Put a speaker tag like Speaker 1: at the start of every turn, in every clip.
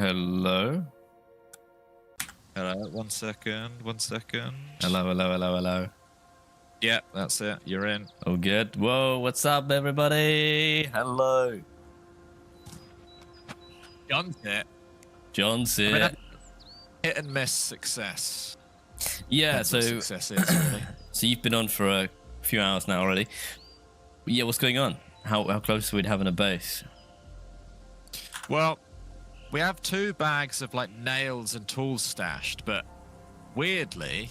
Speaker 1: Hello?
Speaker 2: Hello, 1 second, 1 second.
Speaker 1: Hello.
Speaker 2: Yeah, that's it. You're in.
Speaker 1: Oh, good. Whoa, what's up, everybody? Hello.
Speaker 2: John's it.
Speaker 1: John's
Speaker 2: I
Speaker 1: here.
Speaker 2: mean, hit and miss success.
Speaker 1: Yeah,
Speaker 2: Depends what
Speaker 1: so
Speaker 2: success is, really.
Speaker 1: so you've been on for a few hours now already. Yeah, what's going on? How close are we to having a base?
Speaker 2: Well, we have 2 bags of like nails and tools stashed, but weirdly,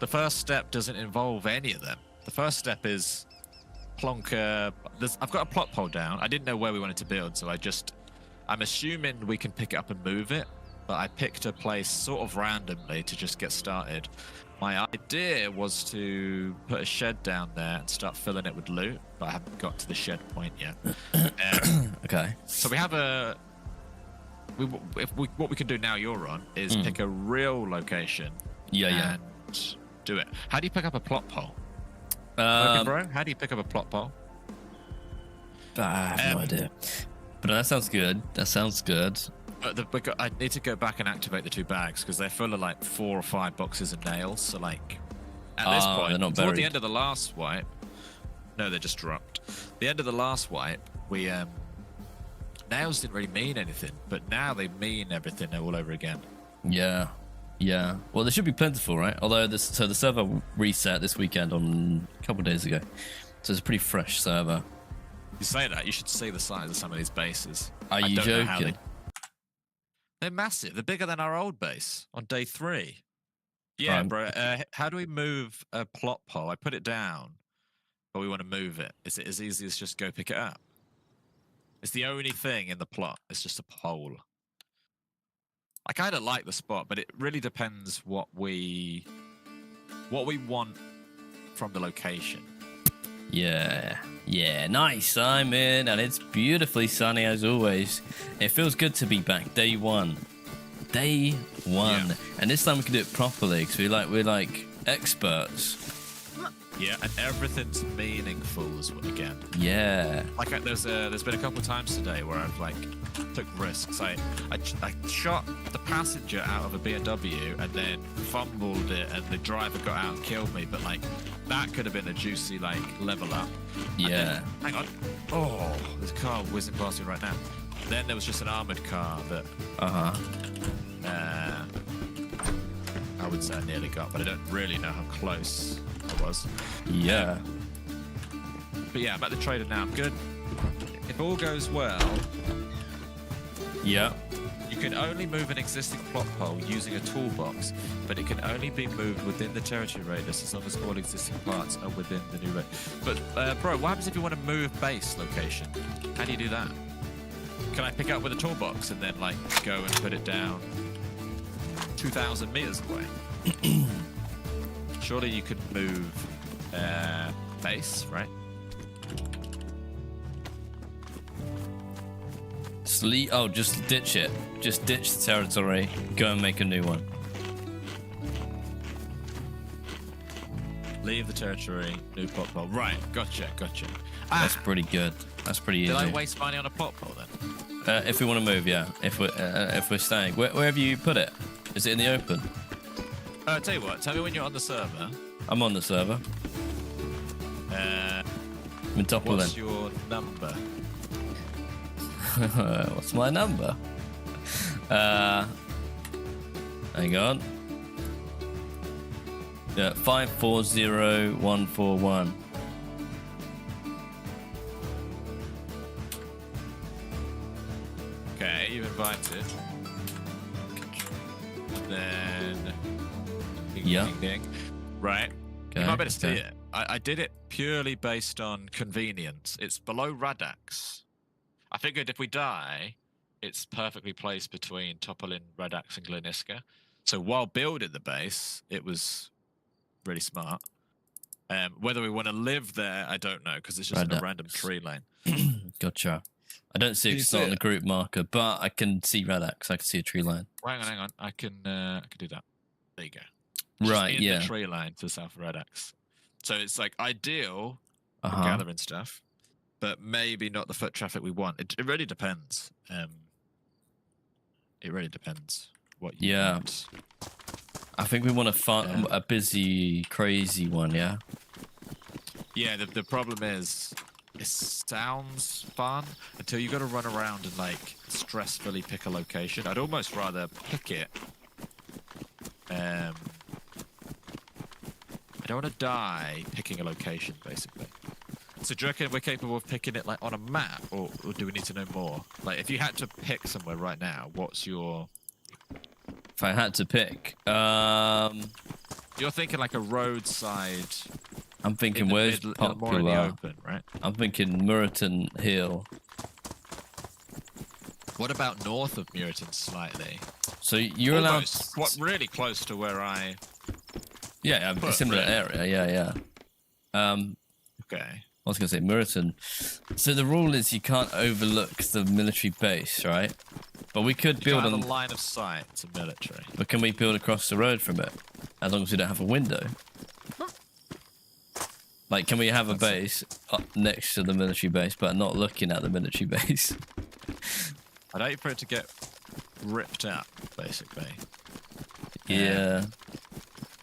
Speaker 2: the first step doesn't involve any of them. The first step is plonker. I've got a plot pole down. I didn't know where we wanted to build, so I'm assuming we can pick it up and move it, but I picked a place sort of randomly to just get started. My idea was to put a shed down there and start filling it with loot, but I haven't got to the shed point yet.
Speaker 1: Okay.
Speaker 2: So we have what we can do now you're on is pick a real location and do it. How do you pick up a plot pole? Okay, bro, how do you pick up a plot pole?
Speaker 1: I have no idea. But that sounds good.
Speaker 2: But I need to go back and activate the 2 bags because they're full of like 4 or 5 boxes of nails. So like at this point,
Speaker 1: they're not
Speaker 2: toward
Speaker 1: buried.
Speaker 2: the end of the last wipe, no, they're just dropped. The end of the last wipe, we nails didn't really mean anything, but now they mean everything all over again.
Speaker 1: Yeah. Well, they should be plentiful, right? Although the server reset this weekend on a couple of days ago, so it's a pretty fresh server.
Speaker 2: You say that, you should see the size of some of these bases.
Speaker 1: Are you joking?
Speaker 2: They're massive. They're bigger than our old base on day 3. Yeah, bro. How do we move a plot pole? I put it down, but we want to move it. Is it as easy as just go pick it up? It's the only thing in the plot. It's just a pole. I kind of like the spot, but it really depends what we want from the location. Yeah, nice. I'm in, and it's beautifully sunny as always. It feels good to be back. Day one, and this time we can do it properly because we're like experts. Yeah, and everything's meaningful as well again.
Speaker 1: Yeah.
Speaker 2: Like there's been a couple of times today where I've like took risks. I shot the passenger out of a BMW and then fumbled it, and the driver got out and killed me. But like that could have been a juicy like level up.
Speaker 1: Yeah.
Speaker 2: Hang on. Oh, there's a car whizzing past me right now. Then there was just an armored car that. I would say I nearly got, but I don't really know how close I was.
Speaker 1: Yeah.
Speaker 2: But yeah, I'm at the trader now. I'm good. If all goes well,
Speaker 1: yeah,
Speaker 2: you can only move an existing plot pole using a toolbox, but it can only be moved within the territory radius as long as all existing parts are within the new radius. But bro, what happens if you want to move base location? How do you do that? Can I pick up with a toolbox and then like go and put it down 2,000 meters away? Surely you could move base, right?
Speaker 1: Just ditch it. Just ditch the territory. Go and make a new one.
Speaker 2: Leave the territory, new plot pole. Right, gotcha.
Speaker 1: That's pretty good. That's pretty easy.
Speaker 2: Did I waste money on a plot pole then?
Speaker 1: If we want to move, yeah. If we're staying, where have you put it? Is it in the open?
Speaker 2: I'll tell you what. Tell me when you're on the server.
Speaker 1: I'm on the server. I'm in top of
Speaker 2: What's your number?
Speaker 1: What's my number? Hang on. Yeah, 540141.
Speaker 2: Okay, you've invited. And then. Ding. Right.
Speaker 1: Okay,
Speaker 2: You might better see it. I did it purely based on convenience. It's below Radax. I figured if we die, it's perfectly placed between Topolin, Radax, and Gliniska. So while building the base, it was really smart. Whether we want to live there, I don't know, because it's just in a random tree lane.
Speaker 1: Gotcha. I don't see it on the group marker, but I can see Radax. I can see a tree line.
Speaker 2: Hang on. I can do that. There you go.
Speaker 1: Right,
Speaker 2: just in
Speaker 1: yeah.
Speaker 2: the tree line to south of Radax. So it's like ideal for gathering stuff, but maybe not the foot traffic we want. It really depends. It really depends what you
Speaker 1: Yeah.
Speaker 2: want.
Speaker 1: I think we want to find a busy, crazy one, yeah?
Speaker 2: Yeah, the problem is, it sounds fun until you got to run around and like stressfully pick a location. I'd almost rather pick it. I don't want to die picking a location, basically. So do you reckon we're capable of picking it like on a map, or do we need to know more? Like, if you had to pick somewhere right now, what's your?
Speaker 1: If I had to pick,
Speaker 2: You're thinking like a roadside.
Speaker 1: I'm thinking
Speaker 2: in the
Speaker 1: where's
Speaker 2: middle, more in the
Speaker 1: popular?
Speaker 2: open, right?
Speaker 1: I'm thinking Muriton Hill.
Speaker 2: What about north of Muriton slightly?
Speaker 1: So you're allowed.
Speaker 2: Almost, what, really close to where I.
Speaker 1: Yeah, a
Speaker 2: Put,
Speaker 1: similar
Speaker 2: really.
Speaker 1: area. Yeah.
Speaker 2: Okay.
Speaker 1: I was going to say Muriton. So the rule is you can't overlook the military base, right? But we could
Speaker 2: You
Speaker 1: build
Speaker 2: can't
Speaker 1: on.
Speaker 2: have a line of sight to military.
Speaker 1: But can we build across the road from it? As long as we don't have a window. Like, can we have a base up next to the military base, but not looking at the military base?
Speaker 2: I'd hate for it to get ripped up, basically.
Speaker 1: Yeah.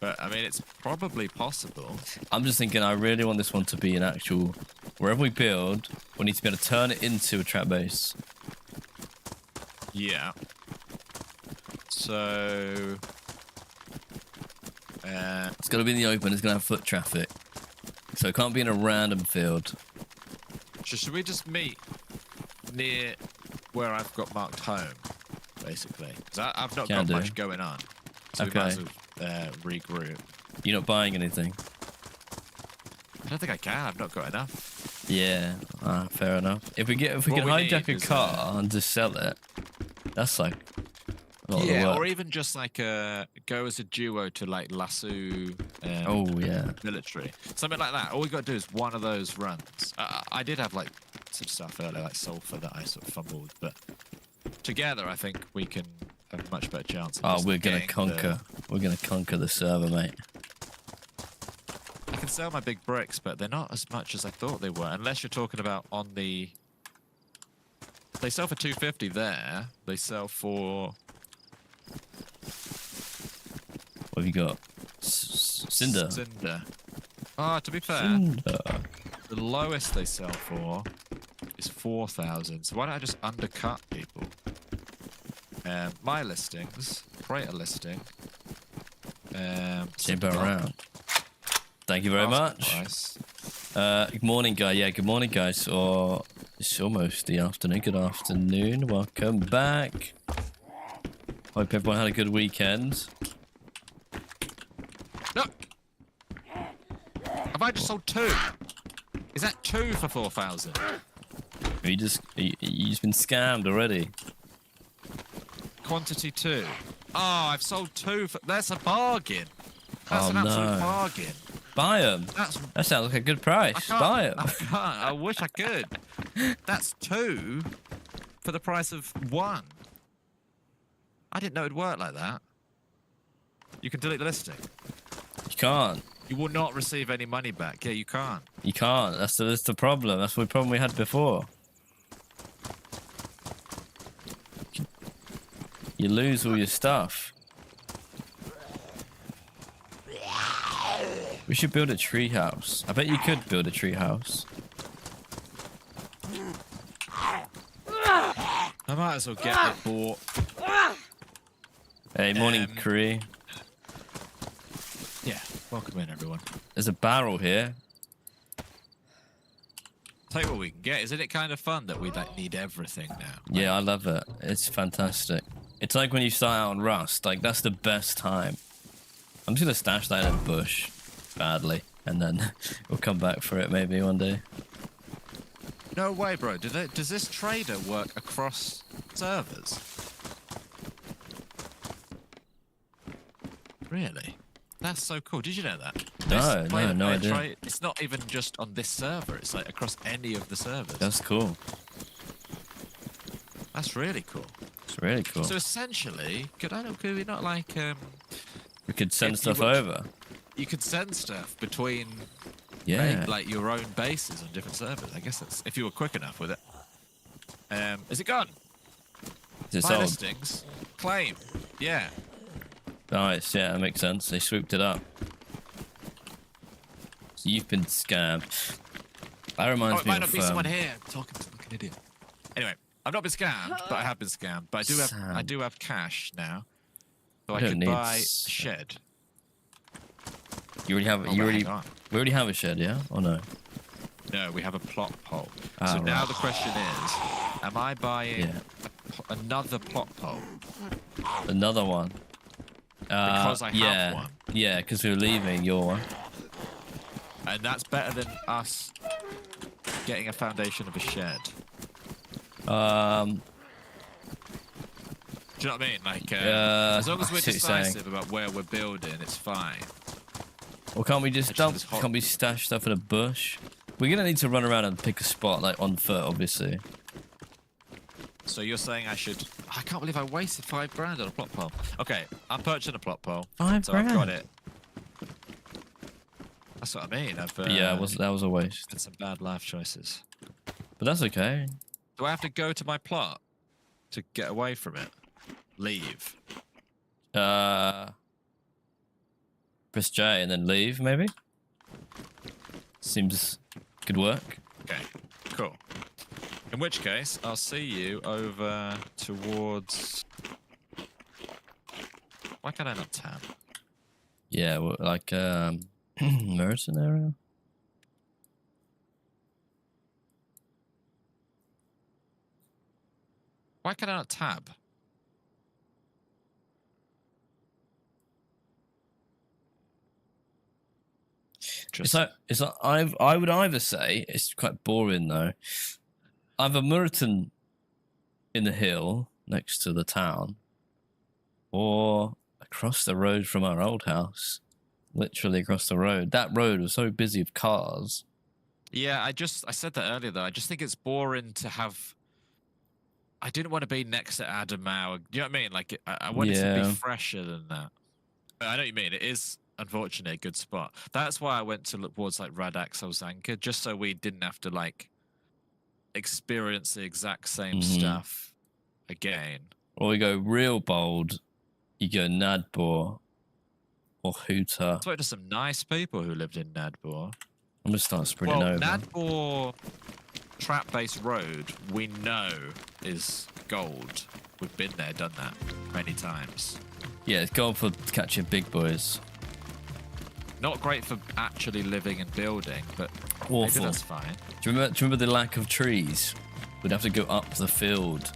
Speaker 2: But, I mean, it's probably possible.
Speaker 1: I'm just thinking I really want this one to be an actual... Wherever we build, we need to be able to turn it into a trap base.
Speaker 2: Yeah. So...
Speaker 1: It's got to be in the open. It's going to have foot traffic. So it can't be in a random field.
Speaker 2: should we just meet near where I've got marked home, basically? Because I've not got much going on. So we might as well regroup.
Speaker 1: You're not buying anything?
Speaker 2: I don't think I can. I've not got enough.
Speaker 1: Yeah, fair enough. If we can hijack a car and just sell it, that's like a lot of work.
Speaker 2: Or even just like go as a duo to like lasso.
Speaker 1: Oh yeah,
Speaker 2: military, something like that. All we got to do is one of those runs. I did have like some stuff earlier, like sulfur that I sort of fumbled, but together I think we can have a much better chance.
Speaker 1: Oh, we're gonna conquer. We're gonna conquer the server, mate.
Speaker 2: I can sell my big bricks, but they're not as much as I thought they were. Unless you're talking about on the. They sell for 250 there. They sell for.
Speaker 1: What have you got? Cinder.
Speaker 2: Cinder. Ah, to be fair,
Speaker 1: Cinder.
Speaker 2: the lowest they sell for is 4,000. So why don't I just undercut people? My listings, create a listing.
Speaker 1: Jump around. Thank you very much. Good morning, guys. Yeah, good morning, guys. Or it's almost the afternoon. Good afternoon. Welcome back. Hope everyone had a good weekend.
Speaker 2: Look! Have I just sold 2? Is that 2 for 4,000?
Speaker 1: You just been scammed already.
Speaker 2: Quantity 2. Oh, I've sold 2 for. That's a bargain. That's an absolute bargain.
Speaker 1: Buy them. That sounds like a good price. Buy them.
Speaker 2: I can't. I wish I could. That's 2 for the price of 1. I didn't know it'd work like that. You can delete the listing.
Speaker 1: You can't.
Speaker 2: You will not receive any money back. Yeah, you can't.
Speaker 1: You can't. That's the problem. That's the problem we had before. You lose all your stuff. We should build a tree house. I bet you could build a tree house.
Speaker 2: I might as well get it bought.
Speaker 1: Hey, morning, Cree.
Speaker 2: Yeah, welcome in, everyone.
Speaker 1: There's a barrel here.
Speaker 2: Tell you what we can get. Isn't it kind of fun that we like need everything now?
Speaker 1: Yeah, I love it. It's fantastic. It's like when you start out on Rust. Like, that's the best time. I'm just going to stash that in a bush badly, and then we'll come back for it maybe one day.
Speaker 2: No way, bro. Does this trader work across servers? Really? That's so cool. Did you know that?
Speaker 1: No idea.
Speaker 2: It's not even just on this server. It's like across any of the servers.
Speaker 1: That's cool.
Speaker 2: That's really cool.
Speaker 1: It's really cool.
Speaker 2: So essentially, could we not like
Speaker 1: we could send stuff over.
Speaker 2: You could send stuff between like your own bases on different servers. I guess that's if you were quick enough with it. Is it gone?
Speaker 1: It's
Speaker 2: My
Speaker 1: old.
Speaker 2: listings. Claim. Yeah.
Speaker 1: Nice, yeah, that makes sense. They swooped it up. So you've been scammed. That
Speaker 2: Oh,
Speaker 1: reminds
Speaker 2: it
Speaker 1: me
Speaker 2: might
Speaker 1: of
Speaker 2: not be someone here. I'm talking to like an idiot. Anyway, I've not been scammed, but I have been scammed. But I do have cash now, so I
Speaker 1: don't
Speaker 2: could
Speaker 1: need
Speaker 2: buy a
Speaker 1: s-
Speaker 2: shed.
Speaker 1: You already have.
Speaker 2: Oh,
Speaker 1: You
Speaker 2: wait,
Speaker 1: already.
Speaker 2: hang on.
Speaker 1: We already have a shed, yeah, or no?
Speaker 2: No, we have a plot pole.
Speaker 1: Ah,
Speaker 2: So now
Speaker 1: right.
Speaker 2: the question is, am I buying
Speaker 1: Yeah.
Speaker 2: another plot pole?
Speaker 1: Another one.
Speaker 2: Because I have
Speaker 1: yeah.
Speaker 2: one.
Speaker 1: Yeah, because we were leaving your one.
Speaker 2: And that's better than us getting a foundation of a shed.
Speaker 1: Um.
Speaker 2: Do you know what I mean? Like,
Speaker 1: Yeah,
Speaker 2: as long as
Speaker 1: I
Speaker 2: we're
Speaker 1: see what you're saying.
Speaker 2: decisive about where we're building, it's fine.
Speaker 1: Or can't we just
Speaker 2: It's
Speaker 1: dump?
Speaker 2: just hot.
Speaker 1: Can't we stash stuff in a bush? We're gonna need to run around and pick a spot, like on foot, obviously.
Speaker 2: So you're saying I should... I can't believe I wasted $5 on a plot pole. Okay, I'm purchasing a plot pole.
Speaker 1: $5
Speaker 2: So I've got it. That's what I mean. I've
Speaker 1: Yeah, that was a waste.
Speaker 2: had some bad life choices.
Speaker 1: But that's okay.
Speaker 2: Do I have to go to my plot to get away from it? Leave.
Speaker 1: Press J and then leave, maybe. Seems could work.
Speaker 2: Okay, cool. In which case, I'll see you over towards... Why can I not tab?
Speaker 1: Yeah, well, like Merton area.
Speaker 2: Why can I not tab?
Speaker 1: It's like I would either say it's quite boring though. Either Merton in the hill next to the town, or across the road from our old house. Literally across the road. That road was so busy with cars.
Speaker 2: Yeah, I said that earlier though. I just think it's boring to have. I didn't want to be next to Adamau. You know what I mean? Like I wanted to
Speaker 1: Yeah.
Speaker 2: be fresher than that. I know what you mean. It is unfortunately a good spot. That's why I went to look towards like Radaxel's Anchor, just so we didn't have to like experience the exact same stuff again.
Speaker 1: Or we go real bold. You go Nadbor or Hooter.
Speaker 2: I spoke to some nice people who lived in Nadbor.
Speaker 1: I'm gonna start spreading over.
Speaker 2: Nadbor trap-based road, we know is gold. We've been there, done that many times.
Speaker 1: Yeah, it's gold for catching big boys.
Speaker 2: Not great for actually living and building, but maybe
Speaker 1: Awful.
Speaker 2: that's fine.
Speaker 1: Do you remember the lack of trees? We'd have to go up the field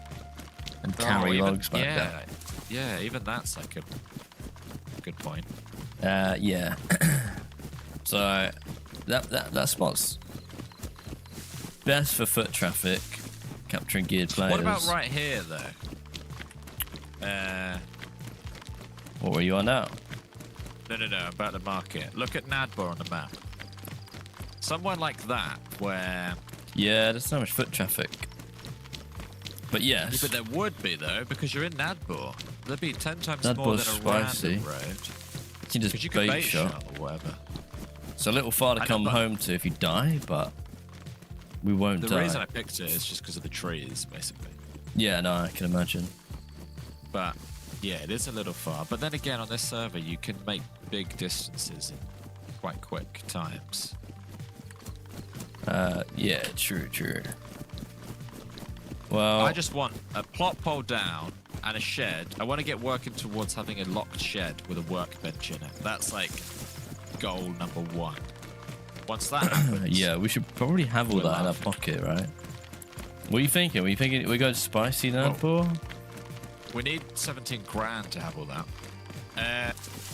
Speaker 1: and carry logs back there.
Speaker 2: Yeah, even that's like a good point.
Speaker 1: Yeah. So that spot's best for foot traffic, capturing geared players.
Speaker 2: What about right here, though?
Speaker 1: What were you on now?
Speaker 2: No, about the market. Look at Nadbor on the map. Somewhere like that, where...
Speaker 1: Yeah, there's so much foot traffic. But yes.
Speaker 2: Yeah, but there would be, though, because you're in Nadbor. There'd be 10 times more
Speaker 1: Nadbor's
Speaker 2: than a
Speaker 1: spicy.
Speaker 2: random road.
Speaker 1: You can just
Speaker 2: Because you could
Speaker 1: bait shot.
Speaker 2: or whatever.
Speaker 1: It's a little far to come home to if you die, but we won't die.
Speaker 2: The reason I picked it is just because of the trees, basically.
Speaker 1: Yeah, no, I can imagine.
Speaker 2: But, yeah, it is a little far. But then again, on this server, you can make big distances in quite quick times.
Speaker 1: Yeah, true. Well,
Speaker 2: I just want a plot pole down and a shed. I want to get working towards having a locked shed with a workbench in it. That's like goal number 1. Once that happens,
Speaker 1: yeah, we should probably have all
Speaker 2: we're
Speaker 1: that in our
Speaker 2: laughing.
Speaker 1: pocket, right? What are you thinking? Were you thinking we go spicy now, Paul?
Speaker 2: we need 17 grand to have all that.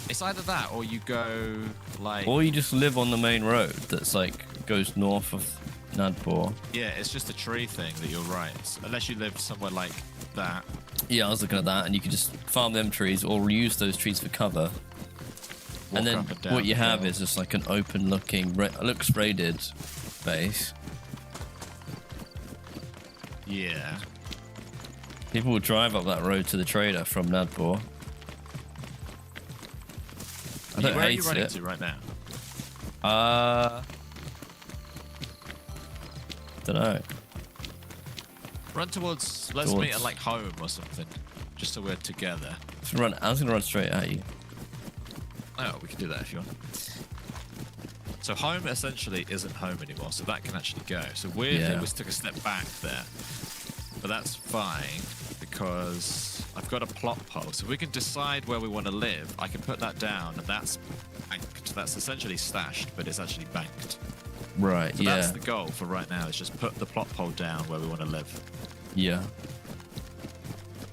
Speaker 2: It's either that or you go like...
Speaker 1: Or you just live on the main road that's like goes north of Nadpor.
Speaker 2: Yeah, it's just a tree thing that you're right. Unless you live somewhere like that.
Speaker 1: Yeah, I was looking at that, and you could just farm them trees or reuse those trees for cover.
Speaker 2: Walk
Speaker 1: And then
Speaker 2: up and down
Speaker 1: what you
Speaker 2: the
Speaker 1: have
Speaker 2: hill.
Speaker 1: is just like an open-looking, looks raided base.
Speaker 2: Yeah.
Speaker 1: People will drive up that road to the trader from Nadpor. I don't
Speaker 2: Where are you
Speaker 1: hate
Speaker 2: running
Speaker 1: it.
Speaker 2: to right now?
Speaker 1: Don't know.
Speaker 2: Run towards. Let's meet at like home or something, just so we're together.
Speaker 1: I was gonna run straight at you.
Speaker 2: Oh, we can do that if you want. So home essentially isn't home anymore, so that can actually go. So weirdly, we took a step back there, but that's fine because I've got a plot pole, so we can decide where we want to live. I can put that down, and that's banked. That's essentially stashed, but it's actually banked.
Speaker 1: Right.
Speaker 2: So that's the goal for right now. Is just put the plot pole down where we want to live.
Speaker 1: Yeah.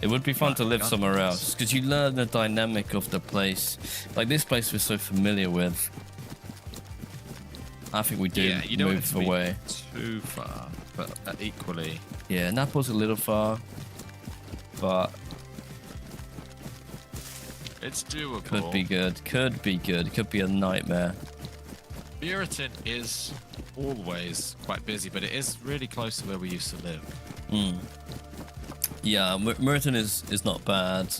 Speaker 1: It would be fun to live somewhere else because you learn the dynamic of the place. Like this place we're so familiar with. I think we do
Speaker 2: you don't
Speaker 1: move
Speaker 2: want it to
Speaker 1: away.
Speaker 2: Be too far, but equally.
Speaker 1: Yeah, Naples a little far, but
Speaker 2: it's doable.
Speaker 1: Could be good. Could be good. Could be a nightmare.
Speaker 2: Buriton is always quite busy, but it is really close to where we used to live.
Speaker 1: Yeah, Merton is not bad.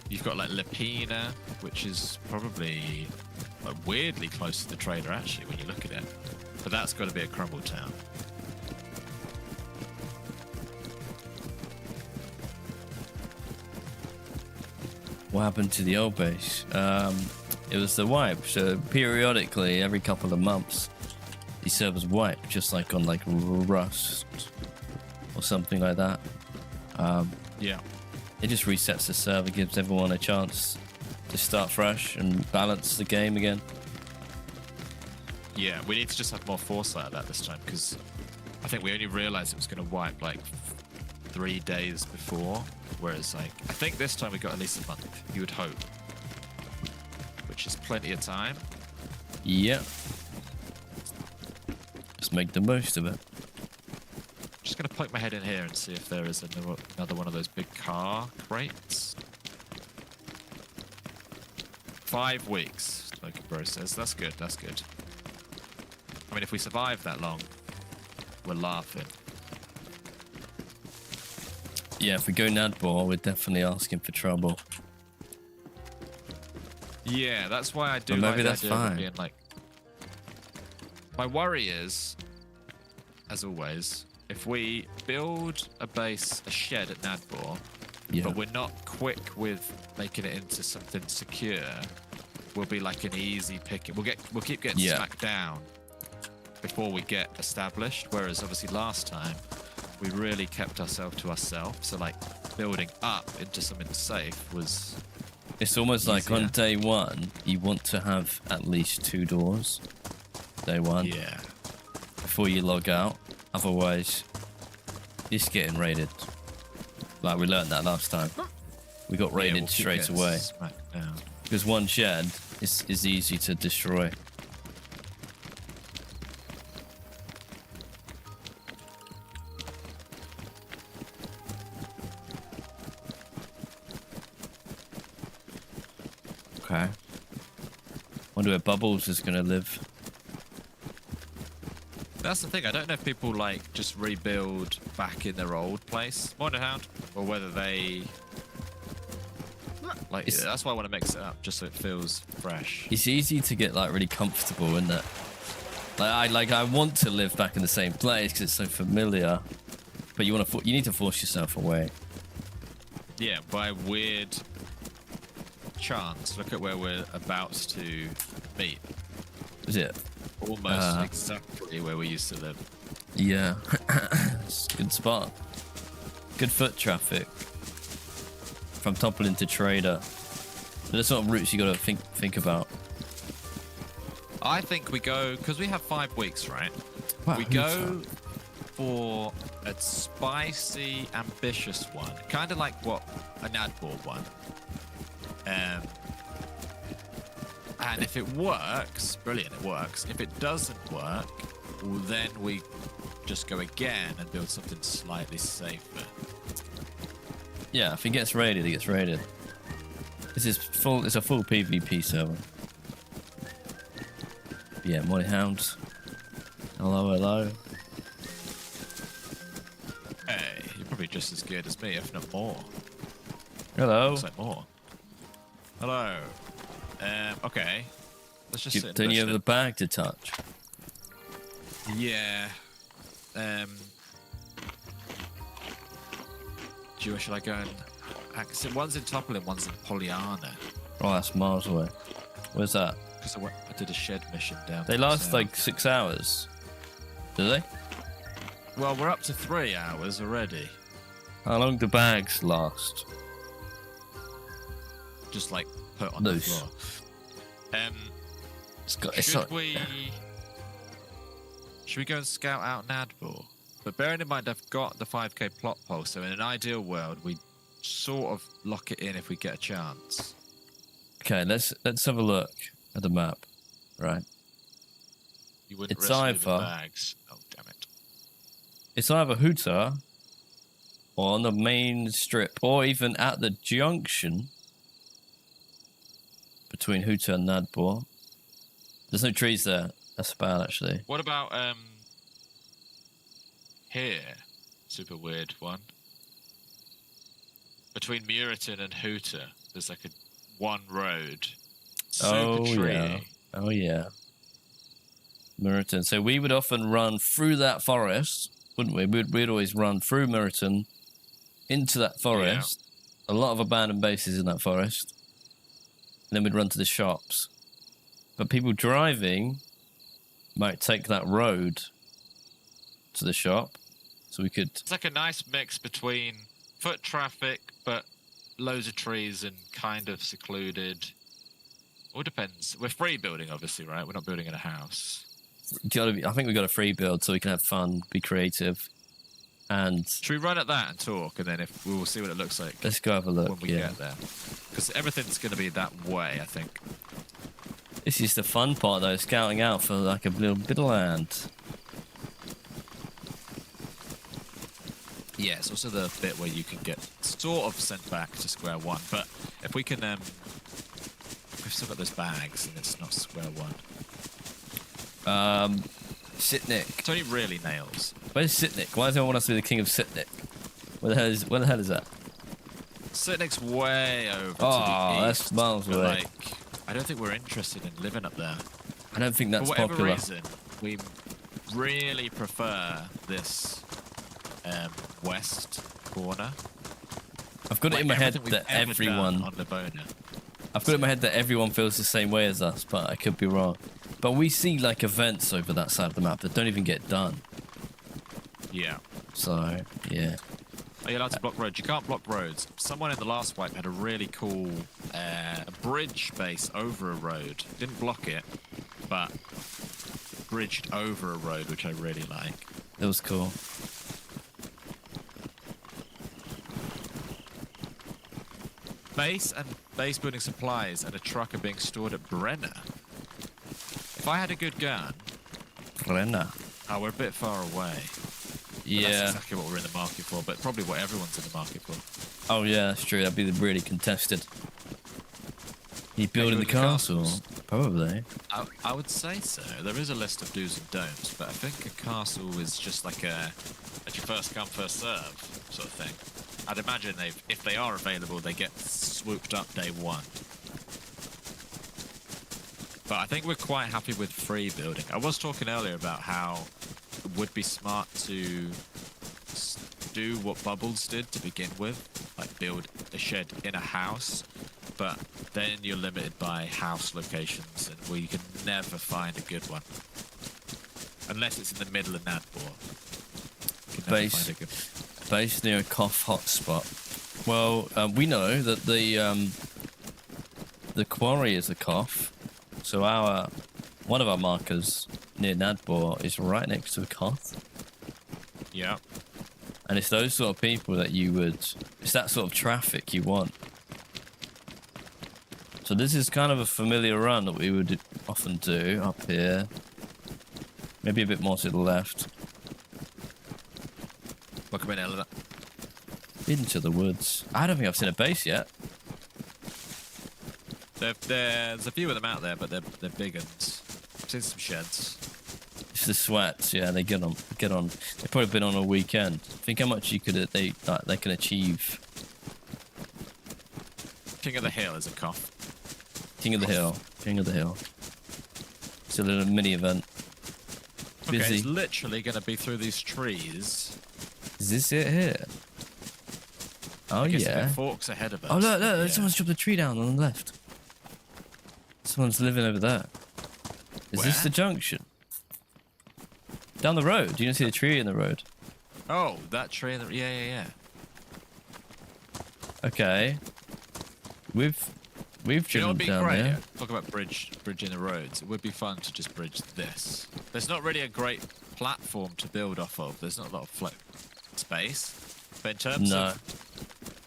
Speaker 2: You've got like Lapina, which is probably like weirdly close to the trader actually when you look at it. But that's got to be a crumble town.
Speaker 1: What happened to the old base? It was the wipe. So periodically, every couple of months, these servers wipe, just like on like Rust or something like that.
Speaker 2: Yeah.
Speaker 1: It just resets the server, gives everyone a chance to start fresh and balance the game again.
Speaker 2: Yeah, we need to just have more foresight of that this time because I think we only realized it was going to wipe like 3 days before, whereas like I think this time we got at least a month. You would hope, which is plenty of time.
Speaker 1: Yeah. Just make the most of it.
Speaker 2: Just going to poke my head in here and see if there is another one of those big car crates. 5 weeks, like Bro says. That's good, that's good. I mean, if we survive that long, we're laughing.
Speaker 1: Yeah, if we go Nadbor, we're definitely asking for trouble.
Speaker 2: Yeah, that's why I do
Speaker 1: but maybe
Speaker 2: like
Speaker 1: that's
Speaker 2: the idea
Speaker 1: fine.
Speaker 2: of being like... My worry is, as always, if we build a base, a shed at Nadbor, but we're not quick with making it into something secure, we'll be like an easy pick. We'll keep getting smacked down before we get established. Whereas obviously last time we really kept ourselves to ourselves. So like building up into something safe was.
Speaker 1: It's almost like on day one, you want to have at least 2 doors. Day one.
Speaker 2: Yeah.
Speaker 1: Before you log out. Otherwise, it's getting raided. Like we learned that last time. We got raided straight away. Because one shed is easy to destroy. Okay. Wonder where Bubbles is gonna live.
Speaker 2: That's the thing. I don't know if people like just rebuild back in their old place, Morning Hound, or whether they like. That's why I want to mix it up, just so it feels fresh.
Speaker 1: It's easy to get like really comfortable, isn't it? I want to live back in the same place because it's so familiar, but you need to force yourself away.
Speaker 2: Yeah, by weird chance, look at where we're about to meet.
Speaker 1: Is it?
Speaker 2: Almost exactly where we used to live.
Speaker 1: Yeah. It's a good spot. Good foot traffic. From Toppling to Trader. There's sort of routes you gotta think about.
Speaker 2: I think we go, because we have 5 weeks, right?
Speaker 1: Wow,
Speaker 2: we go for a spicy, ambitious one. Kind of like what a Nadbor one. And if it works, brilliant, it works. If it doesn't work, well, then we just go again and build something slightly safer.
Speaker 1: Yeah, if it gets raided, it gets raided. This is full. It's a full PvP server. Yeah, Morning Hounds. Hello, hello.
Speaker 2: Hey, you're probably just as good as me, if not more.
Speaker 1: Hello.
Speaker 2: Looks like more. Hello. Okay. Let's just sit in
Speaker 1: Don't you have
Speaker 2: then.
Speaker 1: the bag to touch?
Speaker 2: Yeah. you, or should I go and... One's in Topolin, one's in Pollyanna.
Speaker 1: Oh, that's miles away. Where's that?
Speaker 2: Because I did a shed mission down
Speaker 1: They last like 6 hours. Do they?
Speaker 2: Well, we're up to 3 hours already.
Speaker 1: How long do bags last?
Speaker 2: Just like put on
Speaker 1: Loose.
Speaker 2: the floor. Should we go and scout out Nadbor? But bearing in mind, I've got the 5k plot pole, so in an ideal world, we sort of lock it in if we get a chance.
Speaker 1: Okay, let's have a look at the map. Right.
Speaker 2: You wouldn't
Speaker 1: It's
Speaker 2: risk moving
Speaker 1: either-
Speaker 2: bags. Oh, damn it.
Speaker 1: It's either Huta or on the main strip, or even at the junction between Huta and Nadbor. There's no trees there. That's bad, actually.
Speaker 2: What about here? Super weird one. Between Muriton and Huta, there's like one road. Super tree.
Speaker 1: Yeah. Oh, yeah. Muriton. So we would often run through that forest, wouldn't we? We'd always run through Muriton into that forest. Yeah. A lot of abandoned bases in that forest. And then we'd run to the shops. But people driving might take that road to the shop. So we could...
Speaker 2: It's like a nice mix between foot traffic, but loads of trees and kind of secluded. All depends. We're free building, obviously, right? We're not building in a house.
Speaker 1: I think we've got a free build so we can have fun, be creative, and...
Speaker 2: Should we run at that and talk, and then if we will see what it looks like?
Speaker 1: Let's go have a look,
Speaker 2: when we get there. Because everything's going to be that way, I think.
Speaker 1: This is the fun part, though, scouting out for like a little bit of land.
Speaker 2: Yeah, it's also the bit where you can get sort of sent back to square one, but if we can... we've still got those bags, and it's not square one.
Speaker 1: Sitnik.
Speaker 2: It's only really nails.
Speaker 1: Where's Sitnik? Why does everyone want us to be the king of Sitnik? Where the hell is that?
Speaker 2: Sitnik's way over to the
Speaker 1: that's
Speaker 2: east.
Speaker 1: miles
Speaker 2: but,
Speaker 1: away.
Speaker 2: like, I don't think we're interested in living up there.
Speaker 1: I don't think that's
Speaker 2: For whatever
Speaker 1: popular.
Speaker 2: reason, we really prefer this west corner.
Speaker 1: I've got it in my head that everyone...
Speaker 2: on Livona.
Speaker 1: I've got it in my head that everyone feels the same way as us, but I could be wrong. But we see like events over that side of the map that don't even get done.
Speaker 2: Yeah.
Speaker 1: So, yeah.
Speaker 2: Are you allowed to block roads? You can't block roads. Someone in the last wipe had a really cool bridge base over a road. Didn't block it, but bridged over a road, which I really like.
Speaker 1: It was cool.
Speaker 2: Base and base building supplies and a truck are being stored at Brenner. If I had a good gun...
Speaker 1: Brenner.
Speaker 2: Oh, we're a bit far away.
Speaker 1: Yeah.
Speaker 2: That's exactly what we're in the market for, but probably what everyone's in the market for.
Speaker 1: Oh, yeah, that's true. That'd be really contested. You building the castle? Probably.
Speaker 2: I would say so. There is a list of do's and don'ts, but I think a castle is just like a first come, first serve sort of thing. I'd imagine if they are available, they get swooped up day one. But I think we're quite happy with free building. I was talking earlier about how it would be smart to do what Bubbles did to begin with, like build a shed in a house, but then you're limited by house locations, and we can never find a good one. Unless it's in the middle of Nadbor.
Speaker 1: Base near a cough hotspot. Well, we know that the quarry is a cough, so one of our markers near Nadbor is right next to a cough.
Speaker 2: Yeah.
Speaker 1: And it's those sort of people that it's that sort of traffic you want. So this is kind of a familiar run that we would often do up here. Maybe a bit more to the left.
Speaker 2: Welcome in, Eleanor.
Speaker 1: Into the woods. I don't think I've seen a base yet.
Speaker 2: There's a few of them out there, but they're big ones. I've seen some sheds.
Speaker 1: It's the sweats, yeah. They get on. They've probably been on a weekend. Think how much they can achieve.
Speaker 2: King of the Hill is a cough.
Speaker 1: King of the Hill. It's a little mini event.
Speaker 2: Okay,
Speaker 1: Busy.
Speaker 2: it's literally going to be through these trees.
Speaker 1: Is this it here? Oh,
Speaker 2: I guess if
Speaker 1: yeah.
Speaker 2: it forks ahead of us.
Speaker 1: Oh, look,
Speaker 2: yeah.
Speaker 1: someone's chopped a tree down on the left. Someone's living over there. Is this
Speaker 2: Where?
Speaker 1: the junction? Down the road. You don't see the tree in the road.
Speaker 2: Oh, that tree in the... Yeah.
Speaker 1: Okay. We've
Speaker 2: You know
Speaker 1: driven
Speaker 2: what'd be
Speaker 1: down
Speaker 2: great?
Speaker 1: there.
Speaker 2: Talk about bridging the roads. It would be fun to just bridge this. There's not really a great platform to build off of. There's not a lot of float space. But in terms of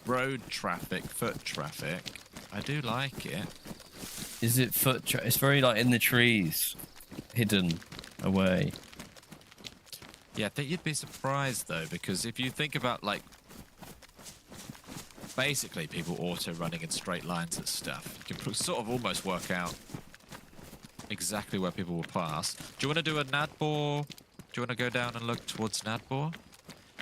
Speaker 2: road traffic, foot traffic, I do like it.
Speaker 1: Is it it's very like in the trees, hidden away.
Speaker 2: Yeah, I think you'd be surprised though, because if you think about like basically people auto running in straight lines at stuff, you can sort of almost work out exactly where people will pass. Do you want to do a Nadbor? Do you want to go down and look towards Nadbor?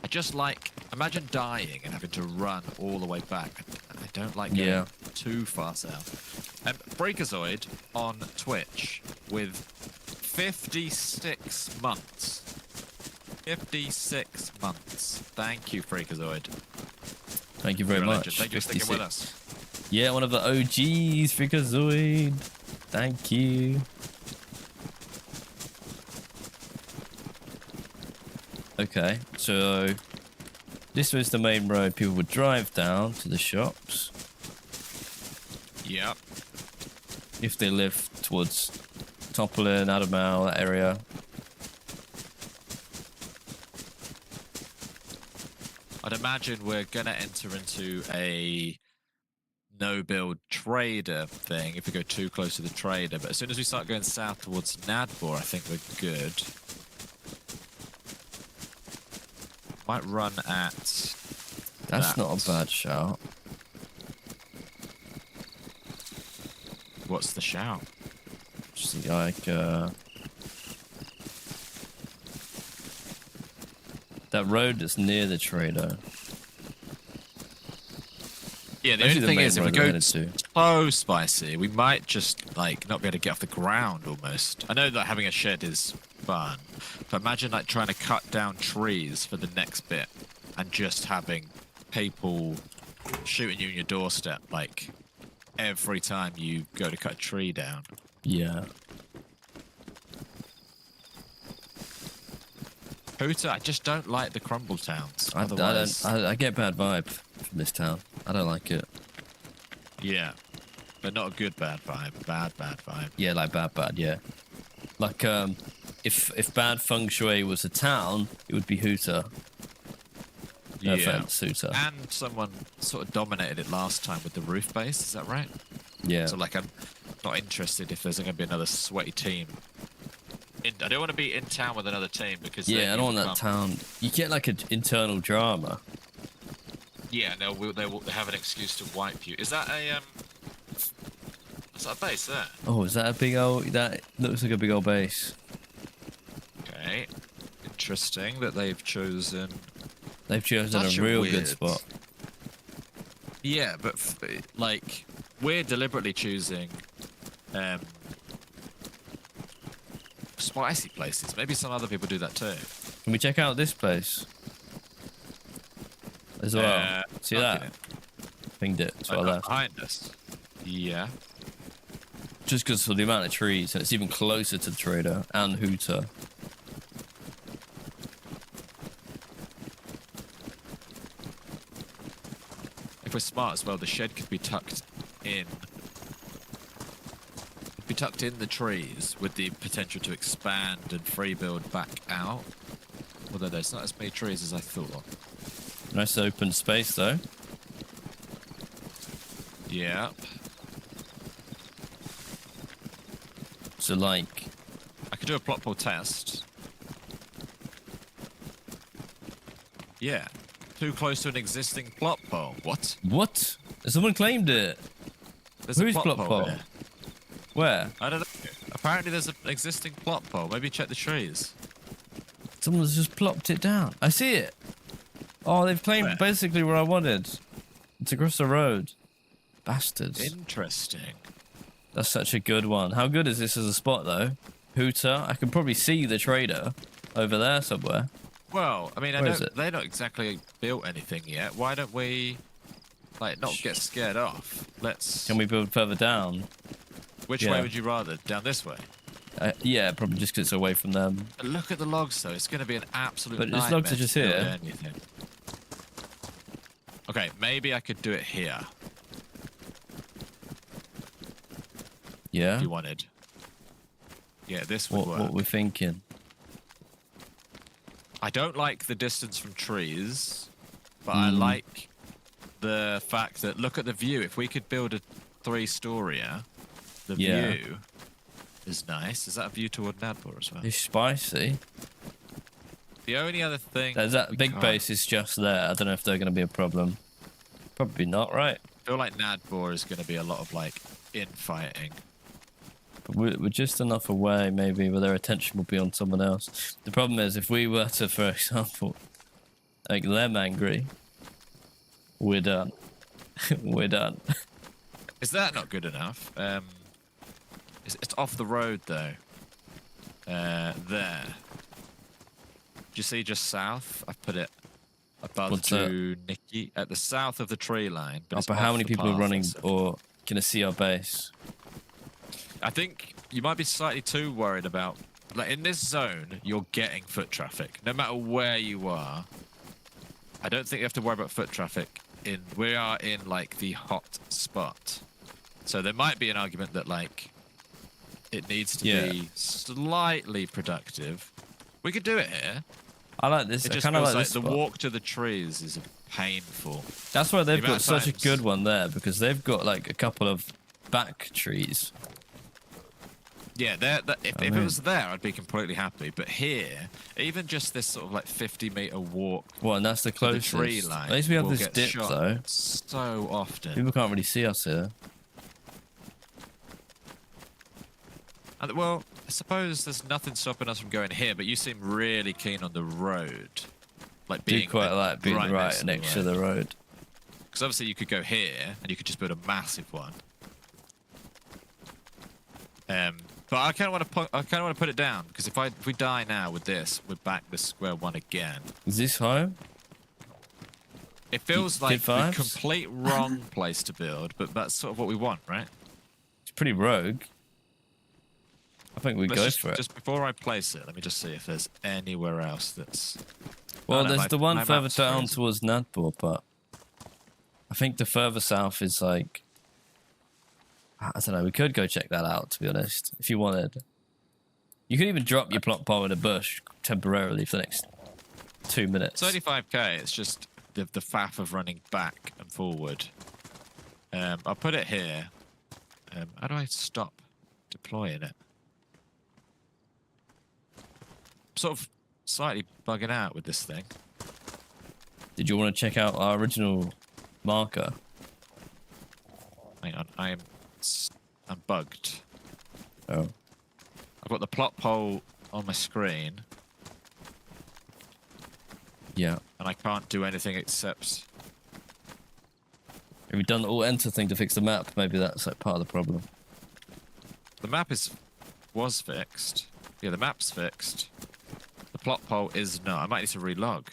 Speaker 2: I just like, imagine dying and having to run all the way back. I don't like going too far south. Breakazoid on Twitch with 56 months. 56 months. Thank you, Freakazoid.
Speaker 1: Thank you very much.
Speaker 2: Thank you for sticking with us.
Speaker 1: Yeah, one of the OGs, Freakazoid. Thank you. Okay, so this was the main road people would drive down to the shops.
Speaker 2: Yep.
Speaker 1: If they live towards Topolin, Adamau, that area.
Speaker 2: I'd imagine we're going to enter into a no-build trader thing if we go too close to the trader. But as soon as we start going south towards Nadbor, I think we're good. Might run at...
Speaker 1: That's not a bad shout.
Speaker 2: What's the shout?
Speaker 1: Just like, that road that's near the trader.
Speaker 2: Yeah, the
Speaker 1: Actually,
Speaker 2: only thing
Speaker 1: main
Speaker 2: is, if we
Speaker 1: road
Speaker 2: go
Speaker 1: we're headed to.
Speaker 2: so spicy, we might just, like, not be able to get off the ground, almost. I know that having a shed is fun, but imagine, like, trying to cut down trees for the next bit and just having people shooting you in your doorstep, like, every time you go to cut a tree down.
Speaker 1: Yeah.
Speaker 2: Hooter, I just don't like the crumble towns.
Speaker 1: I get bad vibe from this town. I don't like it.
Speaker 2: Yeah, but not a good bad vibe. Bad vibe.
Speaker 1: Yeah, like bad, yeah. Like, if bad feng shui was a town, it would be Hooter. No offense, Hooter.
Speaker 2: And someone sort of dominated it last time with the roof base, is that right?
Speaker 1: Yeah.
Speaker 2: So, like, I'm not interested if there's going to be another sweaty team. I don't want to be in town with another team because...
Speaker 1: Yeah, I don't want that town... You get, like, an internal drama.
Speaker 2: Yeah, and they'll have an excuse to wipe you. Is that a, is that a base there?
Speaker 1: Oh, is that a big old... That looks like a big old base.
Speaker 2: Okay. Interesting that they've chosen...
Speaker 1: They've chosen a real good spot.
Speaker 2: Yeah, but, like, we're deliberately choosing, spicy places. Maybe some other people do that too.
Speaker 1: Can we check out this place? As well. See that? Pinged it to our left.
Speaker 2: Behind us. Yeah.
Speaker 1: Just because of the amount of trees, and it's even closer to the trader and Hooter.
Speaker 2: If we're smart as well, the shed could be tucked in. Be tucked in the trees with the potential to expand and free build back out. Although there's not as many trees as I thought.
Speaker 1: Nice open space though.
Speaker 2: Yeah.
Speaker 1: So like...
Speaker 2: I could do a plot pole test. Yeah. Too close to an existing plot pole. What?
Speaker 1: What? Someone claimed it.
Speaker 2: There's
Speaker 1: Who's
Speaker 2: a
Speaker 1: plot pole?
Speaker 2: there.
Speaker 1: Where?
Speaker 2: I don't know. Apparently there's an existing plot pole. Maybe check the trees.
Speaker 1: Someone's just plopped it down. I see it. Oh, they've claimed basically where I wanted. It's across the road. Bastards.
Speaker 2: Interesting.
Speaker 1: That's such a good one. How good is this as a spot though? Hooter. I can probably see the trader over there somewhere.
Speaker 2: Well, I mean,
Speaker 1: Where is it?
Speaker 2: they're not exactly built anything yet. Why don't we like not get scared off. Let's.
Speaker 1: Can we build further down?
Speaker 2: Which way would you rather? Down this way?
Speaker 1: Yeah, probably just 'cause it's away from them.
Speaker 2: But look at the logs, though. It's going to be an absolute
Speaker 1: But
Speaker 2: nightmare.
Speaker 1: these logs are just
Speaker 2: to build
Speaker 1: here.
Speaker 2: anything. Okay, maybe I could do it here
Speaker 1: Yeah.
Speaker 2: if you wanted. Yeah, this would work.
Speaker 1: What we're thinking?
Speaker 2: I don't like the distance from trees, but I like the fact that look at the view. If we could build a 3-storyer, the view is nice. Is that a view toward Nadbor as well?
Speaker 1: It's spicy.
Speaker 2: The only other thing...
Speaker 1: There's that big base is just there. I don't know if they're going to be a problem. Probably not, right?
Speaker 2: I feel like Nadbor is going to be a lot of, like, infighting.
Speaker 1: But we're just enough away, maybe, where their attention will be on someone else. The problem is, if we were to, for example, make them angry, we're done. We're done.
Speaker 2: Is that not good enough? It's off the road, though. There. Do you see just south? I've put it above Nikki, at the south of the tree line. But,
Speaker 1: but how many people are running or gonna see our base?
Speaker 2: I think you might be slightly too worried about... Like, in this zone, you're getting foot traffic. No matter where you are. I don't think you have to worry about foot traffic. We are in, like, the hot spot. So there might be an argument that, like, it needs to be slightly productive. We could do it here.
Speaker 1: I like this.
Speaker 2: It
Speaker 1: I
Speaker 2: just
Speaker 1: kind of
Speaker 2: feels
Speaker 1: like
Speaker 2: like
Speaker 1: this
Speaker 2: the
Speaker 1: spot.
Speaker 2: walk to the trees is painful.
Speaker 1: That's why they've
Speaker 2: The
Speaker 1: got
Speaker 2: amount of
Speaker 1: such a
Speaker 2: times-
Speaker 1: good one there, because they've got like a couple of back trees.
Speaker 2: Yeah, if it was there, I'd be completely happy. But here, even just this sort of like 50-meter walk
Speaker 1: Well, and that's the
Speaker 2: to the
Speaker 1: closest.
Speaker 2: tree line,
Speaker 1: At least we have
Speaker 2: will
Speaker 1: this
Speaker 2: get
Speaker 1: dip
Speaker 2: shot
Speaker 1: though.
Speaker 2: so often.
Speaker 1: People can't really see us here.
Speaker 2: And, well, I suppose there's nothing stopping us from going here, but you seem really keen on the road. Like
Speaker 1: Do
Speaker 2: being
Speaker 1: quite like being
Speaker 2: right
Speaker 1: next to the road.
Speaker 2: Because obviously you could go here and you could just build a massive one. But I kind of want to put it down because if we die now with this, we're back to square one again.
Speaker 1: Is this home?
Speaker 2: It feels
Speaker 1: Good
Speaker 2: like the
Speaker 1: vibes?
Speaker 2: complete wrong place to build, but that's sort of what we want, right?
Speaker 1: It's pretty rogue. I think we go for it.
Speaker 2: Just before I place it, let me just see if there's anywhere else that's...
Speaker 1: Well,
Speaker 2: Oh, no,
Speaker 1: there's the one
Speaker 2: my
Speaker 1: further
Speaker 2: map's
Speaker 1: down
Speaker 2: frozen.
Speaker 1: towards Nadbor, but I think the further south is like... I don't know, we could go check that out, to be honest, if you wanted. You could even drop your plot pole in a bush temporarily for the next 2 minutes.
Speaker 2: It's 35k, it's just the faff of running back and forward. I'll put it here. How do I stop deploying it? Sort of slightly bugging out with this thing.
Speaker 1: Did you want to check out our original marker?
Speaker 2: Hang on, I'm bugged.
Speaker 1: Oh.
Speaker 2: I've got the plot pole on my screen,
Speaker 1: Yeah.
Speaker 2: and I can't do anything except...
Speaker 1: Have you done the alt-enter thing to fix the map? Maybe that's like part of the problem.
Speaker 2: The map was fixed. Yeah, the map's fixed. The plot pole is not. I might need to relog.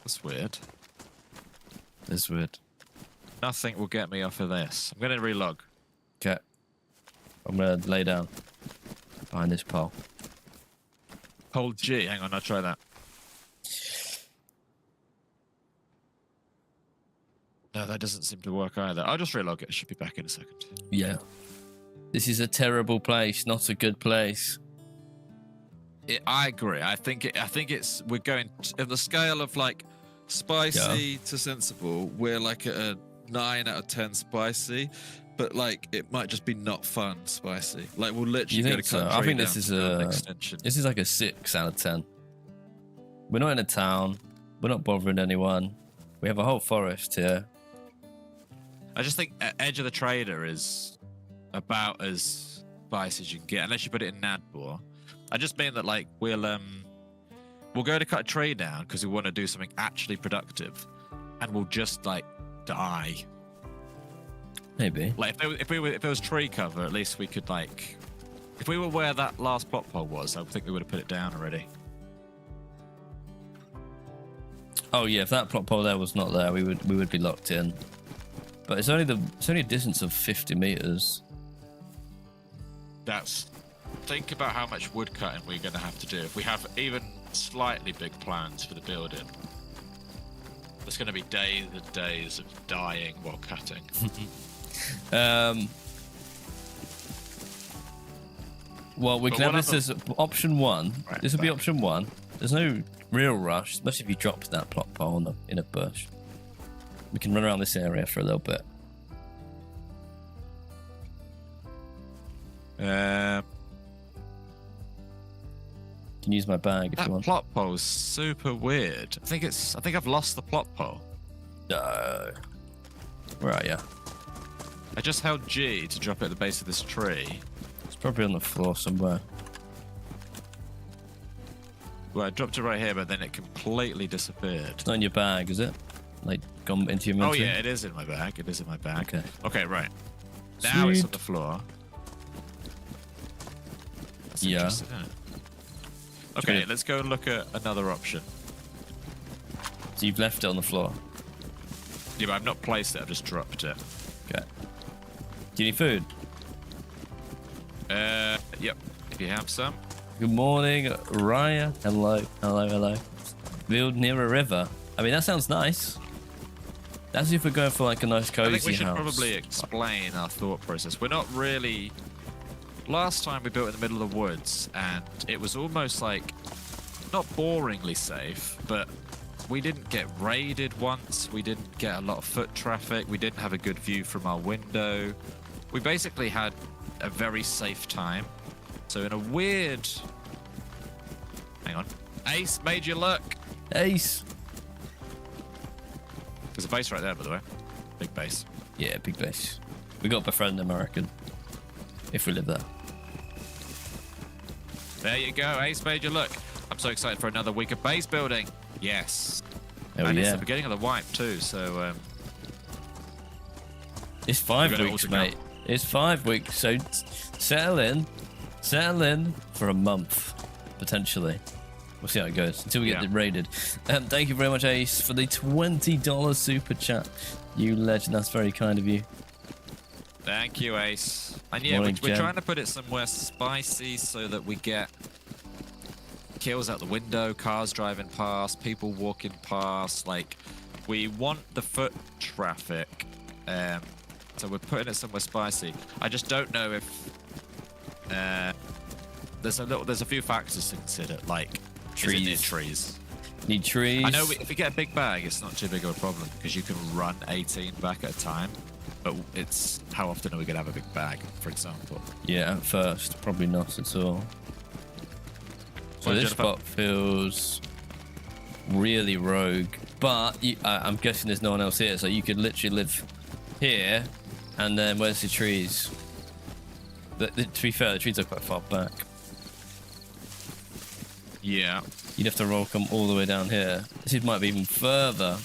Speaker 2: That's weird.
Speaker 1: It's weird.
Speaker 2: Nothing will get me off of this. I'm going to relog.
Speaker 1: Okay. I'm going to lay down behind this pole.
Speaker 2: Hold G. Hang on, I'll try that. No, that doesn't seem to work either. I'll just relog it. It should be back in a second.
Speaker 1: Yeah. This is a terrible place, not a good place.
Speaker 2: I agree. I think it's we're going at the scale of like spicy to sensible. We're like at a 9 out of 10 spicy, but like it might just be not fun spicy. Like we'll literally
Speaker 1: You
Speaker 2: go
Speaker 1: think
Speaker 2: to
Speaker 1: so?
Speaker 2: cut
Speaker 1: I
Speaker 2: tree
Speaker 1: think this
Speaker 2: down
Speaker 1: is
Speaker 2: to build an
Speaker 1: a
Speaker 2: extension.
Speaker 1: this is like a 6 out of 10. We're not in a town. We're not bothering anyone. We have a whole forest here.
Speaker 2: I just think Edge of the Trader is about as spicy as you can get, unless you put it in Nadbor. I just mean that like we'll go to cut a tree down because we want to do something actually productive, and we'll just like die.
Speaker 1: Maybe.
Speaker 2: Like if there was tree cover, at least we could like, if we were where that last plot pole was, I think we would have put it down already.
Speaker 1: Oh yeah, if that plot pole there was not there, we would be locked in. But it's only a distance of 50 meters.
Speaker 2: Think about how much wood cutting we're going to have to do if we have even slightly big plans for the building. There's going to be days and days of dying while cutting.
Speaker 1: Well, we can have this as option 1.
Speaker 2: Right,
Speaker 1: This will be option 1. There's no real rush, especially if you dropped that plot pole in a bush. We can run around this area for a little bit. You can use my bag if you
Speaker 2: That
Speaker 1: want.
Speaker 2: plot pole's super weird. I think I've lost the plot pole.
Speaker 1: No. Where are you?
Speaker 2: I just held G to drop it at the base of this tree.
Speaker 1: It's probably on the floor somewhere.
Speaker 2: Well, I dropped it right here, but then it completely disappeared.
Speaker 1: It's not in your bag, is it? Like, gone into your inventory?
Speaker 2: Oh yeah, it is in my bag. It is in my bag.
Speaker 1: Okay.
Speaker 2: Okay, right. Now it's
Speaker 1: Sweet.
Speaker 2: on the floor. That's
Speaker 1: Yeah.
Speaker 2: interesting, isn't it? Okay, let's go and look at another option.
Speaker 1: So you've left it on the floor.
Speaker 2: Yeah, but I've not placed it. I've just dropped it.
Speaker 1: Okay. Do you need food?
Speaker 2: Yep. If you have some.
Speaker 1: Good morning, Raya. Hello, hello, hello. Build near a river. I mean, that sounds nice. That's if we're going for like a nice cozy
Speaker 2: I think we should
Speaker 1: house.
Speaker 2: probably explain our thought process. We're not really... Last time we built in the middle of the woods, and it was almost like, not boringly safe, but we didn't get raided once. We didn't get a lot of foot traffic. We didn't have a good view from our window. We basically had a very safe time. So in a weird... Hang on. Ace made you look.
Speaker 1: Ace.
Speaker 2: There's a base right there, by the way. Big base.
Speaker 1: Yeah, big base. We got to befriend them, I reckon. If we live there.
Speaker 2: There you go. Ace made you look. I'm so excited for another week of base building. Yes.
Speaker 1: Oh
Speaker 2: and it's
Speaker 1: yeah.
Speaker 2: the beginning of the wipe too, so...
Speaker 1: It's 5
Speaker 2: We're gonna
Speaker 1: weeks,
Speaker 2: also
Speaker 1: mate. It's 5 weeks, so settle in. Settle in for a month, potentially. We'll see how it goes until we get raided. Thank you very much, Ace, for the $20 super chat. You legend. That's very kind of you.
Speaker 2: Thank you, Ace. And yeah,
Speaker 1: Morning,
Speaker 2: we're
Speaker 1: Jen.
Speaker 2: trying to put it somewhere spicy so that we get kills out the window, cars driving past, people walking past. Like, we want the foot traffic. So we're putting it somewhere spicy. I just don't know if there's a few factors to consider, like
Speaker 1: Trees.
Speaker 2: trees.
Speaker 1: Need trees.
Speaker 2: I know if we get a big bag, it's not too big of a problem because you can run 18 back at a time. But it's how often are we going to have a big bag, for example?
Speaker 1: Yeah, at first, probably not at all. So
Speaker 2: Well,
Speaker 1: this
Speaker 2: Jennifer-
Speaker 1: spot feels really rogue, but I'm guessing there's no one else here, so you could literally live here, and then where's the trees? To be fair, the trees are quite far back.
Speaker 2: Yeah.
Speaker 1: You'd have to come all the way down here. This might be even further.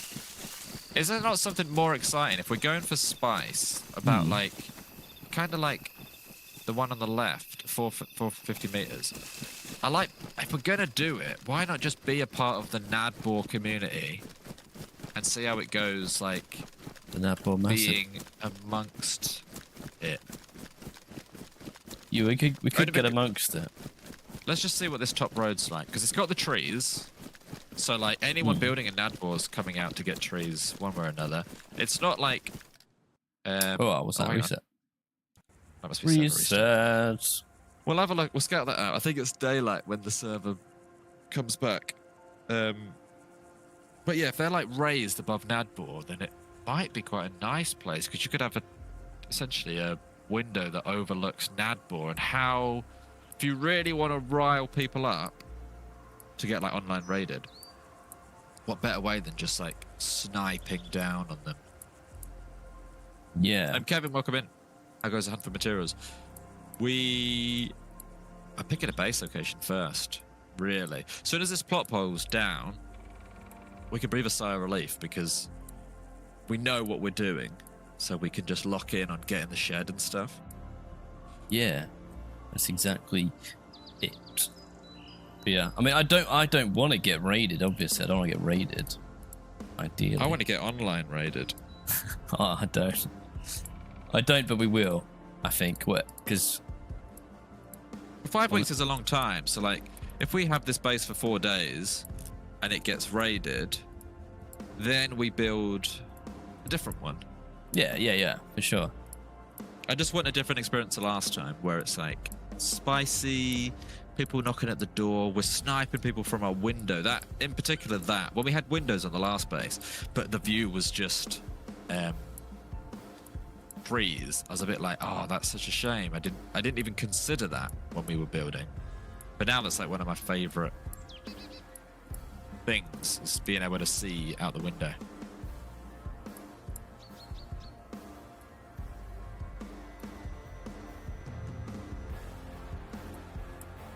Speaker 2: Is there not something more exciting if we're going for spice about like, kind of like the one on the left, 450 meters? I like, if we're gonna do it, why not just be a part of the Nadbor community and see how it goes, like
Speaker 1: The Napple Massive.
Speaker 2: being amongst it.
Speaker 1: We could
Speaker 2: I'd
Speaker 1: get
Speaker 2: have-
Speaker 1: amongst it.
Speaker 2: Let's just see what this top road's like, because it's got the trees. So, like, anyone building in Nadbor's coming out to get trees one way or another. It's not like...
Speaker 1: Oh, what's that?
Speaker 2: hang on.
Speaker 1: Reset.
Speaker 2: That must be server restart.
Speaker 1: Reset.
Speaker 2: We'll have a look. We'll scout that out. I think it's daylight when the server comes back. But yeah, if they're, like, raised above Nadbor, then it might be quite a nice place, because you could have essentially a window that overlooks Nadbor, and how... If you really want to rile people up to get, like, online raided, what better way than just, like, sniping down on them?
Speaker 1: Yeah.
Speaker 2: Kevin, welcome in. How goes the hunt for materials? I'm picking a base location first, really. As soon as this plot pole's down, we can breathe a sigh of relief because we know what we're doing, so we can just lock in on getting the shed and stuff.
Speaker 1: Yeah. That's exactly it. But yeah, I mean, I don't want to get raided. Obviously, I don't want to get raided. ideally.
Speaker 2: I want to get online raided.
Speaker 1: Oh, I don't. I don't, but we will. I think. Because
Speaker 2: 5 weeks is a long time. So, like, if we have this base for 4 days and it gets raided, then we build a different one.
Speaker 1: Yeah, for sure.
Speaker 2: I just want a different experience to last time, where it's like spicy, people knocking at the door, we're sniping people from our window. That, in particular, well, we had windows on the last base, but the view was just trees. I was a bit like, oh, that's such a shame. I didn't even consider that when we were building, but now that's like one of my favorite things, is being able to see out the window.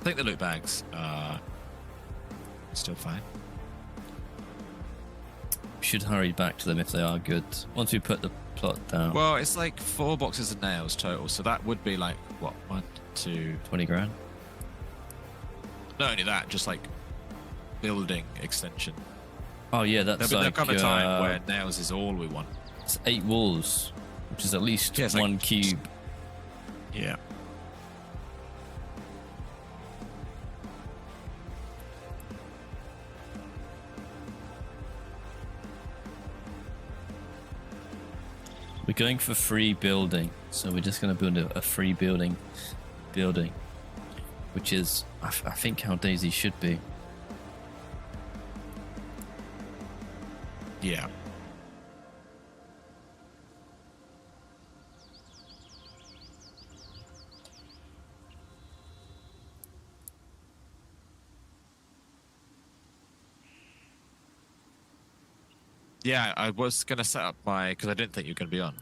Speaker 2: I think the loot bags are still fine.
Speaker 1: We should hurry back to them if they are good. Once we put the plot down.
Speaker 2: Well, it's like 4 boxes of nails total, so that would be like, what, 1, 2...
Speaker 1: 20 grand?
Speaker 2: Not only that, just like building extension.
Speaker 1: Oh yeah, that's
Speaker 2: There'll
Speaker 1: like...
Speaker 2: come a time where nails is all we want.
Speaker 1: It's 8 walls, which is at least
Speaker 2: it's
Speaker 1: 1
Speaker 2: like,
Speaker 1: cube.
Speaker 2: Yeah.
Speaker 1: We're going for free building, so we're just going to build a free building, which is, I think, how DayZ should be.
Speaker 2: Yeah. Yeah, I was going to set up because I didn't think you were going to be on.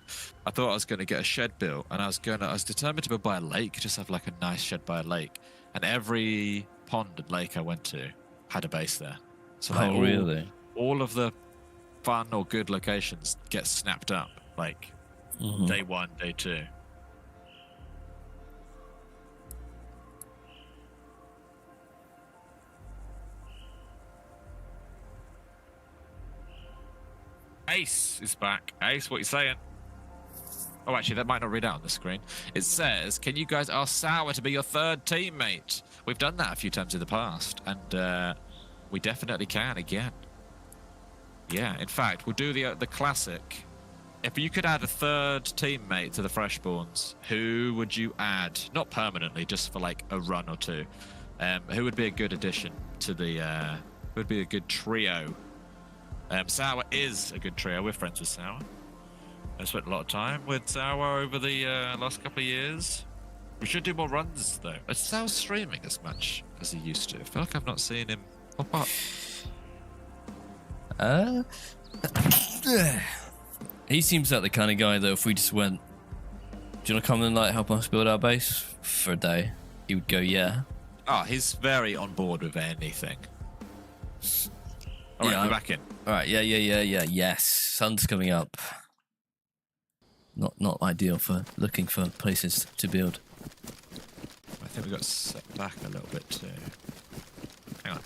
Speaker 2: I thought I was going to get a shed built, and I was determined to build by a lake, just have like a nice shed by a lake. And every pond and lake I went to had a base there. So like
Speaker 1: really?
Speaker 2: All of the fun or good locations get snapped up, like day 1, day 2. Ace is back. Ace, what you saying? Oh, actually, that might not read out on the screen. It says, can you guys ask Sour to be your 3rd teammate? We've done that a few times in the past, and we definitely can again. Yeah, in fact, we'll do the classic. If you could add a 3rd teammate to the freshspawns, who would you add? Not permanently, just for like a run or 2. Who would be a good addition to the... who would be a good trio? Sour is a good trio. We're friends with Sour. I spent a lot of time with Sour over the last couple of years. We should do more runs, though. Is Sour streaming as much as he used to? I feel like I've not seen him pop up.
Speaker 1: He seems like the kind of guy that if we just went, do you want to come and like help us build our base for a day? He would go, yeah.
Speaker 2: Oh, he's very on board with anything. All right, we're back in.
Speaker 1: All right, yeah. Yes, sun's coming up. Not ideal for looking for places to build.
Speaker 2: I think we got set back a little bit too. Hang on.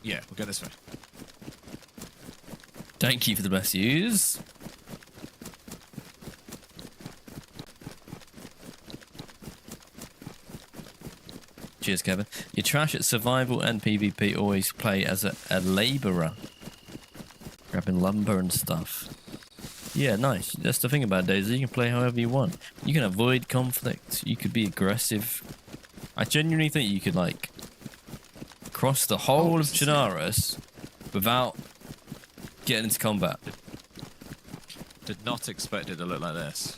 Speaker 2: Yeah, we'll go this way.
Speaker 1: Thank you for the best use. Cheers, Kevin. You're trash at survival and PvP. Always play as a labourer. Grabbing lumber and stuff. Yeah, nice. That's the thing about DayZ. You can play however you want. You can avoid conflict. You could be aggressive. I genuinely think you could, like, cross the whole of Chernarus without getting into combat.
Speaker 2: Did not expect it to look like this.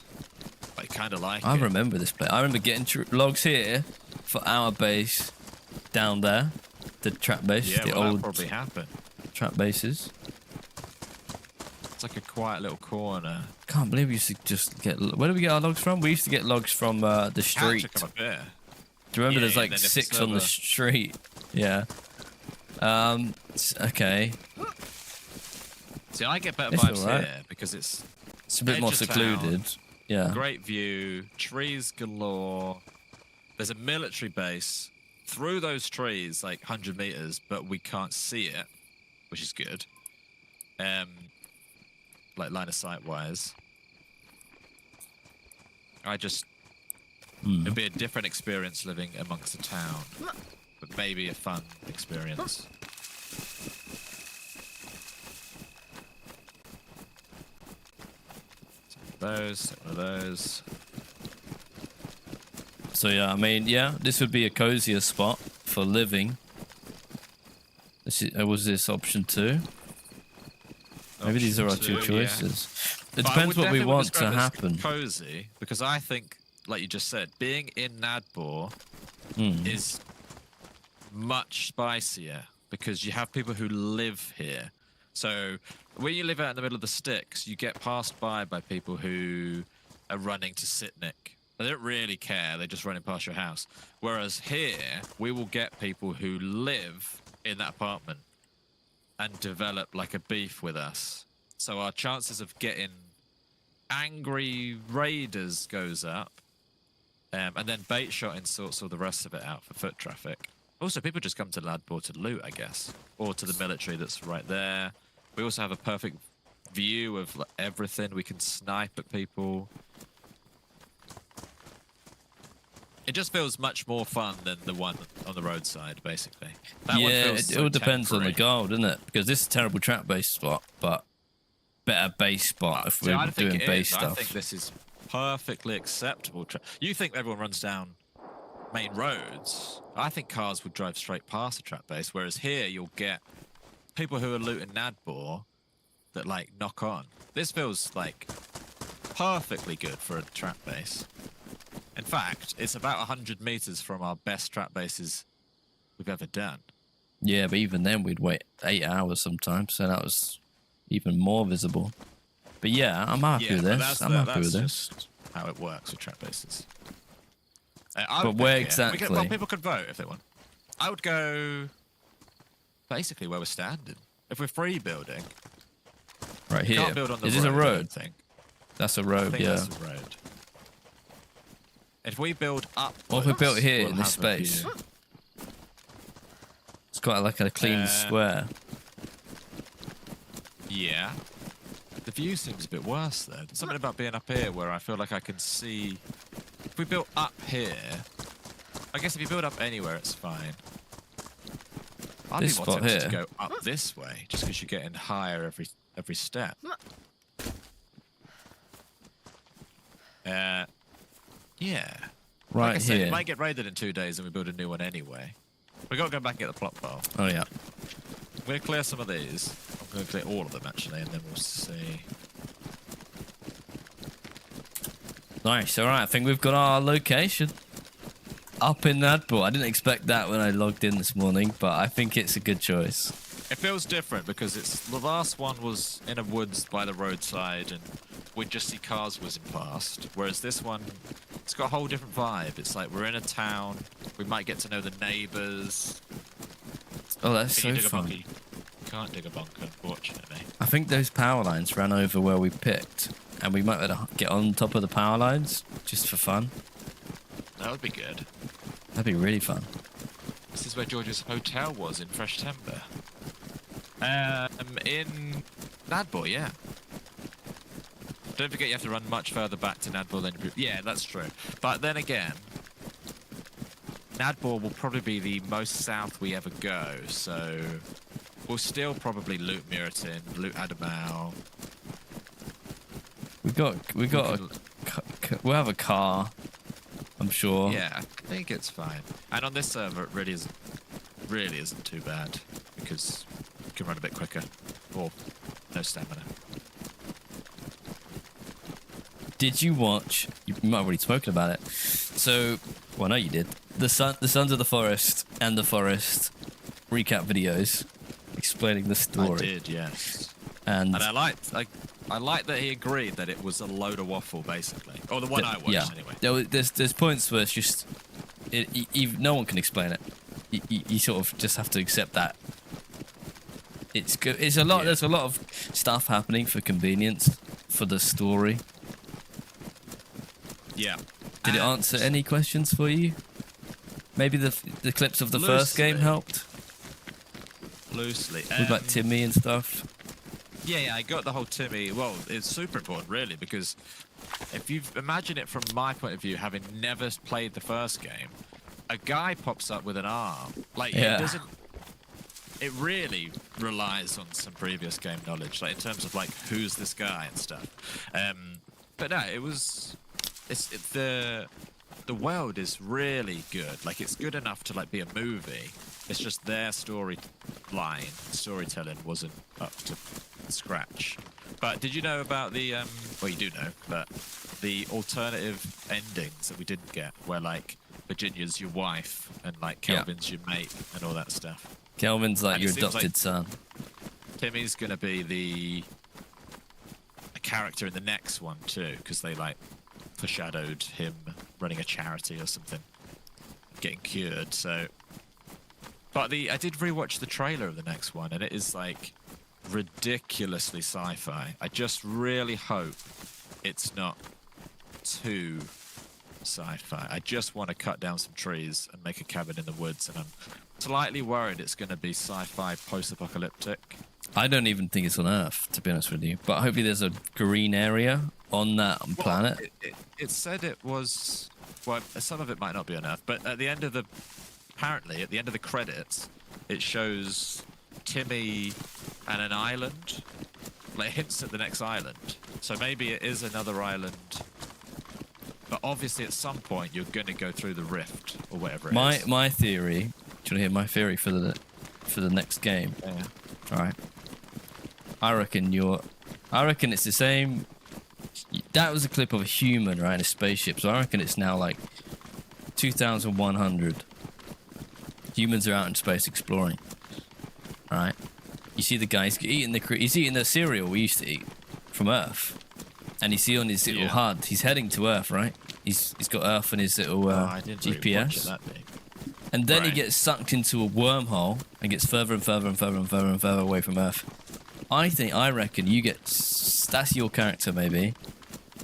Speaker 2: I kind of like it.
Speaker 1: I remember this place. I remember getting logs here for our base down there. The trap base.
Speaker 2: Yeah,
Speaker 1: the
Speaker 2: well,
Speaker 1: old
Speaker 2: that probably happened.
Speaker 1: Trap bases.
Speaker 2: It's like a quiet little corner.
Speaker 1: Can't believe we used to just get... Where do we get our logs from? We used to get logs from the street.
Speaker 2: Come up here.
Speaker 1: Do you remember there's like 6 on the street? Yeah. Okay.
Speaker 2: See, I get better vibes here because it's
Speaker 1: a bit more secluded. Yeah.
Speaker 2: Great view, trees galore. There's a military base through those trees, like 100 meters, but we can't see it, which is good. like line of sight wise.
Speaker 1: Hmm.
Speaker 2: It'd be a different experience living amongst a town, but maybe a fun experience. One of those.
Speaker 1: So yeah, I mean, yeah, this would be a cozier spot for living. Was this option 2? Maybe these are our two choices.
Speaker 2: Yeah.
Speaker 1: It depends what we want to happen.
Speaker 2: Cozy, because I think, like you just said, being in Nadbor is much spicier because you have people who live here. So when you live out in the middle of the sticks, you get passed by people who are running to Sitnik. They don't really care. They're just running past your house. Whereas here, we will get people who live in that apartment and develop like a beef with us. So our chances of getting angry raiders goes up. And then bait shotting sorts all the rest of it out for foot traffic. Also, people just come to Ladbor to loot, I guess. Or to the military that's right there. We also have a perfect view of like, everything. We can snipe at people. It just feels much more fun than the one on the roadside, basically. That one feels
Speaker 1: it all depends on the goal, doesn't it? Because this is a terrible trap-based spot, but better base spot if we're doing base stuff.
Speaker 2: I think this is perfectly acceptable. You think everyone runs down main roads? I think cars would drive straight past the trap base, whereas here you'll get people who are looting Nadbor that like knock on. This feels like perfectly good for a trap base. In fact, it's about 100 meters from our best trap bases we've ever done.
Speaker 1: Yeah, but even then we'd wait 8 hours sometimes, so that was even more visible. But yeah, I'm happy with this. I'm happy with this.
Speaker 2: Just how it works with trap bases.
Speaker 1: But where exactly?
Speaker 2: Well, people could vote if they want. I would go basically where we're standing. If we're free building,
Speaker 1: right here.
Speaker 2: Can't build on the
Speaker 1: Is this a road?
Speaker 2: I think.
Speaker 1: That's a road, yeah.
Speaker 2: That's a road. If we build up,
Speaker 1: what if we built here in this space? It's quite like a clean square.
Speaker 2: Yeah. The view seems a bit worse though. There's something about being up here where I feel like I can see. If we built up here, I guess if you build up anywhere, it's fine. I'd
Speaker 1: This
Speaker 2: be more
Speaker 1: spot
Speaker 2: tempted
Speaker 1: here.
Speaker 2: to go up this way, just because you're getting higher every step. Yeah.
Speaker 1: Right
Speaker 2: like I said,
Speaker 1: here.
Speaker 2: it might get raided in 2 days and we build a new one anyway. We got to go back and get the plot file.
Speaker 1: Oh yeah.
Speaker 2: I'm going to clear some of these. I'm going to clear all of them actually, and then we'll see.
Speaker 1: Nice. All right. I think we've got our location up in Nadbor. I didn't expect that when I logged in this morning, but I think it's a good choice.
Speaker 2: It feels different because the last one was in a woods by the roadside, and we'd just see cars whizzing past. Whereas this one, it's got a whole different vibe. It's like we're in a town. We might get to know the neighbours.
Speaker 1: Oh, that's
Speaker 2: Can
Speaker 1: so
Speaker 2: you dig a
Speaker 1: fun.
Speaker 2: bunker? You can't dig a bunker, unfortunately.
Speaker 1: I think those power lines ran over where we picked, and we might be able to get on top of the power lines just for fun.
Speaker 2: That would be good.
Speaker 1: That'd be really fun.
Speaker 2: This is where George's hotel was in Fresh Timber. In Nadbor, yeah. Don't forget you have to run much further back to Nadbor than you... Yeah, that's true. But then again, Nadbor will probably be the most south we ever go, so we'll still probably loot Miratin, loot Adamau.
Speaker 1: We'll have a car, I'm sure.
Speaker 2: Yeah, I think it's fine. And on this server, it really isn't too bad because you can run a bit quicker or no stamina.
Speaker 1: Did you watch? You might have already spoken about it. So, well, no, you did. The Sons of the Forest and the Forest recap videos explaining the story.
Speaker 2: I did, yes.
Speaker 1: And
Speaker 2: I liked that he agreed that it was a load of waffle, basically. Or the one I watched, anyway.
Speaker 1: There's points where it's just no one can explain it. You sort of just have to accept that. It's good. It's a lot. Yeah. There's a lot of stuff happening for convenience for the story.
Speaker 2: Yeah.
Speaker 1: Did it answer any questions for you? Maybe the clips of the first game helped.
Speaker 2: Loosely.
Speaker 1: With like Timmy and stuff.
Speaker 2: Yeah, I got the whole Timmy. Well, it's super important, really, because if you imagine it from my point of view, having never played the first game, a guy pops up with an arm. Like,
Speaker 1: Yeah.
Speaker 2: it doesn't. It really relies on some previous game knowledge, like in terms of like who's this guy and stuff. But no, it was. The world is really good. Like, it's good enough to like be a movie. It's just their storytelling wasn't up to scratch. But did you know about the well, you do know, but the alternative endings that we didn't get, where like Virginia's your wife and like Kelvin's your mate and all that stuff.
Speaker 1: Kelvin's like
Speaker 2: And
Speaker 1: your
Speaker 2: it seems
Speaker 1: adopted
Speaker 2: like
Speaker 1: son.
Speaker 2: Timmy's gonna be a character in the next one too, because they like foreshadowed him running a charity or something, getting cured. So, but I did rewatch the trailer of the next one, and it is like ridiculously sci-fi. I just really hope it's not too sci-fi. I just want to cut down some trees and make a cabin in the woods, and I'm slightly worried it's going to be sci-fi post-apocalyptic.
Speaker 1: I don't even think it's on Earth, to be honest with you. But hopefully there's a green area on that planet.
Speaker 2: It said it was. Well, some of it might not be on Earth, but at the end of the credits, it shows Timmy and an island. Like, hints at the next island. So maybe it is another island. But obviously, at some point, you're going to go through the rift or whatever it is.
Speaker 1: My theory. Do you want to hear my theory for the next game?
Speaker 2: Yeah.
Speaker 1: All right. I reckon it's the same. That was a clip of a human, right, in a spaceship. So I reckon it's now like 2100. Humans are out in space exploring. All right. You see the guy, he's eating the cereal we used to eat from Earth. And you see on his little HUD, he's heading to Earth, right? He's got Earth on his little
Speaker 2: I didn't really
Speaker 1: GPS.
Speaker 2: watch it that big.
Speaker 1: And then he
Speaker 2: Right.
Speaker 1: gets sucked into a wormhole and gets further and further and further and further and further away from Earth. I reckon you get... That's your character, maybe.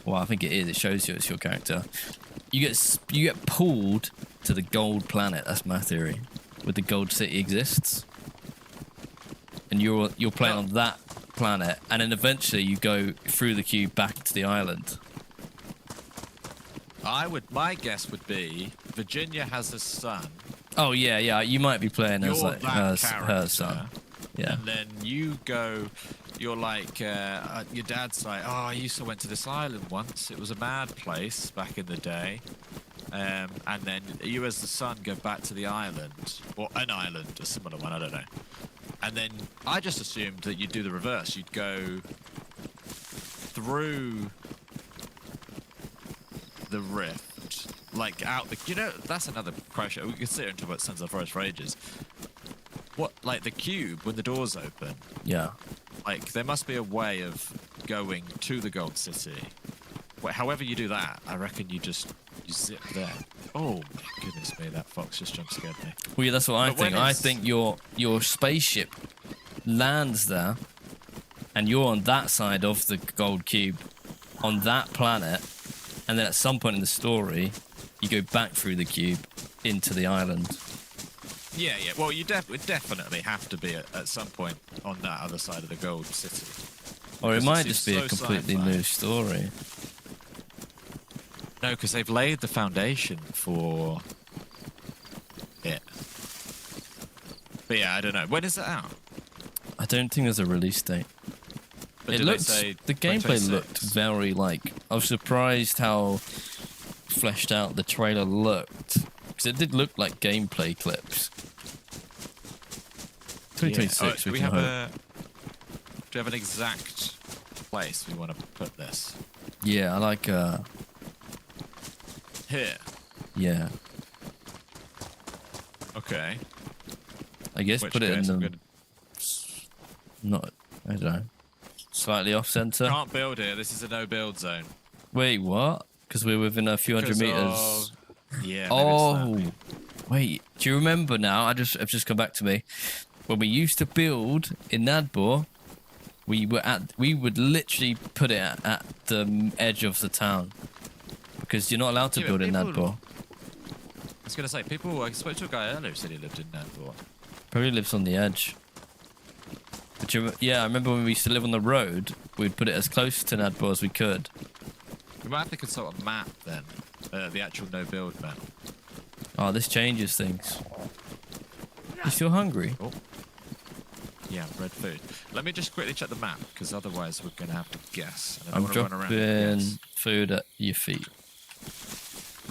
Speaker 1: Well, I think it is. It shows you it's your character. You get pulled to the gold planet. That's my theory. Where the gold city exists. And you're playing on that planet. And then eventually you go through the cube back to the island.
Speaker 2: My guess would be Virginia has a son.
Speaker 1: Oh, yeah. You might be playing as
Speaker 2: You're
Speaker 1: like
Speaker 2: that
Speaker 1: her
Speaker 2: character.
Speaker 1: son. Yeah.
Speaker 2: And then you go, you're like, your dad's like, oh, I used to went to this island once. It was a mad place back in the day. And then you as the son go back to the island, or an island, a similar one, I don't know. And then I just assumed that you'd do the reverse. You'd go through the rift, like out the, that's another question. We could sit here and talk about Sons of the Forest for ages. What, like the cube, when the doors open,
Speaker 1: Yeah.
Speaker 2: like there must be a way of going to the Gold City. However you do that, I reckon you zip there. Oh my goodness me, that fox just jump scared me.
Speaker 1: Well, yeah, that's what I
Speaker 2: But when
Speaker 1: think. I
Speaker 2: it's-
Speaker 1: think your spaceship lands there, and you're on that side of the gold cube, on that planet, and then at some point in the story, you go back through the cube into the island.
Speaker 2: Yeah. Well, you would definitely have to be at some point on that other side of the Gold City.
Speaker 1: Or it
Speaker 2: Because
Speaker 1: might
Speaker 2: it
Speaker 1: just be a
Speaker 2: seems so
Speaker 1: completely
Speaker 2: sci-fi.
Speaker 1: new story.
Speaker 2: No, because they've laid the foundation for it. But yeah, I don't know. When is it out?
Speaker 1: I don't think there's a release date.
Speaker 2: But
Speaker 1: It
Speaker 2: do they
Speaker 1: looked,
Speaker 2: say
Speaker 1: the gameplay
Speaker 2: 2026?
Speaker 1: looked very like, I was surprised how fleshed out the trailer looked. Because it did look like gameplay clips. 2026,
Speaker 2: Yeah.
Speaker 1: we
Speaker 2: Do we
Speaker 1: can
Speaker 2: have
Speaker 1: hope.
Speaker 2: do we have an exact place we want to put this?
Speaker 1: Yeah, I like,
Speaker 2: Here.
Speaker 1: yeah.
Speaker 2: Okay.
Speaker 1: I guess
Speaker 2: Which
Speaker 1: put it in
Speaker 2: case I'm
Speaker 1: the,
Speaker 2: gonna-
Speaker 1: not, I don't know, slightly off center.
Speaker 2: Can't build here. This is a no-build zone.
Speaker 1: Wait, what? Because we're within a few hundred
Speaker 2: Because
Speaker 1: meters.
Speaker 2: Yeah. maybe it's
Speaker 1: Oh,
Speaker 2: that.
Speaker 1: wait. Do you remember now? I've just come back to me. When we used to build in Nadbor, we would literally put it at the edge of the town because you're not allowed to
Speaker 2: Yeah,
Speaker 1: build
Speaker 2: but
Speaker 1: in
Speaker 2: people-
Speaker 1: Nadbor.
Speaker 2: I was gonna say I spoke to a guy earlier who said he lived in Nandor.
Speaker 1: Probably lives on the edge. Yeah, I remember when we used to live on the road, we'd put it as close to Nadbor as we could.
Speaker 2: We might have to consult a map then. The actual no-build map.
Speaker 1: Oh, this changes things. You still hungry?
Speaker 2: Oh. Yeah, red food. Let me just quickly check the map, because otherwise we're going to have to guess. And I
Speaker 1: I'm
Speaker 2: don't want to run around
Speaker 1: dropping
Speaker 2: and guess.
Speaker 1: food at your feet.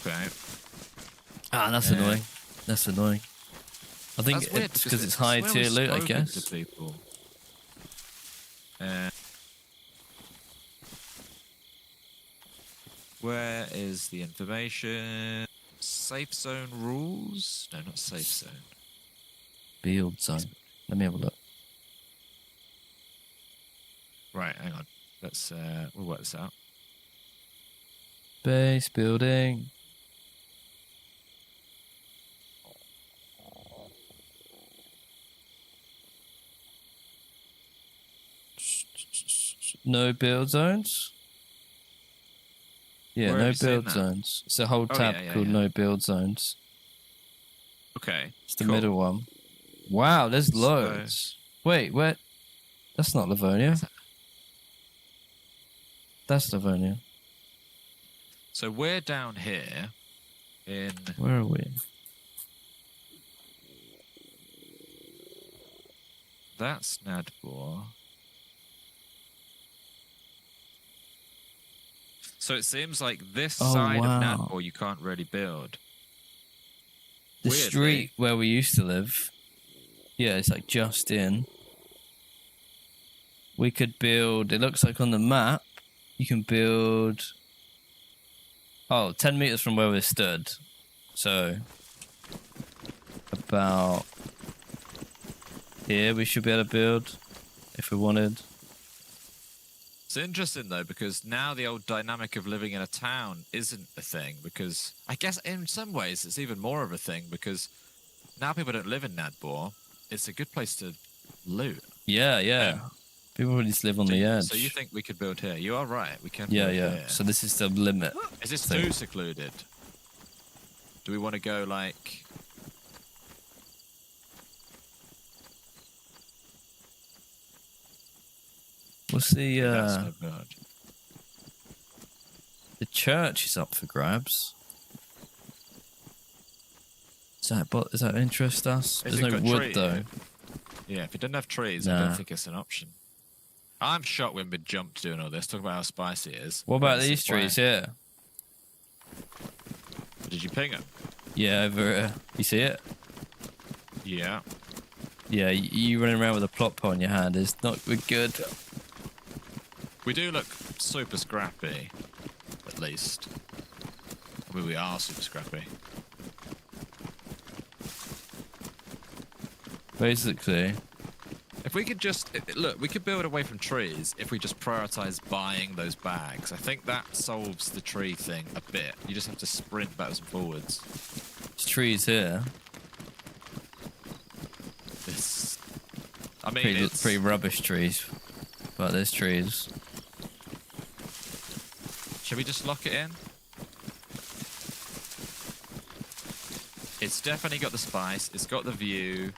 Speaker 2: Okay.
Speaker 1: Ah, that's annoying. That's annoying. I think
Speaker 2: That's weird,
Speaker 1: it's because it's high tier loot, I guess.
Speaker 2: To people. Where is the information? Safe zone rules? No, not safe zone.
Speaker 1: Build zone. Let me have a look.
Speaker 2: Right, hang on. Let's we'll work this out.
Speaker 1: Base building. No build zones? Yeah,
Speaker 2: Where
Speaker 1: no
Speaker 2: have you seen
Speaker 1: build
Speaker 2: that?
Speaker 1: zones. It's a whole
Speaker 2: Oh,
Speaker 1: tab
Speaker 2: yeah,
Speaker 1: called
Speaker 2: yeah.
Speaker 1: no build zones.
Speaker 2: Okay.
Speaker 1: It's the
Speaker 2: cool.
Speaker 1: middle one. Wow, there's
Speaker 2: So-
Speaker 1: loads. Wait, where? That's not Livonia. That's Livonia.
Speaker 2: So we're down here in
Speaker 1: Where are we?
Speaker 2: that's Nadbor. So it seems like this
Speaker 1: Oh,
Speaker 2: side
Speaker 1: wow.
Speaker 2: of Nadbor you can't really build.
Speaker 1: The
Speaker 2: Weirdly.
Speaker 1: street where we used to live. Yeah, it's like just in. We could build, it looks like on the map, you can build, 10 meters from where we stood. So, about here we should be able to build if we wanted.
Speaker 2: It's interesting though, because now the old dynamic of living in a town isn't a thing, because I guess in some ways it's even more of a thing, because now people don't live in Nadbor. It's a good place to loot.
Speaker 1: Yeah, yeah. People just live on the edge.
Speaker 2: So you think we could build here? You are right. We can
Speaker 1: Yeah,
Speaker 2: build
Speaker 1: yeah.
Speaker 2: here.
Speaker 1: So this is the limit.
Speaker 2: Is this
Speaker 1: thing.
Speaker 2: too secluded? Do we want to go like...
Speaker 1: What's the,
Speaker 2: That's no good.
Speaker 1: the church is up for grabs. Does that interest us?
Speaker 2: Has
Speaker 1: There's
Speaker 2: it
Speaker 1: no
Speaker 2: got
Speaker 1: wood
Speaker 2: tree?
Speaker 1: though.
Speaker 2: Yeah, if it doesn't have trees, I
Speaker 1: Nah.
Speaker 2: don't think it's an option. I'm shocked when we jumped doing all this. Talk about how spicy it is.
Speaker 1: What about
Speaker 2: Where's
Speaker 1: these
Speaker 2: it? Where?
Speaker 1: trees here?
Speaker 2: Did you ping them?
Speaker 1: Yeah, over here. You see it?
Speaker 2: Yeah.
Speaker 1: Yeah, you running around with a plot pole in your hand is not good.
Speaker 2: We do look super scrappy, at least. I mean, we are super scrappy.
Speaker 1: Basically,
Speaker 2: If we could just look, we could build away from trees if we just prioritize buying those bags. I think that solves the tree thing a bit. You just have to sprint backwards and forwards.
Speaker 1: there's trees here.
Speaker 2: It's, I mean, it's
Speaker 1: Pretty rubbish trees, but there's trees.
Speaker 2: Should we just lock it in? It's definitely got the spice. It's got the view.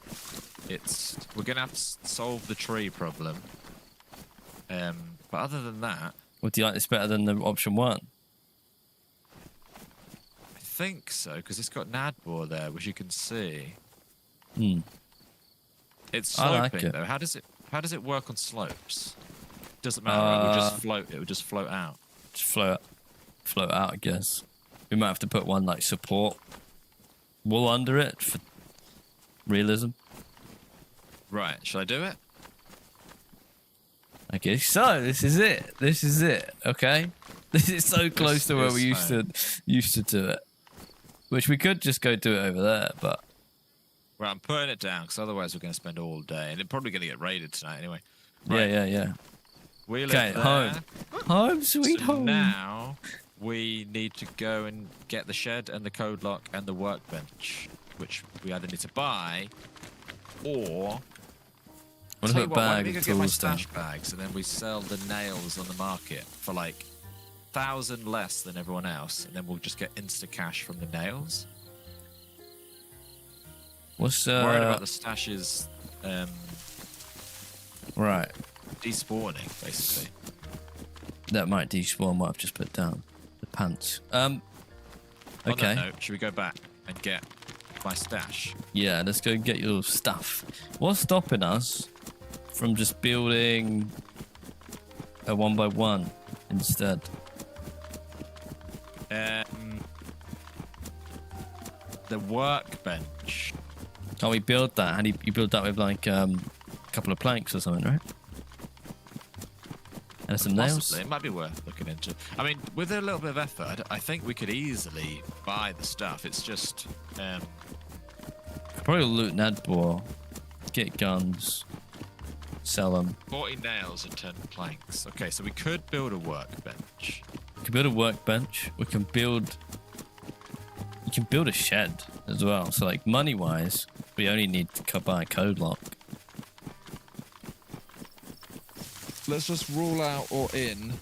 Speaker 2: We're gonna have to solve the tree problem. But other than that,
Speaker 1: What do you like this better than the option one?
Speaker 2: I think so because it's got Nadbor there, which you can see.
Speaker 1: Hmm.
Speaker 2: It's
Speaker 1: I like
Speaker 2: sloping
Speaker 1: it.
Speaker 2: though. How does it work on slopes? Doesn't matter. It would just float. It would just float out.
Speaker 1: Just float out, I guess. We might have to put one like support wall under it for realism.
Speaker 2: Right. Shall I do it?
Speaker 1: Okay, so this is it. This is it. Okay, this is so close to where we used to do it. Which we could just go do it over there, but
Speaker 2: Right. I'm putting it down because otherwise we're going to spend all day, and it's probably going to get raided tonight anyway.
Speaker 1: yeah.
Speaker 2: We live
Speaker 1: Okay,
Speaker 2: there.
Speaker 1: home, sweet
Speaker 2: So
Speaker 1: home.
Speaker 2: now we need to go and get the shed and the code lock and the workbench, which we either need to buy or.
Speaker 1: What
Speaker 2: Tell you
Speaker 1: about
Speaker 2: what, why don't
Speaker 1: bag
Speaker 2: we
Speaker 1: of
Speaker 2: go get my
Speaker 1: tools down?
Speaker 2: stash bags and then we sell the nails on the market for like 1,000 less than everyone else, and then we'll just get insta cash from the nails.
Speaker 1: What's
Speaker 2: Worried about the stashes.
Speaker 1: Right.
Speaker 2: Despawning, basically.
Speaker 1: That might despawn what I've just put down. The pants.
Speaker 2: On
Speaker 1: Okay.
Speaker 2: that note, should we go back and get my stash?
Speaker 1: Yeah, let's go get your stuff. What's stopping us from just building a 1x1 instead?
Speaker 2: The workbench.
Speaker 1: Oh, we build that. How do you build that with like a couple of planks or something, right? And some nails?
Speaker 2: Possibly. It might be worth looking into. I mean, with a little bit of effort, I think we could easily buy the stuff. It's just...
Speaker 1: Probably loot Nadbor, get guns, sell them.
Speaker 2: 40 nails and 10 planks. Okay, so we could build a workbench.
Speaker 1: We can build a workbench. We can build... You can build a shed as well. So like money-wise, we only need to buy a code lock.
Speaker 3: Let's just rule out or in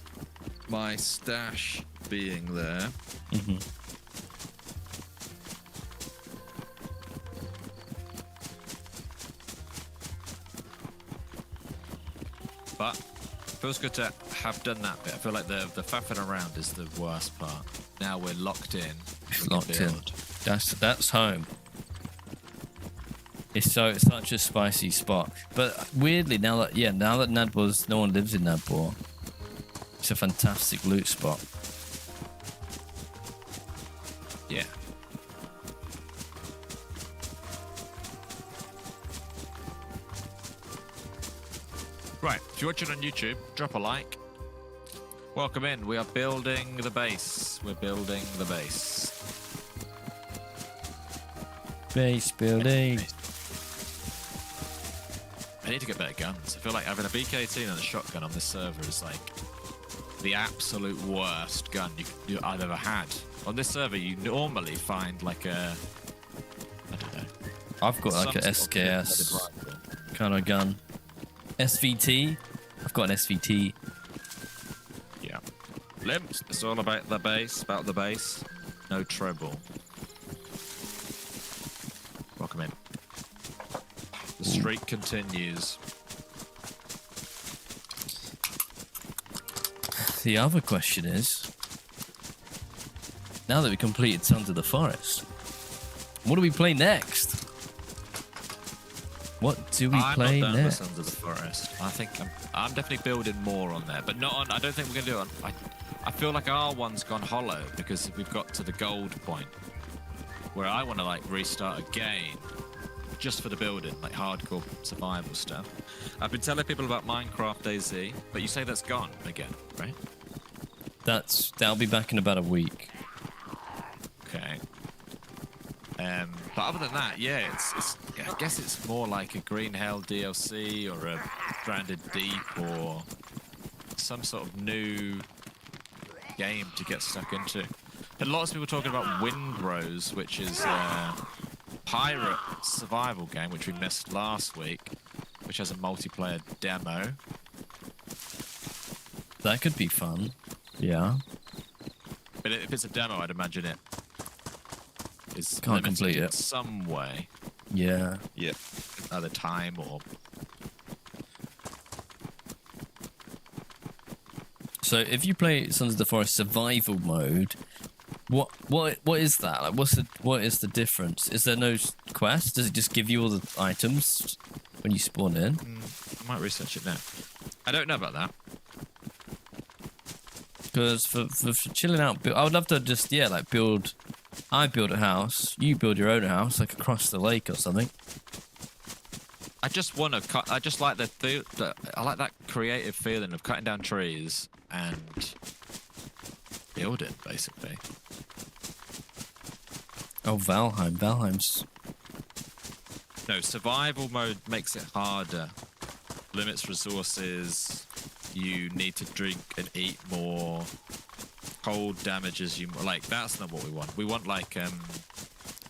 Speaker 3: my stash being there.
Speaker 1: Mm-hmm.
Speaker 2: But feels good to have done that bit. I feel like the faffing around is the worst part. Now we're locked in. We can
Speaker 1: Locked in.
Speaker 2: build.
Speaker 1: That's home. It's such a spicy spot. But weirdly, now that Nadbor's, no one lives in Nadbor. It's a fantastic loot spot.
Speaker 2: Yeah. Right, if you're watching on YouTube, drop a like. Welcome in. We are building the base. We're building the base.
Speaker 1: Base building.
Speaker 2: I need to get better guns. I feel like having a BK-18 and a shotgun on this server is like the absolute worst gun I've ever had. On this server, you normally find like a... I don't know.
Speaker 1: I've got like a SKS kind of gun. SVT. I've got an SVT.
Speaker 2: Yeah. Limps. It's all about the base. About the base. No treble. Welcome in. The streak continues.
Speaker 1: The other question is, now that we completed Sons of the Forest, what do we play next? What do we play
Speaker 2: I'm not done with
Speaker 1: next?
Speaker 2: Sons of the Forest. I think I'm definitely building more on there, but not on. I don't think we're gonna do it on. I feel like our one's gone hollow because we've got to the gold point where I want to like restart again, just for the building, like hardcore survival stuff. I've been telling people about Minecraft DayZ, but you say that's gone again, right?
Speaker 1: That'll be back in about a week.
Speaker 2: Okay. But other than that, yeah, it's I guess it's more like a Green Hell DLC or a Stranded Deep or some sort of new game to get stuck into. And lots of people talking about Windrose, which is a pirate survival game, which we missed last week, which has a multiplayer demo.
Speaker 1: That could be fun. Yeah.
Speaker 2: But if it's a demo, I'd imagine it is
Speaker 1: Can't
Speaker 2: limited
Speaker 1: complete
Speaker 2: in
Speaker 1: it.
Speaker 2: some way.
Speaker 1: Yeah.
Speaker 3: Yeah.
Speaker 2: Either time or...
Speaker 1: So if you play Sons of the Forest survival mode, what is that? Like, what is the difference? Is there no quest? Does it just give you all the items when you spawn in?
Speaker 2: I might research it now. I don't know about that.
Speaker 1: Because for chilling out, I would love to just build. I build a house, you build your own house, like across the lake or something.
Speaker 2: I just want to cut. I just like I like that creative feeling of cutting down trees and building, basically.
Speaker 1: Oh, Valheim. Valheim's...
Speaker 2: No, survival mode makes it harder. Limits resources. You need to drink and eat more. Cold damages you more. Like, that's not what we want. We want, like,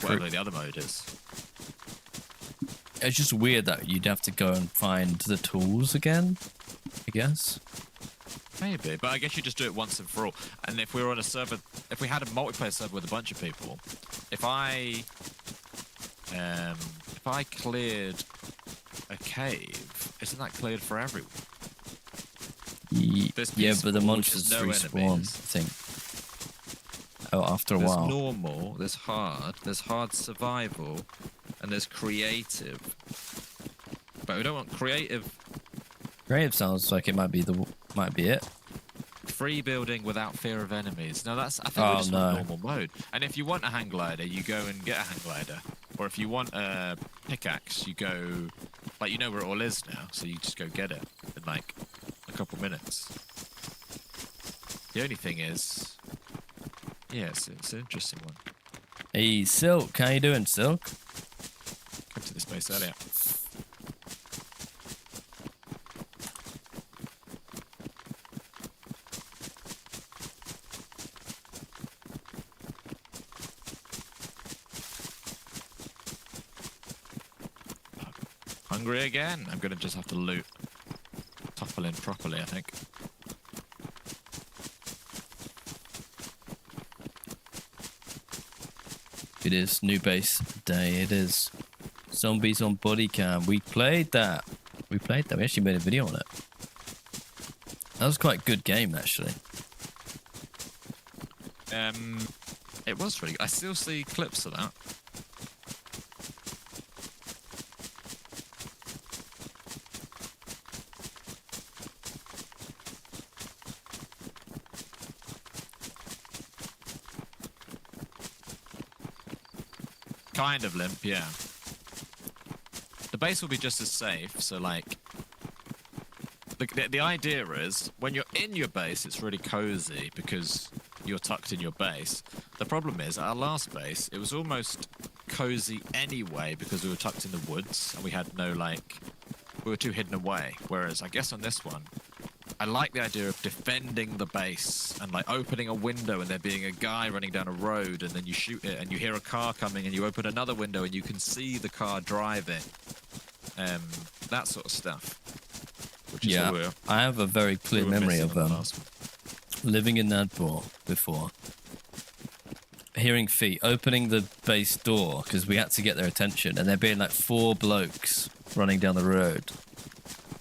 Speaker 2: whatever the other mode is.
Speaker 1: It's just weird that you'd have to go and find the tools again, I guess.
Speaker 2: Maybe, but I guess you just do it once and for all. And if we were on a server, if we had a multiplayer server with a bunch of people, if I cleared a cave, isn't that cleared for everyone? There's
Speaker 1: Yeah, but the
Speaker 2: peaceful,
Speaker 1: monsters
Speaker 2: there's no
Speaker 1: respawn,
Speaker 2: enemies.
Speaker 1: I think. Oh, after a
Speaker 3: There's
Speaker 1: while.
Speaker 3: normal, there's hard survival, and there's creative. But we don't want creative.
Speaker 1: Creative sounds like it might be it.
Speaker 2: Free building without fear of enemies. No, I think
Speaker 1: Oh,
Speaker 2: we just want
Speaker 1: no.
Speaker 2: normal mode. And if you want a hang glider, you go and get a hang glider. Or if you want a pickaxe, you go, like, you know where it all is now, so you just go get it in like a couple minutes. The only thing is, yeah, it's an interesting one.
Speaker 1: Hey, Silk, how you doing, Silk?
Speaker 2: Came to this place earlier. Hungry again? I'm gonna just have to loot. Topple in properly, I think.
Speaker 1: It is new base day. It is zombies on body cam. We played that. We actually made a video on it. That was quite a good game, actually.
Speaker 2: It was really good. I still see clips of that. Kind of limp, yeah. The base will be just as safe, so like... The idea is, when you're in your base, it's really cozy because you're tucked in your base. The problem is, at our last base, it was almost cozy anyway because we were tucked in the woods and we had no, like... We were too hidden away. Whereas, I guess on this one, I like the idea of defending the base and like opening a window and there being a guy running down a road and then you shoot it and you hear a car coming and you open another window and you can see the car driving. That sort of stuff. Which is
Speaker 1: Yeah, I have a very clear memory of living in Nadbor before. Hearing feet, opening the base door because we had to get their attention and there being like 4 blokes running down the road.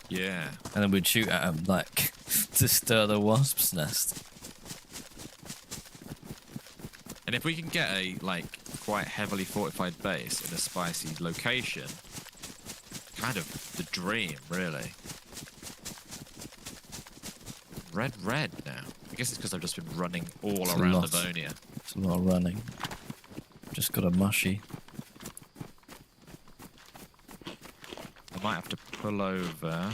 Speaker 2: Yeah.
Speaker 1: And then we'd shoot at them, like, to stir the wasp's nest.
Speaker 2: And if we can get a, like, quite heavily fortified base in a spicy location, kind of the dream, really. Red now. I guess it's because I've just been running all around Livonia.
Speaker 1: It's a lot of running. Just got a mushy.
Speaker 2: I might have to pull over.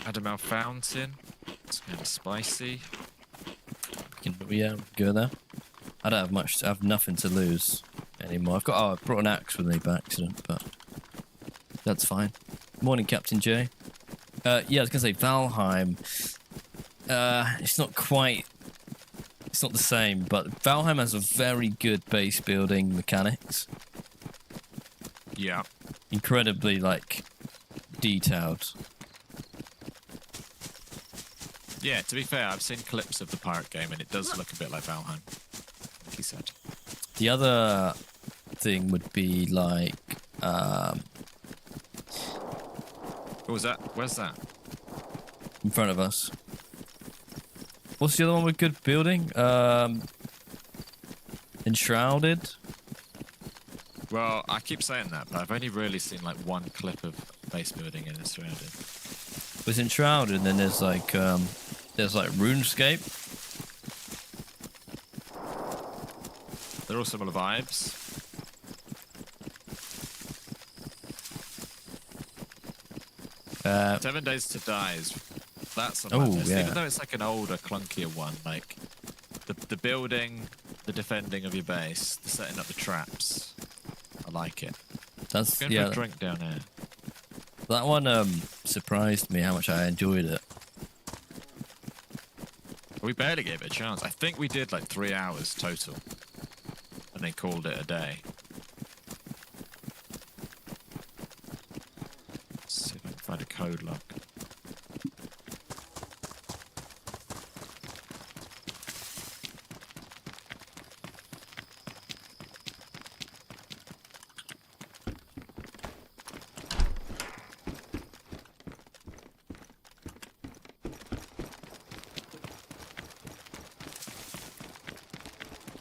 Speaker 2: Adamel Fountain. It's kind of spicy.
Speaker 1: Yeah, go there. I don't have much. I have nothing to lose anymore. I brought an axe with me by accident, but that's fine. Morning, Captain J. Yeah, I was gonna say Valheim. It's not quite. It's not the same, but Valheim has a very good base building mechanics.
Speaker 2: Yeah.
Speaker 1: Incredibly, like, detailed.
Speaker 2: Yeah, to be fair, I've seen clips of the pirate game and it does look a bit like Valheim, like he said.
Speaker 1: The other thing would be like,
Speaker 2: What was that? Where's that?
Speaker 1: in front of us. What's the other one with good building? Enshrouded?
Speaker 2: Well, I keep saying that, but I've only really seen like one clip of base building in Enshrouded.
Speaker 1: It's Enshrouded, and then there's like RuneScape.
Speaker 2: They're all similar vibes.
Speaker 1: Uh,
Speaker 2: 7 Days to Die is that's on
Speaker 1: Oh,
Speaker 2: my list.
Speaker 1: yeah.
Speaker 2: Even though it's like an older, clunkier one, like the building, the defending of your base, the setting up the traps. I like it.
Speaker 1: that's
Speaker 2: Going for a drink down here.
Speaker 1: That one surprised me how much I enjoyed it.
Speaker 2: We barely gave it a chance. I think we did like 3 hours total, and they called it a day. Let's see if I can find a code lock.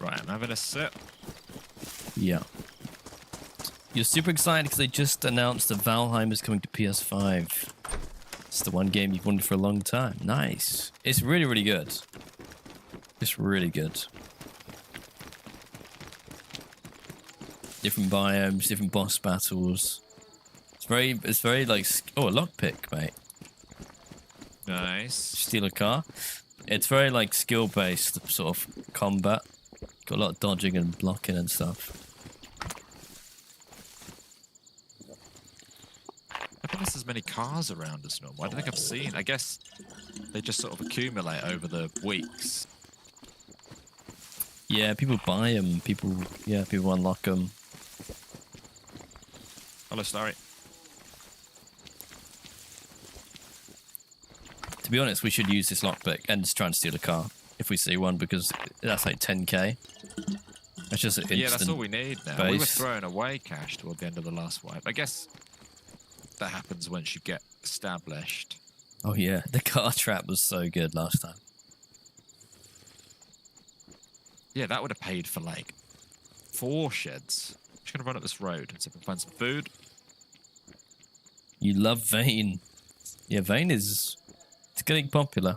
Speaker 2: Right, I'm having a sip.
Speaker 1: Yeah. You're super excited because they just announced that Valheim is coming to PS5. It's the one game you've wanted for a long time. Nice. It's really, really good. It's really good. Different biomes, different boss battles. It's very like, oh, a lockpick, mate.
Speaker 2: Nice.
Speaker 1: Steal a car. It's very like skill-based sort of combat. Got a lot of dodging and blocking and stuff.
Speaker 2: I think there's as many cars around as normal. I don't think I've seen. I guess they just sort of accumulate over the weeks.
Speaker 1: Yeah, people buy them. People unlock them.
Speaker 2: Hello, Starry.
Speaker 1: To be honest, we should use this lockpick and just try and steal a car if we see one, because that's like 10k. That's just an instant.
Speaker 2: Yeah, that's all we need now.
Speaker 1: Base.
Speaker 2: We were throwing away cash toward the end of the last wipe. I guess that happens once you get established.
Speaker 1: Oh yeah, the car trap was so good last time.
Speaker 2: Yeah, that would have paid for like 4 sheds. Just gonna run up this road and see if I can find some food.
Speaker 1: You love Vane. Yeah, Vane it's getting popular.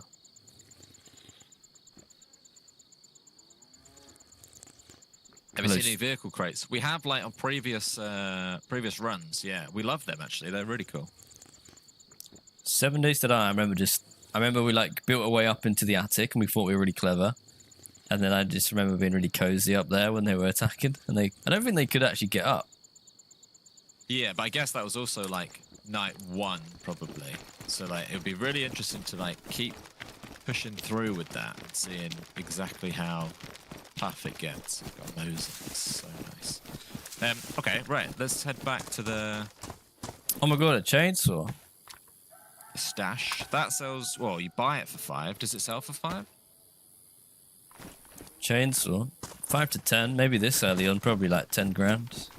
Speaker 2: Have you seen any vehicle crates? We have, like, on previous runs. Yeah, we love them actually. They're really cool.
Speaker 1: 7 Days to Die. I remember we like built our way up into the attic and we thought we were really clever. And then I just remember being really cozy up there when they were attacking, and I don't think they could actually get up.
Speaker 2: Yeah, but I guess that was also like night 1 probably. So like it would be really interesting to like keep pushing through with that and seeing exactly how tough it gets. I've got those. It's so nice. Okay, right. Let's head back to the
Speaker 1: Oh my god, a chainsaw!
Speaker 2: stash. That sells. Well, you buy it for 5. Does it sell for 5?
Speaker 1: Chainsaw, 5 to 10. Maybe this early on, probably like 10 grams.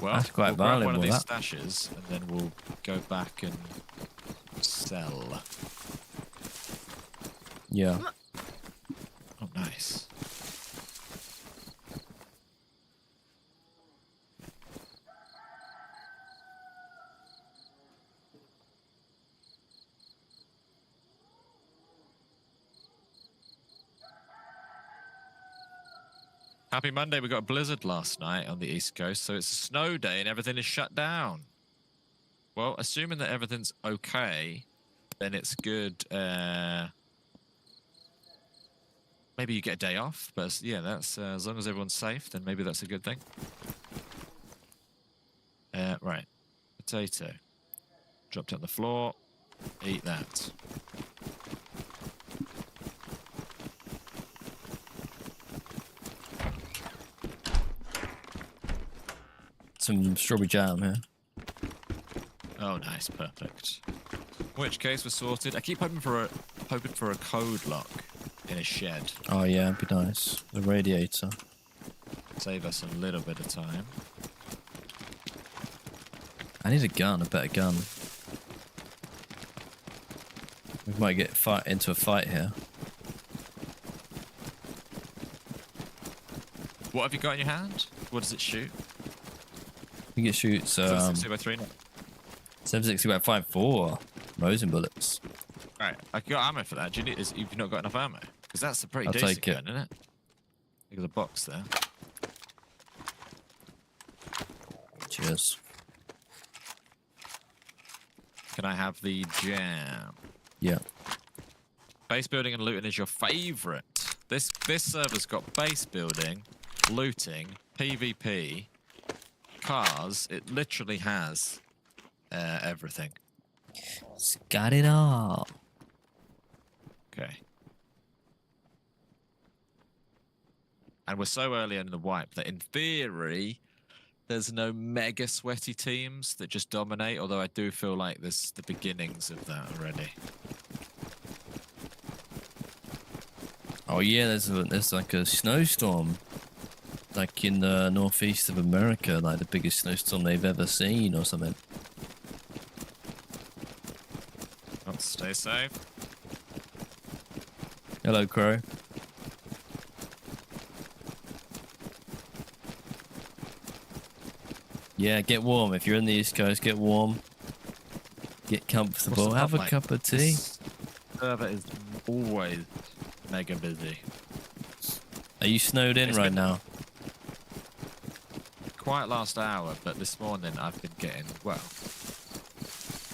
Speaker 2: Well,
Speaker 1: That's quite
Speaker 2: we'll grab one of
Speaker 1: valuable,
Speaker 2: these
Speaker 1: that.
Speaker 2: stashes and then we'll go back and sell.
Speaker 1: Yeah.
Speaker 2: Oh, nice. Happy Monday. We got a blizzard last night on the East Coast, so it's a snow day and everything is shut down. Well, assuming that everything's okay, then it's good. Maybe you get a day off, but yeah, that's as long as everyone's safe, then maybe that's a good thing. Right. Potato. Dropped on the floor. Eat that.
Speaker 1: Some strawberry jam here.
Speaker 2: Oh, nice, perfect. In which case we're sorted. I keep hoping for a code lock in a shed.
Speaker 1: Oh yeah, it'd be nice. The radiator.
Speaker 2: Save us a little bit of time.
Speaker 1: I need a gun, a better gun. We might get into a fight here.
Speaker 2: What have you got in your hand? What does it shoot?
Speaker 1: I think it shoots
Speaker 2: 2x3.
Speaker 1: 760 by 5.4 Mosin bullets.
Speaker 2: Right, I got ammo for that. Do you need? You've not got enough ammo because that's a pretty
Speaker 1: I'll
Speaker 2: decent
Speaker 1: take it.
Speaker 2: gun, isn't it? Look at the box there.
Speaker 1: Cheers.
Speaker 2: Can I have the jam?
Speaker 1: Yeah.
Speaker 2: Base building and looting is your favorite. This server's got base building, looting, PvP, cars. It literally has everything.
Speaker 1: It's got it all.
Speaker 2: Okay. And we're so early in the wipe that in theory, there's no mega sweaty teams that just dominate, although I do feel like there's the beginnings of that already.
Speaker 1: Oh yeah, there's like a snowstorm, like in the northeast of America, like the biggest snowstorm they've ever seen or something.
Speaker 2: Oh, stay safe.
Speaker 1: Hello, Crow. Yeah, get warm. If you're in the East Coast, get warm. Get comfortable. Have a cup of tea.
Speaker 2: This server is always mega busy.
Speaker 1: Are you snowed in right now?
Speaker 2: Quiet last hour, but this morning I've been getting, well,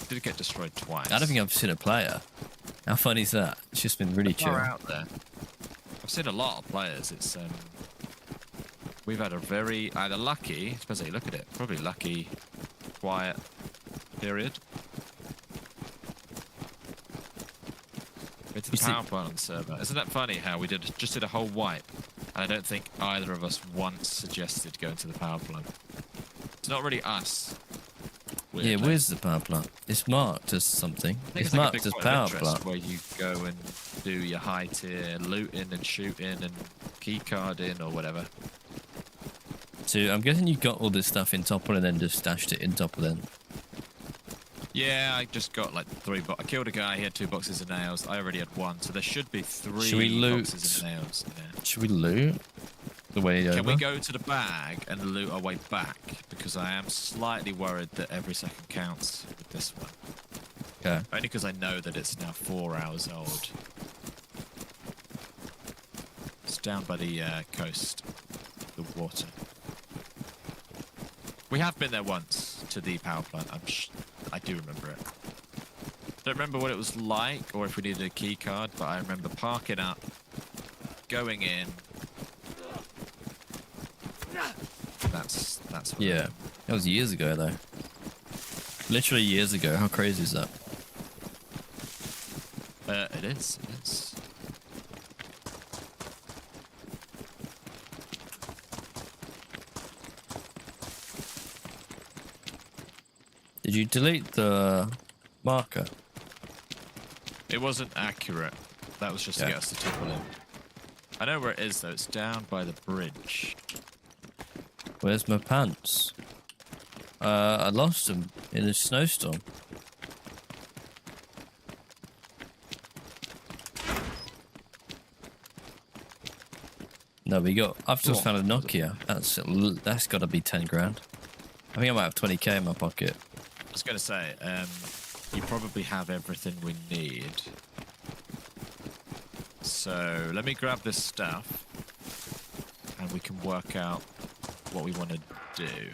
Speaker 2: did get destroyed twice.
Speaker 1: I don't think I've seen a player. How funny is that? It's just been really chill.
Speaker 2: Far out there. I've seen a lot of players. It's we've had a very either lucky, depends how you look at it, probably lucky, quiet period. It's the power plant on the server. Isn't that funny how we just did a whole wipe, and I don't think either of us once suggested going to the power plant. It's not really us. Weirdly.
Speaker 1: Yeah, where's the power plant? It's marked as something. It's
Speaker 2: like
Speaker 1: marked as power plant.
Speaker 2: Where you go and do your high tier looting and shooting and keycarding or whatever.
Speaker 1: So I'm guessing you got all this stuff in Topple and then just stashed it in Topple then.
Speaker 2: Yeah, I just got like 3 I killed a guy, he had 2 boxes of nails. I already had 1, so there should be 3
Speaker 1: Should we loot?
Speaker 2: boxes of nails in there.
Speaker 1: Should we loot the way over?
Speaker 2: Can we go to the bag and loot our way back? Because I am slightly worried that every second counts with this one.
Speaker 1: Okay.
Speaker 2: Only because I know that it's now 4 hours old. It's down by the coast, the water. We have been there once to the power plant. I do remember it. Don't remember what it was like or if we needed a key card, but I remember parking up, going in. That's what
Speaker 1: Yeah, that was years ago though. Literally years ago. How crazy is that?
Speaker 2: It is. It is.
Speaker 1: Did you delete the marker?
Speaker 2: It wasn't accurate. That was just to get us to Topple in. I know where it is though. It's down by the bridge.
Speaker 1: Where's my pants? I lost them in a snowstorm. No, I've just found a Nokia. That's got to be 10 grand. I think I might have 20k in my pocket.
Speaker 2: I was going to say, you probably have everything we need. So let me grab this stuff and we can work out what we want to do.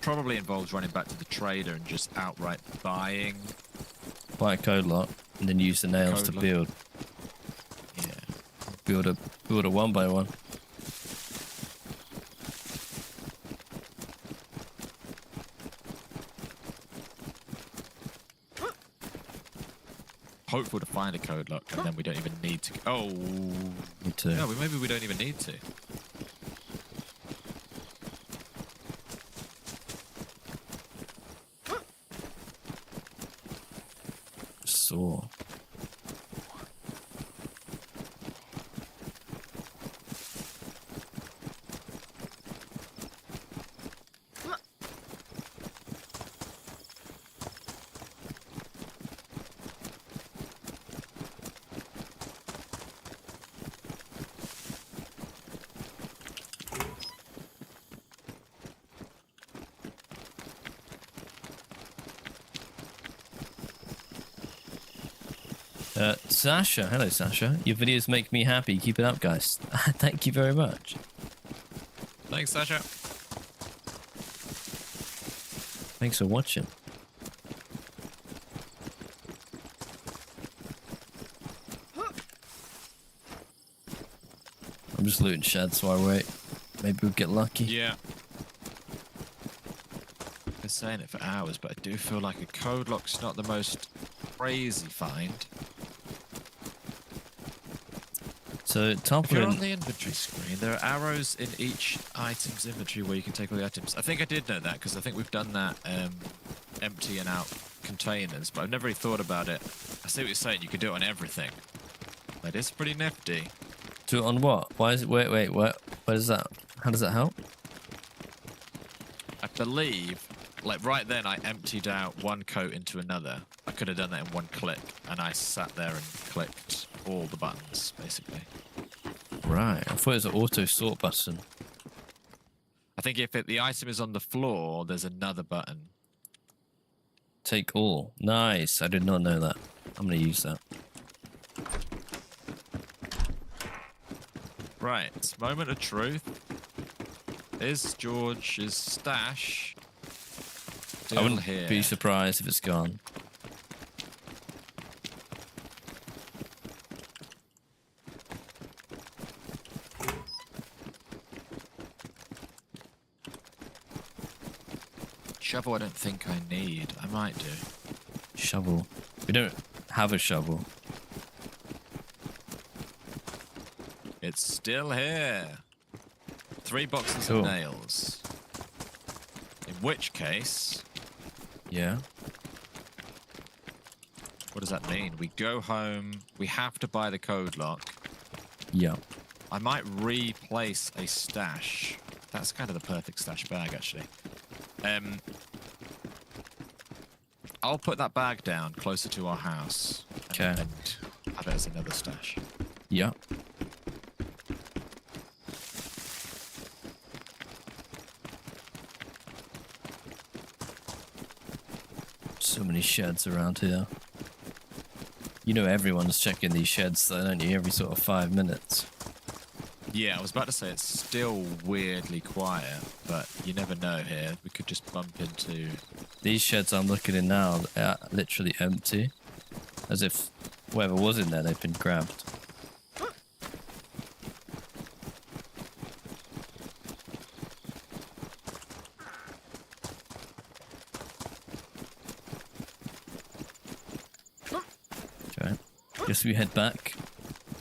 Speaker 2: Probably involves running back to the trader and just outright buying.
Speaker 1: Buy a code lock and then use the nails to build.
Speaker 2: Yeah.
Speaker 1: Build a 1x1.
Speaker 2: Hopeful to find a code lock and then we don't even need to. Oh,
Speaker 1: Me too.
Speaker 2: no, maybe we don't even need to.
Speaker 1: Saw. Sasha, hello Sasha. Your videos make me happy. Keep it up, guys. Thank you very much.
Speaker 2: Thanks, Sasha.
Speaker 1: Thanks for watching. I'm just looting sheds while I wait. Maybe we'll get lucky.
Speaker 2: Yeah. I've been saying it for hours, but I do feel like a code lock's not the most crazy find.
Speaker 1: So
Speaker 2: If you're
Speaker 1: Topple
Speaker 2: on the inventory screen, there are arrows in each item's inventory where you can take all the items. I think I did know that because I think we've done that emptying out containers, but I've never really thought about it. I see what you're saying. You could do it on everything. That is pretty nifty.
Speaker 1: do it on what? Why is it? Wait. What is that? How does that help?
Speaker 2: I believe, like right then, I emptied out one coat into another. I could have done that in one click, and I sat there and clicked all the buttons, basically.
Speaker 1: Right. I thought it was an auto sort button.
Speaker 2: I think if the item is on the floor, there's another button.
Speaker 1: Take all. Nice. I did not know that. I'm going to use that.
Speaker 2: Right. Moment of truth. Is George's stash still
Speaker 1: I wouldn't
Speaker 2: here?
Speaker 1: be surprised if it's gone.
Speaker 2: Shovel I don't think I need. I might do.
Speaker 1: Shovel. We don't have a shovel.
Speaker 2: It's still here. 3 boxes
Speaker 1: Cool.
Speaker 2: of nails. In which case,
Speaker 1: Yeah.
Speaker 2: what does that mean? We go home, we have to buy the code lock.
Speaker 1: Yeah.
Speaker 2: I might replace a stash. That's kind of the perfect stash bag, actually. I'll put that bag down closer to our house.
Speaker 1: Okay.
Speaker 2: And have it as another stash.
Speaker 1: Yeah. So many sheds around here. You know everyone's checking these sheds, though, don't you? Every sort of 5 minutes.
Speaker 2: Yeah, I was about to say it's still weirdly quiet, but you never know here. We could just bump into...
Speaker 1: These sheds I'm looking in now are literally empty. As if whatever was in there, they've been grabbed. Okay. Guess we head back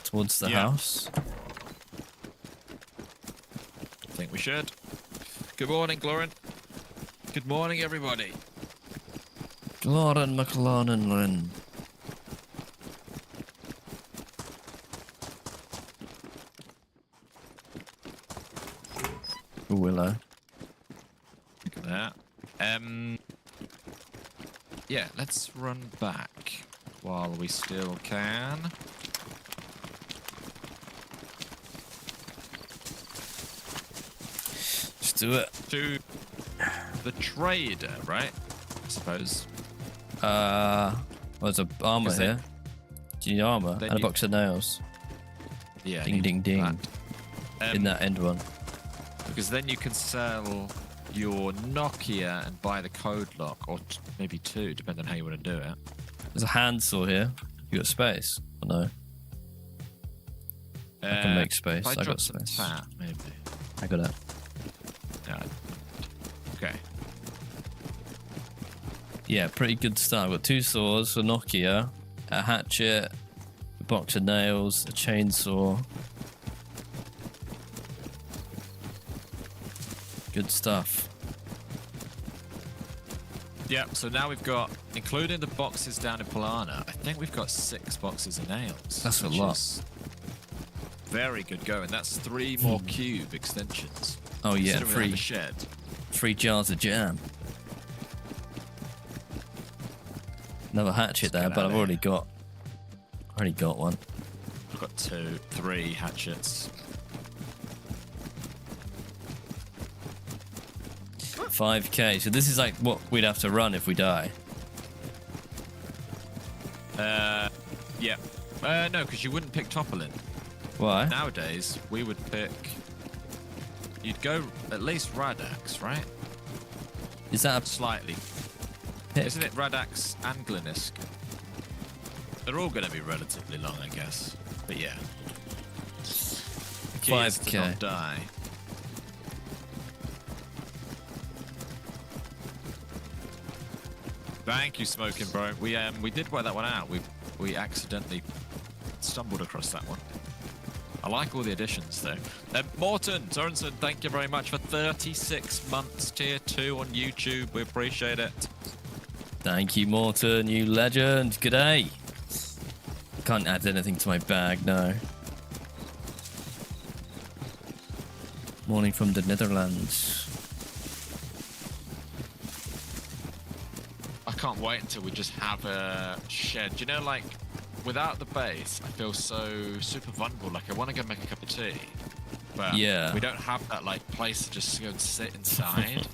Speaker 1: towards the
Speaker 2: Yeah.
Speaker 1: house.
Speaker 2: I think we should.
Speaker 3: Good morning, Glorin. Good morning, everybody.
Speaker 1: Lauren McLaren Lynn. Willow.
Speaker 2: Look at that. Yeah, let's run back while we still can.
Speaker 1: Let's do it.
Speaker 2: To the trader, right? I suppose.
Speaker 1: There's a armor
Speaker 2: Is it-
Speaker 1: here. Do you need armor?
Speaker 2: Then
Speaker 1: And a
Speaker 2: you-
Speaker 1: box of nails.
Speaker 2: Yeah.
Speaker 1: Ding,
Speaker 2: need
Speaker 1: ding, ding.
Speaker 2: that.
Speaker 1: In that end one.
Speaker 2: Because then you can sell your Nokia and buy the code lock, or maybe 2, depending on how you want to do it.
Speaker 1: There's a handsaw here. You got space? Oh no. I can make space.
Speaker 2: If I
Speaker 1: I
Speaker 2: drop
Speaker 1: got
Speaker 2: some
Speaker 1: space.
Speaker 2: tap, maybe.
Speaker 1: I got it.
Speaker 2: Yeah. Okay.
Speaker 1: Yeah, pretty good start. I've got 2 saws for Nokia, a hatchet, a box of nails, a chainsaw. Good stuff.
Speaker 2: Yeah, so now we've got, including the boxes down in Polana, I think we've got 6 boxes of nails.
Speaker 1: That's a
Speaker 2: which
Speaker 1: lot.
Speaker 2: is very good going. That's 3 more cube extensions.
Speaker 1: Oh yeah,
Speaker 2: Considering we have a
Speaker 1: 3
Speaker 2: shed.
Speaker 1: 3 jars of jam. Another hatchet
Speaker 2: Let's
Speaker 1: there,
Speaker 2: get
Speaker 1: but
Speaker 2: out
Speaker 1: I've
Speaker 2: of
Speaker 1: already
Speaker 2: here.
Speaker 1: got one.
Speaker 2: I've got 2, 3 hatchets.
Speaker 1: 5k. So this is like what we'd have to run if we die.
Speaker 2: Yeah. No, because you wouldn't pick Topolin.
Speaker 1: Why?
Speaker 2: Nowadays, we would pick... You'd go at least Radax, right?
Speaker 1: Is that a
Speaker 2: Slightly.
Speaker 1: pick?
Speaker 2: Isn't it Radax and Glinisk? They're all going to be relatively long, I guess. But yeah. The key is to
Speaker 1: 5k.
Speaker 2: not die. Thank you, Smoking Bro. We did work that one out. We accidentally stumbled across that one. I like all the additions, though. Morton Sorensen, thank you very much for 36 months, tier 2 on YouTube. We appreciate it.
Speaker 1: Thank you, Morton, you legend. G'day. Can't add anything to my bag, no. Morning from the Netherlands.
Speaker 2: I can't wait until we just have a shed. You know, like, without the base, I feel so super vulnerable. Like, I want to go make a cup of tea. But
Speaker 1: Yeah.
Speaker 2: we don't have that, like, place to just go and sit inside.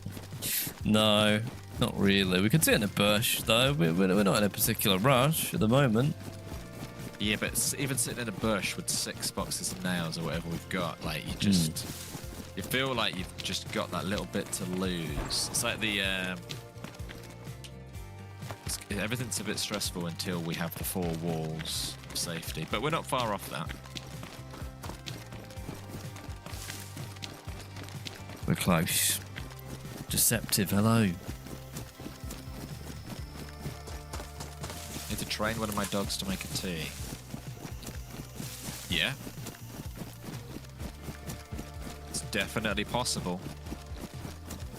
Speaker 1: No, not really. We could sit in a bush, though. We're not in a particular rush at the moment.
Speaker 2: Yeah, but even sitting in a bush with 6 boxes of nails or whatever we've got, like, you just... You feel like you've just got that little bit to lose. It's like the... everything's a bit stressful until we have the 4 walls of safety. But we're not far off that.
Speaker 1: We're close. Deceptive, hello.
Speaker 2: Need to train one of my dogs to make a tea. Yeah. It's definitely possible.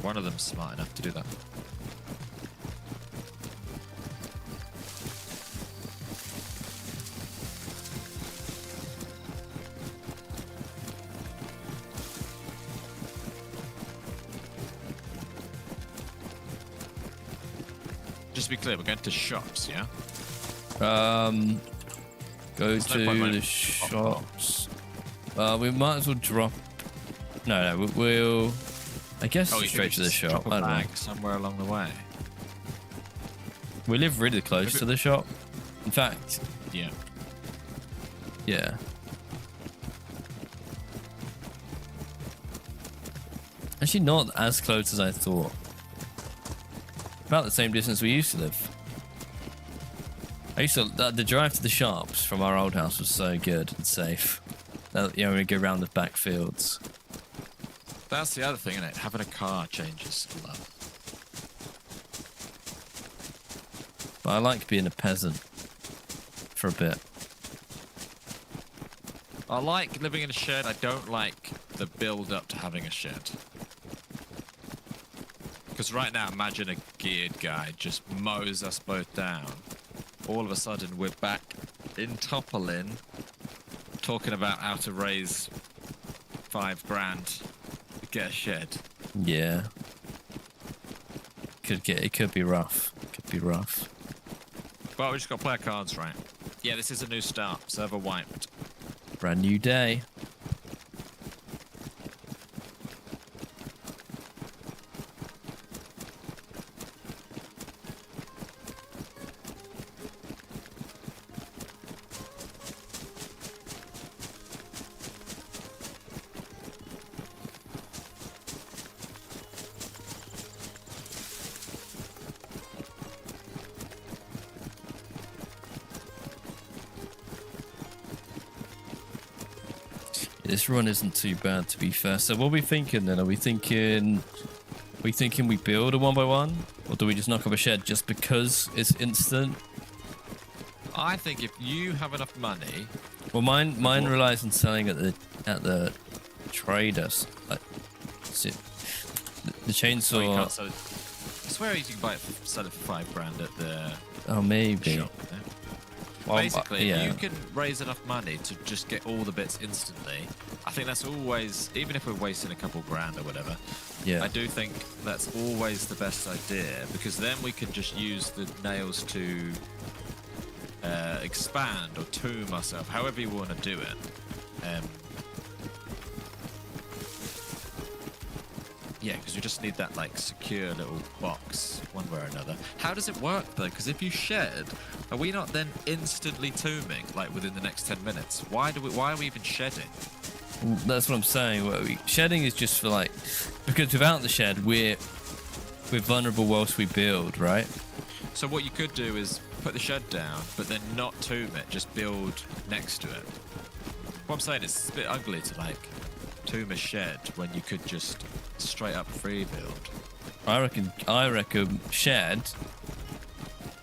Speaker 2: One of them's smart enough to do that. Just to be clear, we're going to shops, yeah?
Speaker 1: Go
Speaker 2: There's no point
Speaker 1: to
Speaker 2: running
Speaker 1: the shops. We might as well drop. No, we'll. I guess
Speaker 2: Oh, you
Speaker 1: straight to the shop.
Speaker 2: Drop a
Speaker 1: I don't know.
Speaker 2: bag somewhere along the way.
Speaker 1: We live really close
Speaker 2: Maybe-
Speaker 1: to the shop. In fact,
Speaker 2: Yeah.
Speaker 1: yeah. Actually, not as close as I thought. About the same distance we used to live. I used to the drive to the shops from our old house was so good and safe. You know, we go around the back fields.
Speaker 2: That's the other thing, isn't it? Having a car changes a lot.
Speaker 1: But I like being a peasant for a bit.
Speaker 2: I like living in a shed. I don't like the build up to having a shed. Because right now, imagine a geared guy just mows us both down. All of a sudden, we're back in Topolin, talking about how to raise 5 grand to get a shed.
Speaker 1: Yeah. It could be rough. Could be rough.
Speaker 2: But we just got to play our cards right. Yeah, this is a new start. Server wiped.
Speaker 1: Brand new day. This run isn't too bad, to be fair. So what are we thinking then? Are we thinking we build a 1x1, or do we just knock up a shed just because it's instant?
Speaker 2: I think if you have enough money,
Speaker 1: Well, mine relies on selling at the traders. Like, the
Speaker 2: oh, you
Speaker 1: chainsaw.
Speaker 2: can't sell it. I swear you can buy it, sell it for 5 grand at the
Speaker 1: Oh, maybe.
Speaker 2: shop. Yeah?
Speaker 1: Well,
Speaker 2: Basically,
Speaker 1: yeah.
Speaker 2: you can raise enough money to just get all the bits instantly. I think that's always, even if we're wasting a couple grand or whatever,
Speaker 1: Yeah.
Speaker 2: I do think that's always the best idea, because then we can just use the nails to expand or tomb ourselves, however you want to do it. Yeah, because we just need that like secure little box one way or another. How does it work though? Because if you shed, are we not then instantly tombing like within the next 10 minutes? Why are we even shedding?
Speaker 1: That's what I'm saying. Shedding is just for like, because without the shed, we're vulnerable whilst we build, right?
Speaker 2: So what you could do is put the shed down, but then not tomb it, just build next to it. What I'm saying is it's a bit ugly to like tomb a shed when you could just straight up free build.
Speaker 1: I reckon shed,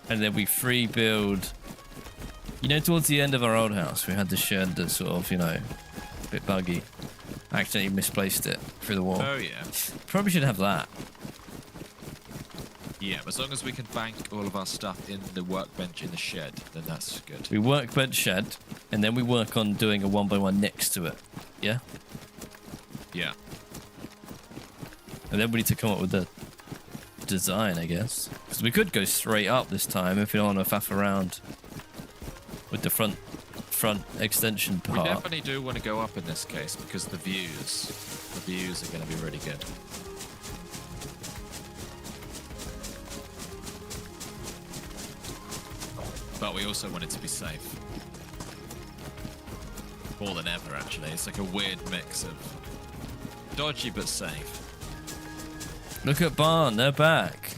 Speaker 1: and then we free build. You know, towards the end of our old house, we had the shed that's sort of, you know, a bit buggy. I accidentally misplaced it through the wall.
Speaker 2: Oh yeah.
Speaker 1: Probably should have that.
Speaker 2: Yeah, as long as we can bank all of our stuff in the workbench in the shed, then that's good.
Speaker 1: We workbench shed, and then we work on doing a 1x1 next to it. Yeah?
Speaker 2: Yeah.
Speaker 1: And then we need to come up with design, I guess. Because we could go straight up this time if we don't want to faff around with the front extension
Speaker 2: We
Speaker 1: part.
Speaker 2: definitely do want to go up in this case because the views are going to be really good. But we also want it to be safe. More than ever, actually. It's like a weird mix of dodgy but safe.
Speaker 1: Look at Barn, they're back.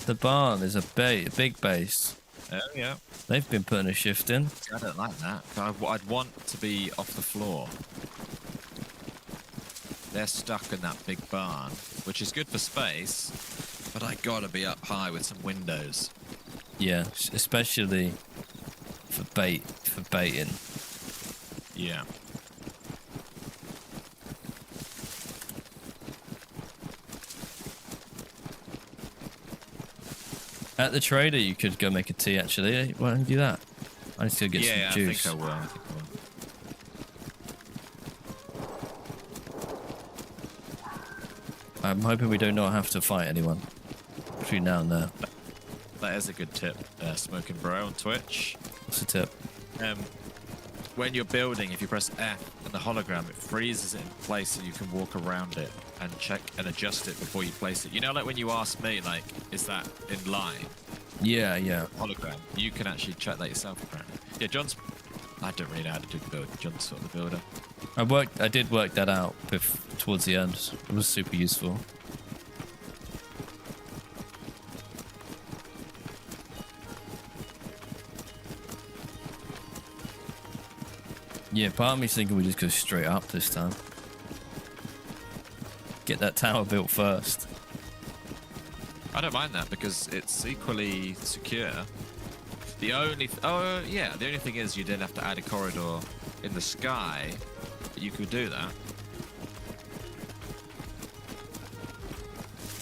Speaker 1: The Barn is a big base.
Speaker 2: Oh, yeah.
Speaker 1: They've been putting a shift in.
Speaker 2: I don't like that. I'd want to be off the floor. They're stuck in that big barn, which is good for space, but I gotta be up high with some windows.
Speaker 1: Yeah, especially for baiting.
Speaker 2: Yeah.
Speaker 1: At the trader, you could go make a tea, actually. Why don't you do that? I need to go get some juice.
Speaker 2: I think I will.
Speaker 1: I'm hoping we do not have to fight anyone between now and there.
Speaker 2: That is a good tip, Smoking Bro on Twitch.
Speaker 1: What's the tip?
Speaker 2: When you're building, if you press F and the hologram, it freezes it in place so you can walk around it and check and adjust it before you place it. You know, like when you asked me, like, is that in line?
Speaker 1: Yeah, yeah.
Speaker 2: Hologram. You can actually check that yourself, apparently. Yeah, I don't really know how to do the build. John's sort of the builder.
Speaker 1: I did work that out towards the end. It was super useful. Yeah, part of me's thinking we just go straight up this time. Get that tower built first.
Speaker 2: I don't mind that because it's equally secure. The only thing is you didn't have to add a corridor in the sky, but you could do that.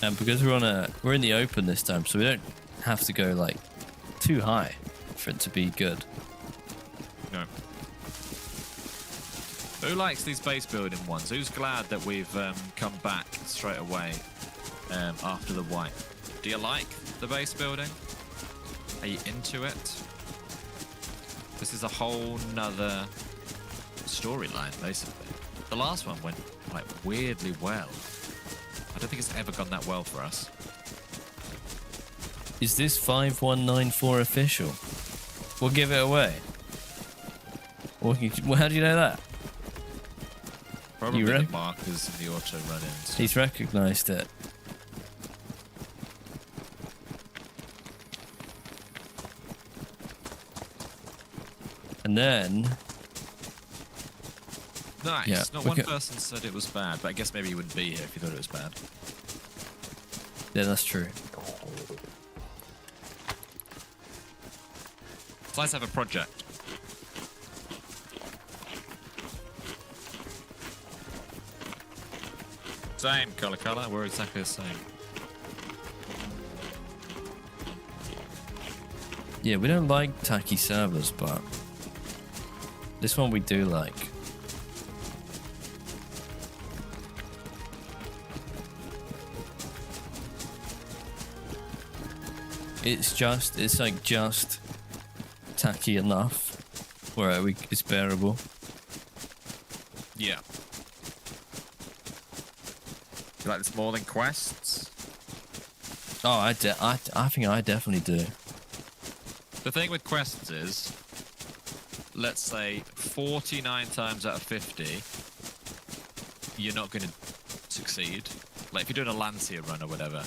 Speaker 1: And because we're in the open this time, so we don't have to go like too high for it to be good.
Speaker 2: No. Who likes these base building ones? Who's glad that we've come back straight away after the wipe? Do you like the base building? Are you into it? This is a whole nother storyline, basically. The last one went like weirdly well. I don't think it's ever gone that well for us.
Speaker 1: Is this 5194 official? We'll give it away. How do you know that?
Speaker 2: Probably the markers in the auto run-ins.
Speaker 1: He's recognised it. And then...
Speaker 2: Nice.
Speaker 1: Yeah,
Speaker 2: Not one person said it was bad, but I guess maybe you wouldn't be here if you thought it was bad.
Speaker 1: Yeah, that's true.
Speaker 2: So let's have a project. Same colour. We're exactly the same.
Speaker 1: Yeah, we don't like tacky servers, but this one we do like. It's like just tacky enough where it's bearable.
Speaker 2: Yeah. You like this more than quests?
Speaker 1: Oh, I think I definitely do.
Speaker 2: The thing with quests is, let's say 49 times out of 50, you're not going to succeed. Like if you're doing a Lancia run or whatever,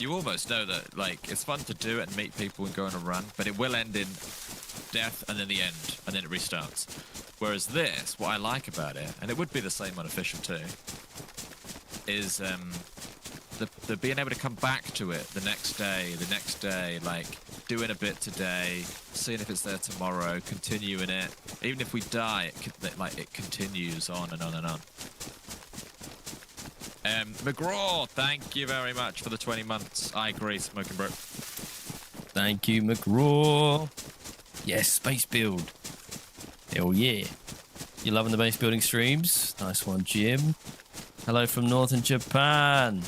Speaker 2: you almost know that like it's fun to do it and meet people and go on a run, but it will end in death and then the end, and then it restarts. Whereas this, what I like about it, and it would be the same on official too, is the being able to come back to it the next day, like doing a bit today, seeing if it's there tomorrow, continuing it. Even if we die, it continues on and on and on. McGraw, thank you very much for the 20 months. I agree, Smoking Bro.
Speaker 1: Thank you, McGraw. Yes, space build. Hell yeah. You loving the base building streams? Nice one, Jim. Hello from Northern Japan.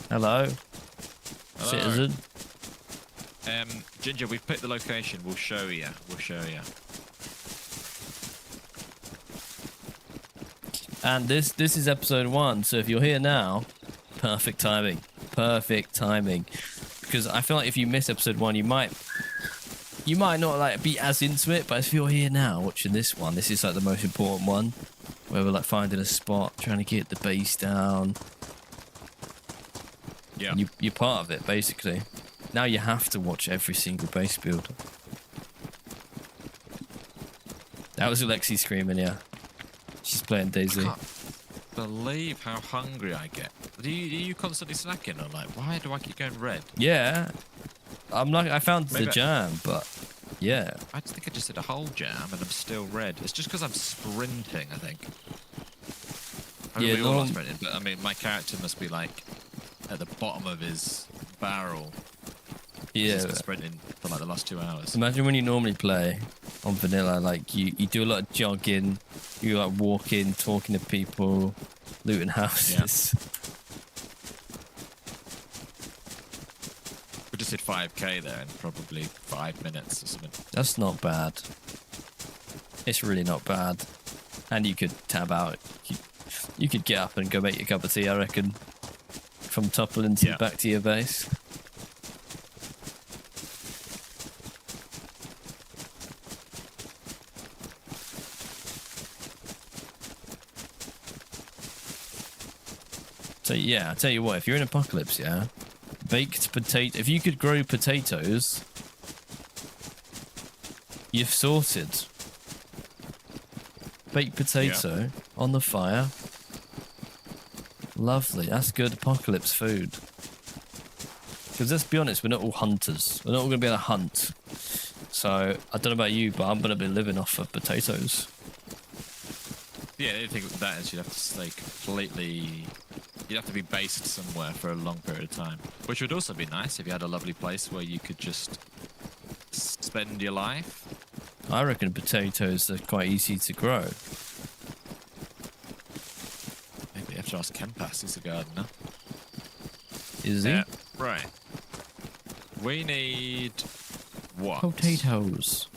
Speaker 1: Hello. citizen.
Speaker 2: Ginger, we've picked the location. We'll show you.
Speaker 1: And this is episode 1, so if you're here now, perfect timing. Perfect timing. Because I feel like if you miss episode 1, you might not like be as into it, but if you're here now watching this one, this is like the most important one, where we're like finding a spot, trying to get the base down.
Speaker 2: Yeah.
Speaker 1: And you're part of it, basically. Now you have to watch every single base build. That was Alexi screaming, yeah. She's playing DayZ.
Speaker 2: I can't believe how hungry I get. Are you constantly snacking, or like, why do I keep going red?
Speaker 1: Yeah. I found the jam, but yeah.
Speaker 2: I think I just did a whole jam and I'm still red. It's just because I'm sprinting, I think. I mean, we all are sprinting, but I mean, my character must be like at the bottom of his barrel.
Speaker 1: Yeah.
Speaker 2: He's been sprinting for like the last 2 hours.
Speaker 1: Imagine when you normally play on vanilla, like you do a lot of jogging, you like walking, talking to people, looting houses.
Speaker 2: Yeah. We just did 5k there in probably 5 minutes or something.
Speaker 1: That's not bad. It's really not bad. And you could tab out. You could get up and go make your cup of tea, I reckon, from toppling to back to your base. So yeah, I'll tell you what, if you're in Apocalypse, yeah, baked potato, if you could grow potatoes, you've sorted. Baked potato on the fire. Lovely, that's good Apocalypse food. Because let's be honest, we're not all hunters. We're not all going to be able to hunt. So, I don't know about you, but I'm going to be living off of potatoes.
Speaker 2: Yeah, the only thing with that is you'd have to stay completely... You'd have to be based somewhere for a long period of time. Which would also be nice if you had a lovely place where you could just spend your life.
Speaker 1: I reckon potatoes are quite easy to grow.
Speaker 2: Maybe you have to ask Kempass, he's a gardener.
Speaker 1: Is he?
Speaker 2: Right. We need... what?
Speaker 1: Potatoes.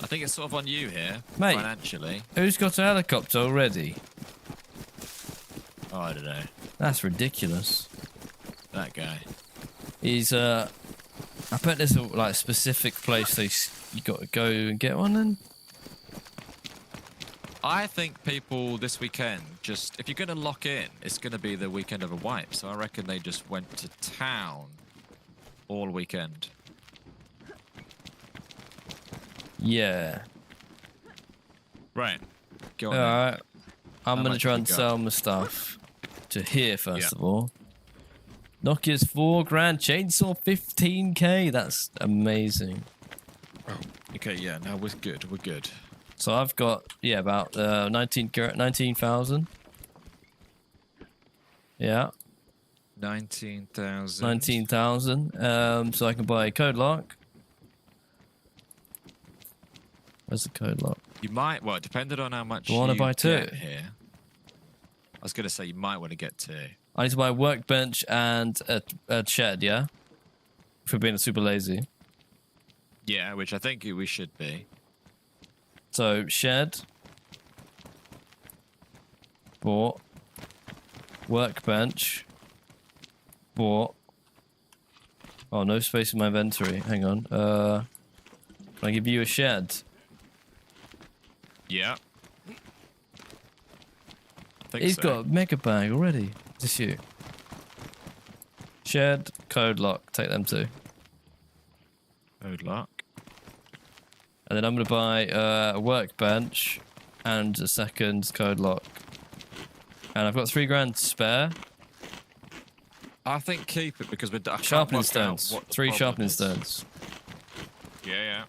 Speaker 2: I think it's sort of on you here,
Speaker 1: mate,
Speaker 2: financially.
Speaker 1: Who's got a helicopter already?
Speaker 2: Oh, I don't know.
Speaker 1: That's ridiculous.
Speaker 2: That guy.
Speaker 1: He's I bet there's a like specific place you got to go and get one then.
Speaker 2: I think people this weekend just, if you're going to lock in, it's going to be the weekend of a wipe. So I reckon they just went to town all weekend.
Speaker 1: Yeah.
Speaker 2: Right. Go on.
Speaker 1: Alright. I'm going to try and sell my stuff to here first of all. Nokia's $4 grand, chainsaw 15k. That's amazing.
Speaker 2: Oh, okay, yeah, now we're good. We're good.
Speaker 1: So I've got about 19,000. Yeah.
Speaker 2: 19,000.
Speaker 1: 19,000. So I can buy a code lock. Where's the code lock?
Speaker 2: You might, well, depending on how much
Speaker 1: you want to buy two
Speaker 2: here. I was going to say you might want to get two.
Speaker 1: I need to buy a workbench and a shed, yeah? For being super lazy.
Speaker 2: Yeah, which I think we should be.
Speaker 1: So, shed. Bought. Workbench. Bought. Oh, no space in my inventory. Hang on. Can I give you a shed?
Speaker 2: Yeah.
Speaker 1: He's got a mega bag already. Is this you? Shed, code lock. Take them two.
Speaker 2: Code lock.
Speaker 1: And then I'm going to buy a workbench and a second code lock. And I've got 3 grand spare.
Speaker 2: I think keep it because we're
Speaker 1: sharpening stones. 3 sharpening stones.
Speaker 2: Yeah.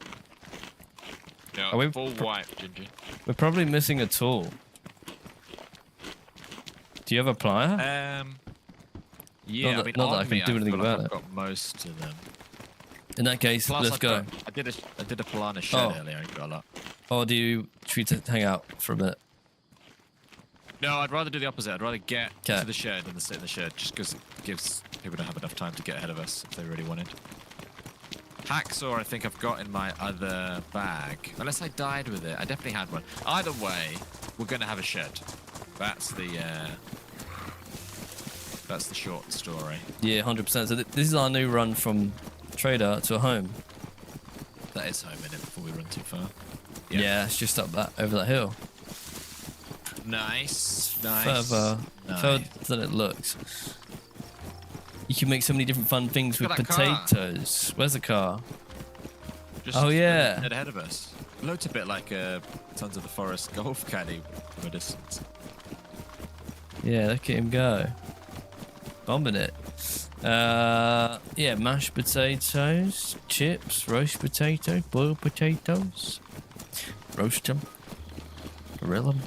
Speaker 1: Are we
Speaker 2: full wipe, Ginger?
Speaker 1: We're probably missing a tool. Do you have a plier?
Speaker 2: Yeah,
Speaker 1: not that I can do anything about it.
Speaker 2: I've got most of them.
Speaker 1: In that case,
Speaker 2: Plus,
Speaker 1: let's go.
Speaker 2: I did a Polana shed earlier. I got a lot.
Speaker 1: Or should we hang out for a minute?
Speaker 2: No, I'd rather do the opposite. I'd rather get to the shed and sit in the shed, just because it gives People don't have enough time to get ahead of us if they really wanted. Hacksaw, I think I've got in my other bag. Unless I died with it. I definitely had one. Either way, we're going to have a shed. That's the short story.
Speaker 1: Yeah, 100%. So this is our new run from trader to a home.
Speaker 2: That is home, innit, before we run too far.
Speaker 1: Yeah, it's just up that over that hill.
Speaker 2: Nice.
Speaker 1: Further than it looks. You can make so many different fun things with
Speaker 2: Look at that
Speaker 1: potatoes. Where's the car?
Speaker 2: Just
Speaker 1: Oh, yeah.
Speaker 2: Dead ahead of us. It looked a bit like a Sons of the Forest golf caddy from a distance.
Speaker 1: Yeah, look at him go. Bombing it. Yeah, mashed potatoes, chips, roast potatoes, boiled potatoes. Roast them. Grill them.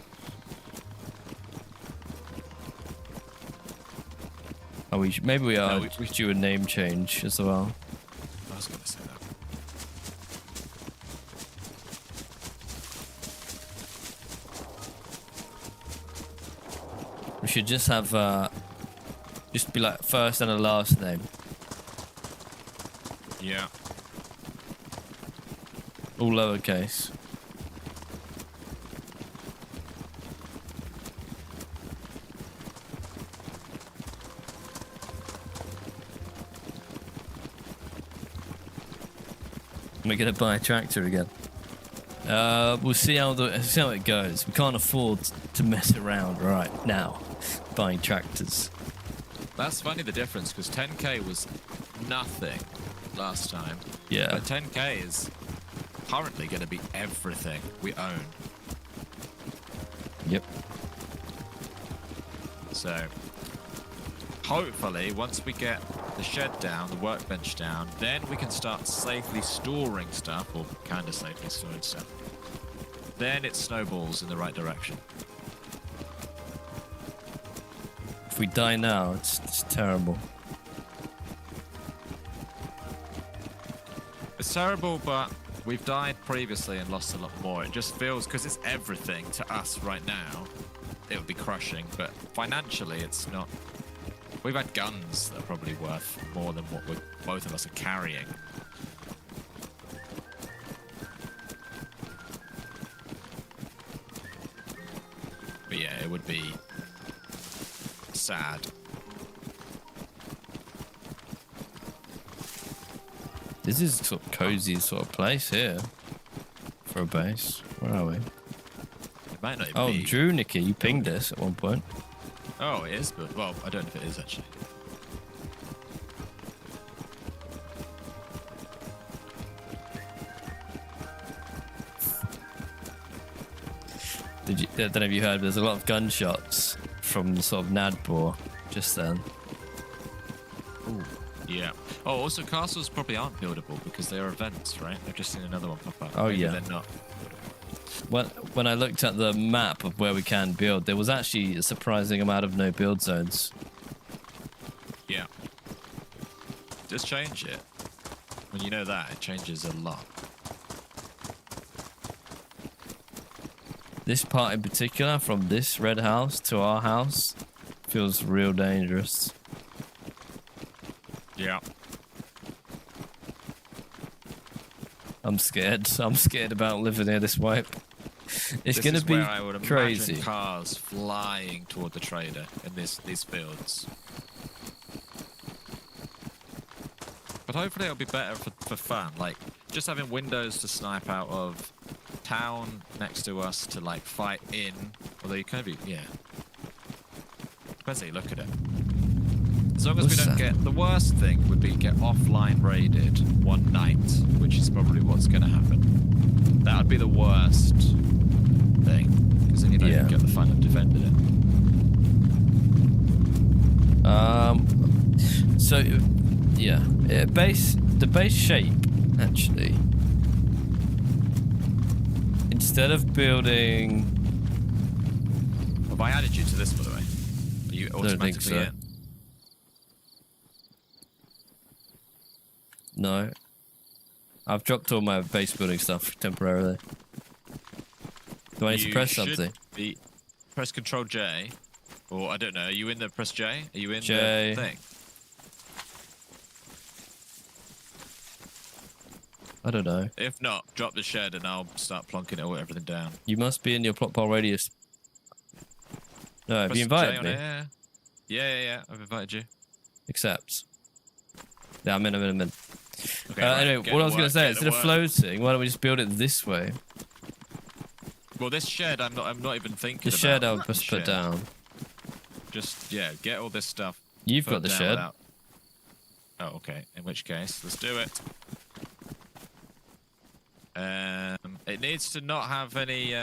Speaker 1: Oh, maybe we are due a name change as well.
Speaker 2: I was going to say that.
Speaker 1: We should just have just be like first and a last name.
Speaker 2: Yeah.
Speaker 1: All lowercase. We're gonna buy a tractor again. We'll see how it goes. We can't afford to mess around right now buying tractors.
Speaker 2: That's funny, the difference, because 10k was nothing last time.
Speaker 1: Yeah.
Speaker 2: But 10k is currently going to be everything we own.
Speaker 1: Yep.
Speaker 2: So, hopefully, once we get the shed down, the workbench down, then we can start safely storing stuff, or kind of safely storing stuff. Then it snowballs in the right direction.
Speaker 1: If we die now, it's terrible.
Speaker 2: It's terrible, but we've died previously and lost a lot more. It just feels, because it's everything to us right now, it would be crushing, but financially it's not. We've had guns that are probably worth more than what both of us are carrying. But yeah, it would be sad.
Speaker 1: This is sort of cozy sort of place here for a base. Where are we?
Speaker 2: It might not even
Speaker 1: Oh,
Speaker 2: be.
Speaker 1: Drew, Nicky, you pinged us at one point.
Speaker 2: Oh, it is, but well, I don't know if it is actually.
Speaker 1: I don't know if you heard, but there's a lot of gunshots from the sort of Nadbor just then.
Speaker 2: Ooh. Yeah. Oh, also castles probably aren't buildable because they are events, right? I've just seen another one pop up.
Speaker 1: Oh,
Speaker 2: Maybe
Speaker 1: yeah.
Speaker 2: they're not.
Speaker 1: When I looked at the map of where we can build, there was actually a surprising amount of no build zones.
Speaker 2: Yeah. Just change it. When you know that, it changes a lot.
Speaker 1: This part in particular, from this red house to our house, feels real dangerous.
Speaker 2: Yeah.
Speaker 1: I'm scared. I'm scared about living here this wipe. It's going to be
Speaker 2: where I would
Speaker 1: crazy.
Speaker 2: imagine cars flying toward the trader in these fields. But hopefully it'll be better for fun. Like, just having windows to snipe out of, town next to us to, like, fight in. Although you kind of be, yeah. Depends how you look at it. As long as we don't get... The worst thing would be get offline raided one night, which is probably what's going to happen. That would be the worst thing. Because then you don't even get the fun of defending it.
Speaker 1: So, yeah. The base shape, actually. Instead of building...
Speaker 2: Have I added you to this, by the way? Are you automatically
Speaker 1: don't think so.
Speaker 2: in?
Speaker 1: No. I've dropped all my base building stuff temporarily. Do I need to press something?
Speaker 2: Press Control J. Or, I don't know, are you in the press J? Are you in
Speaker 1: J.
Speaker 2: the thing?
Speaker 1: I don't know.
Speaker 2: If not, drop the shed and I'll start plonking everything down.
Speaker 1: You must be in your plot pile radius. No, have you
Speaker 2: Press J
Speaker 1: invited
Speaker 2: on
Speaker 1: me?
Speaker 2: it, yeah. I've invited you.
Speaker 1: Accept. Yeah, I'm in.
Speaker 2: Okay, right,
Speaker 1: anyway,
Speaker 2: get
Speaker 1: what
Speaker 2: to
Speaker 1: I was going to
Speaker 2: work,
Speaker 1: say,
Speaker 2: get
Speaker 1: instead
Speaker 2: to
Speaker 1: of
Speaker 2: work.
Speaker 1: floating, why don't we just build it this way?
Speaker 2: Well, this shed, I'm not even thinking
Speaker 1: The
Speaker 2: about.
Speaker 1: shed I'll
Speaker 2: the
Speaker 1: just put
Speaker 2: shed.
Speaker 1: down.
Speaker 2: Just, yeah, get all this stuff.
Speaker 1: You've
Speaker 2: put
Speaker 1: got the
Speaker 2: down
Speaker 1: shed.
Speaker 2: without- Oh, okay. In which case, let's do it. It needs to not have any.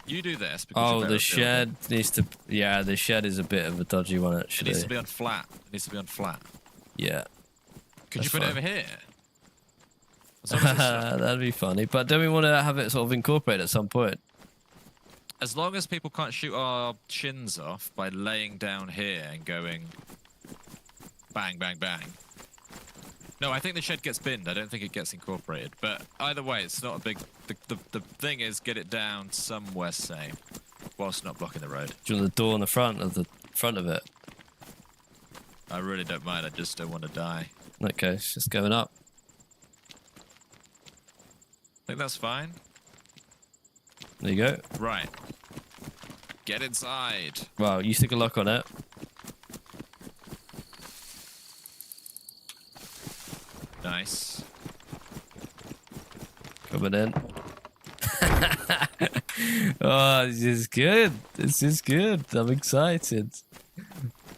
Speaker 2: You do this. Because you're
Speaker 1: Oh,
Speaker 2: better
Speaker 1: the
Speaker 2: at building.
Speaker 1: shed needs to. Yeah, the shed is a bit of a dodgy one,
Speaker 2: It
Speaker 1: actually.
Speaker 2: needs to be on flat. It needs to be on flat.
Speaker 1: Yeah.
Speaker 2: Could
Speaker 1: That's
Speaker 2: you put
Speaker 1: fine.
Speaker 2: it over here? As long as, it's-
Speaker 1: That'd be funny. But don't we want to have it sort of incorporated at some point?
Speaker 2: as long as people can't shoot our shins off by laying down here and going bang, bang, bang. No, I think the shed gets binned. I don't think it gets incorporated. But either way, it's not a big. The thing is, get it down somewhere safe, whilst not blocking the road.
Speaker 1: Do you want the door on the front of it?
Speaker 2: I really don't mind. I just don't want to die.
Speaker 1: In that case, just going up.
Speaker 2: I think that's fine.
Speaker 1: There you go.
Speaker 2: Right. Get inside.
Speaker 1: Wow, you stick a lock on it.
Speaker 2: Nice.
Speaker 1: Coming in. Oh, this is good. This is good. I'm excited.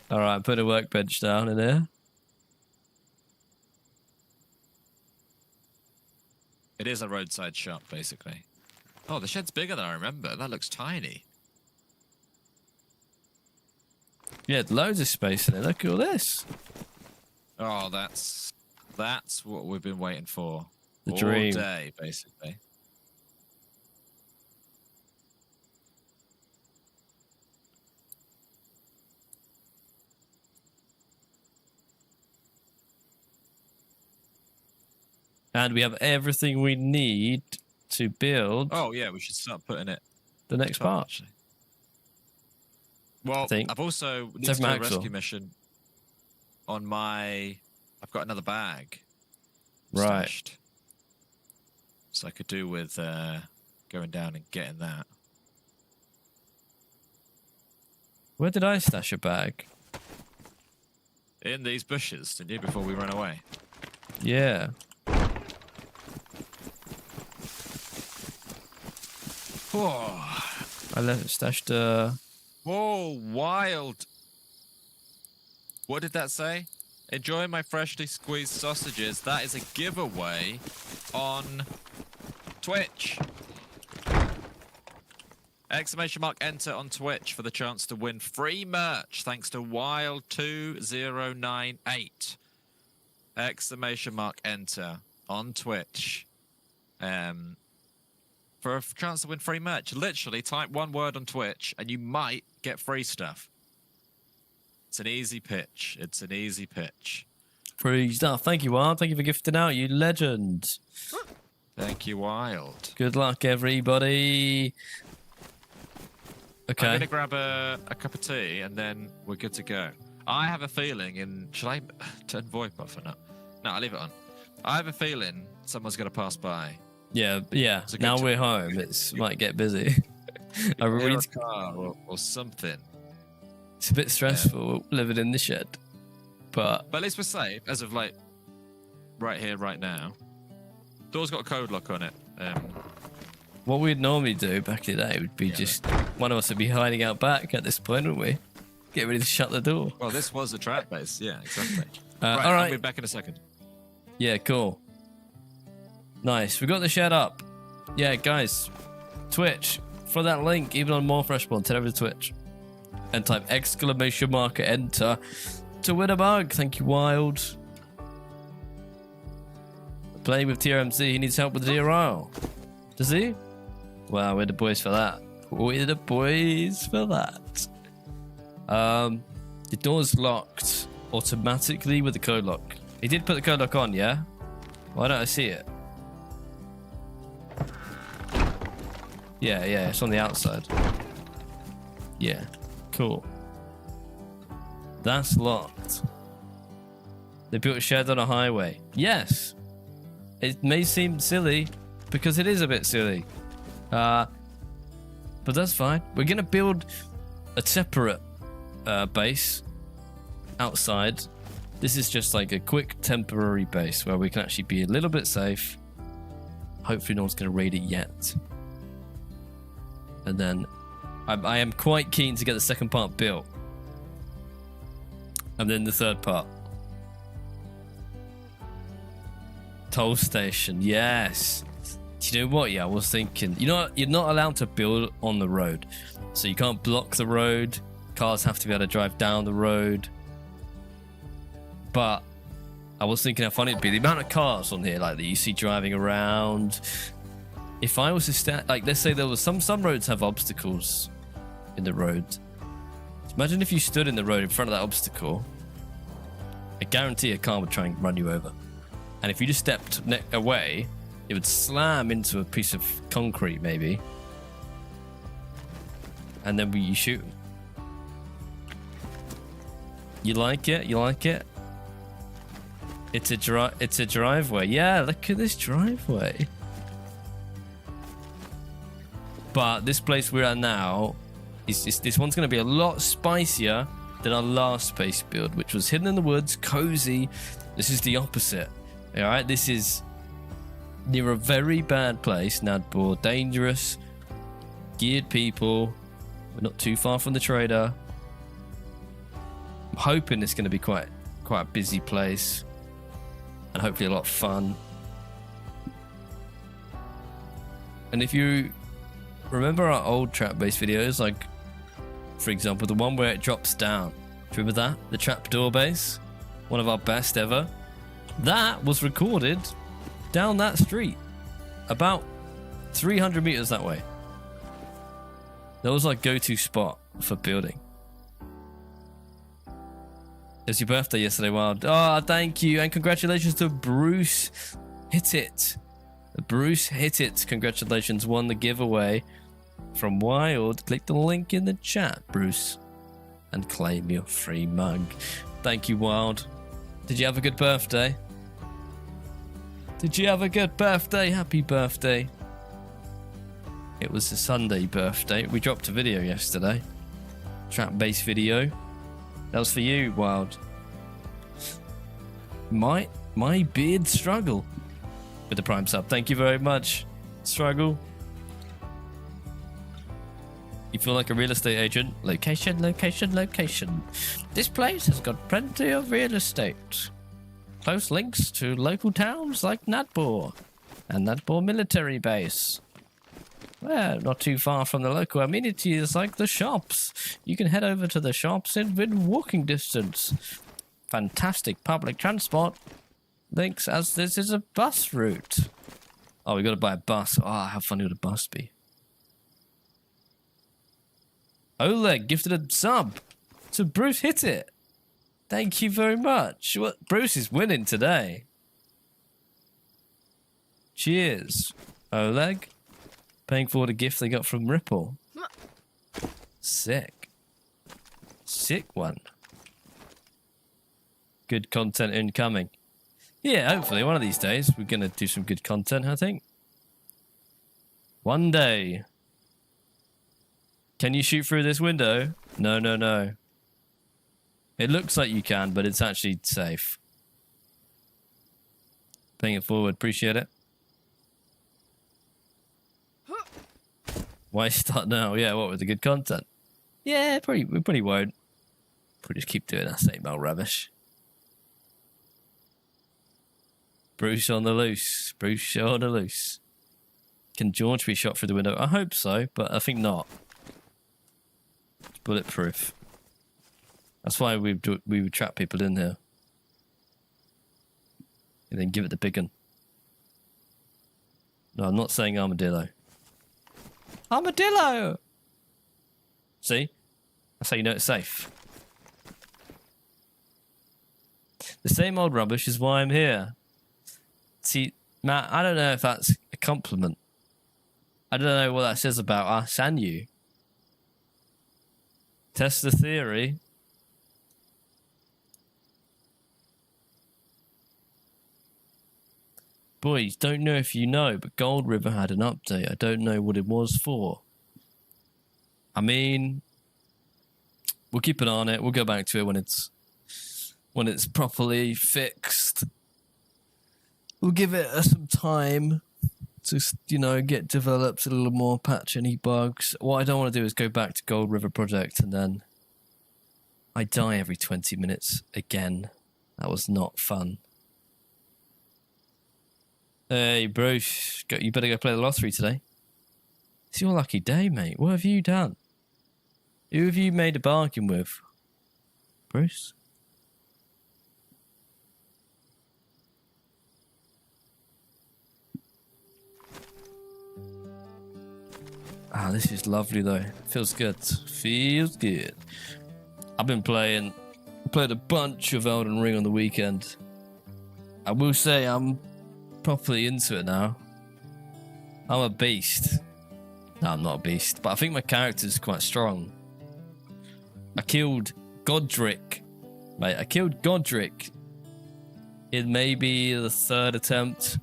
Speaker 1: All right, put a workbench down in here.
Speaker 2: It is a roadside shop, basically. Oh, the shed's bigger than I remember. That looks tiny.
Speaker 1: Yeah, loads of space in it. Look at all this.
Speaker 2: Oh, that's what we've been waiting for.
Speaker 1: The
Speaker 2: all
Speaker 1: dream.
Speaker 2: day, basically.
Speaker 1: And we have everything we need to build
Speaker 2: Oh yeah, we should start putting it
Speaker 1: the next
Speaker 2: top,
Speaker 1: part.
Speaker 2: actually. Well,
Speaker 1: think.
Speaker 2: I've also need
Speaker 1: Except
Speaker 2: to do
Speaker 1: for
Speaker 2: a
Speaker 1: Axel.
Speaker 2: rescue mission on my. I've got another bag.
Speaker 1: Right.
Speaker 2: Stashed. So I could do with going down and getting that.
Speaker 1: Where did I stash a bag?
Speaker 2: In these bushes, didn't you, before we ran away?
Speaker 1: Yeah.
Speaker 2: Oh,
Speaker 1: I left stashed
Speaker 2: whoa, wild. What did that say? Enjoy my freshly squeezed sausages. That is a giveaway on Twitch. Exclamation mark enter on Twitch for the chance to win free merch thanks to Wild2098. Exclamation mark enter on Twitch. For a chance to win free merch. Literally type one word on Twitch and you might get free stuff. It's an easy pitch. It's an easy pitch.
Speaker 1: free stuff. Thank you, Wild. Thank you for gifting out, you legend.
Speaker 2: Thank you, Wild.
Speaker 1: Good luck, everybody.
Speaker 2: I'm
Speaker 1: Okay.
Speaker 2: going to grab a cup of tea and then we're good to go. I have a feeling in... Should I turn VoIP off or not? No, I'll leave it on. I have a feeling someone's going to pass by.
Speaker 1: Yeah.
Speaker 2: a good
Speaker 1: Now
Speaker 2: time.
Speaker 1: we're home. It might get busy. I
Speaker 2: Hear
Speaker 1: really,
Speaker 2: a car or something.
Speaker 1: it's a bit stressful living in the shed, but
Speaker 2: But at least we're safe as of like right here, right now. Door's got a code lock on it.
Speaker 1: what we'd normally do back in the day would be just one of us would be hiding out back at this point, wouldn't we? Get ready to shut the door.
Speaker 2: Well, this was a trap base. Yeah, exactly.
Speaker 1: All
Speaker 2: I'll
Speaker 1: right.
Speaker 2: be back in a second.
Speaker 1: Yeah, cool. Nice. We got the shed up. Yeah, guys. Twitch. For that link, even on more freshspawns, head over to Twitch and type exclamation mark enter to win a mug. Thank you, Wild. Playing with TRMC, he needs help with the DRL. Does he? Wow, we're the boys for that. We're the boys for that. The door's locked automatically with the code lock. He did put the code lock on, yeah? Why don't I see it? Yeah, it's on the outside. Yeah, cool. That's locked. They built a shed on a highway. Yes, It may seem silly because it is a bit silly. But that's fine. We're going to build a separate base outside. This is just like a quick temporary base where we can actually be a little bit safe. Hopefully no one's going to raid it yet. And then I am quite keen to get the second part built. And then the third part. Toll station, yes. Do you know what? Yeah, I was thinking. You know, you're not allowed to build on the road. So you can't block the road. Cars have to be able to drive down the road. But I was thinking how funny it'd be. The amount of cars on here, like, that you see driving around. If I was to stand, like, let's say there was some roads have obstacles in the road. Imagine if you stood in the road in front of that obstacle. I guarantee a car would try and run you over. And if you just stepped away, it would slam into a piece of concrete, maybe. And then you shoot. You like it? You like it? It's a driveway. Yeah, look at this driveway. But this place we're at now, this one's going to be a lot spicier than our last base build, which was hidden in the woods, cozy. This is the opposite. All right, this is near a very bad place, Nadbor. Dangerous, geared people. We're not too far from the trader. I'm hoping it's going to be quite a busy place, and hopefully a lot of fun. And if you remember our old trap-based videos, like, for example, the one where it drops down. Do you remember that? The trapdoor base? One of our best ever. That was recorded down that street. About 300 meters that way. That was our go-to spot for building. It was your birthday yesterday, Wild. Oh, thank you. And congratulations to Bruce Hit It. Bruce Hit It. Congratulations. Won the giveaway from Wild. Click the link in the chat, Bruce, and claim your free mug. Thank you, Wild. Did you have a good birthday? Did you have a good birthday? Happy birthday. It was a Sunday birthday. We dropped a video yesterday. Trap-based video. That was for you, Wild. My beard struggle with the Prime sub. Thank you very much, Struggle. You feel like a real estate agent? Location, location, location. This place has got plenty of real estate. Close links to local towns like Nadbor and Nadbor military base. Well, not too far from the local amenities like the shops. You can head over to the shops within walking distance. Fantastic public transport links, as this is a bus route. Oh, we got to buy a bus. Oh, how funny would a bus be? Oleg gifted a sub to Bruce Hit It. Thank you very much. What, Bruce is winning today. Cheers, Oleg. Paying forward a gift they got from Ripple. Sick. Sick one. Good content incoming. Yeah, hopefully one of these days we're going to do some good content, I think. One day. Can you shoot through this window? No, no, no. It looks like you can, but it's actually safe. Paying it forward. Appreciate it. Why start now? Yeah, what with the good content? Yeah, we pretty won't. Probably just keep doing that same old rubbish. Bruce on the loose. Bruce on the loose. Can George be shot through the window? I hope so, but I think not. It's bulletproof. That's why we would trap people in here. And then give it the big one. No, I'm not saying armadillo. Armadillo! See? That's how you know it's safe. The same old rubbish is why I'm here. See, Matt, I don't know if that's a compliment. I don't know what that says about us and you. Test the theory. Boys, don't know if you know, but Gold River had an update. I don't know what it was for. I mean, we'll keep an eye on it. We'll go back to it when it's properly fixed. We'll give it some time to, get developed a little more, patch any bugs. What I don't want to do is go back to Gold River Project and then I die every 20 minutes again. That was not fun. Hey, Bruce, you better go play the lottery today. It's your lucky day, mate. What have you done? Who have you made a bargain with? Bruce? Ah, this is lovely though. Feels good. Feels good. I've been played a bunch of Elden Ring on the weekend. I will say I'm properly into it now. I'm a beast. No, I'm not a beast, but I think my character's quite strong. I killed Godric. Mate, I killed Godric in maybe the 3rd attempt.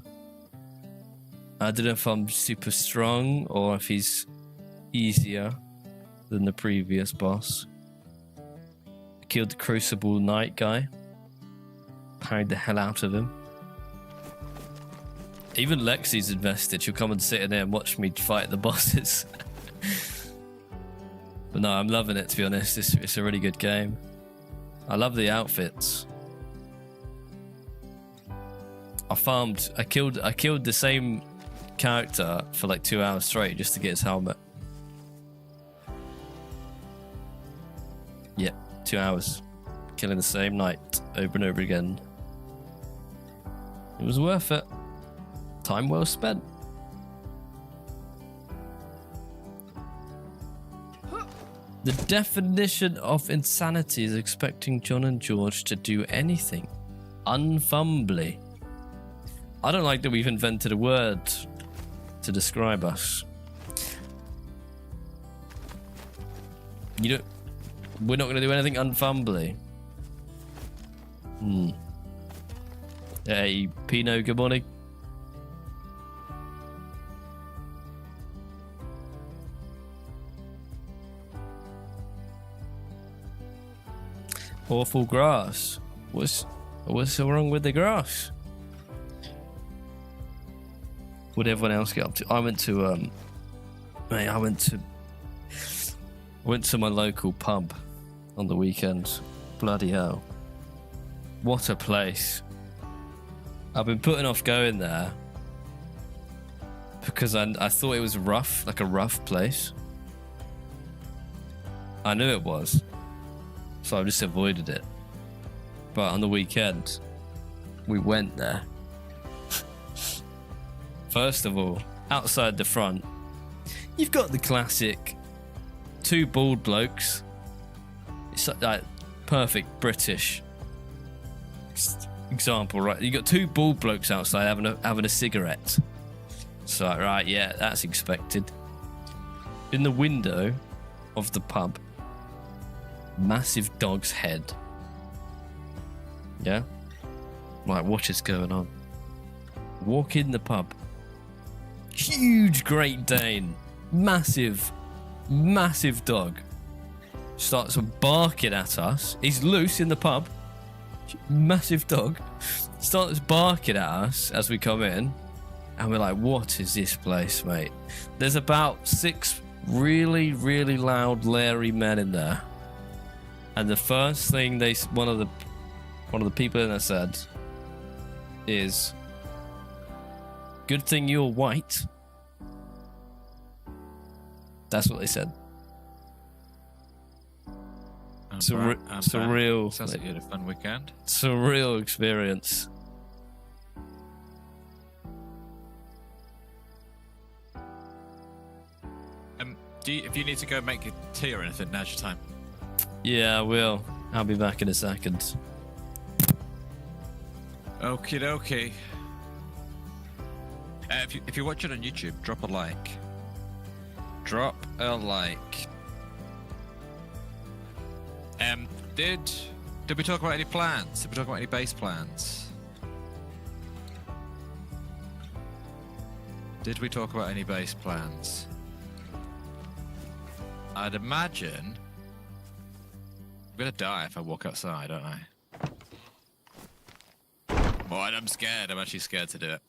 Speaker 1: I don't know if I'm super strong or if he's easier than the previous boss. I killed the Crucible Knight guy. Parried the hell out of him. Even Lexi's invested. She'll come and sit in there and watch me fight the bosses. But no, I'm loving it, to be honest. It's a really good game. I love the outfits. I killed the same character for like 2 hours straight just to get his helmet. Yep, 2 hours. Killing the same knight over and over again. It was worth it. Time well spent. The definition of insanity is expecting John and George to do anything unfumbly. I don't like that we've invented a word to describe us. We're not going to do anything unfumbly. Hey, Pino, good morning. Awful grass. What's so wrong with the grass? What did everyone else get up to? I went to my local pub on the weekend. Bloody hell. What a place. I've been putting off going there because I thought it was rough, like a rough place. I knew it was. So I just avoided it. But on the weekend, we went there. First of all, outside the front, you've got the classic 2 bald blokes. It's like perfect British example, right? You got 2 bald blokes outside having a cigarette. So right, yeah, that's expected. In the window of the pub, massive dog's head. Yeah? Like, what is going on? Walk in the pub. Huge Great Dane. Massive dog. Starts barking at us. He's loose in the pub. Massive dog. Starts barking at us as we come in. And we're like, what is this place, mate? There's about 6 really, really loud, leery men in there. And the first thing one of the people in there said is, "Good thing you're white." That's what they said. Surreal.
Speaker 2: Sounds like you had a fun weekend.
Speaker 1: Surreal experience.
Speaker 2: If you need to go make your tea or anything, now's your time.
Speaker 1: Yeah, I will. I'll be back in a second.
Speaker 2: Okie dokie. If you're watching on YouTube, drop a like.
Speaker 3: Drop a like.
Speaker 2: Did we talk about any plans? Did we talk about any base plans? Did we talk about any base plans? I'd imagine I'm gonna die if I walk outside, don't I? Boy, I'm scared. I'm actually scared to do it.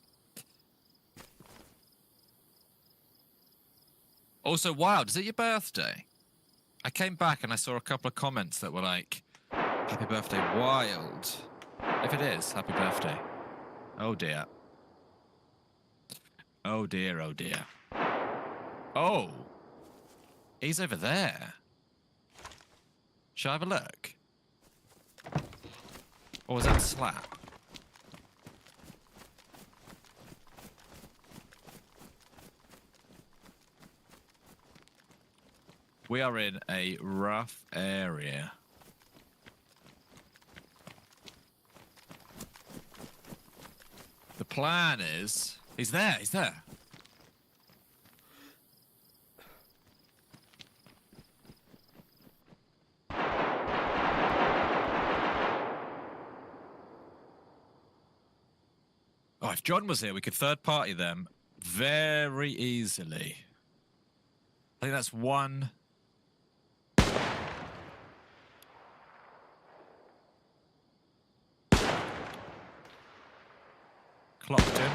Speaker 2: Also, Wild, is it your birthday? I came back and I saw a couple of comments that were like, "Happy birthday, Wild." If it is, happy birthday. Oh dear. Oh dear, oh dear. Oh! He's over there. Shall I have a look? Or was that Slap? We are in a rough area. The plan is... He's there, he's there. Oh, if John was here, we could third party them very easily. I think that's one. Clocked him.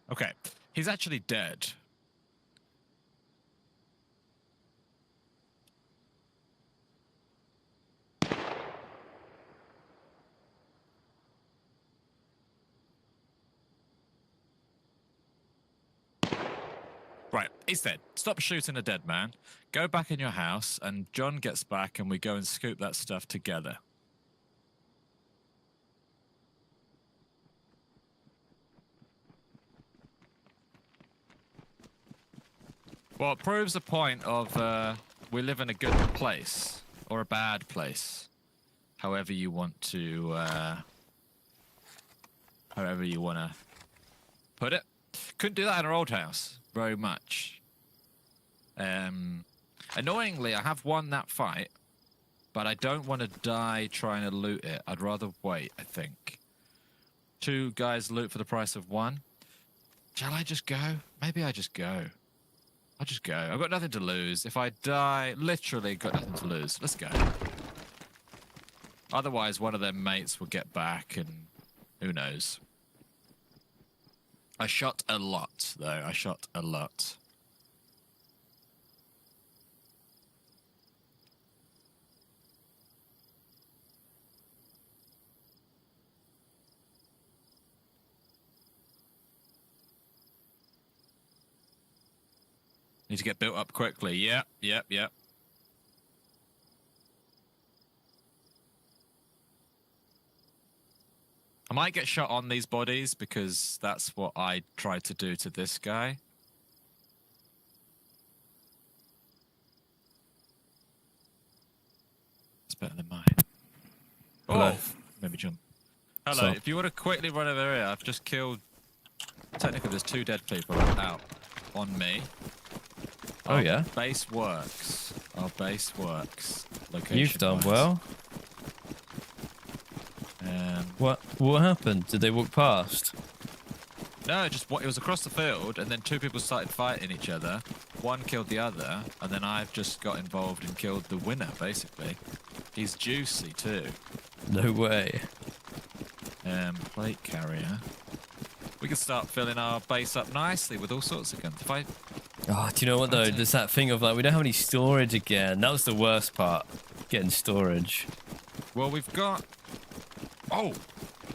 Speaker 2: Okay, he's actually dead. Right, he's dead. Stop shooting a dead man. Go back in your house, and John gets back, and we go and scoop that stuff together. Well, it proves the point of we live in a good place or a bad place, however you want to put it. Couldn't do that in our old house very much. Annoyingly, I have won that fight, but I don't want to die trying to loot it. I'd rather wait, I think. 2 guys loot for the price of 1. Shall I just go? Maybe I just go. I'll just go. I've got nothing to lose. If I die, literally got nothing to lose. Let's go. Otherwise, one of their mates will get back and who knows. I shot a lot, though. I shot a lot. Need to get built up quickly. Yep. I might get shot on these bodies because that's what I tried to do to this guy. It's better than mine.
Speaker 1: Hello.
Speaker 2: Oh, maybe jump. Hello.
Speaker 1: So-
Speaker 2: If you want to quickly run over here, I've just killed... Technically, there's 2 dead people out on me.
Speaker 1: Oh, yeah?
Speaker 2: Base works. Our base works. Location
Speaker 1: You've done well. What happened? Did they walk past?
Speaker 2: No, just what it was across the field, and then 2 people started fighting each other. 1 killed the other, and then I've just got involved and killed the winner, basically. He's juicy too.
Speaker 1: No way.
Speaker 2: Plate carrier. We can start filling our base up nicely with all sorts of guns. If I...
Speaker 1: Oh, do you know what though? There's that thing of like, we don't have any storage again. That was the worst part. Getting storage.
Speaker 2: Well, we've got... Oh!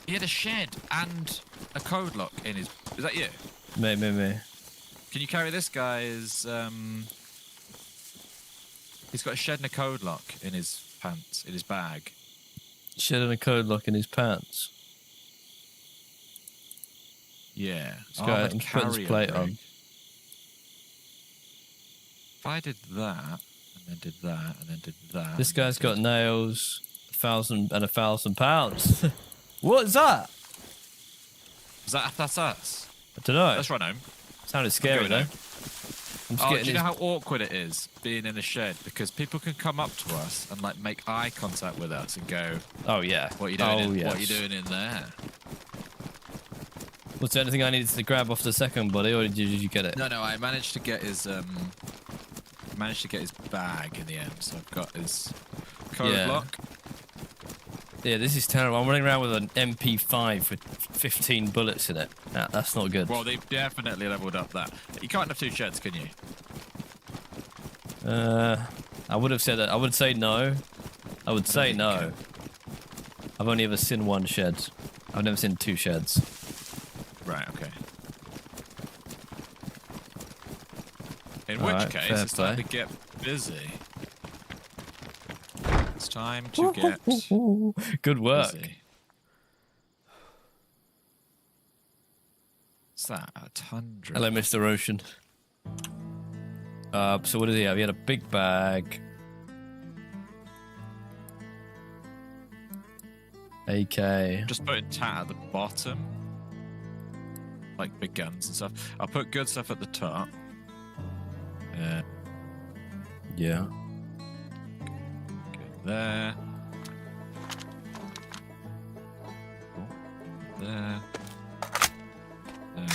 Speaker 2: He had a shed and a code lock in his... Is that you?
Speaker 1: Me.
Speaker 2: Can you carry this guy's... He's got a shed and a code lock in his pants, in his bag.
Speaker 1: Shed and a code lock in his pants.
Speaker 2: Yeah.
Speaker 1: I'm putting his plate on.
Speaker 2: If I did that, and then did that, and then did that...
Speaker 1: This guy's got nails, 1,000 pounds. What is that?
Speaker 2: That's us.
Speaker 1: I don't know.
Speaker 2: Let's run home.
Speaker 1: Sounded scary though. I'm just
Speaker 2: Oh,
Speaker 1: getting
Speaker 2: do you know how awkward it is being in a shed? Because people can come up to us and like make eye contact with us and go,
Speaker 1: Oh yeah.
Speaker 2: "What are you doing?
Speaker 1: Oh, yes.
Speaker 2: What are you doing in there?"
Speaker 1: Was there anything I needed to grab off the second body, or did you get it?
Speaker 2: No, I managed to get his bag in the end. So I've got his code block.
Speaker 1: Yeah, this is terrible. I'm running around with an MP5 with 15 bullets in it. Nah, that's not good.
Speaker 2: Well, they've definitely leveled up that. You can't have 2 sheds, can you?
Speaker 1: I would have said that. I would say no. I would say no. I've only ever seen 1 shed. I've never seen 2 sheds.
Speaker 2: Right, okay. In which case, it's time to get busy. It's time to get
Speaker 1: good work.
Speaker 2: busy. What's that? A tundra.
Speaker 1: Hello, Mr. Ocean. So what did he have? He had a big bag. AK.
Speaker 2: Just putting tat at the bottom. Like big guns and stuff. I'll put good stuff at the top.
Speaker 1: Yeah.
Speaker 2: There. Cool. There. There.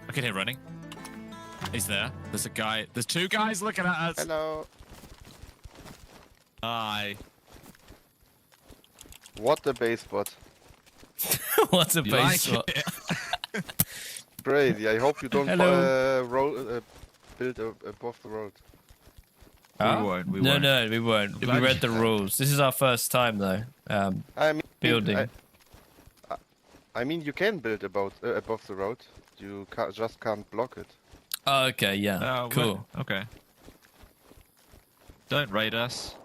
Speaker 2: I can hear running. He's there. There's a guy. There's 2 guys looking at us.
Speaker 4: Hello.
Speaker 2: Hi.
Speaker 4: What a base spot.
Speaker 1: What's a
Speaker 2: You
Speaker 1: base
Speaker 2: like
Speaker 1: spot?
Speaker 2: it?
Speaker 4: Crazy. I hope you don't
Speaker 1: Hello.
Speaker 4: build above the road.
Speaker 1: Huh?
Speaker 2: We won't. We
Speaker 1: no,
Speaker 2: won't.
Speaker 1: no, we won't.
Speaker 2: You
Speaker 1: We
Speaker 2: like
Speaker 1: read
Speaker 2: it?
Speaker 1: the rules. This is our first time though.
Speaker 4: I mean,
Speaker 1: Building.
Speaker 4: I mean, you can build above the road. You just can't block it.
Speaker 1: Oh, okay, yeah.
Speaker 2: Oh,
Speaker 1: cool.
Speaker 2: well, okay. Don't raid us.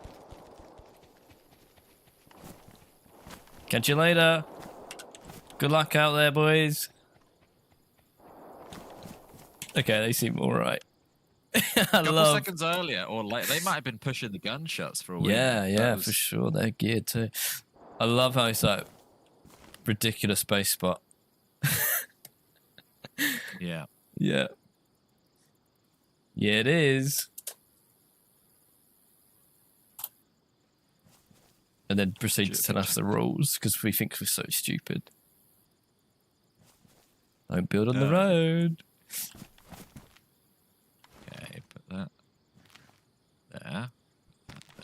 Speaker 1: Catch you later. Good luck out there, boys. Okay, they seem alright. I
Speaker 2: Couple
Speaker 1: love.
Speaker 2: seconds earlier, or like they might have been pushing the gunshots for a week.
Speaker 1: Yeah, for sure. They're geared too. I love how it's like ridiculous base spot.
Speaker 2: Yeah.
Speaker 1: Yeah. Yeah, it is. And then proceeds to tell us the rules because we think we're so stupid. Don't build on the road.
Speaker 2: Okay, put that there.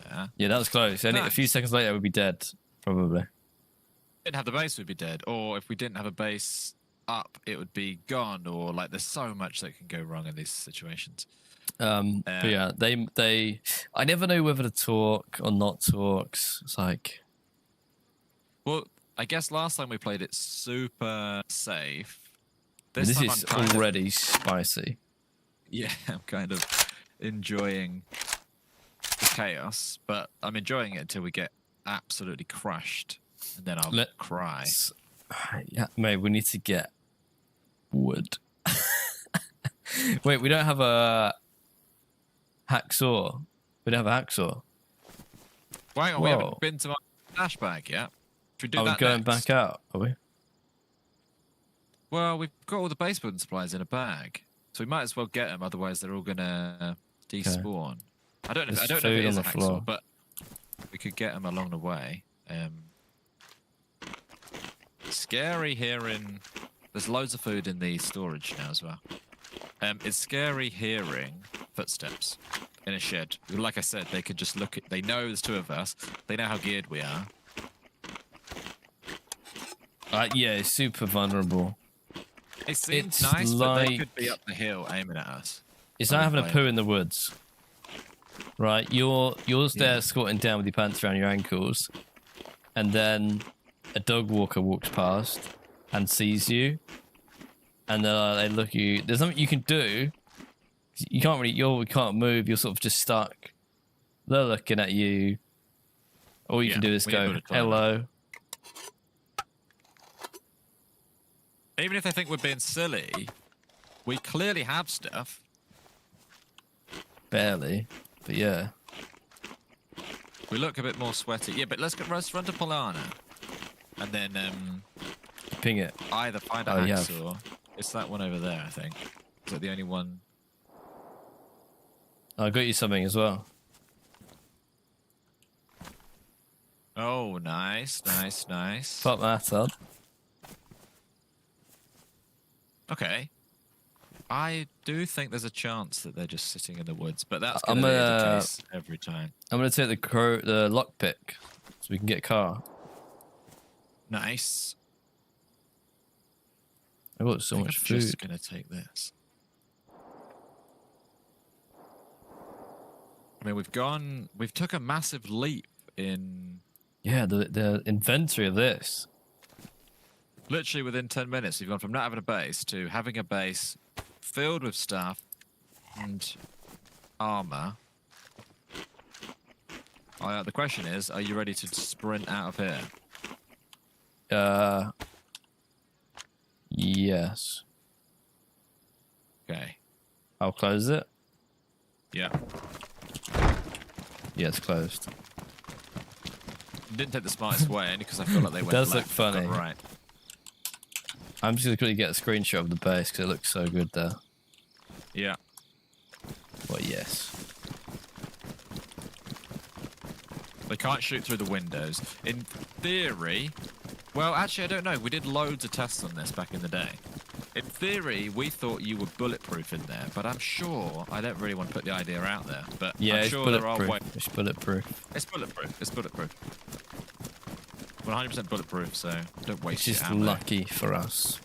Speaker 2: There.
Speaker 1: Yeah, that was close. A few seconds later, we'd be dead, probably.
Speaker 2: Didn't have the base, we'd be dead. Or if we didn't have a base up, it would be gone. Or like, there's so much that can go wrong in these situations.
Speaker 1: But yeah, they. I never know whether to talk or not talk. It's like,
Speaker 2: Well, I guess last time we played it super safe.
Speaker 1: this
Speaker 2: time
Speaker 1: is
Speaker 2: I'm kind of-
Speaker 1: already spicy.
Speaker 2: Yeah, I'm kind of enjoying the chaos, but I'm enjoying it until we get absolutely crushed, and then I'll cry.
Speaker 1: Yeah, mate, we need to get wood. Wait, we don't have a hacksaw. We don't have a hacksaw.
Speaker 2: Well, hang on, we haven't been to my dash bag yet. Should we do
Speaker 1: Are we
Speaker 2: that
Speaker 1: going
Speaker 2: next?
Speaker 1: back out? Are we?
Speaker 2: Well, we've got all the base building supplies in a bag, so we might as well get them. Otherwise, they're all gonna despawn. I don't know.
Speaker 1: There's
Speaker 2: I don't know if
Speaker 1: food
Speaker 2: it is
Speaker 1: on
Speaker 2: a
Speaker 1: the floor.
Speaker 2: hacksaw, but we could get them along the way. Scary hearing. There's loads of food in the storage now as well. It's scary hearing footsteps in a shed. Like I said, they could just look at. They know there's 2 of us. They know how geared we are.
Speaker 1: Yeah, it's super vulnerable.
Speaker 2: It seems
Speaker 1: It's
Speaker 2: nice, but they could
Speaker 1: like-
Speaker 2: be up the hill aiming at us.
Speaker 1: It's like having a poo in the woods, right? You're there
Speaker 2: Yeah.
Speaker 1: squatting down with your pants around your ankles, and then a dog walker walks past and sees you, and they look at you. There's something you can do. You can't really, you can't move. You're sort of just stuck. They're looking at you. All you can do is go, hello.
Speaker 2: Even if they think we're being silly, we clearly have stuff.
Speaker 1: Barely, but yeah.
Speaker 2: We look a bit more sweaty. Yeah, but let's run to Polana. And then
Speaker 1: Ping it.
Speaker 2: either find a hacksaw. It's that one over there, I think. Is that the only one?
Speaker 1: I got you something as well.
Speaker 2: Oh, nice.
Speaker 1: Pop that up.
Speaker 2: Okay. I do think there's a chance that they're just sitting in the woods, but that's going to be the case every time.
Speaker 1: I'm going to take the lockpick so we can get a car.
Speaker 2: Nice.
Speaker 1: I got so much food.
Speaker 2: I'm just going to take this. I mean, we've took a massive leap in...
Speaker 1: Yeah, the inventory of this.
Speaker 2: Literally within 10 minutes, you've gone from not having a base to having a base filled with stuff and armor. The question is, are you ready to sprint out of here?
Speaker 1: Yes.
Speaker 2: Okay.
Speaker 1: I'll close it.
Speaker 2: Yeah.
Speaker 1: Yeah, it's closed.
Speaker 2: Didn't take the smartest way, only because I feel like they went
Speaker 1: Does
Speaker 2: left,
Speaker 1: look funny.
Speaker 2: right.
Speaker 1: I'm just going to quickly get a screenshot of the base because it looks so good there.
Speaker 2: Yeah.
Speaker 1: Well, yes.
Speaker 2: They can't shoot through the windows. In theory... Well, actually, I don't know. We did loads of tests on this back in the day. In theory, we thought you were bulletproof in there, but I'm sure... I don't really want to put the idea out there, but
Speaker 1: Yeah,
Speaker 2: I'm
Speaker 1: it's
Speaker 2: sure there are
Speaker 1: bulletproof.
Speaker 2: ways...
Speaker 1: It's bulletproof.
Speaker 2: It's bulletproof. It's bulletproof. 100% bulletproof, so don't
Speaker 1: It's
Speaker 2: waste your
Speaker 1: just
Speaker 2: ammo.
Speaker 1: lucky for us.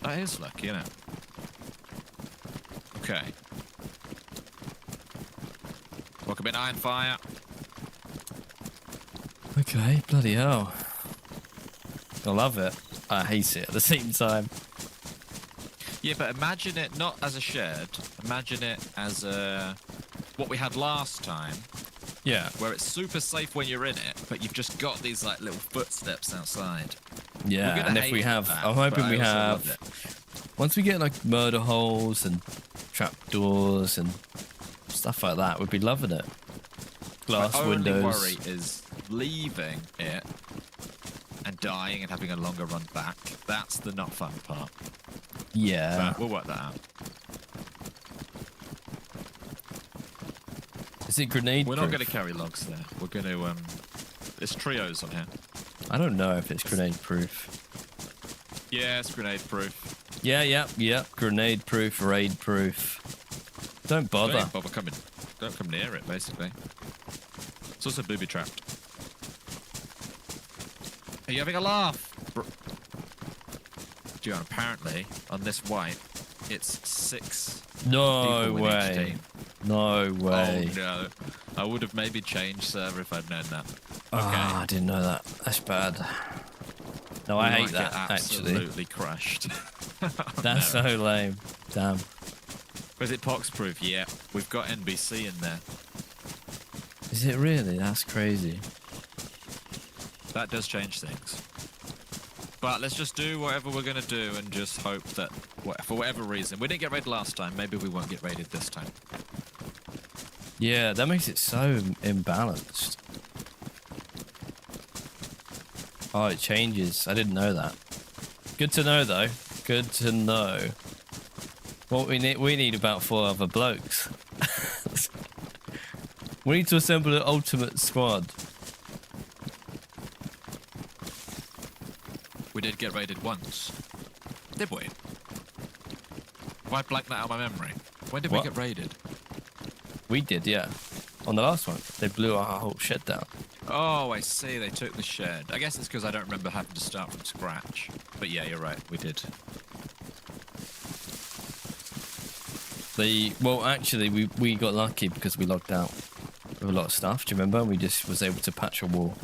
Speaker 2: That is lucky, isn't it? Okay. Welcome in, Iron Fire.
Speaker 1: Okay, bloody hell. I love it. I hate it at the same time.
Speaker 2: Yeah, but imagine it not as a shed. Imagine it as what we had last time,
Speaker 1: Yeah.
Speaker 2: where it's super safe when you're in it, but you've just got these like little footsteps outside.
Speaker 1: Yeah,
Speaker 2: gonna
Speaker 1: and if
Speaker 2: hate
Speaker 1: we have,
Speaker 2: that,
Speaker 1: I'm
Speaker 2: but
Speaker 1: hoping
Speaker 2: I
Speaker 1: we
Speaker 2: also
Speaker 1: have,
Speaker 2: loved
Speaker 1: once we get like murder holes and trapdoors and stuff like that, we'd be loving it. Glass
Speaker 2: My
Speaker 1: windows.
Speaker 2: only worry is leaving it and dying and having a longer run back. That's the not fun part.
Speaker 1: Yeah.
Speaker 2: But we'll work that out.
Speaker 1: Is it grenade
Speaker 2: We're
Speaker 1: proof?
Speaker 2: not going to carry logs there. We're going to... There's trios on here.
Speaker 1: I don't know if it's grenade proof.
Speaker 2: Yeah, it's grenade proof.
Speaker 1: Yeah. Grenade proof, raid proof. Don't bother.
Speaker 2: Don't bother coming. Don't come near it, basically. It's also booby trapped. Are you having a laugh? John, apparently, on this white, it's 6
Speaker 1: No
Speaker 2: people in each
Speaker 1: way.
Speaker 2: team.
Speaker 1: No way.
Speaker 2: Oh, no. I would have maybe changed server if I'd known that.
Speaker 1: Ah, I didn't know that. That's bad. No, I hate
Speaker 2: Like
Speaker 1: that,
Speaker 2: it
Speaker 1: actually.
Speaker 2: absolutely crashed.
Speaker 1: That's
Speaker 2: no.
Speaker 1: so lame. Damn.
Speaker 2: Was it pox-proof? Yeah. We've got NBC in there.
Speaker 1: Is it really? That's crazy.
Speaker 2: That does change things. But let's just do whatever we're going to do and just hope that, for whatever reason, we didn't get raided last time, maybe we won't get raided this time.
Speaker 1: Yeah, that makes it so imbalanced. Oh, it changes. I didn't know that. Good to know, though. Good to know. What we need about 4 other blokes. We need to assemble an ultimate squad.
Speaker 2: We did get raided once. Did we? Why blank that out of my memory? When did
Speaker 1: What?
Speaker 2: we get raided?
Speaker 1: We did, yeah. On the last one, they blew our whole shed down.
Speaker 2: Oh, I see. They took the shed. I guess it's because I don't remember having to start from scratch. But yeah, you're right. We did.
Speaker 1: Well, actually, we got lucky because we logged out with a lot of stuff. Do you remember? We just was able to patch a wall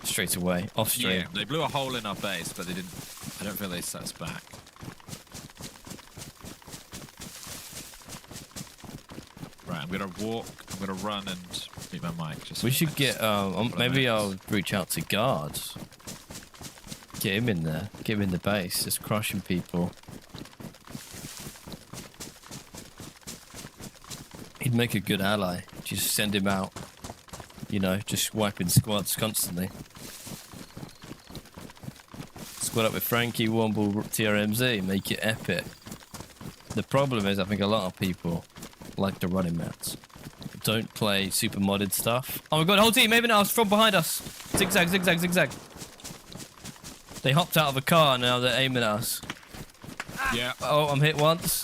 Speaker 1: straight away, off stream.
Speaker 2: Yeah, they blew a hole in our base, but they didn't. I don't feel they set us back. I'm gonna walk. I'm gonna run and mute my mic. Just
Speaker 1: We
Speaker 2: for
Speaker 1: should
Speaker 2: the next
Speaker 1: get,
Speaker 2: couple of
Speaker 1: maybe I'll
Speaker 2: minutes.
Speaker 1: reach out to guards. Get him in there. Get him in the base. Just crushing people. He'd make a good ally. Just send him out. You know, just wiping squads constantly. Squad up with Frankie, Womble, TRMZ. Make it epic. The problem is, I think a lot of people like the running mats. Don't play super modded stuff. Oh my god, whole team, maybe now from behind us. Zigzag, zigzag, zigzag. They hopped out of a car and now they're aiming at us.
Speaker 2: Yeah.
Speaker 1: Oh, I'm hit once.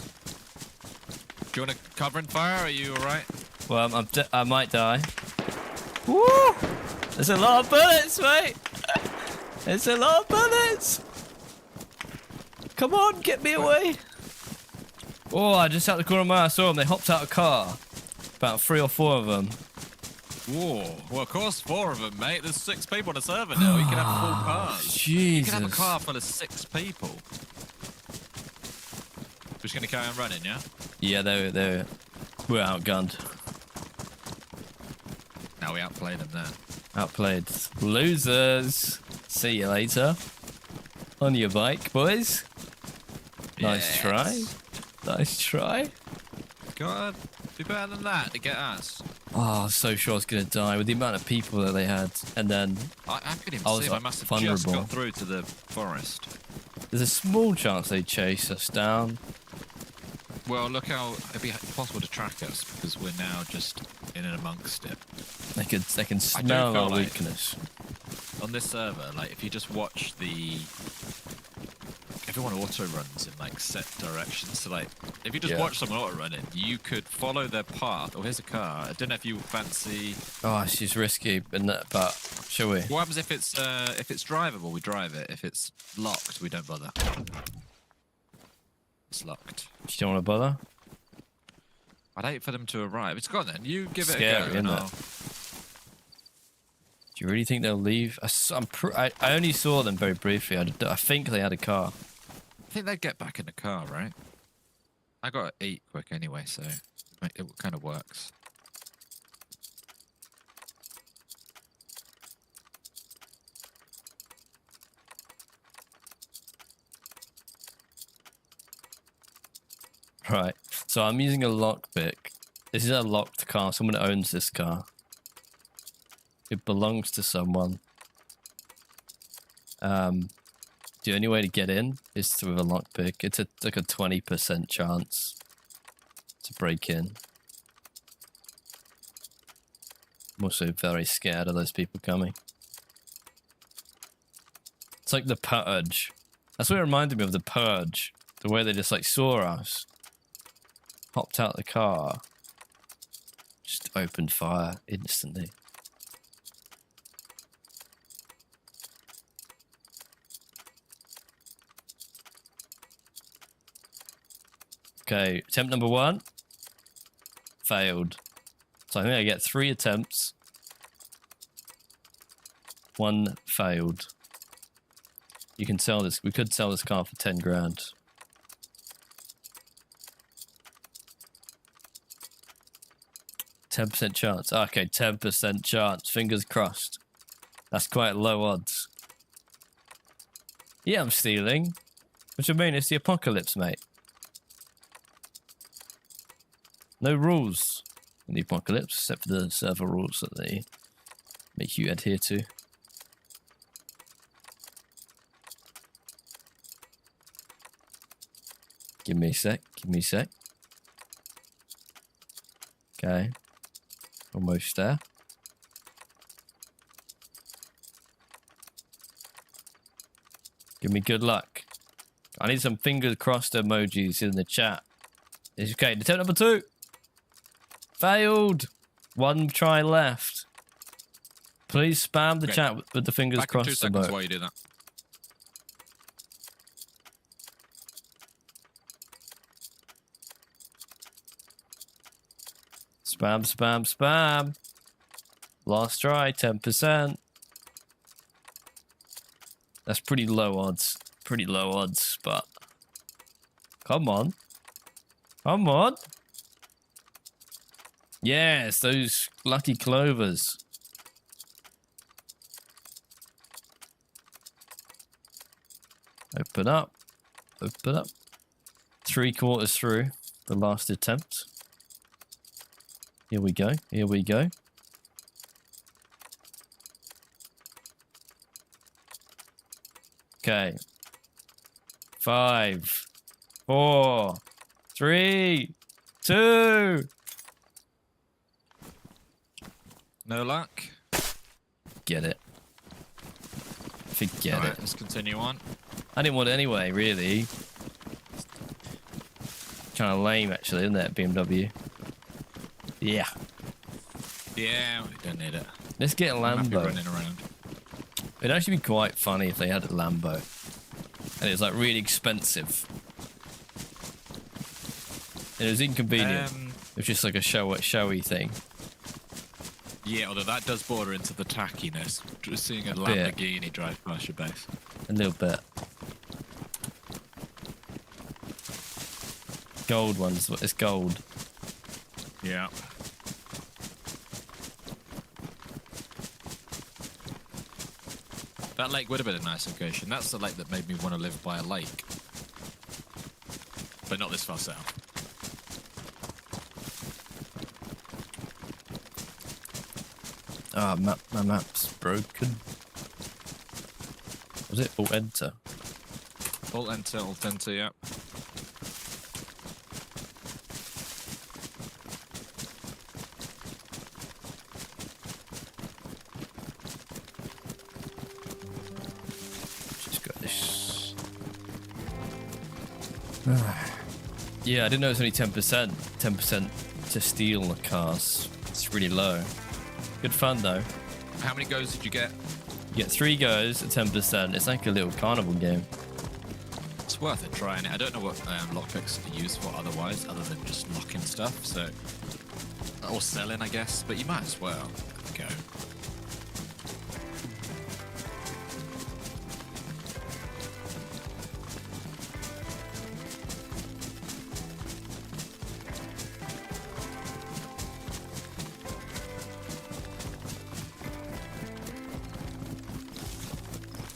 Speaker 2: Do you want to cover and fire? Are you alright?
Speaker 1: Well, I might die. Woo! There's a lot of bullets, mate. There's a lot of bullets. Come on, get me away. Oh, I just out the corner of my eye, I saw them. They hopped out of a car. About 3 or 4 of them.
Speaker 2: Whoa. Well, of course, 4 of them, mate. There's 6 people on a server now. You can have full cars. You
Speaker 1: Jesus.
Speaker 2: can have a car full of 6 people. Just gonna carry on running, yeah?
Speaker 1: Yeah, we're outgunned.
Speaker 2: Now we outplayed them there.
Speaker 1: Outplayed. Losers. See you later. On your bike, boys. Nice try. Nice try.
Speaker 2: God, be better than that to get us.
Speaker 1: Oh, I was so sure I was going to die with the amount of people that they had. And then
Speaker 2: I couldn't even
Speaker 1: I was
Speaker 2: see. I must have just
Speaker 1: vulnerable.
Speaker 2: got through to the forest.
Speaker 1: there's a small chance they chase us down.
Speaker 2: Well, look how it'd be impossible to track us because we're now just in and amongst it.
Speaker 1: They can
Speaker 2: I
Speaker 1: smell
Speaker 2: do
Speaker 1: our
Speaker 2: feel like-
Speaker 1: weakness.
Speaker 2: On this server, like if you just watch everyone auto runs in like set directions. So like if you just
Speaker 1: Yeah.
Speaker 2: watch someone auto running, you could follow their path. Oh, here's a car. I don't know if you fancy.
Speaker 1: Oh, it's just risky, but shall we?
Speaker 2: What happens if it's drivable? We drive it. If it's locked, we don't bother. It's locked.
Speaker 1: You don't want to bother?
Speaker 2: I'd hate for them to arrive. It's gone then. You give it
Speaker 1: Scary,
Speaker 2: a go.
Speaker 1: isn't
Speaker 2: And
Speaker 1: it? Do you really think they'll leave? I only saw them very briefly. I think they had a car.
Speaker 2: I think they'd get back in the car, right? I got to eat quick anyway, so it kind of works.
Speaker 1: Right. So I'm using a lockpick. This is a locked car. Someone owns this car. It belongs to someone. The only way to get in is with a lockpick. It's like a 20% chance to break in. I'm also very scared of those people coming. It's like the Purge. That's what it reminded me of, the Purge. The way they just like saw us. Hopped out the car. Just opened fire instantly. Okay, attempt number 1. Failed. So I think I get 3 attempts. 1 failed. You can sell this. We could sell this car for 10 grand. %10 chance. Okay, 10% chance. Fingers crossed. That's quite low odds. Yeah, I'm stealing. What do you mean? It's the apocalypse, mate. No rules in the apocalypse, except for the server rules that they make you adhere to. Give me a sec. Give me a sec. Okay. Almost there. Give me good luck. I need some fingers crossed emojis in the chat. It's okay. Attempt number 2. Failed. 1 try left. Please spam the
Speaker 2: Okay.
Speaker 1: chat with the fingers
Speaker 2: Back in 2
Speaker 1: crossed
Speaker 2: seconds
Speaker 1: emoji.
Speaker 2: while you do that.
Speaker 1: Spam, spam, spam. Last try, 10%. That's pretty low odds. Pretty low odds, but... Come on. Come on. Yes, those lucky clovers. Open up. Open up. 3/4 through the last attempt. Here we go. Here we go. Okay. 5, 4, 3, 2.
Speaker 3: No luck.
Speaker 1: Get it. Forget
Speaker 3: Alright,
Speaker 1: it.
Speaker 3: let's continue on.
Speaker 1: I didn't want it anyway, really. Kind of lame, actually, isn't it, BMW? Yeah.
Speaker 3: Yeah, we don't need it.
Speaker 1: Let's get a
Speaker 3: I'm happy
Speaker 1: Lambo.
Speaker 3: running around.
Speaker 1: It'd actually be quite funny if they had a Lambo. And it's like really expensive. And it was inconvenient. It was just like a showy thing.
Speaker 3: Yeah, although that does border into the tackiness. Just seeing a
Speaker 1: bit.
Speaker 3: Lamborghini drive past your base.
Speaker 1: A little bit. Gold ones. It's gold.
Speaker 3: Yeah. That lake would have been a nice location. That's the lake that made me want to live by a lake. But not this far south.
Speaker 1: Ah, my map's broken. Was it? Alt enter.
Speaker 3: Alt enter, yeah.
Speaker 1: Just got this. Yeah, I didn't know it was only 10%. 10% to steal the cars. It's really low. Good fun though.
Speaker 3: How many goes did you get?
Speaker 1: You get 3 goes at 10%. It's like a little carnival game.
Speaker 3: It's worth it trying it. I don't know what lockpicks are used for otherwise, other than just locking stuff, so... Or selling, I guess, but you might as well go.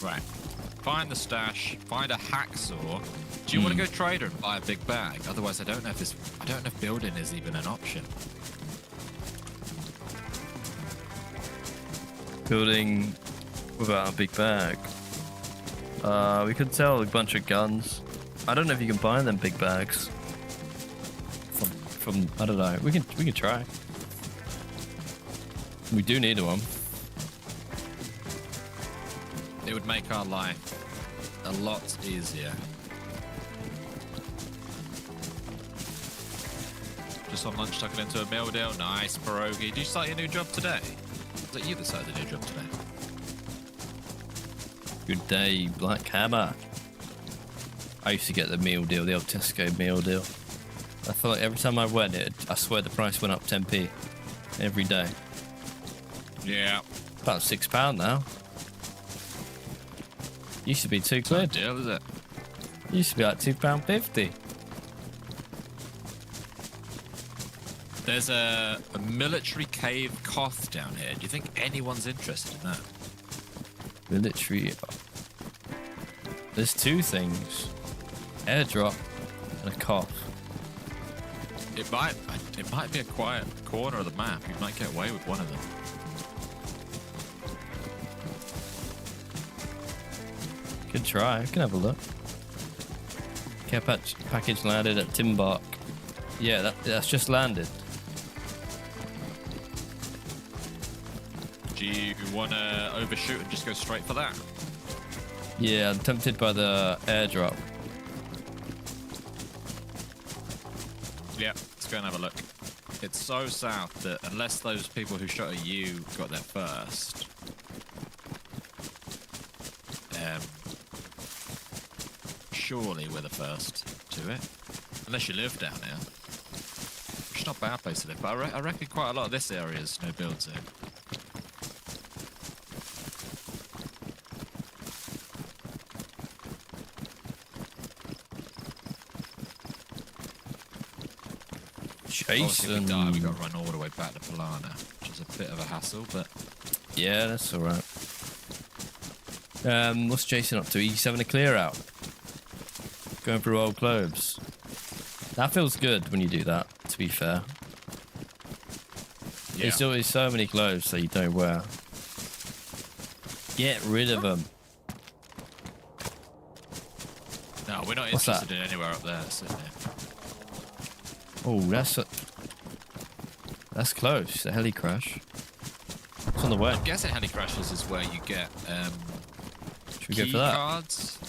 Speaker 3: Right. Find the stash. Find a hacksaw. Do you want to go trader and buy a big bag? Otherwise, I don't know if building is even an option.
Speaker 1: Building without a big bag. We could sell a bunch of guns. I don't know if you can buy them big bags. From I don't know. We can try. We do need one.
Speaker 3: It would make our life a lot easier. Just on lunch tucking into a meal deal. Nice pierogi. Did you start your new job today? Was that you that started the new job today?
Speaker 1: Good day, Black Hammer. I used to get the meal deal, the old Tesco meal deal. I feel like every time I went, I swear the price went up 10p every day.
Speaker 3: Yeah.
Speaker 1: About £6 now. Used to be £2.
Speaker 3: Good deal, is it?
Speaker 1: Used to be like £2.50.
Speaker 3: There's a military cave Koth down here. Do you think anyone's interested in that?
Speaker 1: Military. There's 2 things: airdrop and a cough.
Speaker 3: It might be a quiet corner of the map. You might get away with one of them.
Speaker 1: Good try. I can have a look. Care package landed at Timbark. Yeah, that's just landed.
Speaker 3: Do you want to overshoot and just go straight for that?
Speaker 1: Yeah, I'm tempted by the airdrop.
Speaker 3: Yeah, let's go and have a look. It's so south that unless those people who shot at you got there first, surely we're the first to it. Unless you live down here. It's not a bad place to live, but I reckon quite a lot of this area is no build zone. Obviously, if we die, we
Speaker 1: Jason.
Speaker 3: got to run all the way back to Polana, which is a bit of a hassle, but
Speaker 1: Yeah, that's alright. What's Jason up to? He's having a clear out. Going through old clothes. That feels good when you do that, to be fair.
Speaker 3: yeah.
Speaker 1: There's always so many clothes that you don't wear. Get rid of them.
Speaker 3: No, we're not
Speaker 1: What's
Speaker 3: interested in anywhere up there. Sitting there.
Speaker 1: Oh, that's close. The heli crash. It's on the way.
Speaker 3: I'm guessing heli crashes is where you get
Speaker 1: Should we
Speaker 3: key
Speaker 1: go for that?
Speaker 3: cards.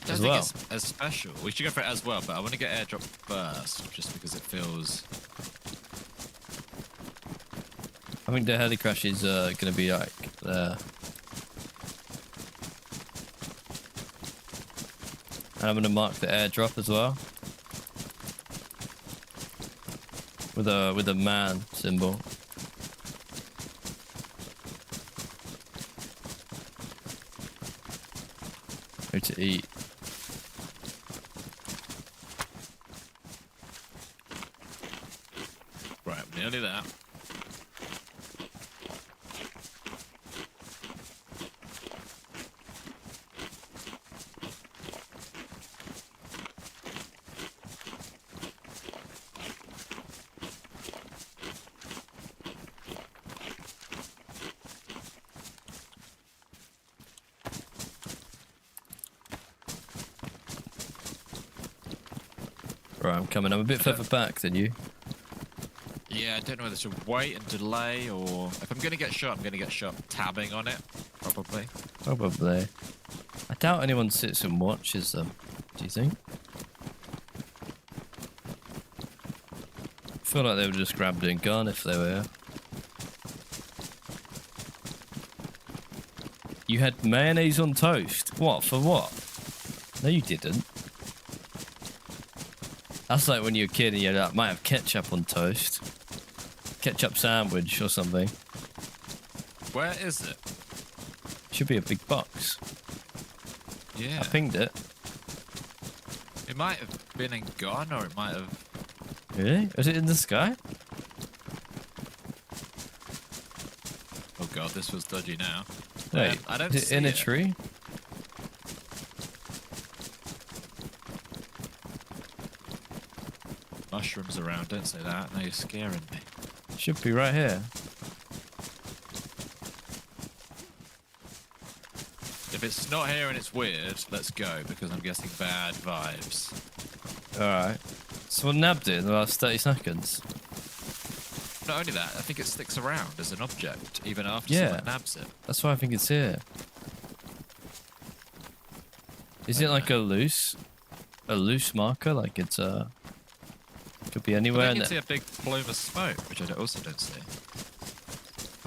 Speaker 3: I don't
Speaker 1: As
Speaker 3: think
Speaker 1: well?
Speaker 3: it's as special. We should go for it as well, but I want to get airdrop first, just because it feels.
Speaker 1: I think the heli crash is going to be like there. And I'm going to mark the airdrop as well. With a man symbol. Go to eat.
Speaker 3: Right, nearly there.
Speaker 1: Right, I'm coming. I'm a bit further back than you.
Speaker 3: Yeah, I don't know whether to wait and delay, or if I'm going to get shot, I'm going to get shot tabbing on it, probably.
Speaker 1: Probably. I doubt anyone sits and watches them. Do you think? I feel like they would just grab a gun if they were here. You had mayonnaise on toast. What? For what? No, you didn't. That's like when you're a kid and you like, might have ketchup on toast. Ketchup sandwich or something.
Speaker 3: Where is it?
Speaker 1: Should be a big box.
Speaker 3: Yeah.
Speaker 1: I pinged it.
Speaker 3: It might have been and gone, or it might have.
Speaker 1: Really? Was it in the sky?
Speaker 3: Oh god, this was dodgy now.
Speaker 1: Wait,
Speaker 3: I don't
Speaker 1: is it
Speaker 3: see
Speaker 1: in a
Speaker 3: it.
Speaker 1: tree?
Speaker 3: Mushrooms around, don't say that. Now you're scaring me.
Speaker 1: Should be right here.
Speaker 3: If it's not here and it's weird, let's go, because I'm guessing bad vibes.
Speaker 1: Alright. Someone nabbed it in the last 30 seconds.
Speaker 3: Not only that, I think it sticks around as an object, even after
Speaker 1: Yeah.
Speaker 3: someone nabs it.
Speaker 1: That's why I think it's here. Is it like a loose marker? Like it's could be
Speaker 3: I
Speaker 1: anywhere.
Speaker 3: think
Speaker 1: in
Speaker 3: you
Speaker 1: it.
Speaker 3: see a big plume of smoke, which I also don't see.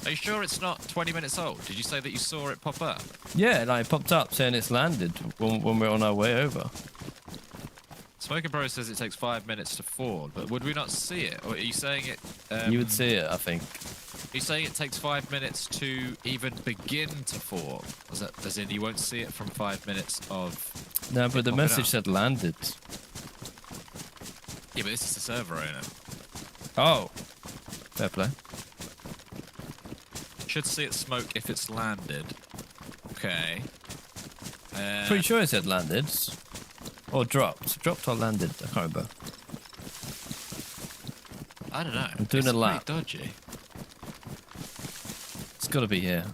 Speaker 3: Are you sure it's not 20 minutes old? Did you say that you saw it pop up?
Speaker 1: Yeah, like it popped up saying it's landed when we're on our way over.
Speaker 3: Smoking Pro says it takes 5 minutes to fall, but would we not see it? Or are you saying it...
Speaker 1: You would see it, I think.
Speaker 3: Are you saying it takes 5 minutes to even begin to fall? As in you won't see it from 5 minutes of...
Speaker 1: No, but the
Speaker 3: popping
Speaker 1: message
Speaker 3: up?
Speaker 1: said landed.
Speaker 3: Yeah, but this is the server owner.
Speaker 1: Oh, fair play.
Speaker 3: Should see it smoke if it's landed. Okay.
Speaker 1: Pretty sure it said landed. Or dropped. Dropped or landed. I can't remember.
Speaker 3: I don't know.
Speaker 1: I'm doing
Speaker 3: It's
Speaker 1: a lap.
Speaker 3: pretty dodgy.
Speaker 1: It's got to be here.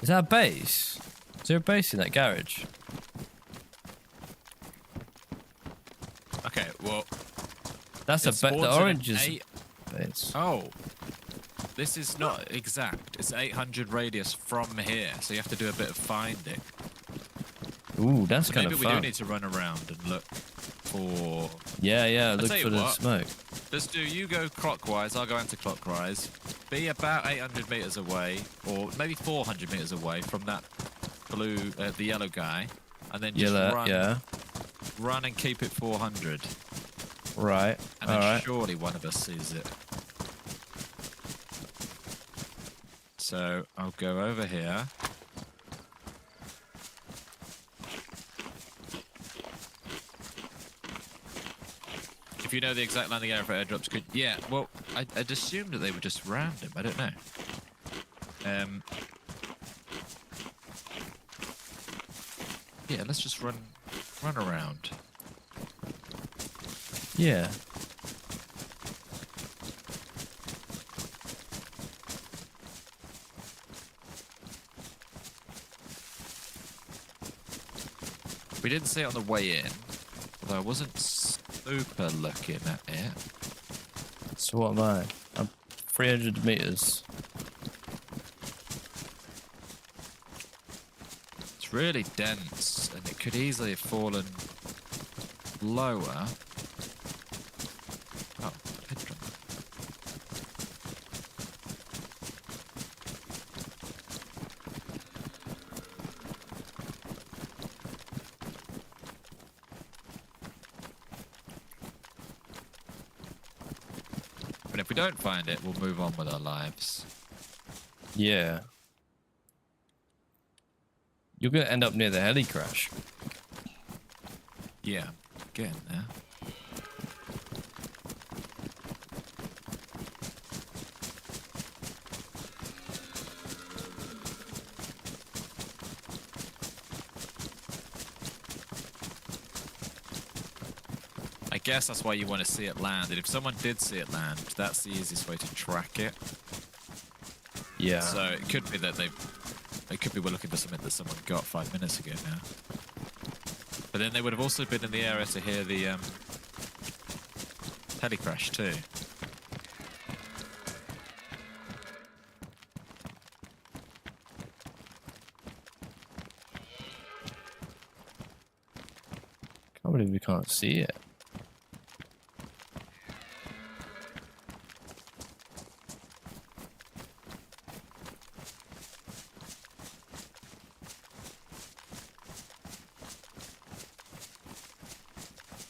Speaker 1: Is that a base? Is there a base in that garage?
Speaker 3: Okay, well...
Speaker 1: That's
Speaker 3: it
Speaker 1: a
Speaker 3: spawns
Speaker 1: the
Speaker 3: in
Speaker 1: orange
Speaker 3: an
Speaker 1: is
Speaker 3: eight-
Speaker 1: a base.
Speaker 3: Oh. This is not exact. It's 800 radius from here, so you have to do a bit of finding.
Speaker 1: Ooh, that's
Speaker 3: So
Speaker 1: kind
Speaker 3: maybe
Speaker 1: of
Speaker 3: we
Speaker 1: fun.
Speaker 3: do need to run around and look for...
Speaker 1: Yeah, look
Speaker 3: tell you
Speaker 1: for the
Speaker 3: what.
Speaker 1: smoke.
Speaker 3: Let's do, you go clockwise, I'll go anti-clockwise. Be about 800 meters away, or maybe 400 meters away from that blue, the yellow guy. And then just
Speaker 1: Yellow,
Speaker 3: run,
Speaker 1: yeah.
Speaker 3: run and keep it 400.
Speaker 1: Right,
Speaker 3: And then
Speaker 1: alright.
Speaker 3: surely one of us sees it. So I'll go over here.
Speaker 2: If you know the exact landing area for airdrops, could yeah. Well, I'd assumed that they were just random. I don't know. Yeah, let's just run around.
Speaker 1: Yeah.
Speaker 2: We didn't see it on the way in, although I wasn't super looking at it.
Speaker 1: So what am I? I'm 300 meters.
Speaker 2: It's really dense, and it could easily have fallen lower. Oh, head drum. But if we don't find it, we'll move on with our lives.
Speaker 1: Yeah. You're gonna end up near the heli crash.
Speaker 2: Yeah, getting there. I guess that's why you want to see it land. And if someone did see it land, that's the easiest way to track it.
Speaker 1: Yeah.
Speaker 2: So it could be that they could be looking for something that someone got 5 minutes ago now. But then they would have also been in the area to hear the heli crash too.
Speaker 1: Can't believe we can't see it.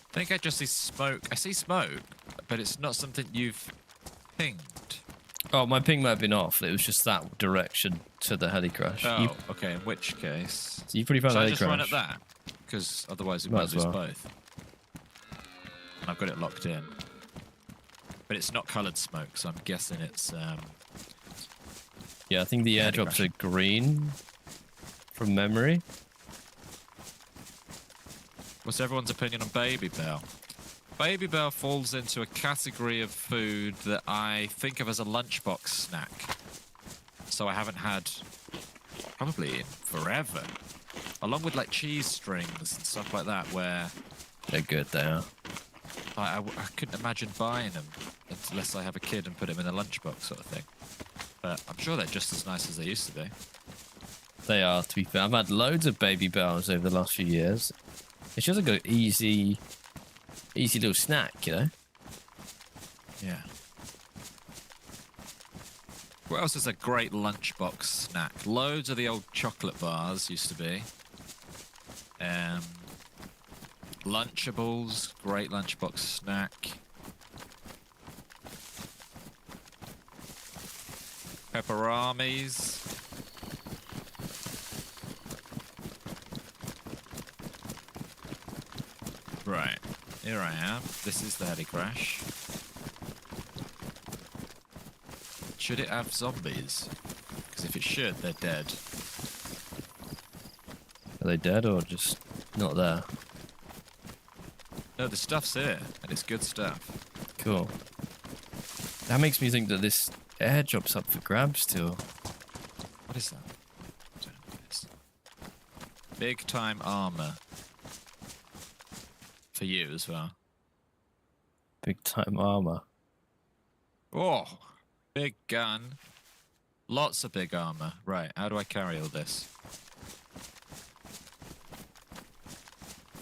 Speaker 2: I think I just see smoke. I see smoke, but it's not something you've pinged.
Speaker 1: Oh, my ping might have been off. It was just that direction to the heli crash.
Speaker 2: Oh, okay. In which case,
Speaker 1: So you pretty found
Speaker 2: should
Speaker 1: the
Speaker 2: I
Speaker 1: heli
Speaker 2: just
Speaker 1: crash.
Speaker 2: run at that? Because otherwise we
Speaker 1: Might
Speaker 2: might
Speaker 1: as
Speaker 2: lose
Speaker 1: well.
Speaker 2: both. And I've got it locked in, but it's not coloured smoke, so I'm guessing it's.
Speaker 1: Yeah, I think the
Speaker 2: Heli
Speaker 1: airdrops
Speaker 2: crash.
Speaker 1: are green from memory.
Speaker 2: What's everyone's opinion on Baby Bell? Baby Bell falls into a category of food that I think of as a lunchbox snack. So I haven't had probably in forever. Along with like cheese strings and stuff like that, where
Speaker 1: They're good, they are.
Speaker 2: I couldn't imagine buying them unless I have a kid and put them in a lunchbox sort of thing. But I'm sure they're just as nice as they used to be.
Speaker 1: They are, to be fair. I've had loads of baby bells over the last few years. It's just like an easy little snack, you know?
Speaker 2: Yeah. What else is a great lunchbox snack? Loads of the old chocolate bars used to be. Lunchables, great lunchbox snack. Pepperamis. Right, here I am. This is the heli crash. Should it have zombies? Because if it should, they're dead.
Speaker 1: Are they dead or just not there?
Speaker 2: No, the stuff's here, and it's good stuff.
Speaker 1: Cool. That makes me think that this airdrop's up for grabs still.
Speaker 2: What is that? I don't know what it is. Big time armor. For you as well.
Speaker 1: Big time armor.
Speaker 2: Oh, big gun. Lots of big armor. Right, how do I carry all this?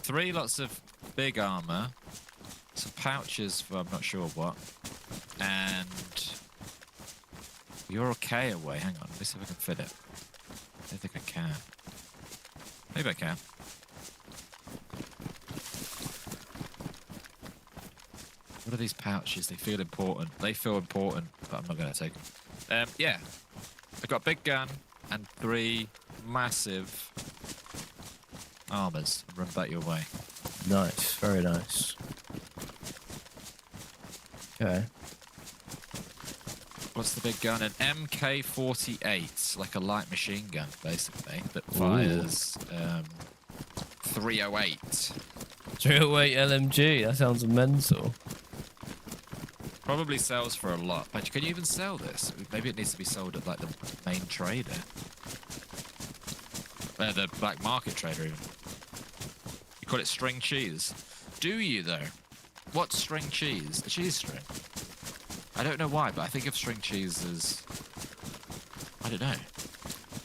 Speaker 2: 3 lots of big armor. Some pouches for I'm not sure what. And you're okay away. Hang on, let me see if I can fit it. I don't think I can. Maybe I can. What are these pouches? They feel important. They feel important, but I'm not going to take them. Yeah. I've got a big gun and 3 massive armors. Run back your way.
Speaker 1: Nice, very nice. Okay.
Speaker 2: What's the big gun? An MK48, like a light machine gun, basically, that fires 308.
Speaker 1: 308 LMG. That sounds mental.
Speaker 2: Probably sells for a lot. But can you even sell this? Maybe it needs to be sold at like the main trader. The black market trader even. You call it string cheese. Do you though? What's string cheese? A cheese string? I don't know why, but I think of string cheese as... I don't know.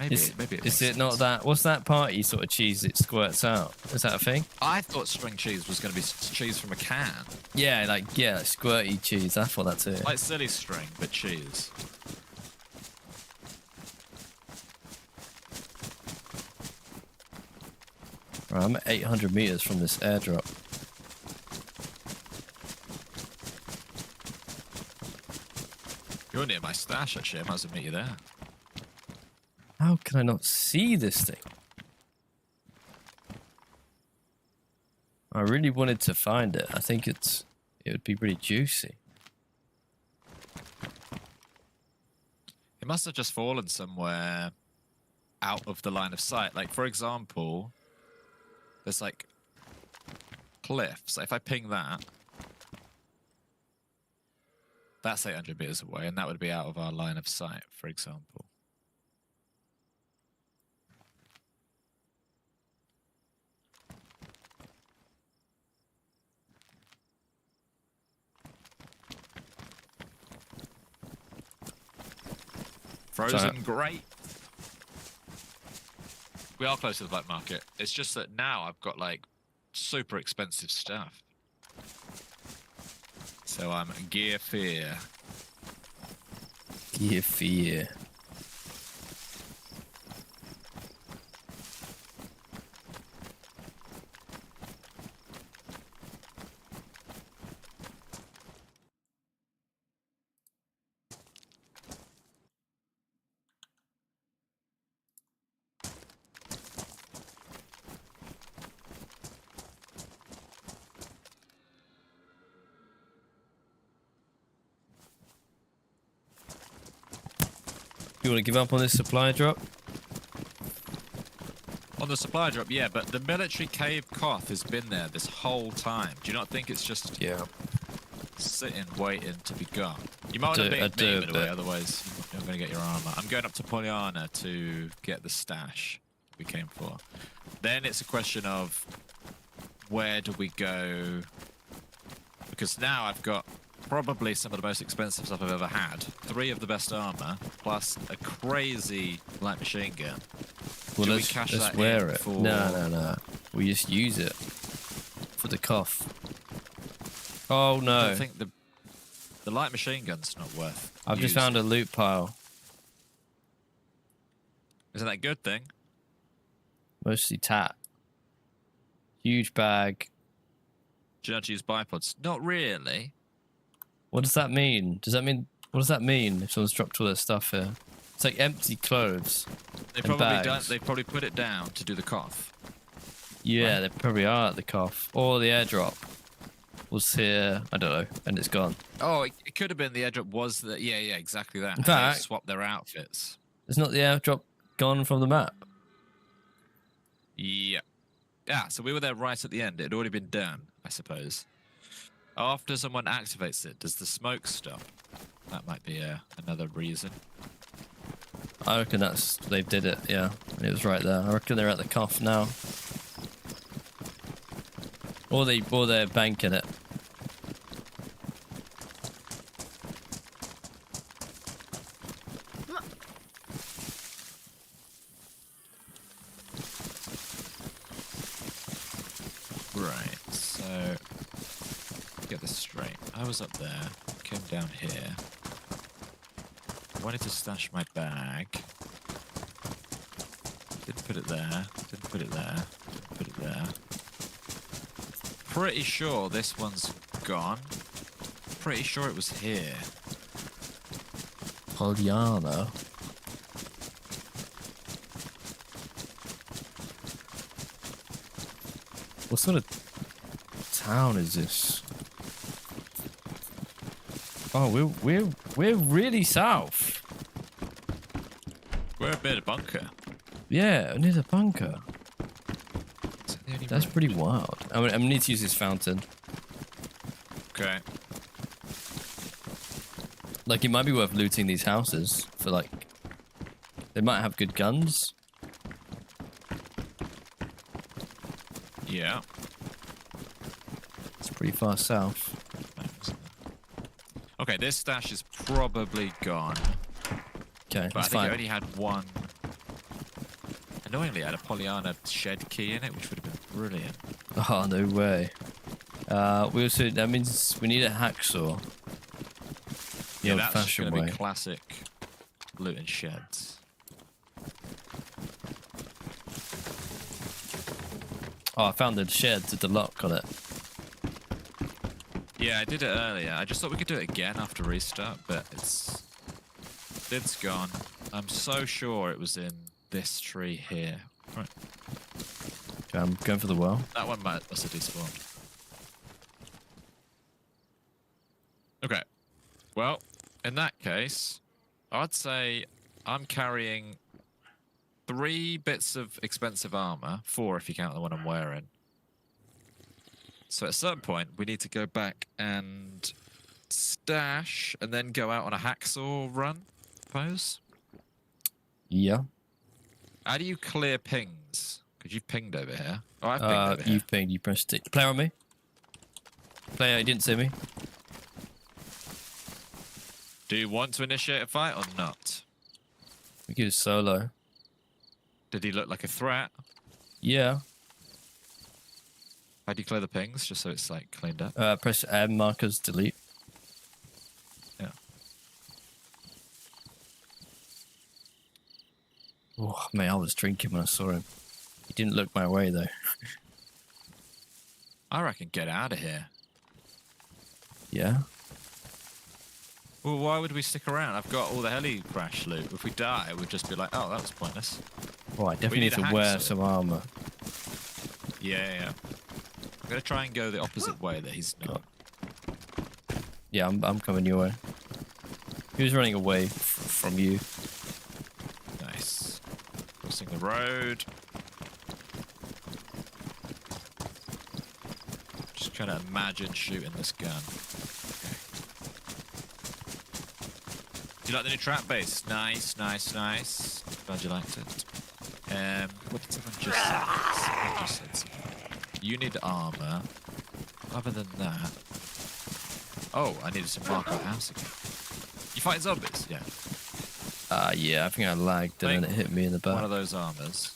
Speaker 2: Maybe it
Speaker 1: Is
Speaker 2: makes
Speaker 1: it not
Speaker 2: sense.
Speaker 1: that? What's that party sort of cheese that squirts out? Is that a thing?
Speaker 2: I thought string cheese was going to be cheese from a can.
Speaker 1: Yeah, like squirty cheese. I thought that's it.
Speaker 2: Like silly string, but cheese.
Speaker 1: Right, I'm at 800 meters from this airdrop.
Speaker 2: You're near my stash, actually. I might as well meet you there.
Speaker 1: How can I not see this thing? I really wanted to find it. I think it would be pretty juicy.
Speaker 2: It must have just fallen somewhere out of the line of sight. Like, for example, there's like cliffs. If I ping that, that's 800 meters away, and that would be out of our line of sight, for example. Frozen grape. We are close to the black market. It's just that now I've got like super expensive stuff. So I'm gear fear.
Speaker 1: Gear fear. You want to give up on this supply drop?
Speaker 2: On the supply drop, yeah, but the military cave cough has been there this whole time. Do you not think it's just sitting, waiting to be gone? You might want to beat me, by the way, otherwise you're going to get your armor. I'm going up to Pollyanna to get the stash we came for. Then it's a question of where do we go? Because now I've got probably some of the most expensive stuff I've ever had. 3 of the best armor, plus a crazy light machine gun.
Speaker 1: Well,
Speaker 2: Do we
Speaker 1: let's
Speaker 2: cash that
Speaker 1: wear
Speaker 2: in
Speaker 1: it.
Speaker 2: for-
Speaker 1: No. We just use it for the cough. Oh
Speaker 2: I
Speaker 1: no!
Speaker 2: don't think the light machine gun's not worth
Speaker 1: I've just
Speaker 2: using.
Speaker 1: found a loot pile.
Speaker 2: Isn't that a good thing?
Speaker 1: Mostly tat. Huge bag.
Speaker 2: Do you know how to use bipods? Not really.
Speaker 1: What does that mean? What does that mean if someone's dropped all their stuff here? It's like empty clothes.
Speaker 2: They
Speaker 1: And
Speaker 2: probably
Speaker 1: bags.
Speaker 2: They probably put it down to do the cough.
Speaker 1: Yeah,
Speaker 2: Right.
Speaker 1: they probably are at the cough. Or the airdrop was here, I don't know, and it's gone.
Speaker 2: Oh, it could have been the airdrop was the yeah, exactly that.
Speaker 1: In
Speaker 2: And they
Speaker 1: fact-
Speaker 2: swap their outfits.
Speaker 1: It's not the airdrop gone from the map.
Speaker 2: Yeah. Yeah, so we were there right at the end. It had already been done, I suppose. After someone activates it, does the smoke stop? That might be another reason.
Speaker 1: I reckon they did it, yeah. And it was right there. I reckon they're at the cough now. Or they're banking it.
Speaker 2: Right, so get this straight. I was up there, came down here. Wanted to stash my bag. Didn't put it there, didn't put it there, didn't put it there. Pretty sure this one's gone. Pretty sure it was here.
Speaker 1: Pollyanna. What sort of town is this? Oh, we're really south.
Speaker 2: We're a bit of bunker.
Speaker 1: Yeah, near the bunker.
Speaker 2: Is that the only
Speaker 1: That's
Speaker 2: road?
Speaker 1: pretty wild. I'm gonna need to use this fountain.
Speaker 2: Okay.
Speaker 1: Like, it might be worth looting these houses for, like... They might have good guns.
Speaker 2: Yeah.
Speaker 1: It's pretty far south.
Speaker 2: Okay, this stash is probably gone.
Speaker 1: Okay,
Speaker 2: But I
Speaker 1: it's
Speaker 2: think it
Speaker 1: fine.
Speaker 2: only had one. Annoyingly, it had a Pollyanna shed key in it, which would have been brilliant.
Speaker 1: Oh, no way. We also... That means we need a hacksaw. The
Speaker 2: Yeah, that's just
Speaker 1: old-fashioned
Speaker 2: going to
Speaker 1: way.
Speaker 2: be classic looting sheds.
Speaker 1: Oh, I found the shed with the lock on it.
Speaker 2: Yeah, I did it earlier. I just thought we could do it again after restart, but it's gone. I'm so sure it was in this tree here. Right.
Speaker 1: Okay, I'm going for the well.
Speaker 2: That one must have despawned. Okay. Well, in that case, I'd say I'm carrying 3 bits of expensive armor, 4 if you count the one I'm wearing. So at a certain point, we need to go back and stash and then go out on a hacksaw run, suppose.
Speaker 1: Yeah.
Speaker 2: How do you clear pings? Because you've pinged over here. Oh, I've pinged over here.
Speaker 1: You've pinged, you pressed it. Player on me. Player, you didn't see me.
Speaker 2: Do you want to initiate a fight or not?
Speaker 1: We could do solo.
Speaker 2: Did he look like a threat?
Speaker 1: Yeah.
Speaker 2: How do you clear the pings, just so it's like cleaned up?
Speaker 1: Press M markers, delete.
Speaker 2: Yeah.
Speaker 1: Oh, mate, I was drinking when I saw him. He didn't look my way, though.
Speaker 2: I reckon get out of here.
Speaker 1: Yeah?
Speaker 2: Well, why would we stick around? I've got all the heli crash loot. If we die, we'd just be like, oh, that was pointless.
Speaker 1: Oh, I definitely
Speaker 2: need
Speaker 1: need
Speaker 2: a
Speaker 1: to wear
Speaker 2: hacksaw.
Speaker 1: some armor.
Speaker 2: Yeah. I'm going to try and go the opposite way that he's not.
Speaker 1: Yeah, I'm coming your way. He was running away from you.
Speaker 2: Nice. Crossing the road. Just trying to imagine shooting this gun. Okay. Do you like the new trap base? Nice. Glad you liked it. What did someone just say? Someone just said something. You need armor. Other than that... Oh, I needed to mark our house again. You fighting zombies? Yeah.
Speaker 1: Yeah, I think I lagged and then it hit me in the
Speaker 2: One
Speaker 1: back.
Speaker 2: of those armors.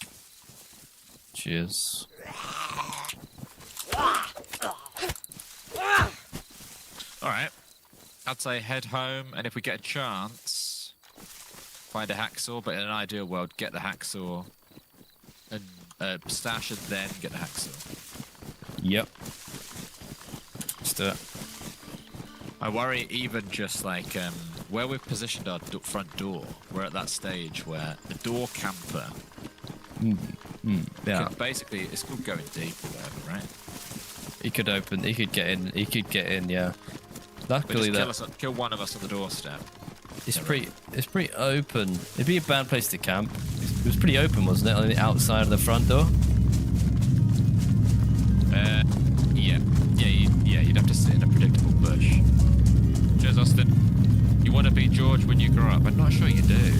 Speaker 1: Cheers.
Speaker 2: Alright. I'd say head home, and if we get a chance, find a hacksaw, but in an ideal world, get the hacksaw and stash and then get the hacksaw.
Speaker 1: Yep. Let's do it.
Speaker 2: I worry even just like where we've positioned our front door, we're at that stage where the door camper
Speaker 1: Yeah.
Speaker 2: could basically, it's called going deep or whatever, right?
Speaker 1: He could open, he could get in, yeah.
Speaker 2: But
Speaker 1: Luckily
Speaker 2: just kill one of us on the doorstep.
Speaker 1: it's pretty open. It'd be a bad place to camp. It was pretty open, wasn't it, on the outside of the front door?
Speaker 2: Yeah, you'd have to sit in a predictable bush. Cheers, Austin. You want to be George when you grow up? I'm not sure you do.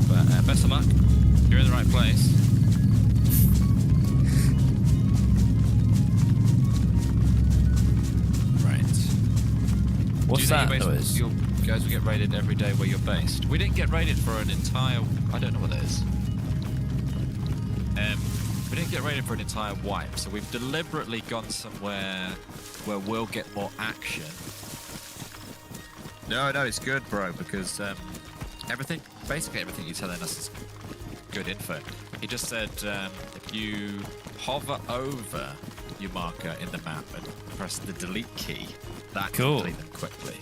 Speaker 2: But best of luck. You're in the right place. Right.
Speaker 1: What's
Speaker 2: Do you
Speaker 1: that
Speaker 2: think
Speaker 1: noise?
Speaker 2: you guys will get raided every day where you're based? We didn't get raided for an entire... I don't know what that is. We didn't get raided for an entire wipe, so we've deliberately gone somewhere where we'll get more action. No, it's good, bro, because basically everything you're telling us is good info. He just said if you hover over your marker in the map and press the delete key, that can
Speaker 1: Cool.
Speaker 2: delete them quickly.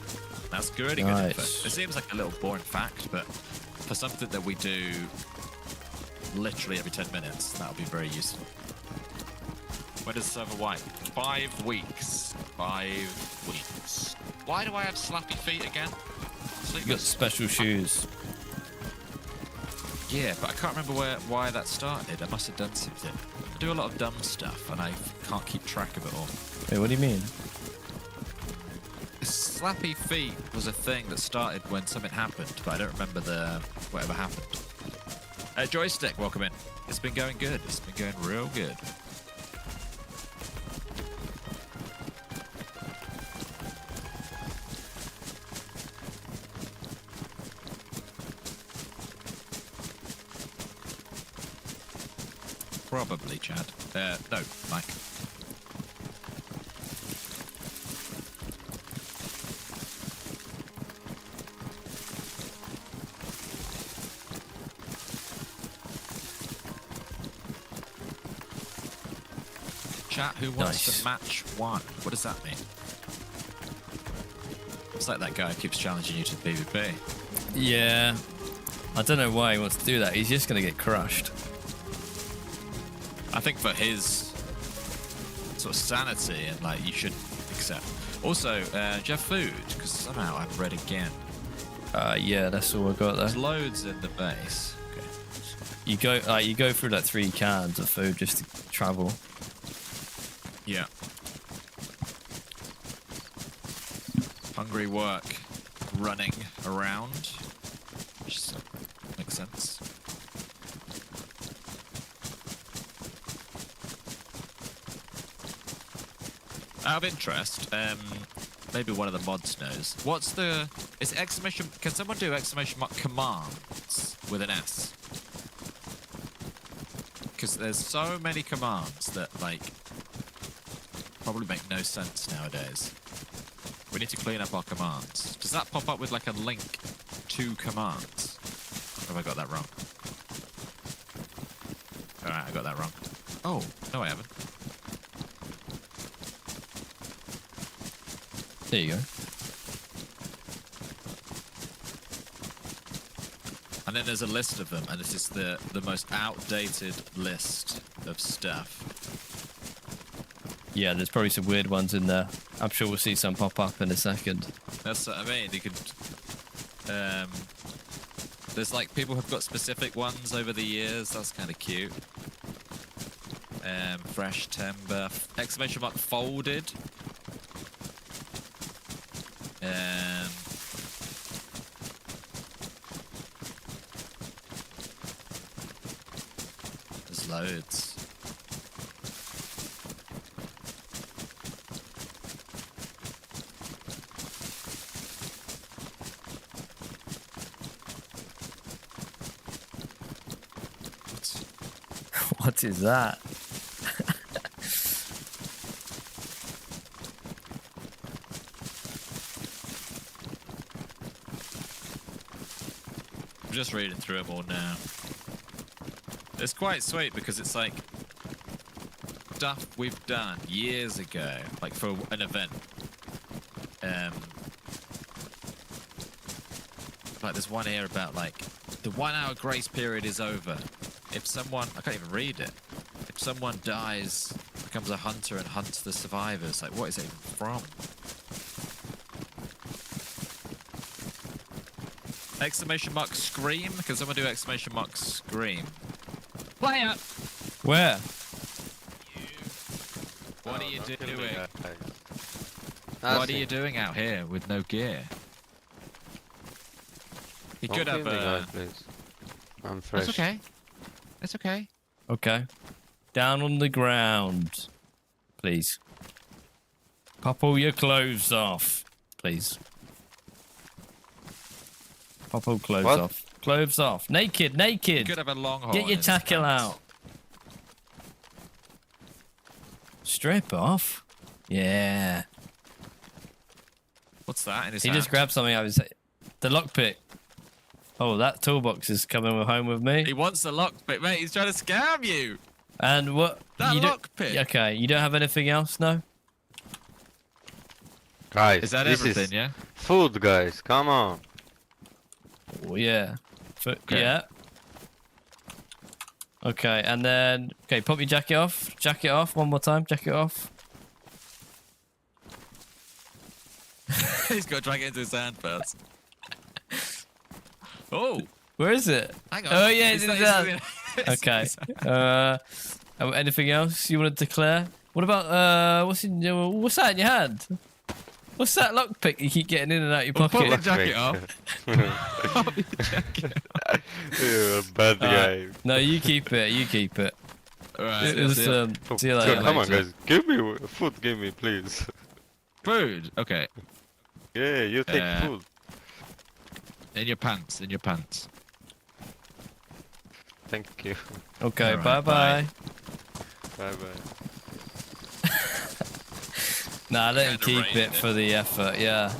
Speaker 2: That's really good
Speaker 1: Nice.
Speaker 2: info. It seems like a little boring fact, but for something that we do literally every 10 minutes, that'll be very useful. When does the server wipe? 5 weeks. 5 weeks. Why do I have slappy feet again?
Speaker 1: You got special shoes.
Speaker 2: Yeah, but I can't remember why that started. I must have done something. I do a lot of dumb stuff, and I can't keep track of it all.
Speaker 1: Wait, what do you mean?
Speaker 2: Slappy feet was a thing that started when something happened, but I don't remember whatever happened. Joystick, welcome in. It's been going good. It's been going real good. Probably, Chad. No, Mike. Chat, who wants
Speaker 1: Nice.
Speaker 2: to match one? What does that mean? It's like that guy who keeps challenging you to PvP.
Speaker 1: Yeah. I don't know why he wants to do that. He's just going to get crushed.
Speaker 2: I think for his sort of sanity and like you should accept. Also, do you have food? Because somehow I've read again.
Speaker 1: Yeah, that's all I got there.
Speaker 2: There's loads in the base. Okay.
Speaker 1: You go through like 3 cans of food just to travel.
Speaker 2: Yeah. Hungry work, running around. Which makes sense. Out of interest, maybe one of the mods knows. Is exclamation? Can someone do exclamation mark commands with an S? Because there's so many commands that like probably make no sense nowadays. We need to clean up our commands. Does that pop up with like a link to commands? Or have I got that wrong? Alright, I got that wrong. Oh, no I haven't.
Speaker 1: There you go.
Speaker 2: And then there's a list of them, and this is the most outdated list of stuff.
Speaker 1: Yeah, there's probably some weird ones in there. I'm sure we'll see some pop up in a second.
Speaker 2: That's what I mean. You could. There's like people have got specific ones over the years. That's kind of cute. Fresh timber. Exclamation mark folded. There's loads.
Speaker 1: What is that?
Speaker 2: I'm just reading through them all now. It's quite sweet because it's like stuff we've done years ago, like for an event. Like there's one here about like the 1 hour grace period is over. If someone, I can't even read it. If someone dies, becomes a hunter and hunts the survivors, like what is it even from? Exclamation mark scream? Can someone do exclamation mark scream? Player!
Speaker 1: Where?
Speaker 2: What are you
Speaker 4: don't kill the
Speaker 2: doing?
Speaker 4: guy.
Speaker 2: What are you doing out here with no gear? You
Speaker 4: Don't
Speaker 2: could
Speaker 4: kill
Speaker 2: have
Speaker 4: the guy, please. I'm fresh.
Speaker 2: That's okay. That's okay.
Speaker 1: Okay. Down on the ground. Please. Pop all your clothes off. Please. Pop all clothes
Speaker 4: What?
Speaker 1: off. Clothes off. Naked,
Speaker 2: You
Speaker 1: naked.
Speaker 2: could have a longhorn.
Speaker 1: Get your
Speaker 2: in his
Speaker 1: tackle
Speaker 2: pants.
Speaker 1: out. Strip off. Yeah.
Speaker 2: What's that in his
Speaker 1: He
Speaker 2: hand?
Speaker 1: just grabbed something out of his... The lockpick. Oh, that toolbox is coming home with me.
Speaker 2: He wants the lockpick, mate. He's trying to scam you.
Speaker 1: And what?
Speaker 2: That
Speaker 1: you don't-
Speaker 2: lockpick.
Speaker 1: Okay, you don't have anything else, no?
Speaker 4: Guys,
Speaker 2: Is that
Speaker 4: this
Speaker 2: everything?
Speaker 4: is
Speaker 2: Yeah.
Speaker 4: food, guys. Come on.
Speaker 1: Oh, yeah.
Speaker 2: Okay.
Speaker 1: Yeah. Okay, and then... Okay, pop your jacket off. Jacket off. One more time. Jacket off.
Speaker 3: He's got to drag it into his hand first. Oh,
Speaker 1: Where is it?
Speaker 3: hang on.
Speaker 1: Oh yeah, it's in his hand.
Speaker 3: it's in
Speaker 1: Okay.
Speaker 3: his hand.
Speaker 1: Anything else you want to declare? What about what's that in your hand? What's that lockpick you keep getting in and out your
Speaker 3: Pull the
Speaker 1: pocket?
Speaker 3: jacket off.
Speaker 4: You're a bad guy.
Speaker 1: No, you keep it. You keep it.
Speaker 3: Right.
Speaker 1: It was, see you
Speaker 4: So,
Speaker 1: later.
Speaker 4: come on, guys. Give me food. Give me, please.
Speaker 3: Food. Okay.
Speaker 4: Yeah, you take food.
Speaker 3: In your pants. In your pants.
Speaker 4: Thank you.
Speaker 1: Okay,
Speaker 3: Alright,
Speaker 1: bye bye.
Speaker 4: Bye bye.
Speaker 1: Nah, let him
Speaker 3: Kinda
Speaker 1: keep
Speaker 3: rated
Speaker 1: it for the effort. Yeah.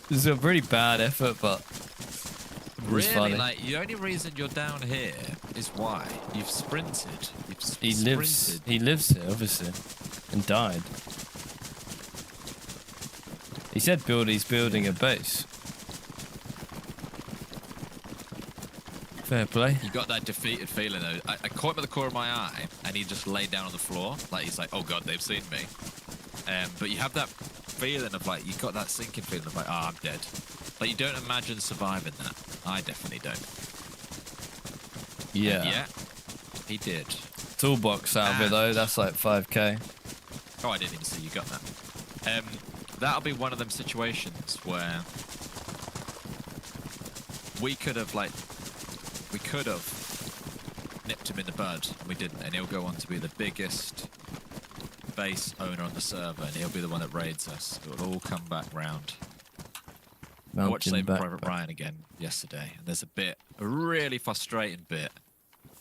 Speaker 1: This is a pretty bad effort, but it was
Speaker 3: Really,
Speaker 1: funny.
Speaker 3: like the only reason you're down here is why you've sprinted. You've
Speaker 1: He
Speaker 3: sprinted.
Speaker 1: lives here, obviously, and died. He said he's building a base. Fair play.
Speaker 3: You got that defeated feeling though. I caught him at the corner of my eye, and he just laid down on the floor, like he's like, "Oh God, they've seen me." But you have that feeling of like you got that sinking feeling of like, "Ah, I'm dead." Like you don't imagine surviving that. I definitely don't.
Speaker 1: Yeah.
Speaker 3: And yeah, he did.
Speaker 1: Toolbox out of it though. That's like 5k.
Speaker 3: Oh, I didn't even see you got that. That'll be one of them situations where we could have nipped him in the bud, and we didn't, and he'll go on to be the biggest base owner on the server, and he'll be the one that raids us. It will all come back round. I watched Saving Private Ryan again yesterday, and there's a really frustrating bit.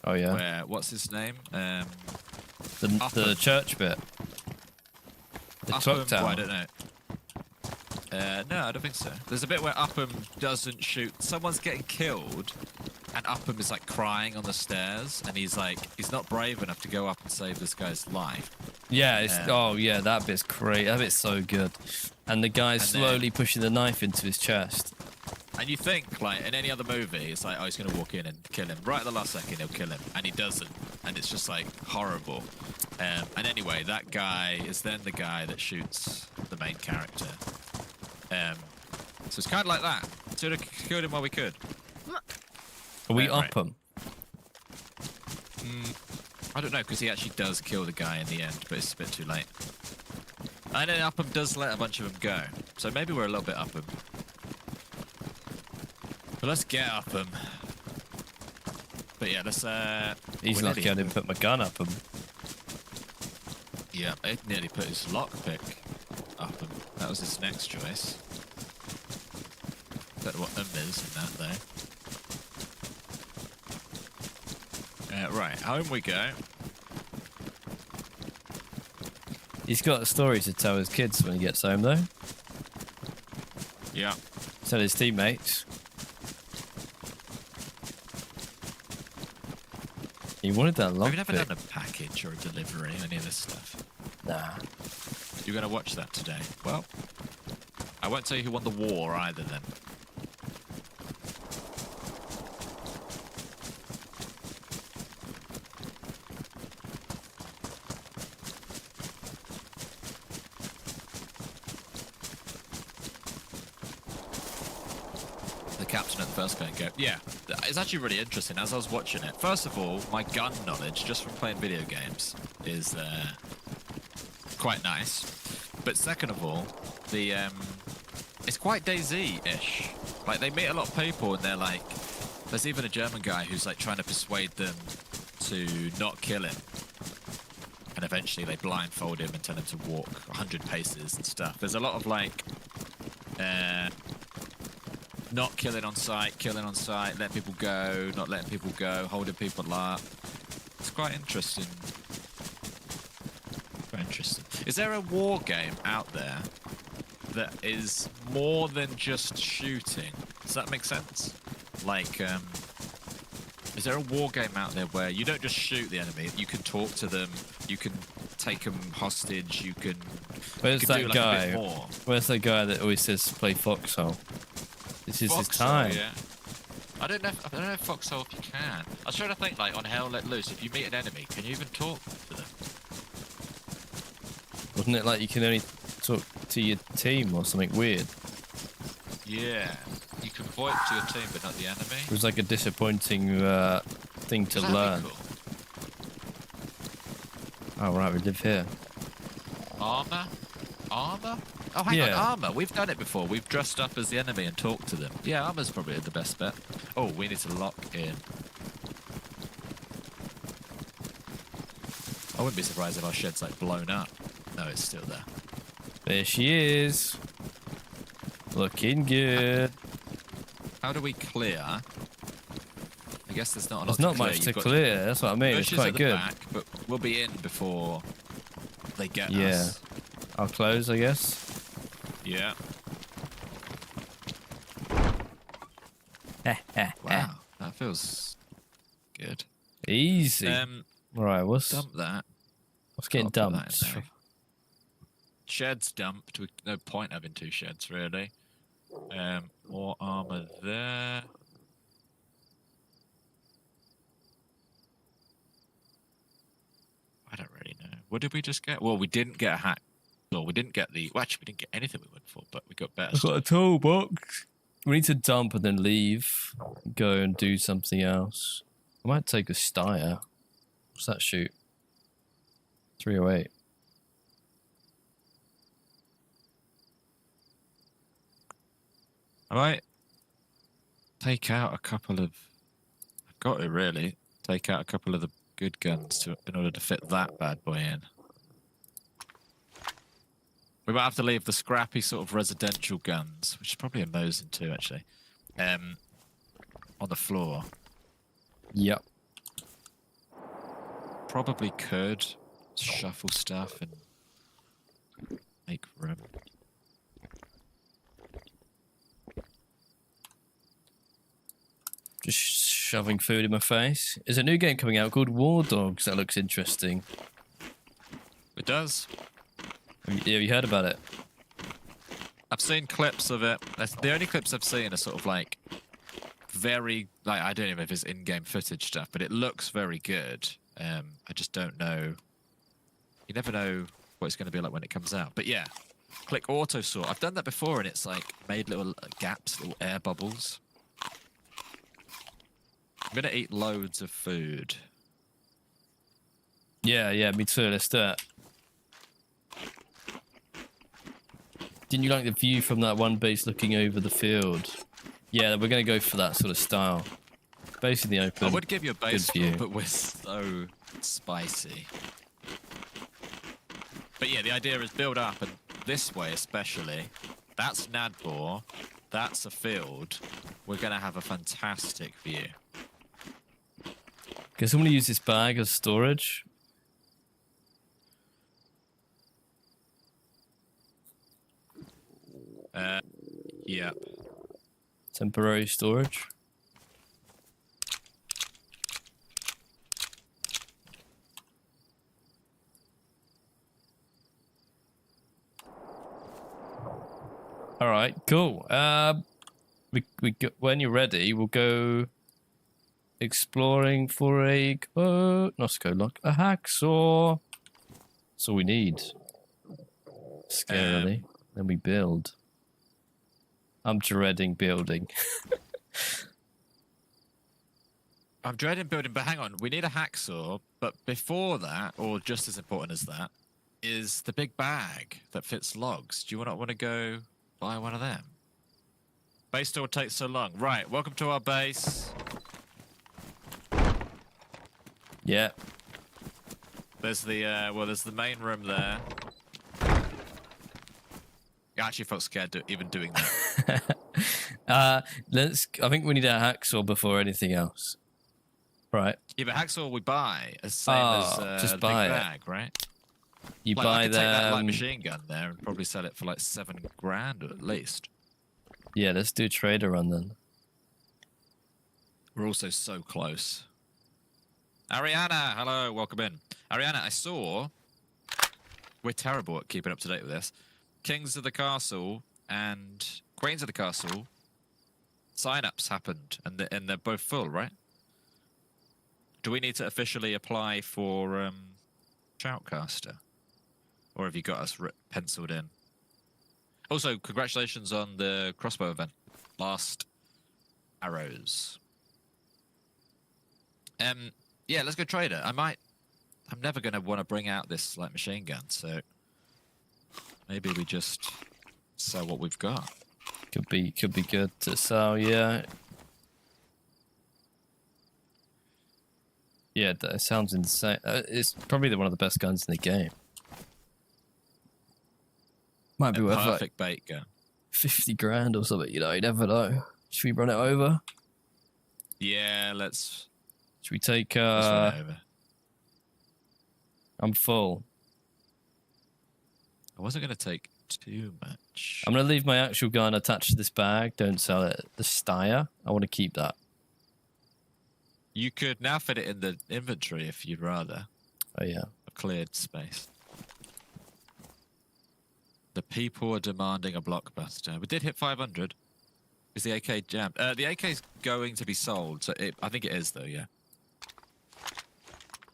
Speaker 1: Oh yeah.
Speaker 3: Where, what's his name?
Speaker 1: The
Speaker 3: Upham.
Speaker 1: church bit. The
Speaker 3: Upham,
Speaker 1: truck tower.
Speaker 3: well, I don't know. No, I don't think so. There's a bit where Upham doesn't shoot. Someone's getting killed, and Upham is like crying on the stairs, and he's not brave enough to go up and save this guy's life.
Speaker 1: Yeah, oh yeah, that bit's great. That bit's so good. And the guy's
Speaker 3: And
Speaker 1: slowly pushing the knife into his chest.
Speaker 3: And you think, like, in any other movie, it's like, oh, he's going to walk in and kill him. Right at the last second, he'll kill him. And he doesn't. And it's just, like, horrible. And anyway, that guy is then the guy that shoots the main character. So it's kind of like that. Should have killed him while we could.
Speaker 1: Are we
Speaker 3: Right.
Speaker 1: up him?
Speaker 3: I don't know, because he actually does kill the guy in the end, but it's a bit too late. And then Upham does let a bunch of them go. So maybe we're a little bit Upham. But let's get Upham. But yeah, let's...
Speaker 1: He's
Speaker 3: we're
Speaker 1: lucky I
Speaker 3: nearly-
Speaker 1: didn't put my gun up him.
Speaker 3: Yeah, it nearly put his lockpick up him. That was his next choice. Don't know what is in that though. Right, home we go.
Speaker 1: He's got a story to tell his kids when he gets home, though.
Speaker 3: Yeah.
Speaker 1: Tell his teammates. He wanted that
Speaker 3: Have you never
Speaker 1: lockpick.
Speaker 3: done a package or a delivery, any of this stuff?
Speaker 1: Nah.
Speaker 3: You're going to watch that today. Well, I won't tell you who won the war either then. The captain at the first going go. Yeah, it's actually really interesting as I was watching it. First of all, my gun knowledge just from playing video games is quite nice. But second of all, the it's quite DayZ-ish. Like they meet a lot of people and they're like, there's even a German guy who's like trying to persuade them to not kill him. And eventually they blindfold him and tell him to walk 100 paces and stuff. There's a lot of like, not killing on sight, letting people go, not letting people go, holding people up. It's quite interesting. Quite interesting. Is there a war game out there that is more than just shooting? Does that make sense? Like, is there a war game out there where you don't just shoot the enemy, you can talk to them, you can take them hostage, you can,
Speaker 1: Where's
Speaker 3: you
Speaker 1: that
Speaker 3: can do like a
Speaker 1: guy?
Speaker 3: bit more?
Speaker 1: Where's the guy that always says play Foxhole? This is his
Speaker 3: Foxhole,
Speaker 1: time.
Speaker 3: yeah. I don't know if Foxhole if you can. I was trying to think like on Hell Let Loose, if you meet an enemy, can you even talk to them?
Speaker 1: Wasn't it like you can only talk to your team or something weird.
Speaker 3: Yeah. You can voice to your team, but not the enemy.
Speaker 1: It was like a disappointing thing to
Speaker 3: That'd be
Speaker 1: learn.
Speaker 3: cool.
Speaker 1: Oh, right, we live here.
Speaker 3: Armor? Armor? Oh, hang on,
Speaker 1: Yeah.
Speaker 3: armor. We've done it before. We've dressed up as the enemy and talked to them. Yeah, armor's probably the best bet. Oh, we need to lock in. I wouldn't be surprised if our shed's like blown up. No, it's still there.
Speaker 1: There she is. Looking good.
Speaker 3: How do we clear? I guess there's not a lot
Speaker 1: There's
Speaker 3: to
Speaker 1: not
Speaker 3: clear.
Speaker 1: much to
Speaker 3: You've got
Speaker 1: clear. That's what I mean. It's
Speaker 3: bushes at
Speaker 1: quite
Speaker 3: the
Speaker 1: good.
Speaker 3: back, but we'll be in before they get
Speaker 1: Yeah.
Speaker 3: us.
Speaker 1: I'll close, I guess.
Speaker 3: Yeah.
Speaker 1: Wow.
Speaker 3: Wow, that feels good.
Speaker 1: Easy. Right, what's
Speaker 3: Dump that.
Speaker 1: getting
Speaker 3: Gotta put that
Speaker 1: dumped?
Speaker 3: in there. Sheds dumped. No point having 2 sheds, really. More armor there. I don't really know. What did we just get? Well, we didn't get a hack. Well, we didn't get the... Well, actually, we didn't get anything we went for, but we got better
Speaker 1: I've
Speaker 3: stuff.
Speaker 1: got a toolbox. We need to dump and then leave. Go and do something else. I might take a Steyr. What's that shoot? 308.
Speaker 3: I might take out a couple of... I've got to, really. Take out a couple of the good guns in order to fit that bad boy in. We might have to leave the scrappy sort of residential guns, which is probably a Mosin too, actually, on the floor.
Speaker 1: Yep.
Speaker 3: Probably could shuffle stuff and make room.
Speaker 1: Just shoving food in my face. There's a new game coming out called War Dogs that looks interesting.
Speaker 3: It does.
Speaker 1: Have you heard about it?
Speaker 3: I've seen clips of it. The only clips I've seen are sort of like very, like, I don't even know if it's in-game footage stuff, but it looks very good. I just don't know. You never know what it's going to be like when it comes out. But yeah, click auto sort. I've done that before, and it's like made little gaps, little air bubbles. I'm going to eat loads of food.
Speaker 1: Yeah, me too. Let's do it. Didn't you like the view from that one base looking over the field? Yeah, we're going to go for that sort of style. Base in the open.
Speaker 3: I would give you a base
Speaker 1: view.
Speaker 3: score, but we're so spicy. But yeah, the idea is build up, and this way especially. That's Nadbor. That's a field. We're going to have a fantastic view.
Speaker 1: Can somebody use this bag as storage?
Speaker 3: Yeah.
Speaker 1: Temporary storage? All right, cool. When you're ready, we'll go exploring for a not a scorelock, a hacksaw. That's all we need. Scarily. Then we build. I'm dreading building.
Speaker 3: I'm dreading building, but hang on. We need a hacksaw, but before that, or just as important as that, is the big bag that fits logs. Do you not want to go buy one of them? Base store takes so long. Right, welcome to our base.
Speaker 1: Yeah.
Speaker 3: There's the, there's the main room there. I actually felt scared even doing that.
Speaker 1: I think we need a hacksaw before anything else. Right.
Speaker 3: Yeah, but hacksaw we buy as same as
Speaker 1: just
Speaker 3: the
Speaker 1: buy
Speaker 3: big
Speaker 1: it.
Speaker 3: bag, right?
Speaker 1: You
Speaker 3: Like, I
Speaker 1: buy
Speaker 3: could take that light
Speaker 1: them.
Speaker 3: machine gun there and probably sell it for like $7,000 at least.
Speaker 1: Yeah, let's do a trader run then.
Speaker 3: We're also so close. Ariana, hello, welcome in. Ariana, I saw... We're terrible at keeping up to date with this. Kings of the Castle and Queens of the Castle sign-ups happened, and they're both full, right? Do we need to officially apply for Shoutcaster? Or have you got us penciled in?
Speaker 2: Also, congratulations on the crossbow event. Last arrows. Yeah, let's go trade it. I'm never gonna want to bring out this like machine gun, so maybe we just sell what we've got.
Speaker 1: Could be good to sell, yeah. Yeah, that sounds insane. It's probably one of the best guns in the game. Might be worth like
Speaker 2: Perfect bait gun.
Speaker 1: 50 grand or something, you know, you never know. Should we run it over?
Speaker 2: Yeah, let's
Speaker 1: Should we take,
Speaker 2: run it over.
Speaker 1: I'm full.
Speaker 2: I wasn't gonna take too much.
Speaker 1: I'm going to leave my actual gun attached to this bag. Don't sell it. The Steyr, I want to keep that.
Speaker 2: You could now fit it in the inventory if you'd rather.
Speaker 1: Oh, yeah.
Speaker 2: A cleared space. The people are demanding a blockbuster. We did hit 500. Is the AK jammed? The AK is going to be sold. So I think it is, though, yeah.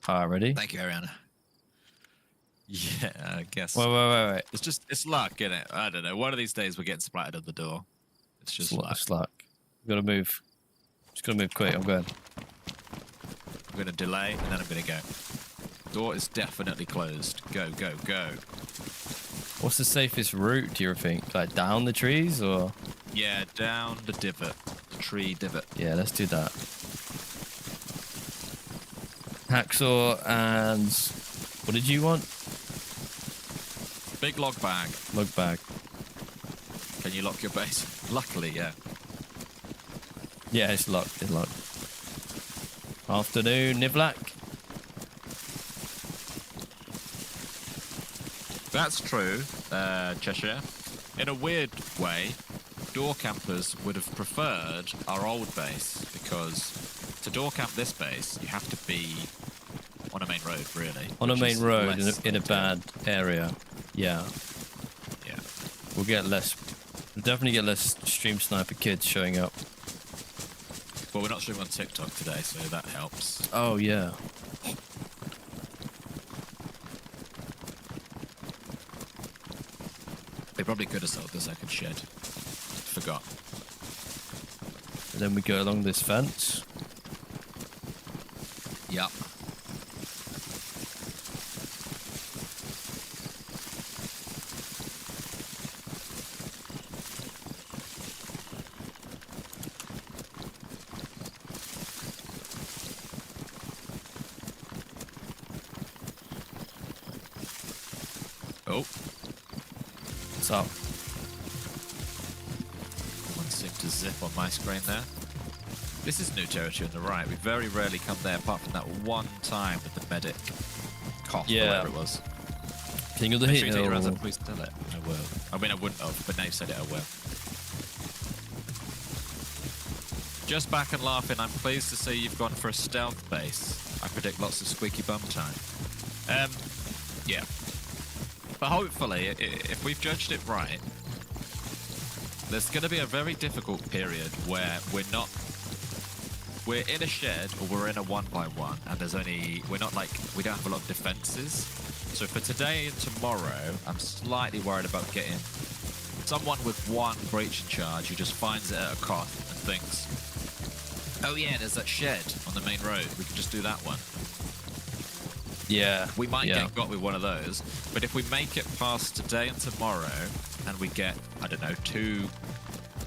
Speaker 1: Ready?
Speaker 2: Thank you, Ariana. Yeah, I guess.
Speaker 1: Wait.
Speaker 2: It's luck, isn't it? I don't know. One of these days we're getting splattered at the door. It's just luck.
Speaker 1: It's luck. We've got to move. Just got to move quick. I'm going.
Speaker 2: I'm going to delay, and then I'm going to go. Door is definitely closed. Go, go, go.
Speaker 1: What's the safest route, do you think? Like down the trees or?
Speaker 2: Yeah, down the divot. The tree divot.
Speaker 1: Yeah, let's do that. Hacksaw and... What did you want?
Speaker 2: Big log bag.
Speaker 1: Log bag.
Speaker 2: Can you lock your base? Luckily, yeah.
Speaker 1: Yeah, it's locked. It's locked. Afternoon, Nivlak.
Speaker 2: That's true, Cheshire. In a weird way, door campers would have preferred our old base because to door camp this base, you have to be on a main road, really.
Speaker 1: On a
Speaker 2: which
Speaker 1: main
Speaker 2: is
Speaker 1: road
Speaker 2: less
Speaker 1: in a
Speaker 2: ideal.
Speaker 1: bad area. Yeah.
Speaker 2: Yeah.
Speaker 1: We'll definitely get less stream sniper kids showing up.
Speaker 2: Well, we're not streaming on TikTok today, so that helps.
Speaker 1: Oh, yeah.
Speaker 2: They probably could have sold the second shed. Forgot.
Speaker 1: And then we go along this fence.
Speaker 2: Yup. Oh,
Speaker 1: What's up?
Speaker 2: one seemed to zip on my screen there. This is new territory on the right. We very rarely come there apart from that one time with the medic cough or
Speaker 1: Yeah.
Speaker 2: whatever it was.
Speaker 1: King of the
Speaker 2: Make sure you take your hands
Speaker 1: Hill.
Speaker 2: up, please tell it. I will. I mean, I wouldn't have, but now you've said it, I will. Just back and laughing, I'm pleased to see you've gone for a stealth base. I predict lots of squeaky bum time. Yeah. But hopefully, if we've judged it right, there's going to be a very difficult period where we're in a shed or we're in a 1x1 and we don't have a lot of defenses. So for today and tomorrow, I'm slightly worried about getting someone with one breach in charge who just finds it at a cost and thinks, oh yeah, there's that shed on the main road. We can just do that one.
Speaker 1: Yeah.
Speaker 2: We might get got with one of those, but if we make it past today and tomorrow, and we get, I don't know, 2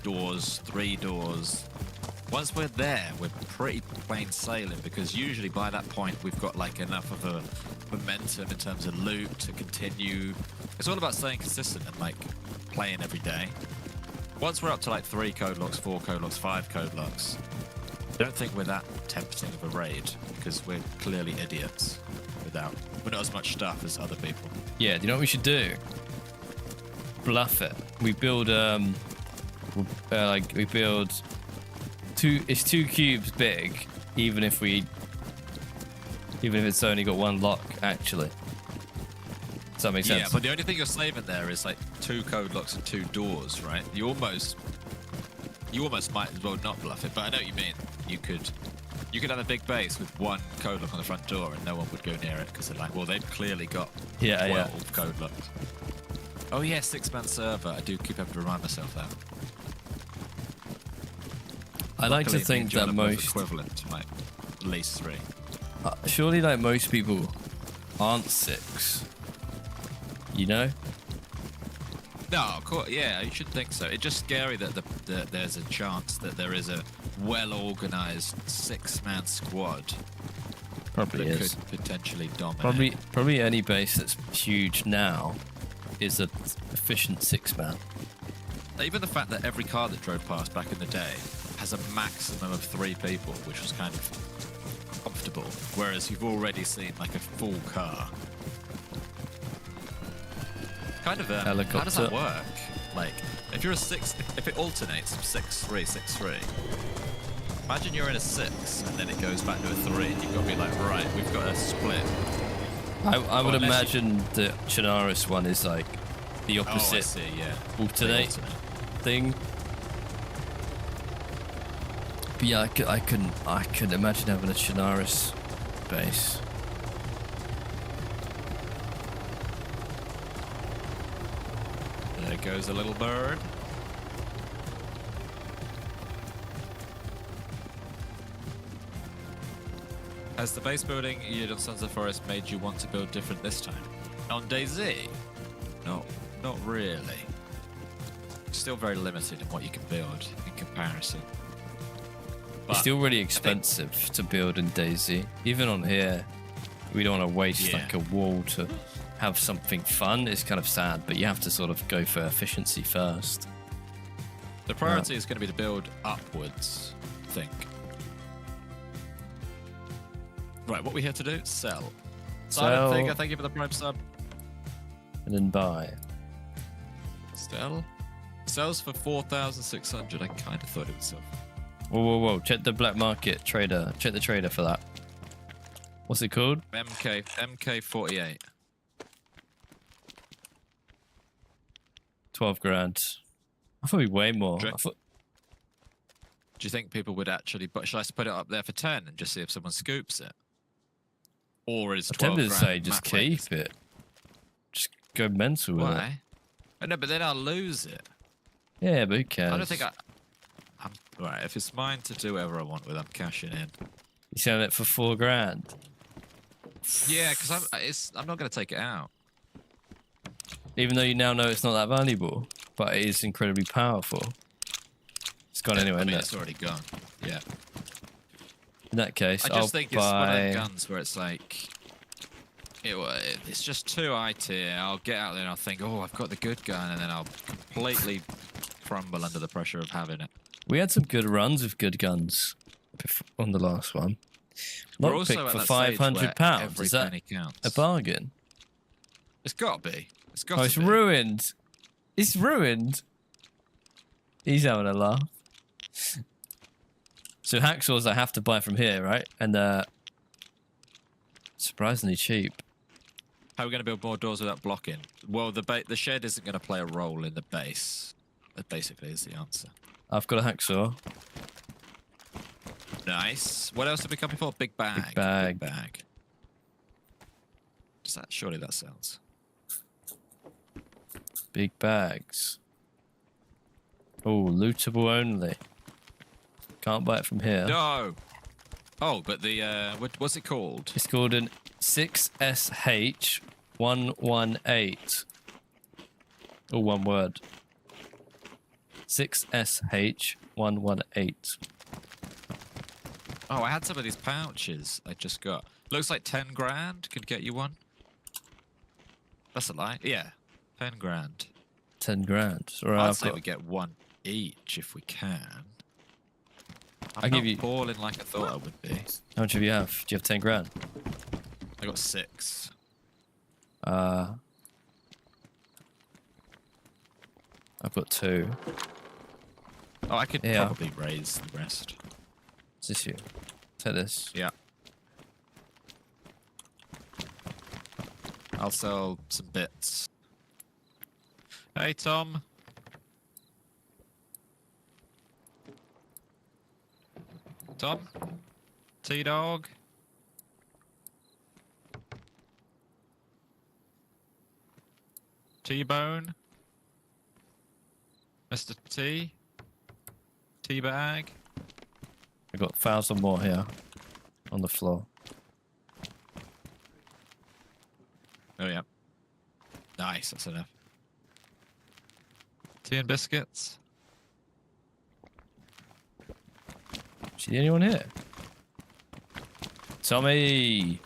Speaker 2: doors, 3 doors, once we're there, we're pretty plain sailing, because usually by that point we've got like enough of a momentum in terms of loot to continue. It's all about staying consistent and like playing every day. Once we're up to like 3 code locks, 4 code locks, 5 code locks, I don't think we're that tempting of a raid, because we're clearly idiots. We're not as much stuff as other people.
Speaker 1: Yeah, do you know what we should do? Bluff it. We build we build 2. It's 2 cubes big, even if it's only got 1 lock. Actually, does that make sense?
Speaker 2: Yeah, but the only thing you're saving there is like 2 code locks and 2 doors, right? You almost might as well not bluff it. But I know what you mean. You could have a big base with 1 code lock on the front door and no one would go near it because they're like, well, they've clearly got 12 code locks. Oh yeah, 6-man server. I do keep having to remind myself that.
Speaker 1: I like to
Speaker 2: Luckily, me
Speaker 1: think
Speaker 2: and John
Speaker 1: that
Speaker 2: are both
Speaker 1: most,
Speaker 2: equivalent to like at least 3.
Speaker 1: surely like most people aren't 6. You know?
Speaker 2: No, of course, yeah, you should think so. It's just scary that there's a chance that there is a well-organized 6-man squad
Speaker 1: Probably
Speaker 2: that
Speaker 1: is.
Speaker 2: could potentially dominate.
Speaker 1: Probably any base that's huge now is an efficient 6-man.
Speaker 2: Even the fact that every car that drove past back in the day has a maximum of 3 people, which was kind of comfortable, whereas you've already seen like a full car. Kind of how does that
Speaker 1: Helicopter.
Speaker 2: work? Like, if you're a 6, if it alternates 6-3, 6-3. Imagine you're in a 6 and then it goes back to a 3, and you've got to be like, right, we've got to split.
Speaker 1: I would
Speaker 2: unless
Speaker 1: imagine the Chinaris one is like the
Speaker 2: Oh, I
Speaker 1: opposite
Speaker 2: see, yeah.
Speaker 1: alternate thing. But yeah, I could imagine having a Chinaris base.
Speaker 2: There goes a little bird. Has the base building you did on Sons of Forest made you want to build different this time? On DayZ? No, not really. Still very limited in what you can build in comparison.
Speaker 1: It's still really expensive to build in DayZ. Even on here, we don't want to waste
Speaker 2: Yeah.
Speaker 1: like a wall to have something fun. It's kind of sad, but you have to sort of go for efficiency first.
Speaker 2: The priority is going to be to build upwards, I think. Right, what we here to do? Sell. Silent Figure, thank you for the Prime sub.
Speaker 1: And then buy.
Speaker 2: Sell. Sells for 4,600. I kind of thought it would sell.
Speaker 1: Whoa. Check the black market trader. Check the trader for that. What's it called?
Speaker 2: MK48.
Speaker 1: 12 grand. I thought it'd be way more.
Speaker 2: Dri-
Speaker 1: I thought,
Speaker 2: Do you think people would actually? But should I put it up there for 10 and just see if someone scoops it? Or is
Speaker 1: I'm
Speaker 2: 12
Speaker 1: tempted to
Speaker 2: grand
Speaker 1: say just
Speaker 2: max rate?
Speaker 1: keep it. Just go mental with it.
Speaker 2: Why? Oh, no, but then I'll lose it.
Speaker 1: Yeah, but who cares?
Speaker 2: I don't think I'm right. If it's mine to do whatever I want with, I'm cashing in.
Speaker 1: You selling it for 4 grand?
Speaker 2: Yeah, because I'm not going to take it out.
Speaker 1: Even though you now know it's not that valuable, but it is incredibly powerful. It's gone anyway,
Speaker 2: I mean,
Speaker 1: isn't
Speaker 2: it's
Speaker 1: it?
Speaker 2: already gone. Yeah.
Speaker 1: In that case,
Speaker 2: I
Speaker 1: I'll
Speaker 2: just think it's one of
Speaker 1: buy...
Speaker 2: them guns where it's like, it's just too high tier. I'll get out there and I'll think, oh, I've got the good gun, and then I'll completely crumble under the pressure of having it.
Speaker 1: We had some good runs with good guns on the last one.
Speaker 2: We're
Speaker 1: Lockpick
Speaker 2: also at
Speaker 1: for
Speaker 2: that stage where
Speaker 1: £500.
Speaker 2: every
Speaker 1: Is that
Speaker 2: penny counts.
Speaker 1: a bargain?
Speaker 2: It's got to be. It's got
Speaker 1: Oh,
Speaker 2: to
Speaker 1: it's
Speaker 2: be.
Speaker 1: ruined. It's ruined. He's having a laugh. So hacksaws I have to buy from here, right? And surprisingly cheap.
Speaker 2: How are we going to build more doors without blocking? Well, the shed isn't going to play a role in the base. That basically is the answer.
Speaker 1: I've got a hacksaw.
Speaker 2: Nice. What else did we come before? Big bag.
Speaker 1: Big bag.
Speaker 2: Big bag. Does that? Surely that sells.
Speaker 1: Big bags. Oh, lootable only. Can't buy it from here.
Speaker 2: No. Oh, but the what's it called?
Speaker 1: It's called an 6SH118. All one word. 6SH118.
Speaker 2: Oh, I had some of these pouches I just got. Looks like 10 grand could get you one. That's a lie. Yeah, 10 grand.
Speaker 1: 10 grand. Right,
Speaker 2: I'd
Speaker 1: I've
Speaker 2: say
Speaker 1: got...
Speaker 2: we get one each if we can.
Speaker 1: I'll give you...
Speaker 2: balling like I thought I would be.
Speaker 1: How much do you have? Do you have 10 grand?
Speaker 2: I got 6.
Speaker 1: I've got 2.
Speaker 2: Oh, I could
Speaker 1: Yeah.
Speaker 2: probably raise the rest.
Speaker 1: Is this you? Take this.
Speaker 2: Yeah. I'll sell some bits. Hey, Tom. Tom? T-Dog? T-bone. Mr. T. T-bag.
Speaker 1: I got 1,000 more here on the floor.
Speaker 2: Oh yeah. Nice, that's enough. Tea and biscuits.
Speaker 1: See anyone here? Tommy!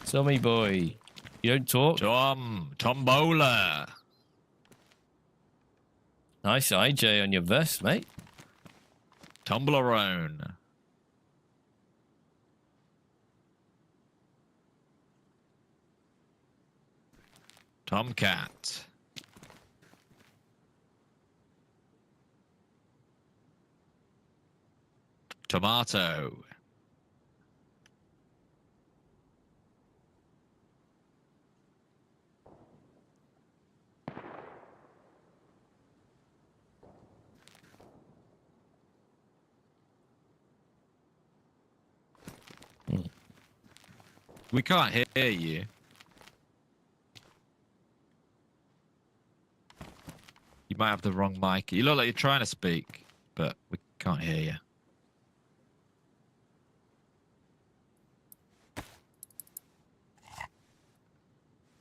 Speaker 1: Tommy boy. You don't talk?
Speaker 2: Tombola.
Speaker 1: Nice IJ on your vest, mate.
Speaker 2: Tumblerone. Tomcat. Tomato. We can't hear you. You might have the wrong mic. You look like you're trying to speak, but we can't hear you.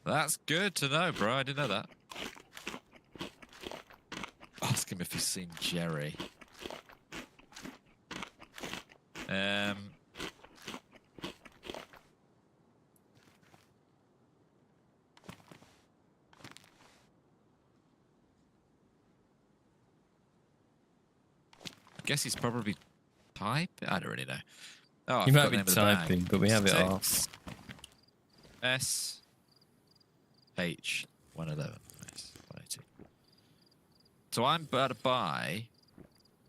Speaker 2: That's good to know, bro. I didn't know that. Ask him if he's seen Jerry. I guess he's probably typing. I don't really know. Oh, I
Speaker 1: You
Speaker 2: forgot
Speaker 1: might
Speaker 2: the
Speaker 1: be
Speaker 2: name of the bag.
Speaker 1: typing, but we have it off.
Speaker 2: 6 SH 111. Nice. 180. So I'm about to buy,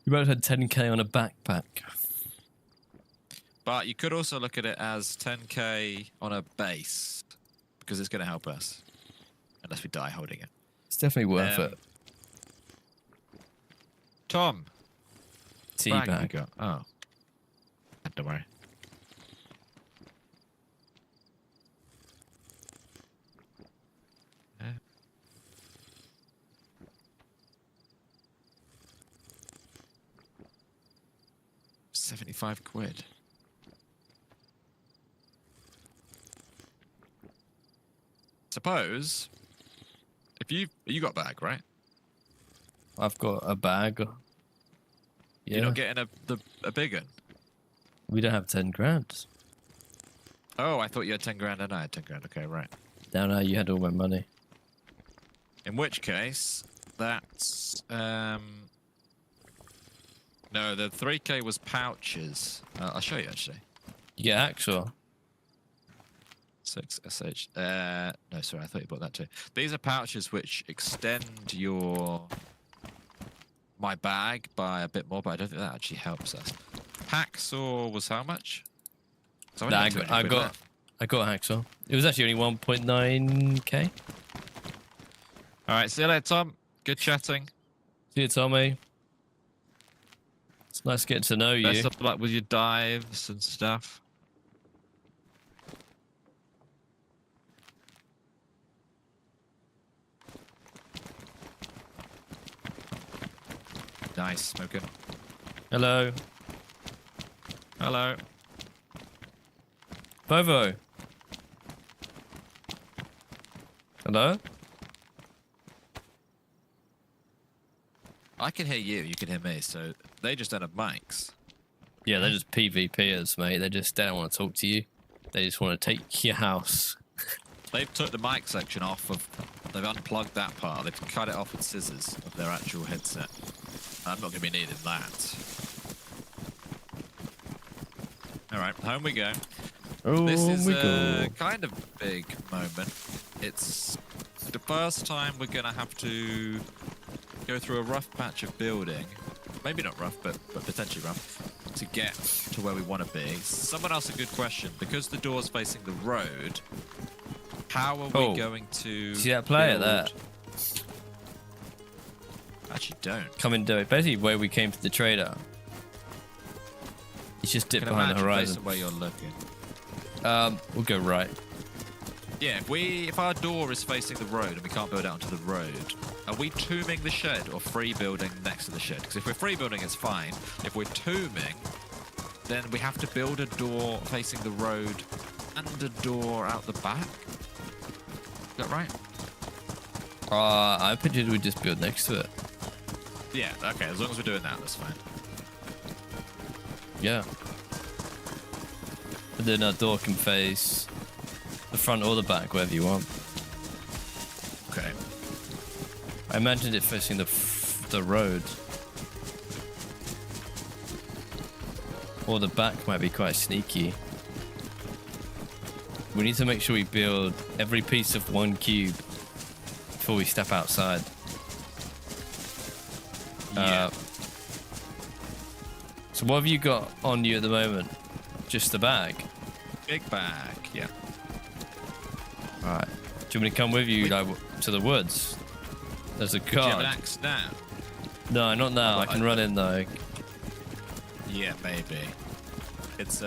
Speaker 1: You both had 10k on a backpack.
Speaker 2: but you could also look at it as 10k on a base because it's going to help us unless we die holding it.
Speaker 1: It's definitely worth it.
Speaker 2: Tom, bag have you
Speaker 1: Teabag.
Speaker 2: got? Oh, don't worry. Yeah. 75 quid. Suppose if you got a bag, right?
Speaker 1: I've got a bag. Yeah.
Speaker 2: You're not getting a big one.
Speaker 1: We don't have 10 grand.
Speaker 2: Oh, I thought you had 10 grand and I had 10 grand. Okay, right.
Speaker 1: Down there, you had all my money.
Speaker 2: In which case, that's no, the 3k was pouches. I'll show you actually.
Speaker 1: You get actual.
Speaker 2: 6 sh. No, sorry, I thought you bought that too. These are pouches which extend my bag by a bit more, but I don't think that actually helps us. Hacksaw was how much? So
Speaker 1: Nah, I got hacksaw. It was actually only 1.9k.
Speaker 2: All right, see you later, Tom. Good chatting.
Speaker 1: See you, Tommy. It's nice getting to know you.
Speaker 2: Best of luck with your dives and stuff. Nice, smoking.
Speaker 1: Hello.
Speaker 2: Hello.
Speaker 1: Bovo. Hello?
Speaker 2: I can hear you, you can hear me, so they just don't have mics.
Speaker 1: Yeah, they're just PvPers, mate. They don't want to talk to you. They just want to take your house.
Speaker 2: They've took the mic section off of, they've unplugged that part, they've cut it off with scissors of their actual headset. I'm not going to be needing that. Alright, home we go.
Speaker 1: Oh,
Speaker 2: This is
Speaker 1: we
Speaker 2: a
Speaker 1: go.
Speaker 2: kind of big moment. It's the first time we're going to have to go through a rough patch of building. Maybe not rough, but potentially rough. To get to where we want to be. Someone asked a good question. Because the door's facing the road, how are we going to
Speaker 1: See that player
Speaker 2: build...
Speaker 1: there?
Speaker 2: Actually, don't.
Speaker 1: Come and do it. Basically, where we came to the trader. He's just dipped
Speaker 2: Can
Speaker 1: behind the
Speaker 2: imagine based
Speaker 1: horizon.
Speaker 2: on where you're looking.
Speaker 1: We'll go right.
Speaker 2: Yeah, if our door is facing the road and we can't build out onto the road, are we tombing the shed or free building next to the shed? Because if we're free building, it's fine. If we're tombing, then we have to build a door facing the road and a door out the back. Is that right?
Speaker 1: I pictured we'd just build next to it.
Speaker 2: Yeah, okay, as long as we're doing that, that's fine.
Speaker 1: Yeah. And then our door can face the front or the back, wherever you want.
Speaker 2: Okay.
Speaker 1: I imagined it facing the road. Or the back might be quite sneaky. We need to make sure we build every piece of 1 cube before we step outside.
Speaker 2: Yeah.
Speaker 1: So what have you got on you at the moment? Just the bag?
Speaker 2: Big bag, yeah.
Speaker 1: Alright. Do you want me to come with you like, to the woods? There's a
Speaker 2: Do you have an
Speaker 1: guard.
Speaker 2: axe now?
Speaker 1: No, not now. I can run in though.
Speaker 2: Yeah, maybe. It's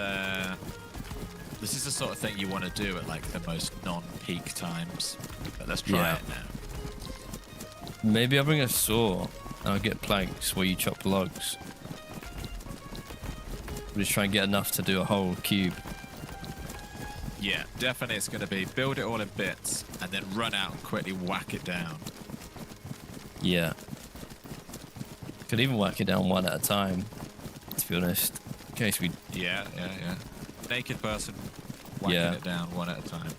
Speaker 2: this is the sort of thing you want to do at like the most non-peak times. But let's try it now.
Speaker 1: Maybe I'll bring a saw and I'll get planks while you chop logs. We'll just try and get enough to do a whole cube.
Speaker 2: Yeah, definitely it's going to be build it all in bits and then run out and quickly whack it down.
Speaker 1: Yeah. Could even whack it down one at a time, to be honest. In case we...
Speaker 2: Yeah. Naked person whacking it down one at a time.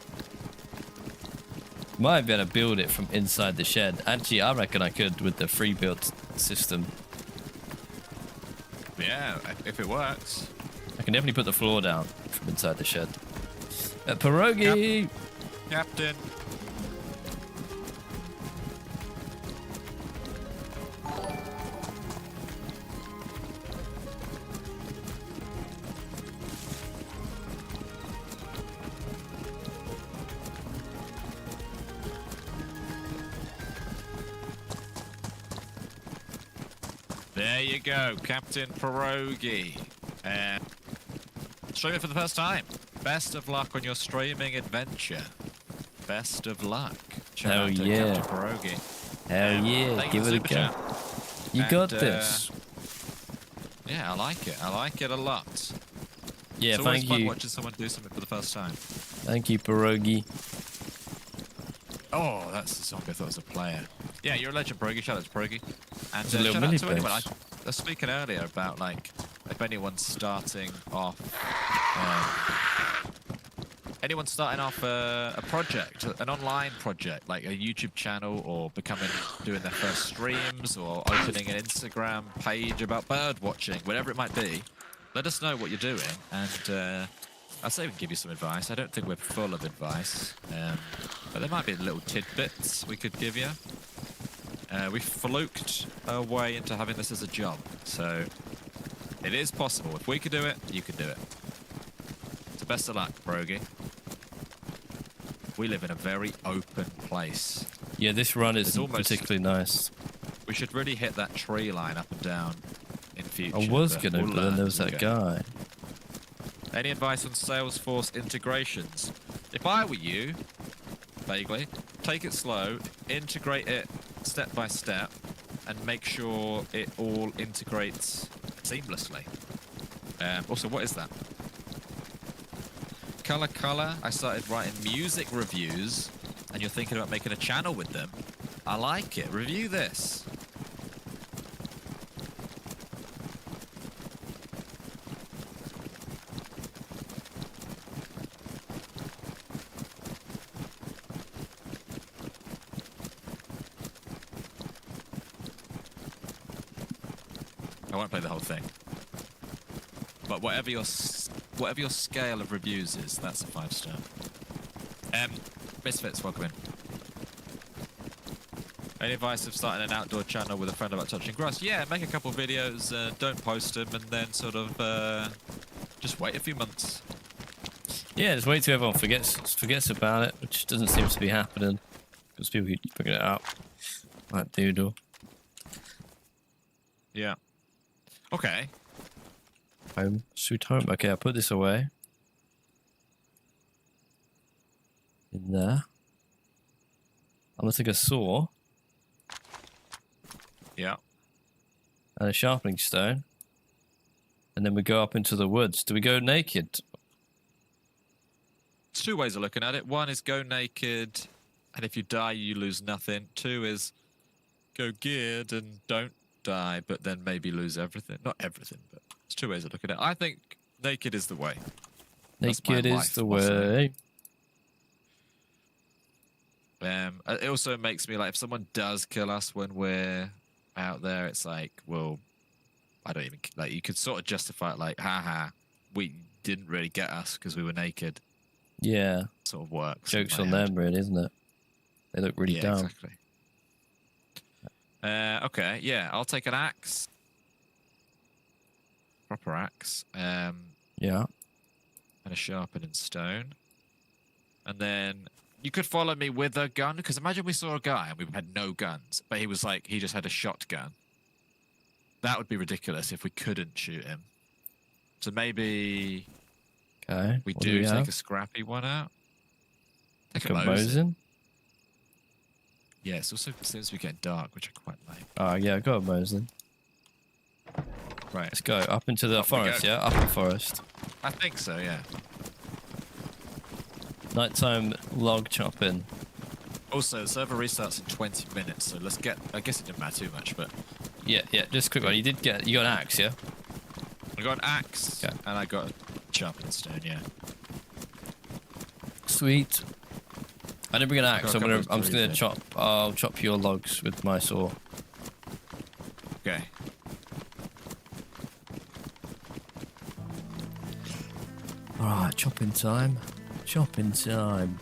Speaker 1: Might be able to build it from inside the shed. Actually, I reckon I could with the free build system.
Speaker 2: Yeah, if it works.
Speaker 1: I can definitely put the floor down from inside the shed. Pierogi!
Speaker 2: Captain. There you go, Captain Pierogi. Streaming for the first time. Best of luck on your streaming adventure. Best of luck. Shout
Speaker 1: Hell
Speaker 2: out to
Speaker 1: yeah.
Speaker 2: Captain Pierogi.
Speaker 1: Hell yeah,
Speaker 2: Thank
Speaker 1: give
Speaker 2: you
Speaker 1: it a
Speaker 2: for the
Speaker 1: go.
Speaker 2: super chat.
Speaker 1: You
Speaker 2: And,
Speaker 1: got this.
Speaker 2: Yeah, I like it. I like it a lot.
Speaker 1: Yeah,
Speaker 2: it's always
Speaker 1: thank
Speaker 2: fun
Speaker 1: you.
Speaker 2: watching someone do something for the first time.
Speaker 1: Thank you, Pierogi.
Speaker 2: Oh, that's the song I thought was a player. Yeah, you're a legend, Pierogi. Shout out to Pierogi. And
Speaker 1: It's a little
Speaker 2: shout out
Speaker 1: mini
Speaker 2: to anyone. I
Speaker 1: bass.
Speaker 2: was speaking earlier about like if anyone's starting off a project, an online project, like a YouTube channel, or doing their first streams, or opening an Instagram page about bird watching, whatever it might be. Let us know what you're doing, and I'd say we can give you some advice. I don't think we're full of advice, but there might be little tidbits we could give you. We fluked our way into having this as a job, so it is possible. If we could do it, you could do it. So best of luck, Brogy. We live in a very open place.
Speaker 1: Yeah, this run
Speaker 2: It's
Speaker 1: isn't
Speaker 2: almost-
Speaker 1: particularly nice.
Speaker 2: We should really hit that tree line up and down in future.
Speaker 1: I was
Speaker 2: but
Speaker 1: gonna,
Speaker 2: we'll
Speaker 1: but then
Speaker 2: learn
Speaker 1: there was
Speaker 2: as we
Speaker 1: that
Speaker 2: go.
Speaker 1: guy.
Speaker 2: Any advice on Salesforce integrations? If I were you, vaguely, take it slow, integrate it step by step, and make sure it all integrates seamlessly. Also, what is that? Color. I started writing music reviews, and you're thinking about making a channel with them. I like it. Review this. I won't play the whole thing. But whatever your scale of reviews is, that's a 5-star. Misfits, welcome in. Any advice of starting an outdoor channel with a friend about touching grass? Yeah, make a couple videos, don't post them, and then sort of just wait a few months.
Speaker 1: Yeah, just wait till everyone forgets about it, which doesn't seem to be happening because people keep picking it up. Like Doodle.
Speaker 2: Yeah. Okay.
Speaker 1: Home. Sweet home. Okay, I'll put this away. in there. I'm gonna take a saw
Speaker 2: Yeah.
Speaker 1: and a sharpening stone, and then we go up into the woods. Do we go naked?
Speaker 2: There's two ways of looking at it. One is go naked, and if you die, you lose nothing. Two is go geared and don't die, but then maybe lose everything. Not everything, but there's two ways of looking at it. I think naked is the way. That's my
Speaker 1: Naked is
Speaker 2: life
Speaker 1: the
Speaker 2: motto.
Speaker 1: way.
Speaker 2: It also makes me like, if someone does kill us when we're out there, it's like, well, I don't even like. You could sort of justify it, like, haha, we didn't really get us because we were naked.
Speaker 1: Yeah.
Speaker 2: Sort of works. in
Speaker 1: Joke's
Speaker 2: my
Speaker 1: on
Speaker 2: head.
Speaker 1: them, really, isn't it? They look really
Speaker 2: Yeah,
Speaker 1: dumb.
Speaker 2: exactly. Okay, yeah, I'll take an axe. Proper axe.
Speaker 1: Yeah.
Speaker 2: And a sharpening stone. And then you could follow me with a gun, because imagine we saw a guy and we had no guns, but he was like, he just had a shotgun. That would be ridiculous if we couldn't shoot him. So maybe
Speaker 1: Okay.
Speaker 2: we
Speaker 1: what
Speaker 2: do take
Speaker 1: have?
Speaker 2: a scrappy one out. Take
Speaker 1: Like
Speaker 2: a
Speaker 1: a
Speaker 2: Mosin.
Speaker 1: Mosin?
Speaker 2: Yeah, it also seems to be getting dark, which I quite like.
Speaker 1: Oh, yeah, I got a Mosin.
Speaker 2: Right.
Speaker 1: Let's go up into the
Speaker 2: Up we
Speaker 1: forest,
Speaker 2: go.
Speaker 1: yeah? Up the forest.
Speaker 2: I think so, yeah.
Speaker 1: Nighttime log chopping.
Speaker 2: Also, the server restarts in 20 minutes, so let's get... I guess it didn't matter too much, but...
Speaker 1: Yeah, just a quick one. You got an axe, yeah?
Speaker 2: I got an axe,
Speaker 1: Okay.
Speaker 2: and I got a sharpening stone, yeah.
Speaker 1: Sweet. I didn't bring an axe.
Speaker 2: Got a couple of
Speaker 1: I'm just gonna
Speaker 2: trees
Speaker 1: chop. I'll chop your logs with my saw.
Speaker 2: Okay.
Speaker 1: All right, chopping time. Chopping time.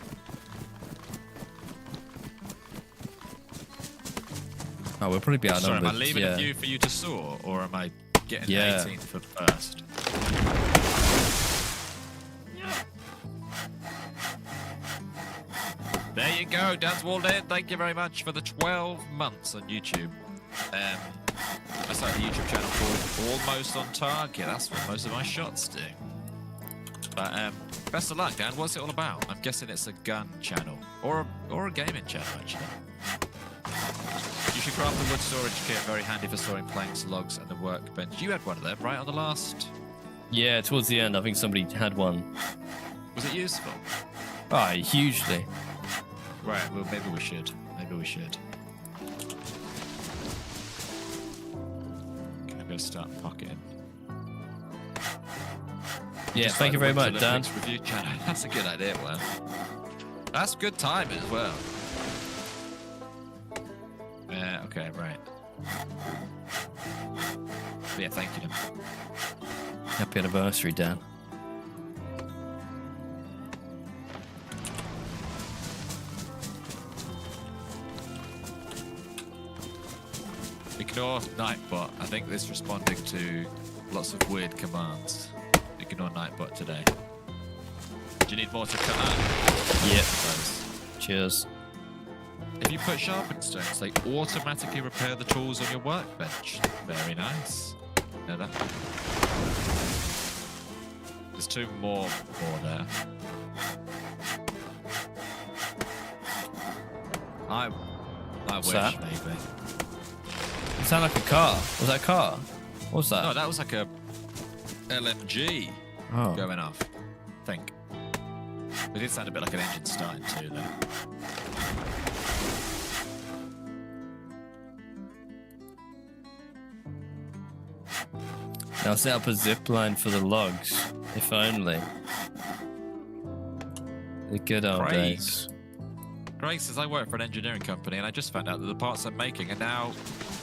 Speaker 1: Oh, we'll probably be
Speaker 2: Sorry,
Speaker 1: outnumbered.
Speaker 2: am I leaving
Speaker 1: yeah.
Speaker 2: a view for you to saw, or am I getting
Speaker 1: Yeah.
Speaker 2: 18th for first? There you go, Dan's walled in. Thank you very much for the 12 months on YouTube. I started a YouTube channel called Almost on Target. That's what most of my shots do. But best of luck, Dan. What's it all about? I'm guessing it's a gun channel or a gaming channel, actually. You should craft the wood storage kit. Very handy for storing planks, logs, and the workbench. You had one of them, right, on the last?
Speaker 1: Yeah, towards the end, I think somebody had one.
Speaker 2: Was it useful?
Speaker 1: Ah, hugely.
Speaker 2: Right. Well, maybe we should. Maybe we should. Okay, I'm gonna start pocketing.
Speaker 1: Yeah,
Speaker 2: Just
Speaker 1: thank you
Speaker 2: like
Speaker 1: very
Speaker 2: the
Speaker 1: much, Dan.
Speaker 2: Olympics Review channel. That's a good idea, man. That's good time as well. Okay, right. Yeah, thank you.
Speaker 1: Happy anniversary, Dan.
Speaker 2: Ignore Nightbot. I think it's responding to lots of weird commands. Ignore Nightbot today. Do you need more to cut out?
Speaker 1: Yep.
Speaker 2: Those.
Speaker 1: Cheers.
Speaker 2: If you put sharpened stones, they automatically repair the tools on your workbench. Very nice. Know that? There's two more there. I wish,
Speaker 1: that?
Speaker 2: maybe.
Speaker 1: It sounded like a car. Was that a car? What was that?
Speaker 2: No, that was like a LMG
Speaker 1: Oh.
Speaker 2: going off. I think. It did sound a bit like an engine starting too, though.
Speaker 1: Now set up a zip line for the logs. If only. The good old
Speaker 2: Craig.
Speaker 1: days.
Speaker 2: Greg says, I work for an engineering company and I just found out that the parts I'm making are now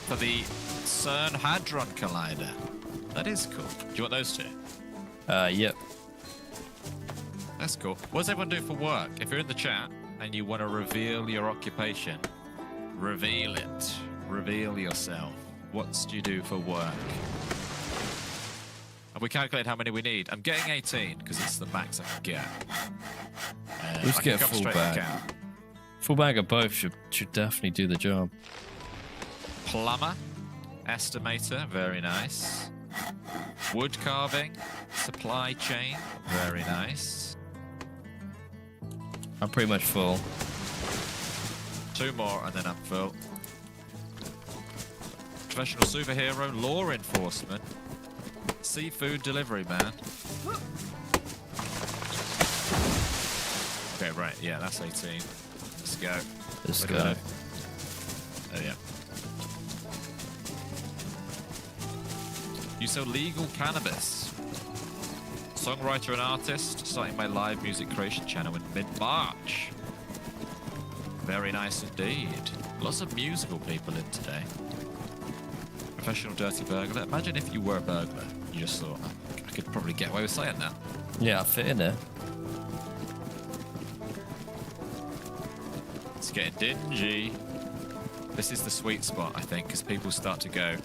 Speaker 2: for the CERN Hadron Collider. That is cool. Do you want those two?
Speaker 1: Yep.
Speaker 2: That's cool. What does everyone do for work? If you're in the chat and you want to reveal your occupation, reveal it. Reveal yourself. What do you do for work? And we calculate how many we need. I'm getting 18 because it's the max I can get.
Speaker 1: Let's
Speaker 2: I
Speaker 1: get a
Speaker 2: can come
Speaker 1: full
Speaker 2: straight
Speaker 1: bag.
Speaker 2: back out.
Speaker 1: Full bag of both should definitely do the job.
Speaker 2: Plumber, estimator, very nice. Wood carving, supply chain, very nice.
Speaker 1: I'm pretty much full.
Speaker 2: 2 more and then I'm full. Professional superhero, law enforcement, seafood delivery man. Okay, right, yeah, that's 18. Let's go.
Speaker 1: Let's
Speaker 2: Where do
Speaker 1: go.
Speaker 2: I go? Oh, yeah. You sell legal cannabis. Songwriter and artist, starting my live music creation channel in mid-March. Very nice indeed. Lots of musical people in today. Professional dirty burglar. Imagine if you were a burglar. You just thought, I could probably get away with saying that.
Speaker 1: Yeah, I fit in there.
Speaker 2: It's getting dingy. This is the sweet spot, I think, because people start to go,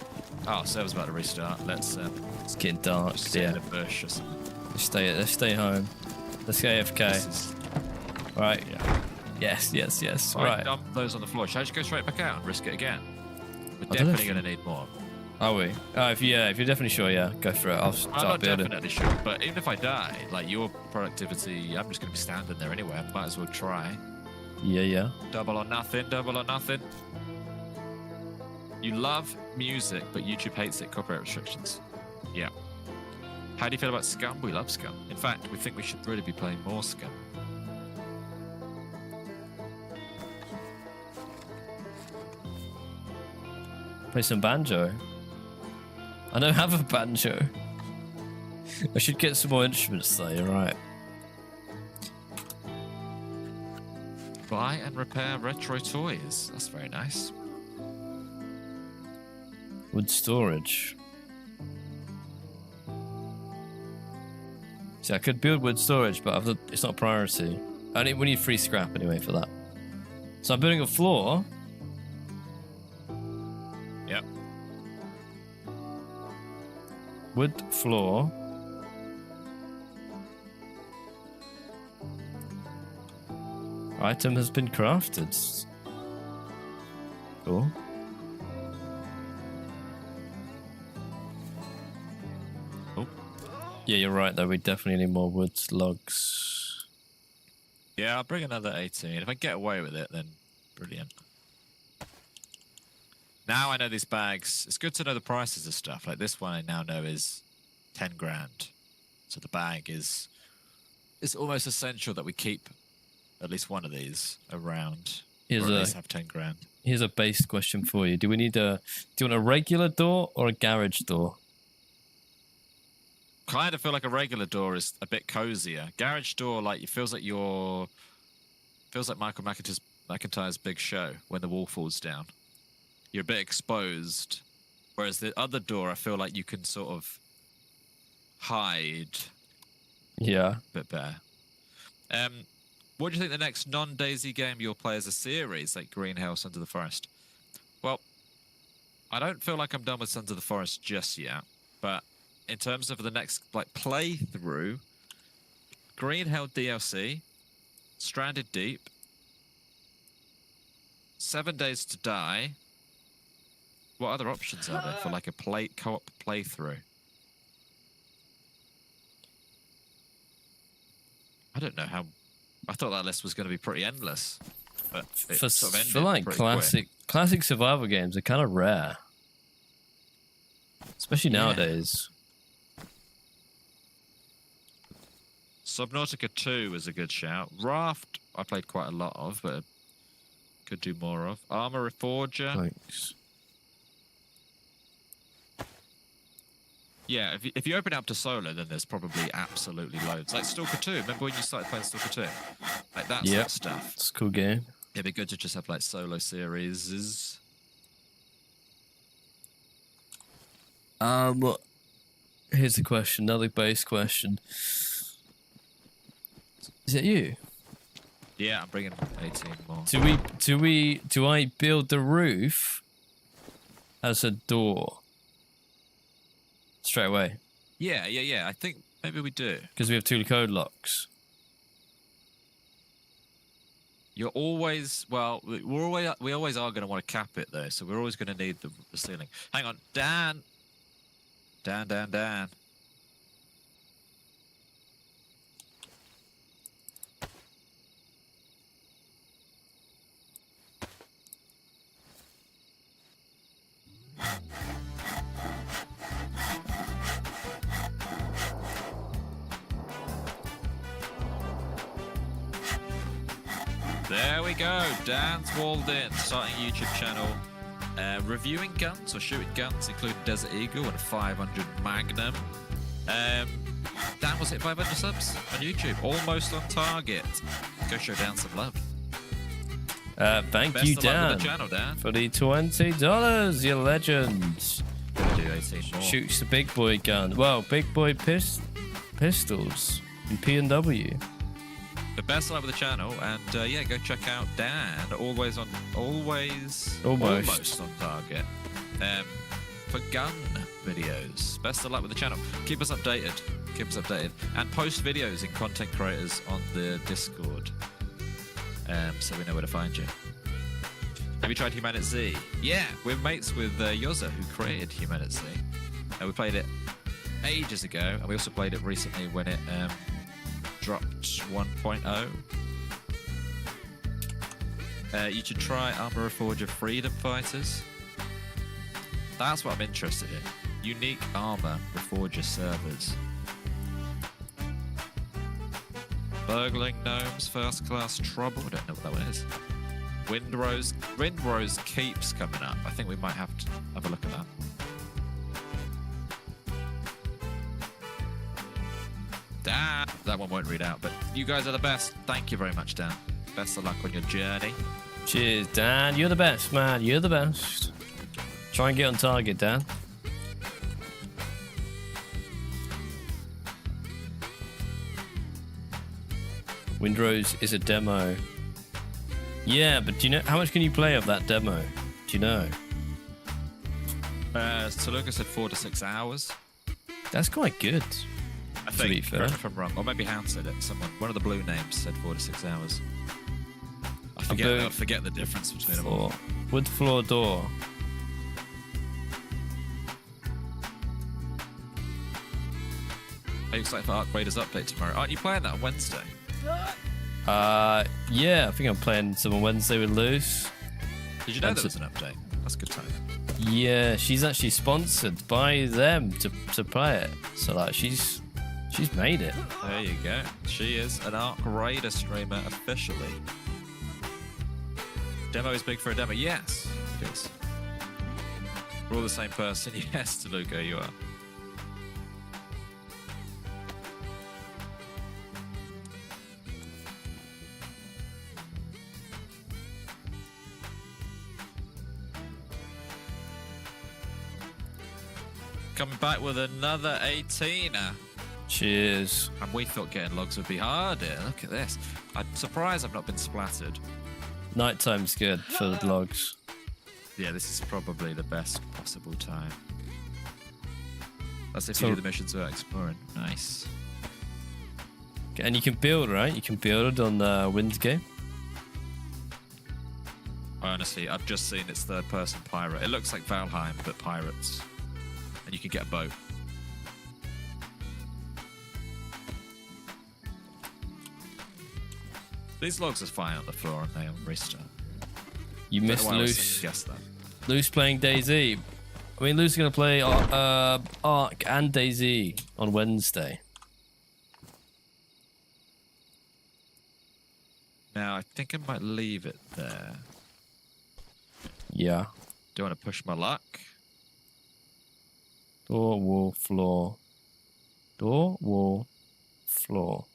Speaker 2: oh, server's about to restart. Let's
Speaker 1: It's getting dark.
Speaker 2: sit
Speaker 1: Yeah.
Speaker 2: in a bush or something.
Speaker 1: Let's stay home. Let's go AFK.
Speaker 2: This is,
Speaker 1: Right.
Speaker 2: yeah.
Speaker 1: Yes.
Speaker 2: I
Speaker 1: Right.
Speaker 2: dump those on the floor. Should I just go straight back out and risk it again? We're
Speaker 1: I don't know
Speaker 2: definitely
Speaker 1: if
Speaker 2: going to need more.
Speaker 1: Are we? Oh, if you're definitely sure, yeah, go for it. I'll
Speaker 2: I'm
Speaker 1: start
Speaker 2: not
Speaker 1: building.
Speaker 2: definitely sure, but even if I die, like your productivity, I'm just going to be standing there anyway. I might as well try.
Speaker 1: Yeah.
Speaker 2: Double or nothing, double or nothing. You love music, but YouTube hates it. Copyright restrictions. Yeah. How do you feel about Scum? We love Scum. In fact, we think we should really be playing more Scum.
Speaker 1: Play some banjo. I don't have a banjo. I should get some more instruments though, you're right.
Speaker 2: Buy and repair retro toys. That's very nice.
Speaker 1: Wood storage. See, I could build wood storage, but it's not a priority. We need free scrap anyway for that. So I'm building a floor.
Speaker 2: Yep.
Speaker 1: Wood floor. Item has been crafted. Cool.
Speaker 2: Oh.
Speaker 1: Yeah, you're right though. We definitely need more wood logs.
Speaker 2: Yeah, I'll bring another 18. If I get away with it, then brilliant. Now I know these bags. It's good to know the prices of stuff. Like this one I now know is 10 grand. So the bag is... It's almost essential that we keep at least one of these around.
Speaker 1: Here's
Speaker 2: or at
Speaker 1: a-
Speaker 2: least have 10 grand.
Speaker 1: Here's a base question for you. Do you want a regular door or a garage door?
Speaker 2: Kind of feel like a regular door is a bit cozier. Garage door, like, it feels like Michael McIntyre's Big Show when the wall falls down. You're a bit exposed. Whereas the other door, I feel like you can sort of hide
Speaker 1: Yeah.
Speaker 2: a bit better. What do you think the next non-DayZ game you'll play as a series, like Greenhouse, Under the Forest? Well, I don't feel like I'm done with Sons of the Forest just yet, but in terms of the next like playthrough, Greenhill DLC, Stranded Deep, 7 Days to Die. What other options are there for like a co-op playthrough? I don't know how. I thought that list was going to be pretty endless, but it
Speaker 1: For
Speaker 2: sort of ended
Speaker 1: like
Speaker 2: pretty quick.
Speaker 1: classic survival games are kind of rare. Especially
Speaker 2: Yeah.
Speaker 1: nowadays.
Speaker 2: Subnautica 2 is a good shout. Raft, I played quite a lot of, but could do more of. Armor Reforger.
Speaker 1: Thanks.
Speaker 2: Yeah, if you open it up to solo, then there's probably absolutely loads. Like Stalker 2. Remember when you started playing Stalker 2? Like that sort
Speaker 1: Yep.
Speaker 2: of stuff.
Speaker 1: It's a cool game.
Speaker 2: It'd be good to just have like solo series.
Speaker 1: Here's the question, another base question. Is it you?
Speaker 2: Yeah, I'm bringing 18 more.
Speaker 1: Do I build the roof as a door straight away?
Speaker 2: Yeah. I think maybe we do.
Speaker 1: Because we have 2 code locks.
Speaker 2: You're always we always are going to want to cap it though, so we're always going to need the ceiling. Hang on, Dan. There we go. Dan's walled in, starting a YouTube channel. Reviewing guns or shooting guns, including Desert Eagle and 500 Magnum. Dan was hit 500 subs on YouTube, almost on target. Go show Dan some love.
Speaker 1: Thank
Speaker 2: Best
Speaker 1: you,
Speaker 2: of luck
Speaker 1: Dan,
Speaker 2: with the channel, Dan.
Speaker 1: for the $20. You legend.
Speaker 2: Gonna do 18 more.
Speaker 1: Shoots the big boy gun. Well, big boy pistols and P&W.
Speaker 2: But best of luck with the channel, and yeah, go check out Dan. Always on
Speaker 1: Almost
Speaker 2: on target. For gun videos. Best of luck with the channel. Keep us updated. And post videos in content creators on the Discord. So we know where to find you. Have you tried Humanity? Yeah, we're mates with Yoza, who created Humanity. We played it ages ago, and we also played it recently when it dropped 1.0. You should try Armor Reforger Freedom Fighters. That's what I'm interested in. Unique Armor Reforger servers. Burgling Gnomes, First Class Trouble. I don't know what that one is. Windrose Keeps coming up. I think we might have to have a look at that. Dan, that one won't read out, but you guys are the best. Thank you very much, Dan. Best of luck on your journey.
Speaker 1: Cheers, Dan. You're the best, man. You're the best. Try and get on target, Dan. Windrose is a demo. Yeah, but do you know how much can you play of that demo? Do you know?
Speaker 2: So Lucas said 4 to 6 hours.
Speaker 1: That's quite good.
Speaker 2: I
Speaker 1: To be
Speaker 2: think,
Speaker 1: fair.
Speaker 2: correct me if I'm wrong, or maybe Hound said it. One of the blue names said 4 to 6 hours. I forget the difference between them all.
Speaker 1: Wood floor door.
Speaker 2: Are you excited for Arc Raiders update tomorrow? Aren't you playing that on Wednesday?
Speaker 1: Yeah, I think I'm playing some on Wednesday with Luce.
Speaker 2: Did you know
Speaker 1: And
Speaker 2: there was an update? That's a good time.
Speaker 1: Yeah, she's actually sponsored by them to play it. So like she's made it.
Speaker 2: There you go. She is an Arc Raider streamer officially. Demo is big for a demo. Yes, it is. We're all the same person. Yes, DeLuca, you are. Coming back with another 18er.
Speaker 1: Cheers.
Speaker 2: And we thought getting logs would be harder. Look at this. I'm surprised I've not been splattered.
Speaker 1: Nighttime's good for the logs.
Speaker 2: Yeah, this is probably the best possible time. That's if
Speaker 1: So-
Speaker 2: you do the missions without exploring. Nice.
Speaker 1: And you can build, right? You can build on the wind game.
Speaker 2: Honestly, I've just seen it's third-person pirate. It looks like Valheim, but pirates. And you can get a boat. These logs are fine on the floor and they'll restart.
Speaker 1: You missed
Speaker 2: Don't know why I was
Speaker 1: Luce.
Speaker 2: guess that.
Speaker 1: Luce playing DayZ. I mean, Luce is going to play Ark and DayZ on Wednesday.
Speaker 2: Now, I think I might leave it there.
Speaker 1: Yeah.
Speaker 2: Do I want to push my luck?
Speaker 1: Door, wall, floor. Door, wall, floor.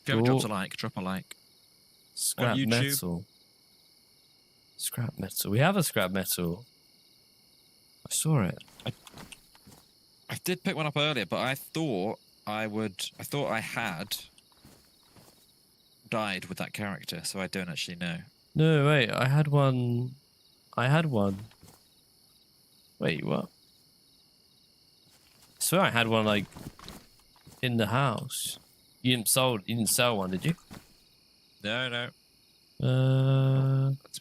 Speaker 2: If you haven't
Speaker 1: Door.
Speaker 2: dropped a like, drop a like.
Speaker 1: Scrap
Speaker 2: YouTube.
Speaker 1: metal. Scrap metal. We have a scrap metal. I saw it.
Speaker 2: I did pick one up earlier, but I thought I had died with that character, so I don't actually know.
Speaker 1: No, wait. I had one. Wait, what? I swear I had one like in the house. You didn't sell one, did you?
Speaker 2: No. That's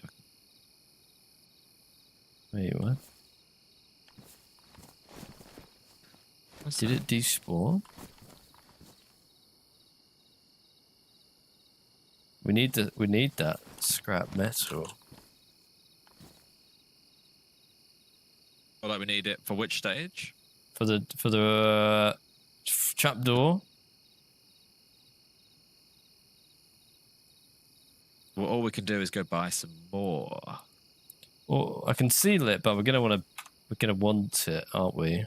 Speaker 1: Wait, what? Did it despawn? We need that scrap metal.
Speaker 2: Well, like we need it for which stage?
Speaker 1: For the Trapdoor.
Speaker 2: Well, all we can do is go buy some more.
Speaker 1: Or I can seal it, but we're gonna want it, aren't we?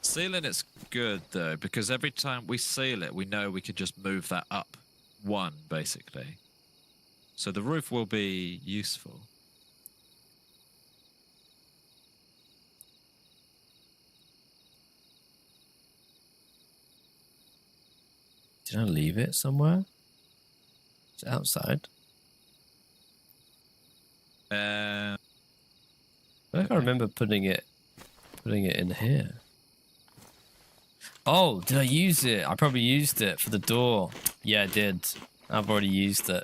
Speaker 2: Sealing it's good though, because every time we seal it, we know we could just move that up one, basically. So the roof will be useful.
Speaker 1: Did I leave it somewhere? It's outside. I don't remember putting it in here. Oh, did I use it? I probably used it for the door. Yeah, I did. I've already used it.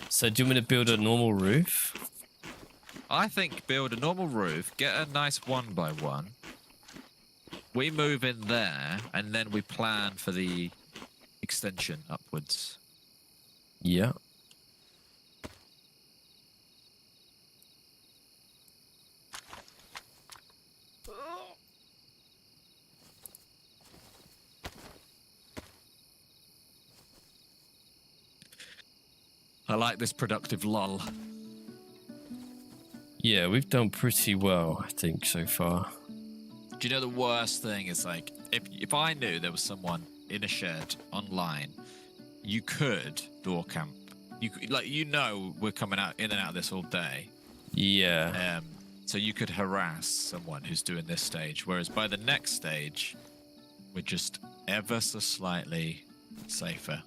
Speaker 1: So do you want me to build a normal roof?
Speaker 2: I think build a normal roof, get a nice 1x1. We move in there, and then we plan for the extension upwards.
Speaker 1: Yeah.
Speaker 2: I like this productive lull.
Speaker 1: Yeah, we've done pretty well, I think, so far.
Speaker 2: Do you know the worst thing is, like, if I knew there was someone in a shed online, you could door camp. You could, like, we're coming out in and out of this all day.
Speaker 1: Yeah.
Speaker 2: So you could harass someone who's doing this stage, whereas by the next stage, we're just ever so slightly safer.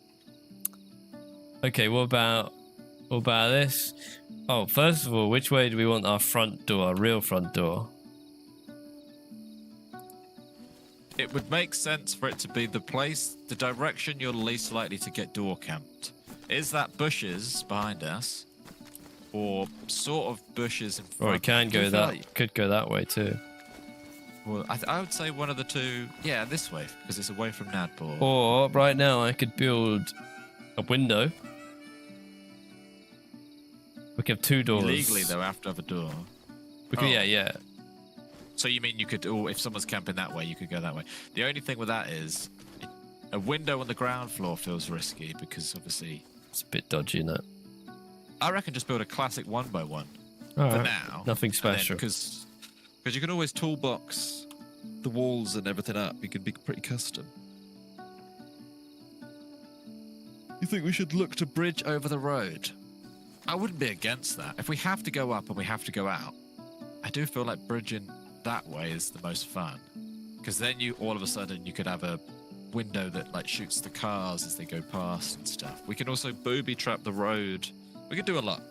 Speaker 1: Okay, what about this? Oh, first of all, which way do we want our front door, our real front door?
Speaker 2: It would make sense for it to be the direction you're least likely to get door camped. Is that bushes behind us? Or sort of bushes in front?
Speaker 1: Or it can go could go that way too.
Speaker 2: Well, I would say one of the two. Yeah, this way, because it's away from Nadport.
Speaker 1: Or right now I could build a window. We can have two doors.
Speaker 2: Legally, though, I have to have a door.
Speaker 1: Yeah.
Speaker 2: So you mean you could, if someone's camping that way, you could go that way. The only thing with that is, a window on the ground floor feels risky because obviously
Speaker 1: it's a bit dodgy, isn't it?
Speaker 2: I reckon just build a classic 1x1 for now.
Speaker 1: Nothing special.
Speaker 2: Because you can always toolbox the walls and everything up. You can be pretty custom. You think we should look to bridge over the road? I wouldn't be against that. If we have to go up and we have to go out, I do feel like bridging that way is the most fun. Because then all of a sudden you could have a window that like shoots the cars as they go past and stuff. We can also booby trap the road. We could do a lot.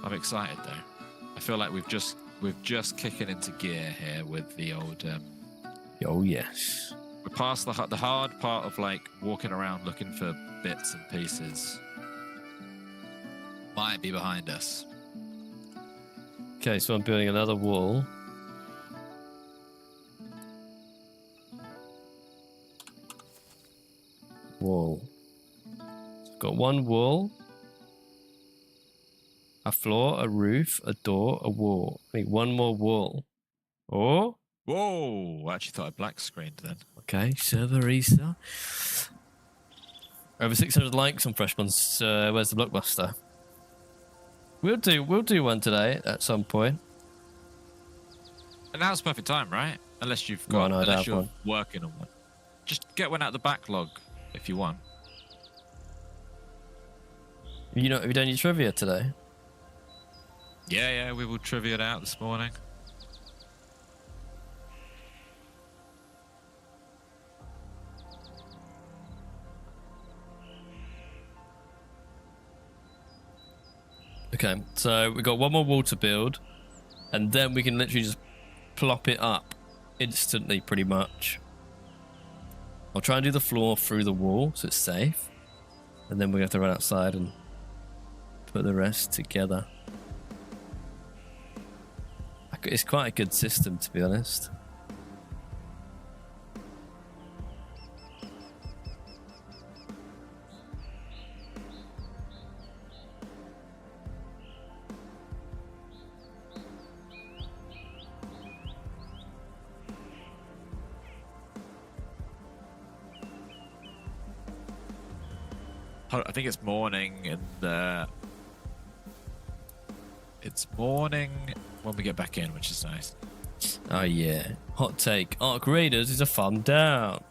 Speaker 2: I'm excited though. I feel like we've just kicking into gear here with the old.
Speaker 1: Oh yes.
Speaker 2: We're past the hard part of like walking around looking for bits and pieces. Might be behind us.
Speaker 1: Okay, so I'm building another wall. So I've got one wall, a floor, a roof, a door, a wall. I need one more wall. Oh.
Speaker 2: Whoa! I actually thought I black screened then.
Speaker 1: Okay, server Easter. Over 600 likes on Freshspawns. Where's the blockbuster? We'll do one today at some point.
Speaker 2: And now's perfect time, right? Unless you've got, unless you're working on one. Just get one out of the backlog if you want.
Speaker 1: Have you done your trivia today?
Speaker 2: Yeah, we will trivia it out this morning.
Speaker 1: Okay, so we've got one more wall to build, and then we can literally just plop it up instantly, pretty much. I'll try and do the floor through the wall so it's safe, and then we have to run outside and put the rest together. It's quite a good system, to be honest.
Speaker 2: I think it's morning it's morning when we get back in, which is nice.
Speaker 1: Oh yeah, hot take. Ark Raiders is a fun down.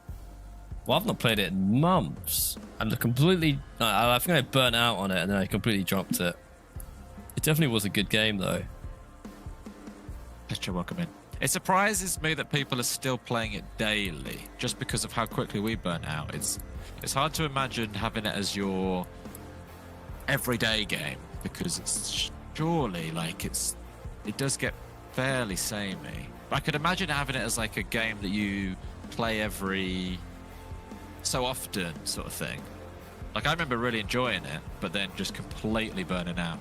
Speaker 1: Well, I've not played it in months. I think I burnt out on it and then I completely dropped it. It definitely was a good game though.
Speaker 2: Petra, welcome in. It surprises me that people are still playing it daily, just because of how quickly we burnt out. It's hard to imagine having it as your everyday game, because it's surely like it does get fairly samey. But I could imagine having it as like a game that you play every so often, sort of thing. Like I remember really enjoying it, but then just completely burning out.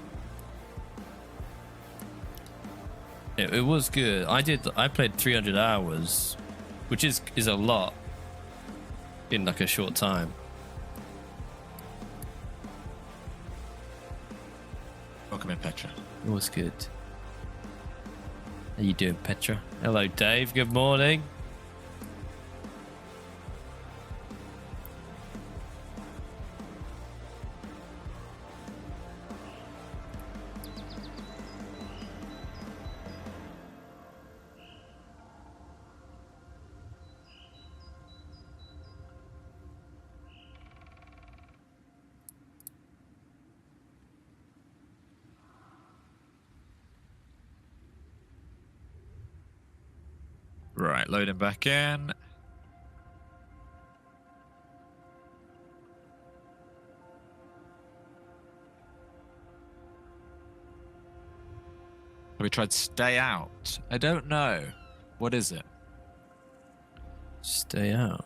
Speaker 1: It was good. I played 300 hours, which is a lot in like a short time.
Speaker 2: Welcome in, Petra.
Speaker 1: It was good. How you doing, Petra? Hello, Dave. Good morning.
Speaker 2: Right, loading back in. Have we tried stay out? I don't know. What is it?
Speaker 1: Stay out.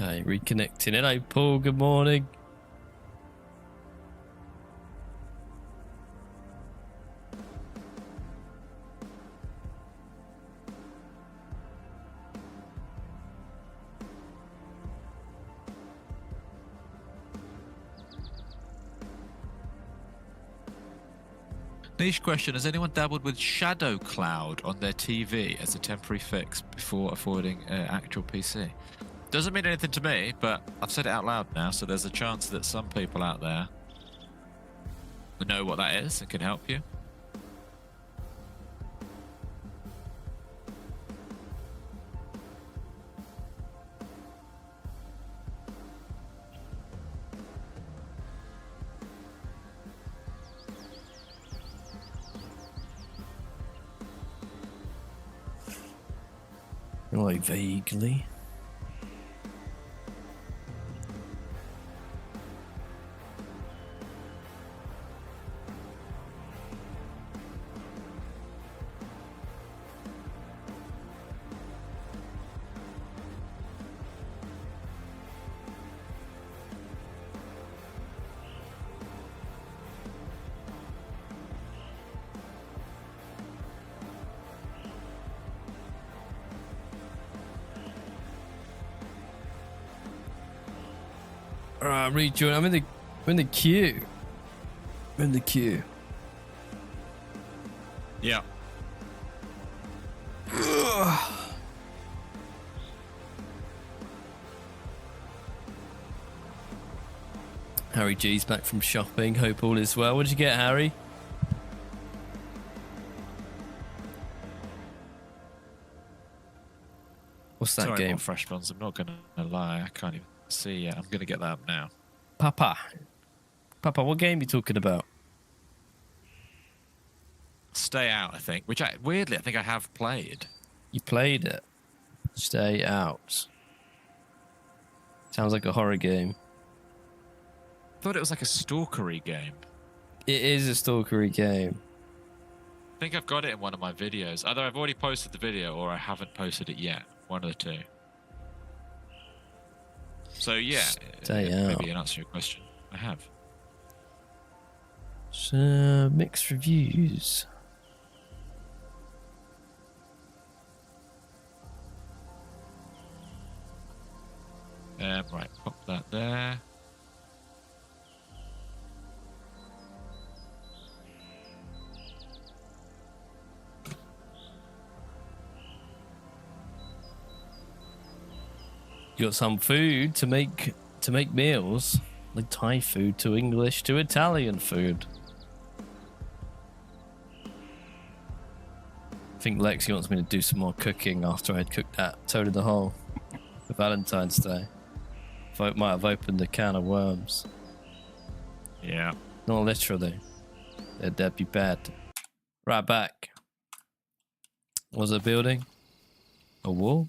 Speaker 1: Okay, reconnecting. Hello, Paul. Good morning.
Speaker 2: Niche question. Has anyone dabbled with Shadow Cloud on their TV as a temporary fix before affording an actual PC? Doesn't mean anything to me, but I've said it out loud now, so there's a chance that some people out there know what that is and can help you.
Speaker 1: Like vaguely. Alright, rejoin. I'm in the queue. I'm in the queue.
Speaker 2: Yeah.
Speaker 1: Harry G's back from shopping. Hope all is well. What did you get, Harry? What's that
Speaker 2: Sorry
Speaker 1: game?
Speaker 2: about freshspawns. I'm not going to lie. I can't even see yet. I'm going to get that up now.
Speaker 1: Papa, what game are you talking about?
Speaker 2: Stay Out, I think. Which weirdly, I think I have played.
Speaker 1: You played it. Stay out. Sounds like a horror game.
Speaker 2: Thought it was like a stalkery game.
Speaker 1: It is a stalkery game.
Speaker 2: I think I've got it in one of my videos. Either I've already posted the video or I haven't posted it yet. One of the two. So yeah,
Speaker 1: Stay out.
Speaker 2: maybe an answer to your question. I have.
Speaker 1: So, mixed reviews.
Speaker 2: Right, pop that there.
Speaker 1: You got some food to make meals, like Thai food to English to Italian food. I think Lexi wants me to do some more cooking after I'd cooked that toad in the hole for Valentine's Day. I might have opened a can of worms.
Speaker 2: Yeah.
Speaker 1: Not literally. That'd be bad. Right back. Was it a building? A wall?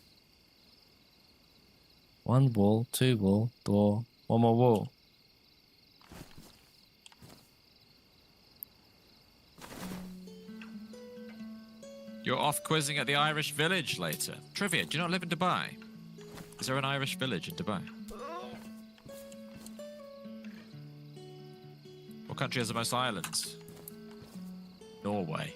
Speaker 1: One wall, two wall, door, one more wall.
Speaker 2: You're off quizzing at the Irish village later. Trivia, do you not live in Dubai? Is there an Irish village in Dubai? What country has the most islands? Norway.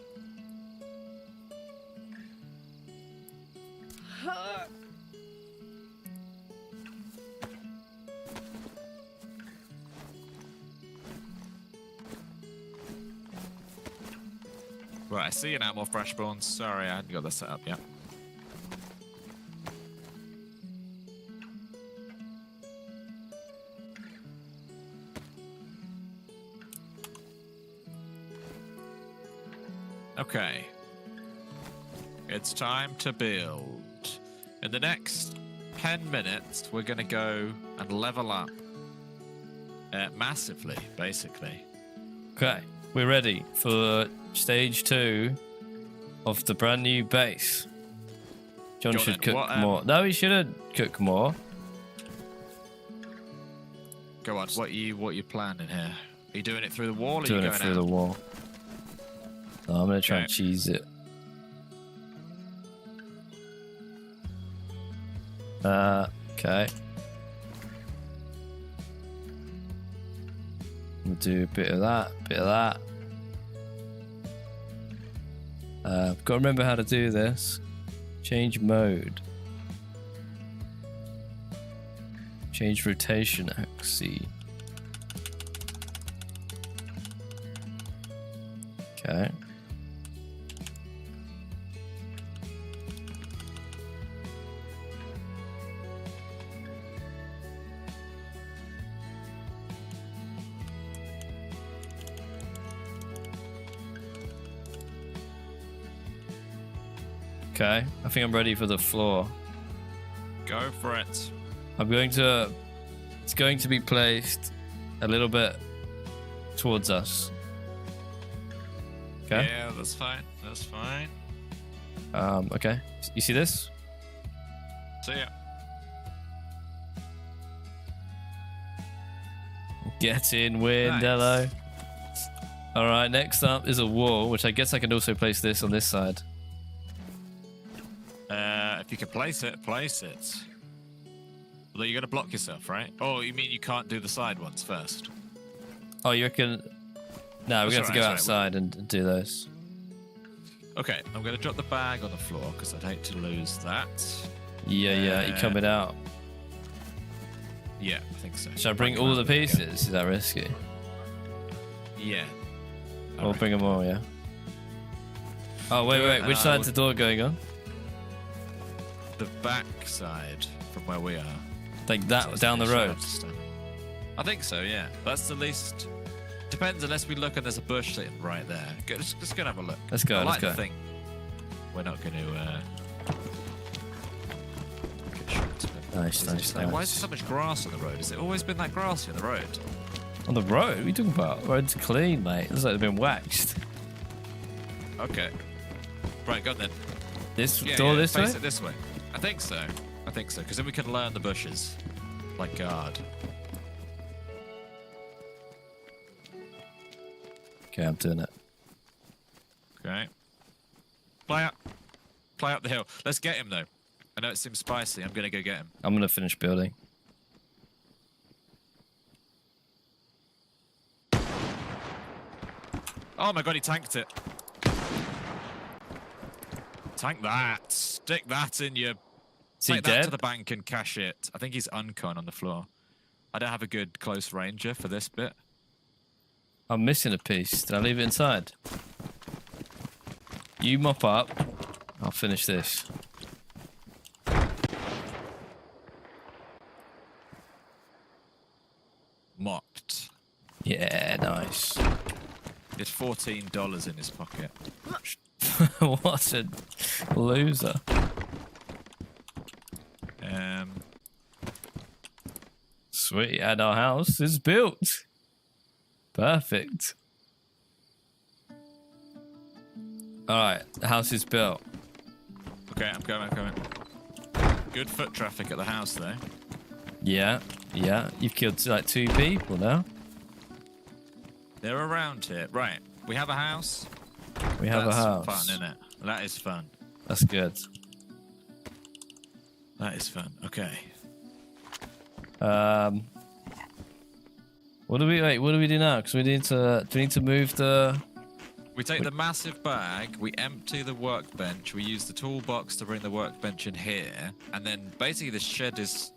Speaker 2: Right, I see you now, more freshspawns. Sorry, I hadn't got this set up yet. Okay. It's time to build. In the next 10 minutes, we're going to go and level up massively, basically.
Speaker 1: Okay, we're ready for stage 2 of the brand new base. John should cook more. No, he shouldn't cook more.
Speaker 2: Go on. What you planning here? Are you doing it through the wall? Or
Speaker 1: Doing
Speaker 2: are you
Speaker 1: it
Speaker 2: going
Speaker 1: through
Speaker 2: out?
Speaker 1: the wall. No, I'm gonna try and
Speaker 2: Okay.
Speaker 1: cheese it. Okay. We'll do a bit of that, bit of that. I've got to remember how to do this. Change mode. Change rotation axis. Okay. Okay, I think I'm ready for the floor.
Speaker 2: Go for it.
Speaker 1: It's going to be placed a little bit towards us. Okay.
Speaker 2: Yeah, that's fine. That's fine.
Speaker 1: Okay. You see this?
Speaker 2: See ya.
Speaker 1: Get in, wind,
Speaker 2: Nice.
Speaker 1: hello. All right, next up is a wall, which I guess I can also place this on this side.
Speaker 2: If you can place it, place it. Although you're going to block yourself, right? Oh, you mean you can't do the side ones first?
Speaker 1: Oh, you reckon? No, we're
Speaker 2: That's
Speaker 1: going to have to go
Speaker 2: alright,
Speaker 1: outside and do those.
Speaker 2: Okay, I'm going to drop the bag on the floor because I'd hate to lose that.
Speaker 1: Yeah, you coming out.
Speaker 2: Yeah, I think so.
Speaker 1: Should I bring
Speaker 2: Come
Speaker 1: all
Speaker 2: out,
Speaker 1: the
Speaker 2: there we go.
Speaker 1: pieces? Is that risky?
Speaker 2: Yeah.
Speaker 1: We'll bring them all, yeah. Oh, wait,
Speaker 2: Do it,
Speaker 1: wait.
Speaker 2: and
Speaker 1: Which
Speaker 2: I
Speaker 1: side's
Speaker 2: will-
Speaker 1: the door going on?
Speaker 2: The back side from where we are.
Speaker 1: Like that,
Speaker 2: So
Speaker 1: down the
Speaker 2: it's
Speaker 1: road?
Speaker 2: I think so, yeah. That's the least... Depends, unless we look and there's a bush sitting right there. Let's go and have a look.
Speaker 1: Let's go,
Speaker 2: I
Speaker 1: let's
Speaker 2: like to
Speaker 1: go.
Speaker 2: think we're not going to... get shot.
Speaker 1: Nice, nice, nice.
Speaker 2: Why is there so much grass on the road? Has it always been that grassy on the road?
Speaker 1: On the road? What are you talking about? Road's clean, mate. It looks like they've been waxed.
Speaker 2: Okay. Right, go on then.
Speaker 1: This
Speaker 2: Yeah,
Speaker 1: door
Speaker 2: yeah,
Speaker 1: this way?
Speaker 2: face it this way. I think so. I think so, because then we can learn the bushes. Like guard.
Speaker 1: Okay, I'm doing it.
Speaker 2: Okay. Play up. Play up the hill. Let's get him, though. I know it seems spicy. I'm going to go get him.
Speaker 1: I'm gonna finish building.
Speaker 2: Oh my god, he tanked it. Tank that. Stick that in your...
Speaker 1: Is he
Speaker 2: Take that
Speaker 1: dead?
Speaker 2: to the bank and cash it. I think he's uncon on the floor. I don't have a good close ranger for this bit.
Speaker 1: I'm missing a piece. Did I leave it inside? You mop up. I'll finish this.
Speaker 2: Mopped.
Speaker 1: Yeah, nice.
Speaker 2: He had $14 in his pocket.
Speaker 1: What a loser. Sweet, and our house is built. Perfect. Alright, the house is built.
Speaker 2: Okay, I'm coming. Good foot traffic at the house, though.
Speaker 1: Yeah, yeah. You've killed like 2 people now.
Speaker 2: They're around here. Right, we have a house.
Speaker 1: We have a house.
Speaker 2: That's fun, isn't it? That is fun.
Speaker 1: That's good.
Speaker 2: That is fun. Okay.
Speaker 1: What do we do now? Because we need to. Do we need to move the?
Speaker 2: We take the massive bag, we empty the workbench, we use the toolbox to bring the workbench in here, and then basically the shed is...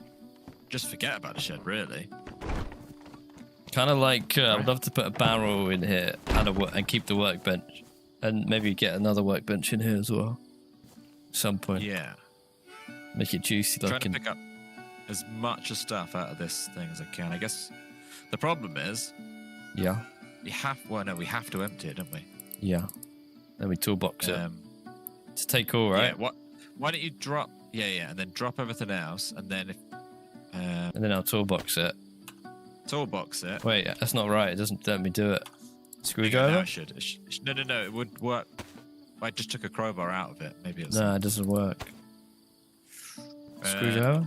Speaker 2: Just forget about the shed, really.
Speaker 1: Kind of like I'd love to put a barrel in here and keep the workbench, and maybe get another workbench in here as well. At some point.
Speaker 2: Yeah.
Speaker 1: Make it juicy.
Speaker 2: Trying to pick up as much stuff out of this thing as I can. I guess the problem is...
Speaker 1: Yeah.
Speaker 2: We have to empty it, don't we?
Speaker 1: Yeah. Then we toolbox it. To take all, right?
Speaker 2: Yeah, why don't you drop... Yeah, and then drop everything else, and then if...
Speaker 1: and then I'll toolbox it.
Speaker 2: Toolbox it.
Speaker 1: Wait, that's not right. It doesn't let me do it.
Speaker 2: No,
Speaker 1: Screwdriver?
Speaker 2: I should. No, it would work. I just took a crowbar out of it. Maybe it's...
Speaker 1: No, it doesn't work. Screwdriver?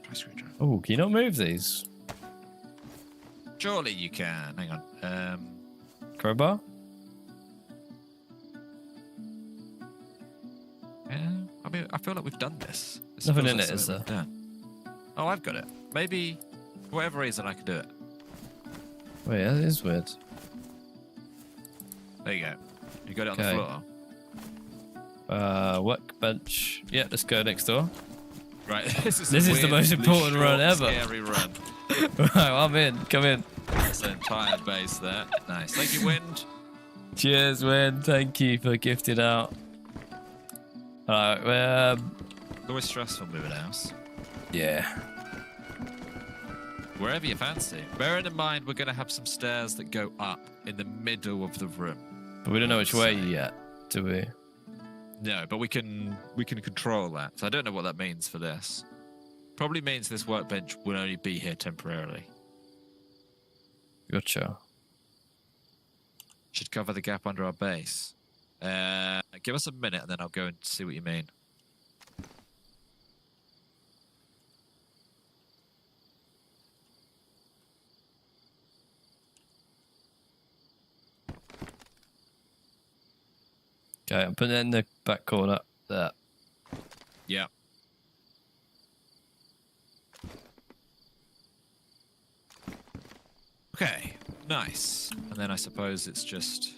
Speaker 2: Try screwdriver.
Speaker 1: Oh, can you not move these?
Speaker 2: Surely you can. Hang on.
Speaker 1: Crowbar?
Speaker 2: Yeah, I mean, I feel like we've done this.
Speaker 1: Nothing
Speaker 2: feels
Speaker 1: in
Speaker 2: like
Speaker 1: it, is
Speaker 2: something
Speaker 1: there?
Speaker 2: we've done. Oh, I've got it. Maybe, for whatever reason, I can do it.
Speaker 1: Wait, that is weird.
Speaker 2: There you go. You got it on
Speaker 1: Okay.
Speaker 2: the floor.
Speaker 1: Workbench. Yeah, let's go next door.
Speaker 2: Right. This is
Speaker 1: the most important run ever.
Speaker 2: Scary run.
Speaker 1: Right, I'm in. Come in.
Speaker 2: That's the entire base there. Nice. Thank you, Wind.
Speaker 1: Cheers, Win. Thank you for gifting out. Alright,
Speaker 2: It's always stressful moving house.
Speaker 1: yeah.
Speaker 2: Wherever you fancy. Bearing in mind, we're going to have some stairs that go up in the middle of the room.
Speaker 1: But we don't know which way yet, do we?
Speaker 2: No, but we can control that. So I don't know what that means for this. Probably means this workbench will only be here temporarily.
Speaker 1: Gotcha.
Speaker 2: Should cover the gap under our base. Give us a minute and then I'll go and see what you mean.
Speaker 1: Okay, I'm putting it in the back corner. There.
Speaker 2: Yeah. Okay, nice. And then I suppose it's just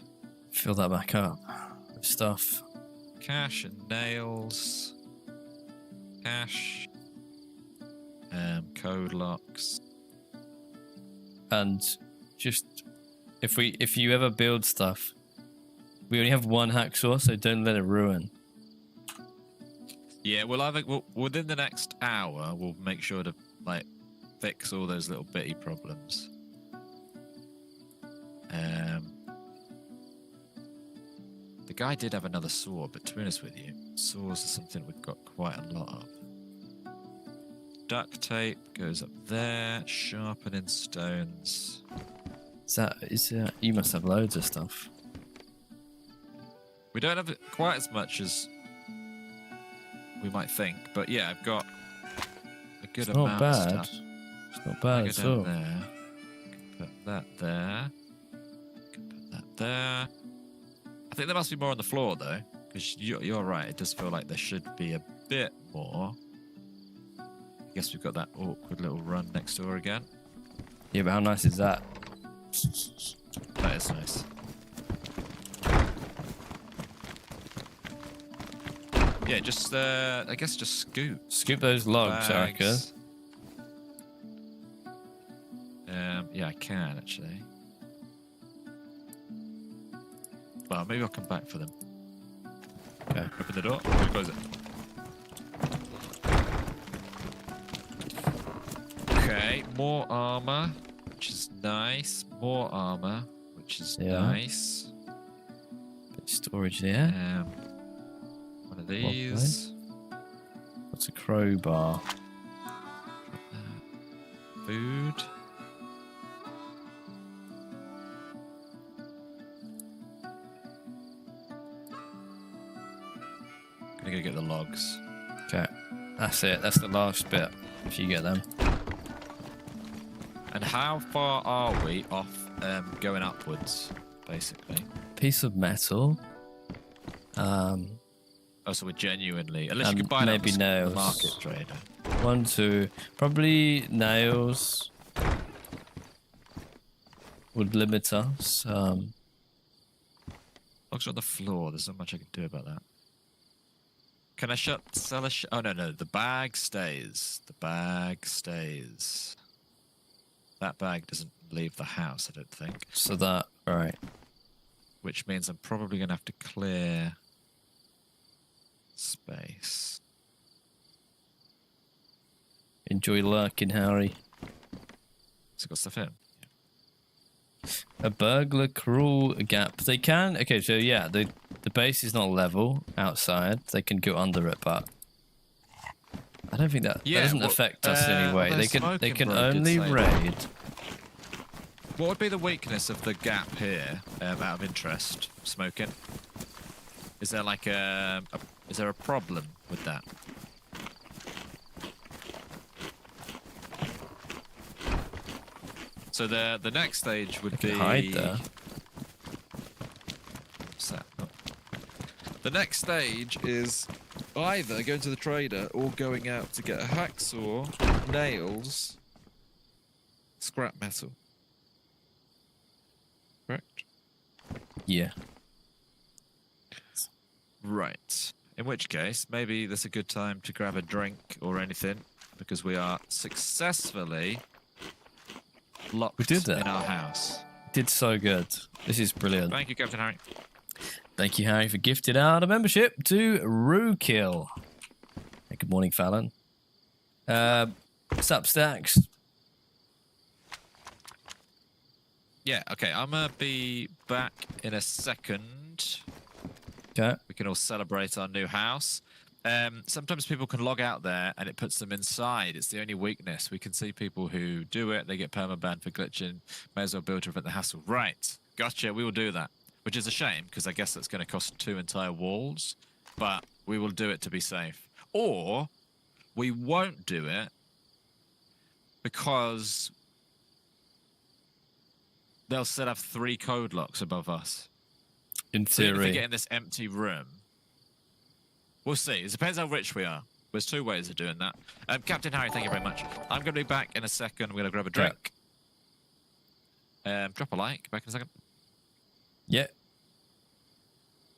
Speaker 1: Fill that back up with stuff.
Speaker 2: cash and nails. Cash. Code locks.
Speaker 1: And just if you ever build stuff, we only have one hacksaw, so don't let it ruin.
Speaker 2: Yeah, within the next hour, we'll make sure to fix all those little bitty problems. The guy did have another saw, but to be honest with you, saws are something we've got quite a lot of. Duct tape goes up there. Sharpening stones.
Speaker 1: Is that you must have loads of stuff.
Speaker 2: We don't have quite as much as we might think, but yeah, I've got a good
Speaker 1: It's
Speaker 2: amount
Speaker 1: not
Speaker 2: of
Speaker 1: bad.
Speaker 2: stuff.
Speaker 1: It's not bad
Speaker 2: Go
Speaker 1: at
Speaker 2: down
Speaker 1: all.
Speaker 2: there. Can put that there. Can put that there. I think there must be more on the floor though, because you're right. It does feel like there should be a bit more. I guess we've got that awkward little run next door again.
Speaker 1: Yeah, but how nice is that?
Speaker 2: That is nice. Yeah, just I guess just scoop.
Speaker 1: Scoop those logs, I reckon.
Speaker 2: bags. Yeah, I can actually. Well, maybe I'll come back for them.
Speaker 1: Okay.
Speaker 2: Open the door. Close it. Okay, more armor, which is nice. More armor, which is nice.
Speaker 1: Bit of storage there.
Speaker 2: One of these.
Speaker 1: What's a crowbar?
Speaker 2: Food. Gonna go get the logs.
Speaker 1: Okay. That's it. That's the last bit. If you get them.
Speaker 2: And how far are we off going upwards, basically?
Speaker 1: Piece of metal.
Speaker 2: Oh, so we're genuinely... Unless you can buy
Speaker 1: maybe
Speaker 2: it on
Speaker 1: nails.
Speaker 2: the market trader.
Speaker 1: 1, 2. Probably nails would limit us.
Speaker 2: Logs are on the floor. There's not much I can do about that. Can I sell a... Oh, no. The bag stays. The bag stays. That bag doesn't leave the house, I don't think.
Speaker 1: So that, right.
Speaker 2: Which means I'm probably going to have to clear space.
Speaker 1: Enjoy lurking, Harry.
Speaker 2: So got stuff in.
Speaker 1: A burglar crawl gap. They can. Okay, so yeah, the base is not level outside. They can go under it, but I don't think that doesn't affect us in any way. They can only raid.
Speaker 2: What would be the weakness of the gap here? Out of interest, smoking. Is there like is there a problem with that? So the next stage would be
Speaker 1: hide there.
Speaker 2: What's that? Oh. The next stage is either going to the trader or going out to get a hacksaw, nails, scrap metal. Correct?
Speaker 1: Yeah.
Speaker 2: Right. In which case, maybe that's a good time to grab a drink or anything, because we are successfully locked
Speaker 1: did that.
Speaker 2: in our house.
Speaker 1: Did so good. This is brilliant.
Speaker 2: Thank you, Captain Harry.
Speaker 1: Thank you, Harry, for gifting out a membership to Rookill. Hey, good morning, Fallon. Sup, Stacks?
Speaker 2: Yeah, okay, I'm going to be back in a second.
Speaker 1: Okay.
Speaker 2: We can all celebrate our new house. Sometimes people can log out there and it puts them inside. It's the only weakness. We can see people who do it. They get permabanned for glitching. May as well build to prevent the hassle. Right. Gotcha. We will do that. Which is a shame, because I guess that's going to cost 2 entire walls. But we will do it to be safe. Or we won't do it because they'll still have 3 code locks above us.
Speaker 1: In
Speaker 2: So if we
Speaker 1: theory.
Speaker 2: get in this empty room, we'll see. It depends how rich we are. There's 2 ways of doing that. Captain Harry, thank you very much. I'm going to be back in a second. We're going to grab a drink. Drop a like. Back in a second.
Speaker 1: Yeah.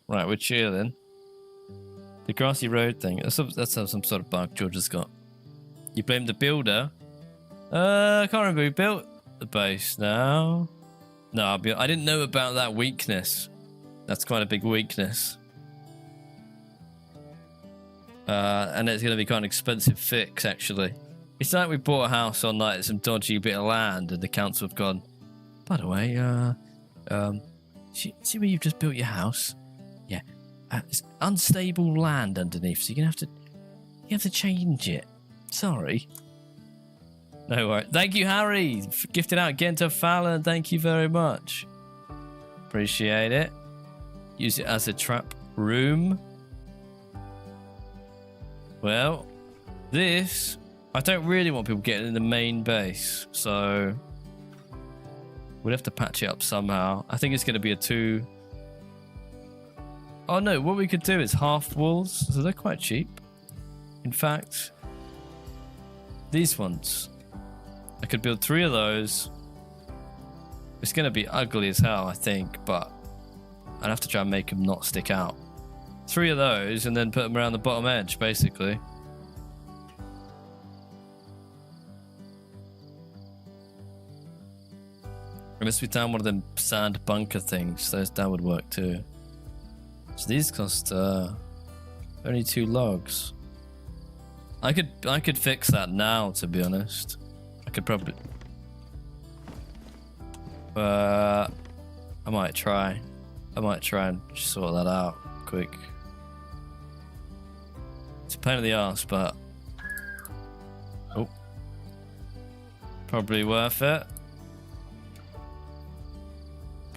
Speaker 1: Right, we're chilling. The grassy road thing. That's some sort of bug George has got. You blame the builder? I can't remember who built the base now. No, I didn't know about that weakness. That's quite a big weakness. And it's going to be quite an expensive fix, actually. It's like we bought a house on like some dodgy bit of land, and the council have gone, by the way, see where you've just built your house? Yeah. It's unstable land underneath, so you have to change it. Sorry. No worries. Thank you, Harry, for gifting out again to Fallon. Thank you very much. Appreciate it. Use it as a trap room. Well, this... I don't really want people getting in the main base, so... we'll have to patch it up somehow. I think it's going to be a 2... Oh no, what we could do is half walls, so they're quite cheap. In fact, these ones... I could build 3 of those. It's going to be ugly as hell, I think, but I'd have to try and make them not stick out. 3 of those and then put them around the bottom edge, basically. Unless we found one of them sand bunker things, that would work too. So these cost only 2 logs. I could fix that now, to be honest. I could probably, I might try. I might try and sort that out quick. It's a pain in the ass, but oh, probably worth it.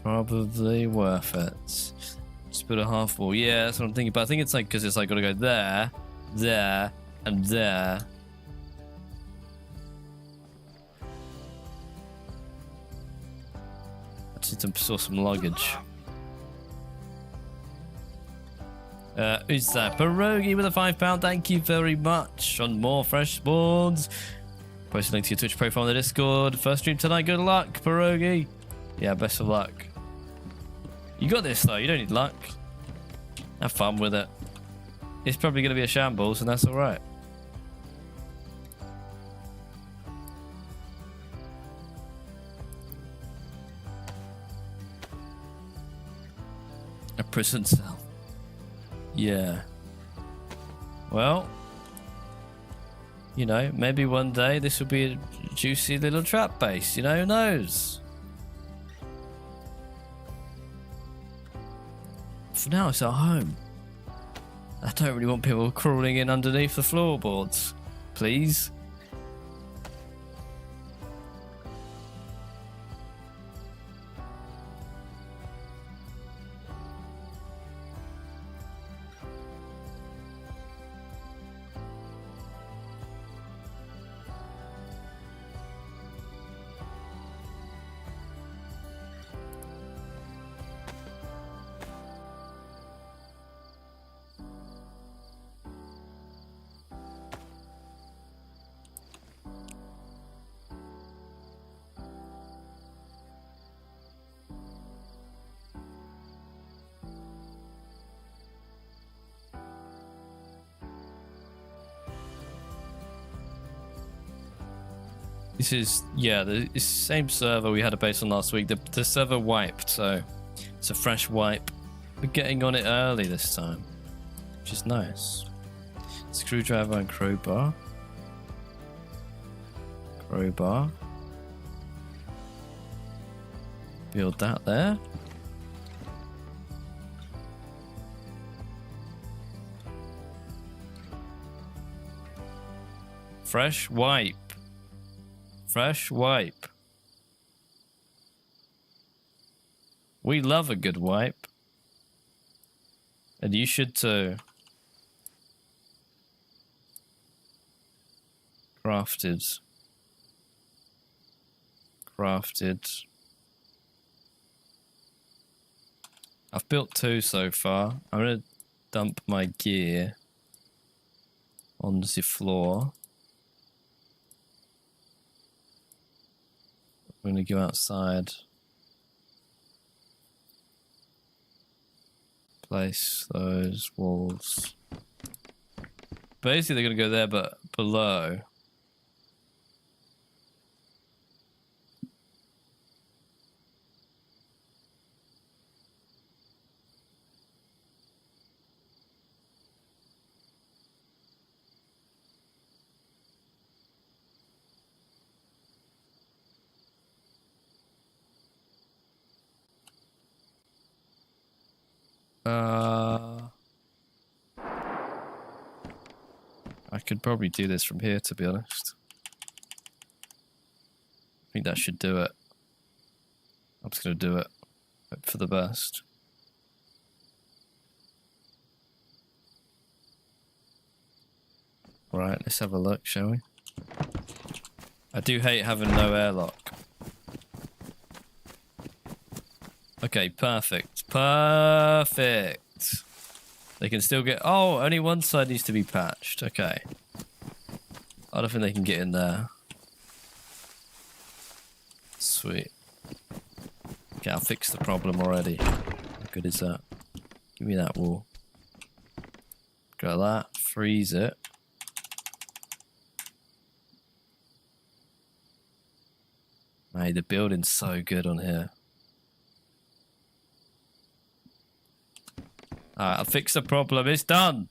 Speaker 1: Probably worth it. Just put a half wall. Yeah, that's what I'm thinking. But I think it's like because it's like gotta go there, there, and there. I just need to store some luggage. Who's that? Pierogi with a £5. Thank you very much. On more fresh spawns. Post a link to your Twitch profile on the Discord. First stream tonight. Good luck, Pierogi. Yeah, best of luck. You got this though. You don't need luck. Have fun with it. It's probably going to be a shambles, and that's all right. A prison cell. Yeah. Well, you know, maybe one day this will be a juicy little trap base. You know, who knows? For now, it's our home. I don't really want people crawling in underneath the floorboards. Please. This is, yeah, the same server we had a base on last week. The server wiped, so it's a fresh wipe. We're getting on it early this time, which is nice. Screwdriver and crowbar. Crowbar. Build that there. Fresh wipe. Fresh wipe. We love a good wipe. And you should too. Crafted. Crafted. I've built 2 so far. I'm going to dump my gear on the floor. I'm going to go outside. Place those walls. Basically, they're going to go there, but below. I could probably do this from here, to be honest. I think that should do it. I'm just going to do it. Hope for the best. Right, let's have a look, shall we? I do hate having no airlock. Okay, perfect. Perfect. They can still get... Oh, only one side needs to be patched. Okay. I don't think they can get in there. Sweet. Okay, I'll fix the problem already. How good is that? Give me that wall. Got that. Freeze it. Mate, the building's so good on here. Alright, I'll fix the problem. It's done.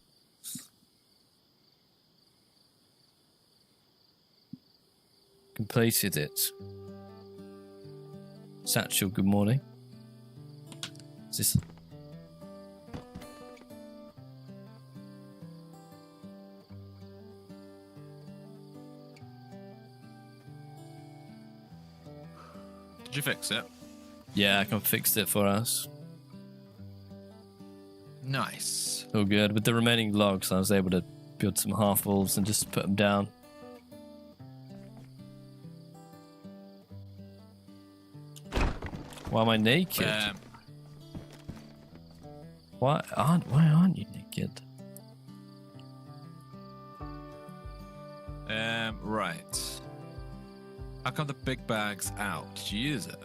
Speaker 1: Completed it. Satchel, good morning. Is this...
Speaker 2: Did you fix it?
Speaker 1: Yeah, I can fix it for us.
Speaker 2: Nice.
Speaker 1: All good. With the remaining logs, I was able to build some half walls and just put them down. Why am I naked? Why aren't you naked?
Speaker 2: Right. How come the big bag's out? Did you use it?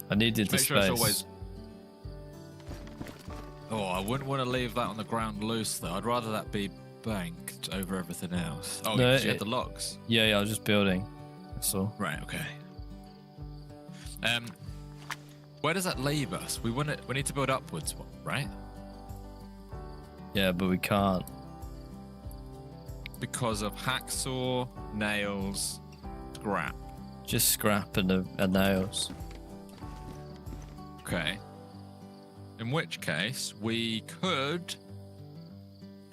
Speaker 1: I needed the
Speaker 2: Make sure
Speaker 1: space.
Speaker 2: it's always... Oh, I wouldn't want to leave that on the ground loose, though. I'd rather that be banked over everything else. Oh,
Speaker 1: No,
Speaker 2: you had the logs?
Speaker 1: Yeah, I was just building. That's all.
Speaker 2: Right, okay. Where does that leave us? We need to build upwards, right?
Speaker 1: Yeah, but we can't.
Speaker 2: Because of hacksaw, nails, scrap.
Speaker 1: Just scrap and nails.
Speaker 2: Okay. In which case, we could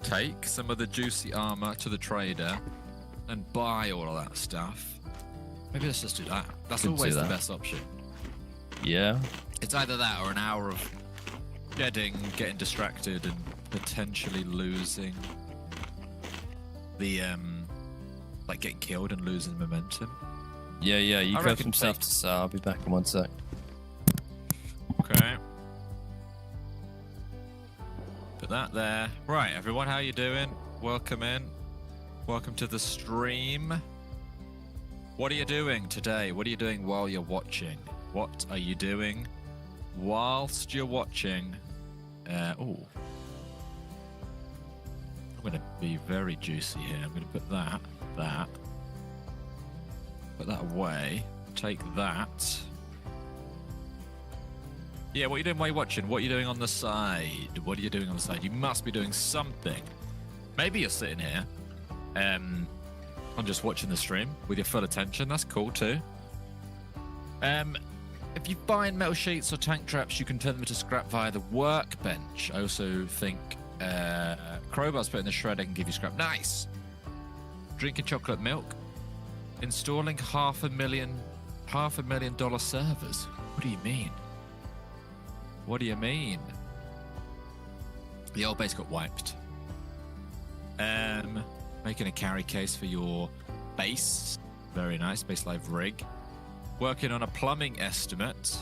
Speaker 2: take some of the juicy armor to the trader and buy all of that stuff. Maybe let's just do that. That's
Speaker 1: Could do
Speaker 2: always the
Speaker 1: that.
Speaker 2: best option.
Speaker 1: Yeah.
Speaker 2: It's either that or an hour of shedding, getting distracted, and potentially losing the like getting killed and losing momentum.
Speaker 1: Yeah. You
Speaker 2: I
Speaker 1: grab
Speaker 2: reckon
Speaker 1: some stuff to sell. I'll be back in 1 sec.
Speaker 2: Okay. Put that there. Right, everyone, how you doing? Welcome in. Welcome to the stream. What are you doing today? What are you doing while you're watching? What are you doing whilst you're watching? Oh. I'm going to be very juicy here. I'm going to put that. Put that away. Take that. Yeah, what are you doing while you're watching? What are you doing on the side? What are you doing on the side? You must be doing something. Maybe you're sitting here and just watching the stream with your full attention. That's cool too. If you find metal sheets or tank traps, you can turn them into scrap via the workbench. I also think crowbars put in the shredder can give you scrap. Nice. Drinking chocolate milk. Installing $500,000 servers. What do you mean? What do you mean? The old base got wiped. Making a carry case for your base. Very nice. Base live rig. Working on a plumbing estimate.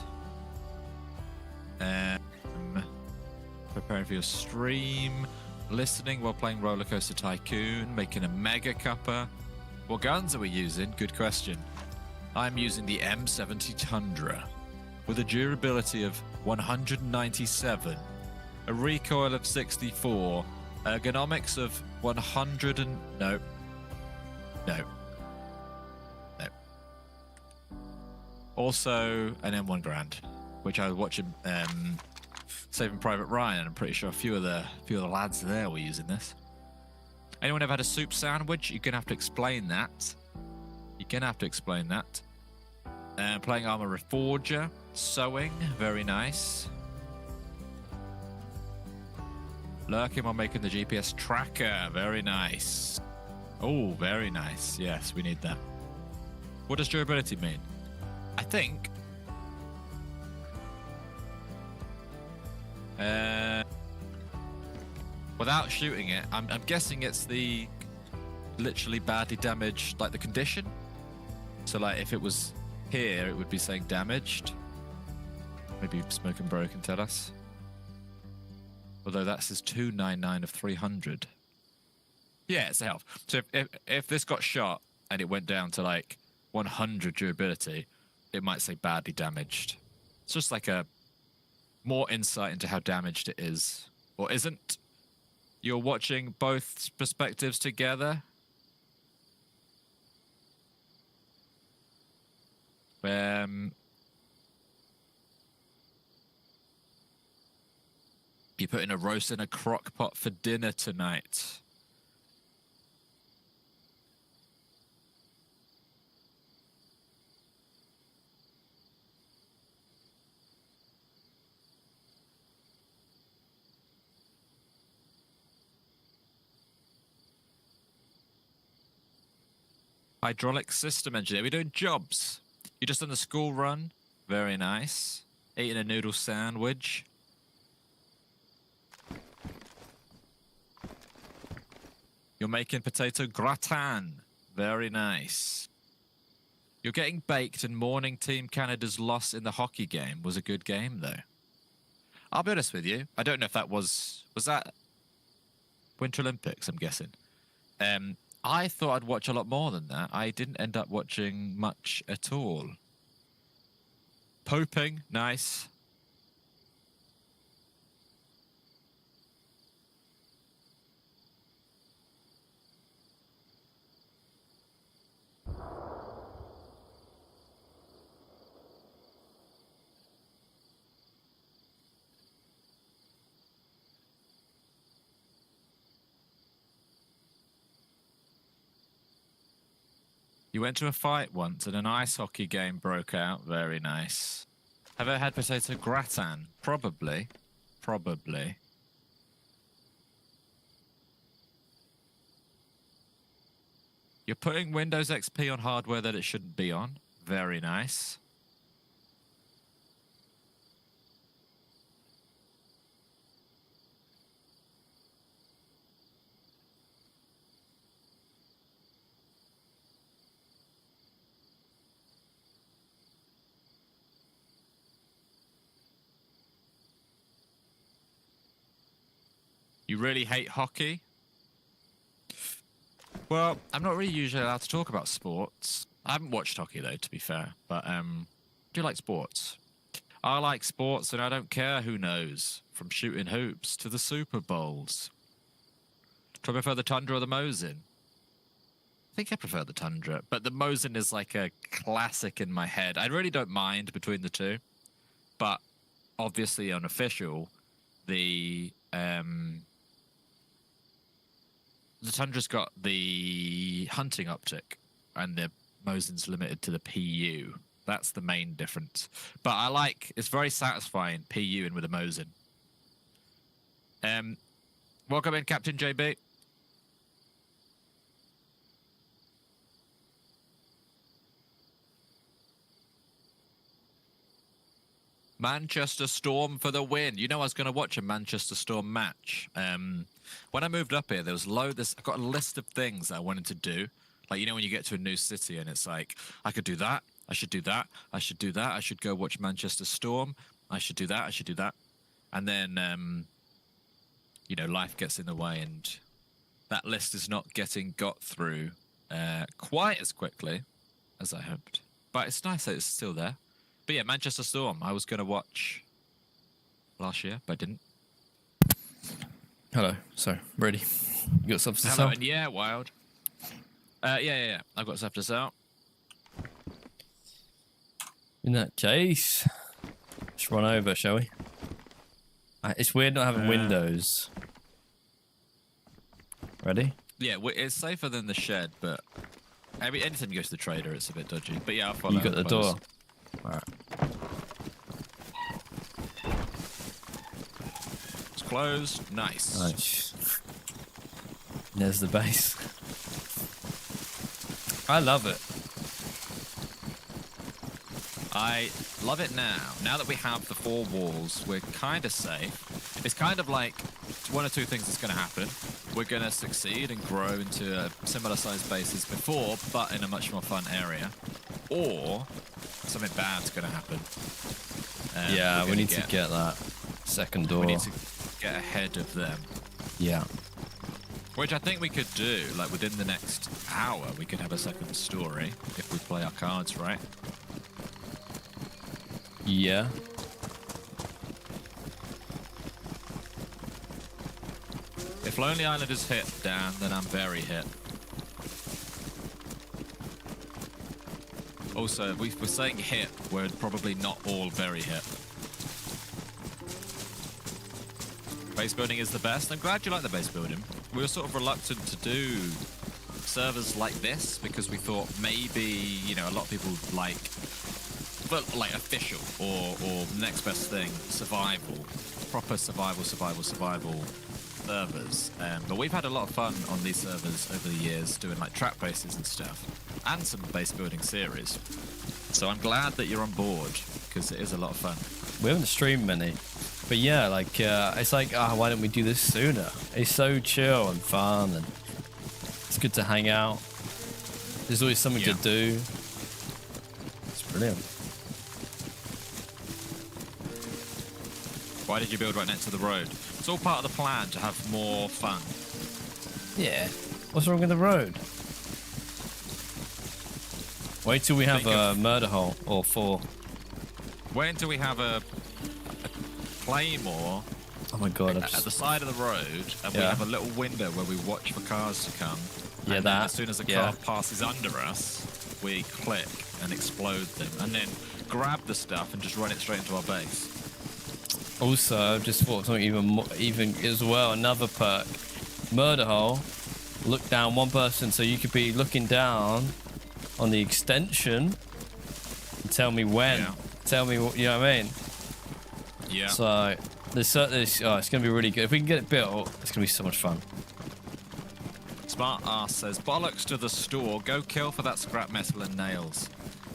Speaker 2: Preparing for your stream. Listening while playing Roller Coaster Tycoon. Making a mega cuppa. What guns are we using? Good question. I'm using the M70 Tundra with a durability of 197, a recoil of 64, ergonomics of 100 and... No. Also, an M1 Grand, which I was watching Saving Private Ryan, and I'm pretty sure a few of the lads there were using this. Anyone ever had a soup sandwich? You're going to have to explain that. Playing Armor Reforger. Sewing. Very nice. Lurking while making the GPS tracker. Very nice. Oh, very nice. Yes, we need that. What does durability mean? I think... without shooting it, I'm guessing it's the literally badly damaged, like the condition. So like if it was here, it would be saying damaged. Maybe Smoke and Bro can tell us. Although that says 299 of 300. Yeah, it's a health. So if this got shot and it went down to like 100 durability, it might say badly damaged. It's just like a more insight into how damaged it is or isn't. You're watching both perspectives together. You're putting a roast in a crock pot for dinner tonight. Hydraulic system engineer. We're doing jobs. You just done the school run. Very nice. Eating a noodle sandwich. You're making potato gratin. Very nice. You're getting baked, and morning Team Canada's loss in the hockey game was a good game, though. I'll be honest with you. I don't know if that was that Winter Olympics, I'm guessing. I thought I'd watch a lot more than that. I didn't end up watching much at all. Poping, nice. You went to a fight once and an ice hockey game broke out. Very nice. Have I had potato gratin? Probably. Probably. You're putting Windows XP on hardware that it shouldn't be on. Very nice. You really hate hockey? Well, I'm not really usually allowed to talk about sports. I haven't watched hockey, though, to be fair. But do you like sports? I like sports, and I don't care who knows. From shooting hoops to the Super Bowls. Do I prefer the Tundra or the Mosin? I think I prefer the Tundra, but the Mosin is like a classic in my head. I really don't mind between the two. But obviously, unofficial, the Tundra's got the hunting optic, and the Mosin's limited to the PU. That's the main difference. But I like, it's very satisfying PU in with a Mosin. Welcome in, Captain JB. Manchester Storm for the win. You know I was going to watch a Manchester Storm match. When I moved up here, there was I've got a list of things that I wanted to do. Like, you know, when you get to a new city and it's like, I could do that, I should do that, I should do that, I should go watch Manchester Storm, I should do that, I should do that. And then, you know, life gets in the way and that list is not getting got through quite as quickly as I hoped. But it's nice that it's still there. But yeah, Manchester Storm, I was going to watch last year, but I didn't.
Speaker 1: Hello. So, ready? You got stuff to
Speaker 2: Hello,
Speaker 1: sell?
Speaker 2: and yeah, Wild. Yeah. I've got stuff to sell.
Speaker 1: In that case, let's run over, shall we? It's weird not having windows. Ready?
Speaker 2: Yeah, it's safer than the shed, but anytime you go to the trader, it's a bit dodgy. But yeah, I'll follow.
Speaker 1: You got the door. Alright.
Speaker 2: It's closed. Nice.
Speaker 1: Nice. There's the base. I love it.
Speaker 2: I love it now. Now that we have the 4 walls, we're kind of safe. It's kind of like one or two things that's going to happen. We're going to succeed and grow into a similar sized base as before, but in a much more fun area. Or something bad's going to happen.
Speaker 1: Yeah, we need to get that second door.
Speaker 2: We need to get ahead of them.
Speaker 1: Yeah.
Speaker 2: Which I think we could do, like within the next hour, we could have a second story if we play our cards right.
Speaker 1: Yeah.
Speaker 2: If Lonely Island is hit, Dan, then I'm very hit. Also, if we're saying hit, we're probably not all very hit. Base building is the best. I'm glad you like the base building. We were sort of reluctant to do servers like this because we thought maybe, you know, a lot of people like official or next best thing, survival, proper survival servers. But we've had a lot of fun on these servers over the years doing like trap bases and stuff and some base building series. So I'm glad that you're on board because it is a lot of fun.
Speaker 1: We haven't streamed many. But yeah, like, it's like, why don't we do this sooner? It's so chill and fun, and it's good to hang out. There's always something to do. It's brilliant.
Speaker 2: Why did you build right next to the road? It's all part of the plan to have more fun.
Speaker 1: Yeah. What's wrong with the road? Wait till we have a murder hole or 4.
Speaker 2: Wait until we have a claymore.
Speaker 1: Oh my god!
Speaker 2: At the side of the road, and we have a little window where we watch for cars to come.
Speaker 1: Yeah,
Speaker 2: and
Speaker 1: that.
Speaker 2: As soon as a car passes under us, we click and explode them, and then grab the stuff and just run it straight into our base.
Speaker 1: Also, I've just thought something even as well. Another perk: murder hole. Look down one person, so you could be looking down on the extension and tell me when.
Speaker 2: Yeah.
Speaker 1: Tell me what, you know what I mean?
Speaker 2: Yeah.
Speaker 1: So it's going to be really good. If we can get it built, it's going to be so much fun.
Speaker 2: Smart ass says, bollocks to the store, go kill for that scrap metal and nails.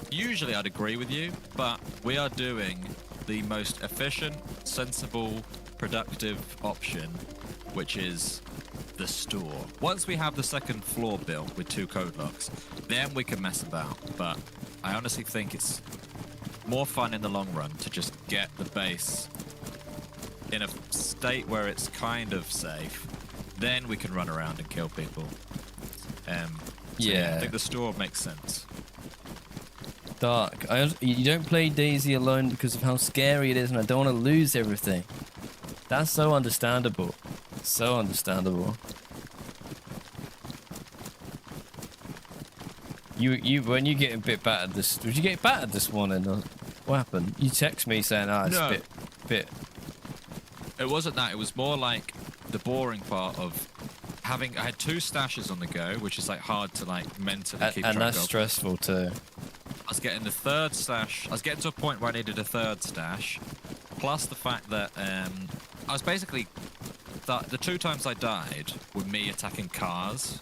Speaker 2: Usually I'd agree with you, but we are doing the most efficient, sensible, productive option, which is the store. Once we have the second floor built with 2 code locks, then we can mess about. But I honestly think it's more fun in the long run to just get the base in a state where it's kind of safe. Then we can run around and kill people. I think the store makes sense.
Speaker 1: Dark. You don't play DayZ alone because of how scary it is, and I don't want to lose everything. That's so understandable. So understandable. When you get a bit battered this, did you get battered this morning? Or what happened? You text me saying, it's
Speaker 2: No.
Speaker 1: a bit.
Speaker 2: It wasn't that. It was more like the boring part of I had 2 stashes on the go, which is like hard to like mentally keep track
Speaker 1: and that's
Speaker 2: of.
Speaker 1: stressful too.
Speaker 2: I was getting the 3rd stash. I was getting to a point where I needed a 3rd stash, plus the fact that I was basically the 2 times I died were me attacking cars.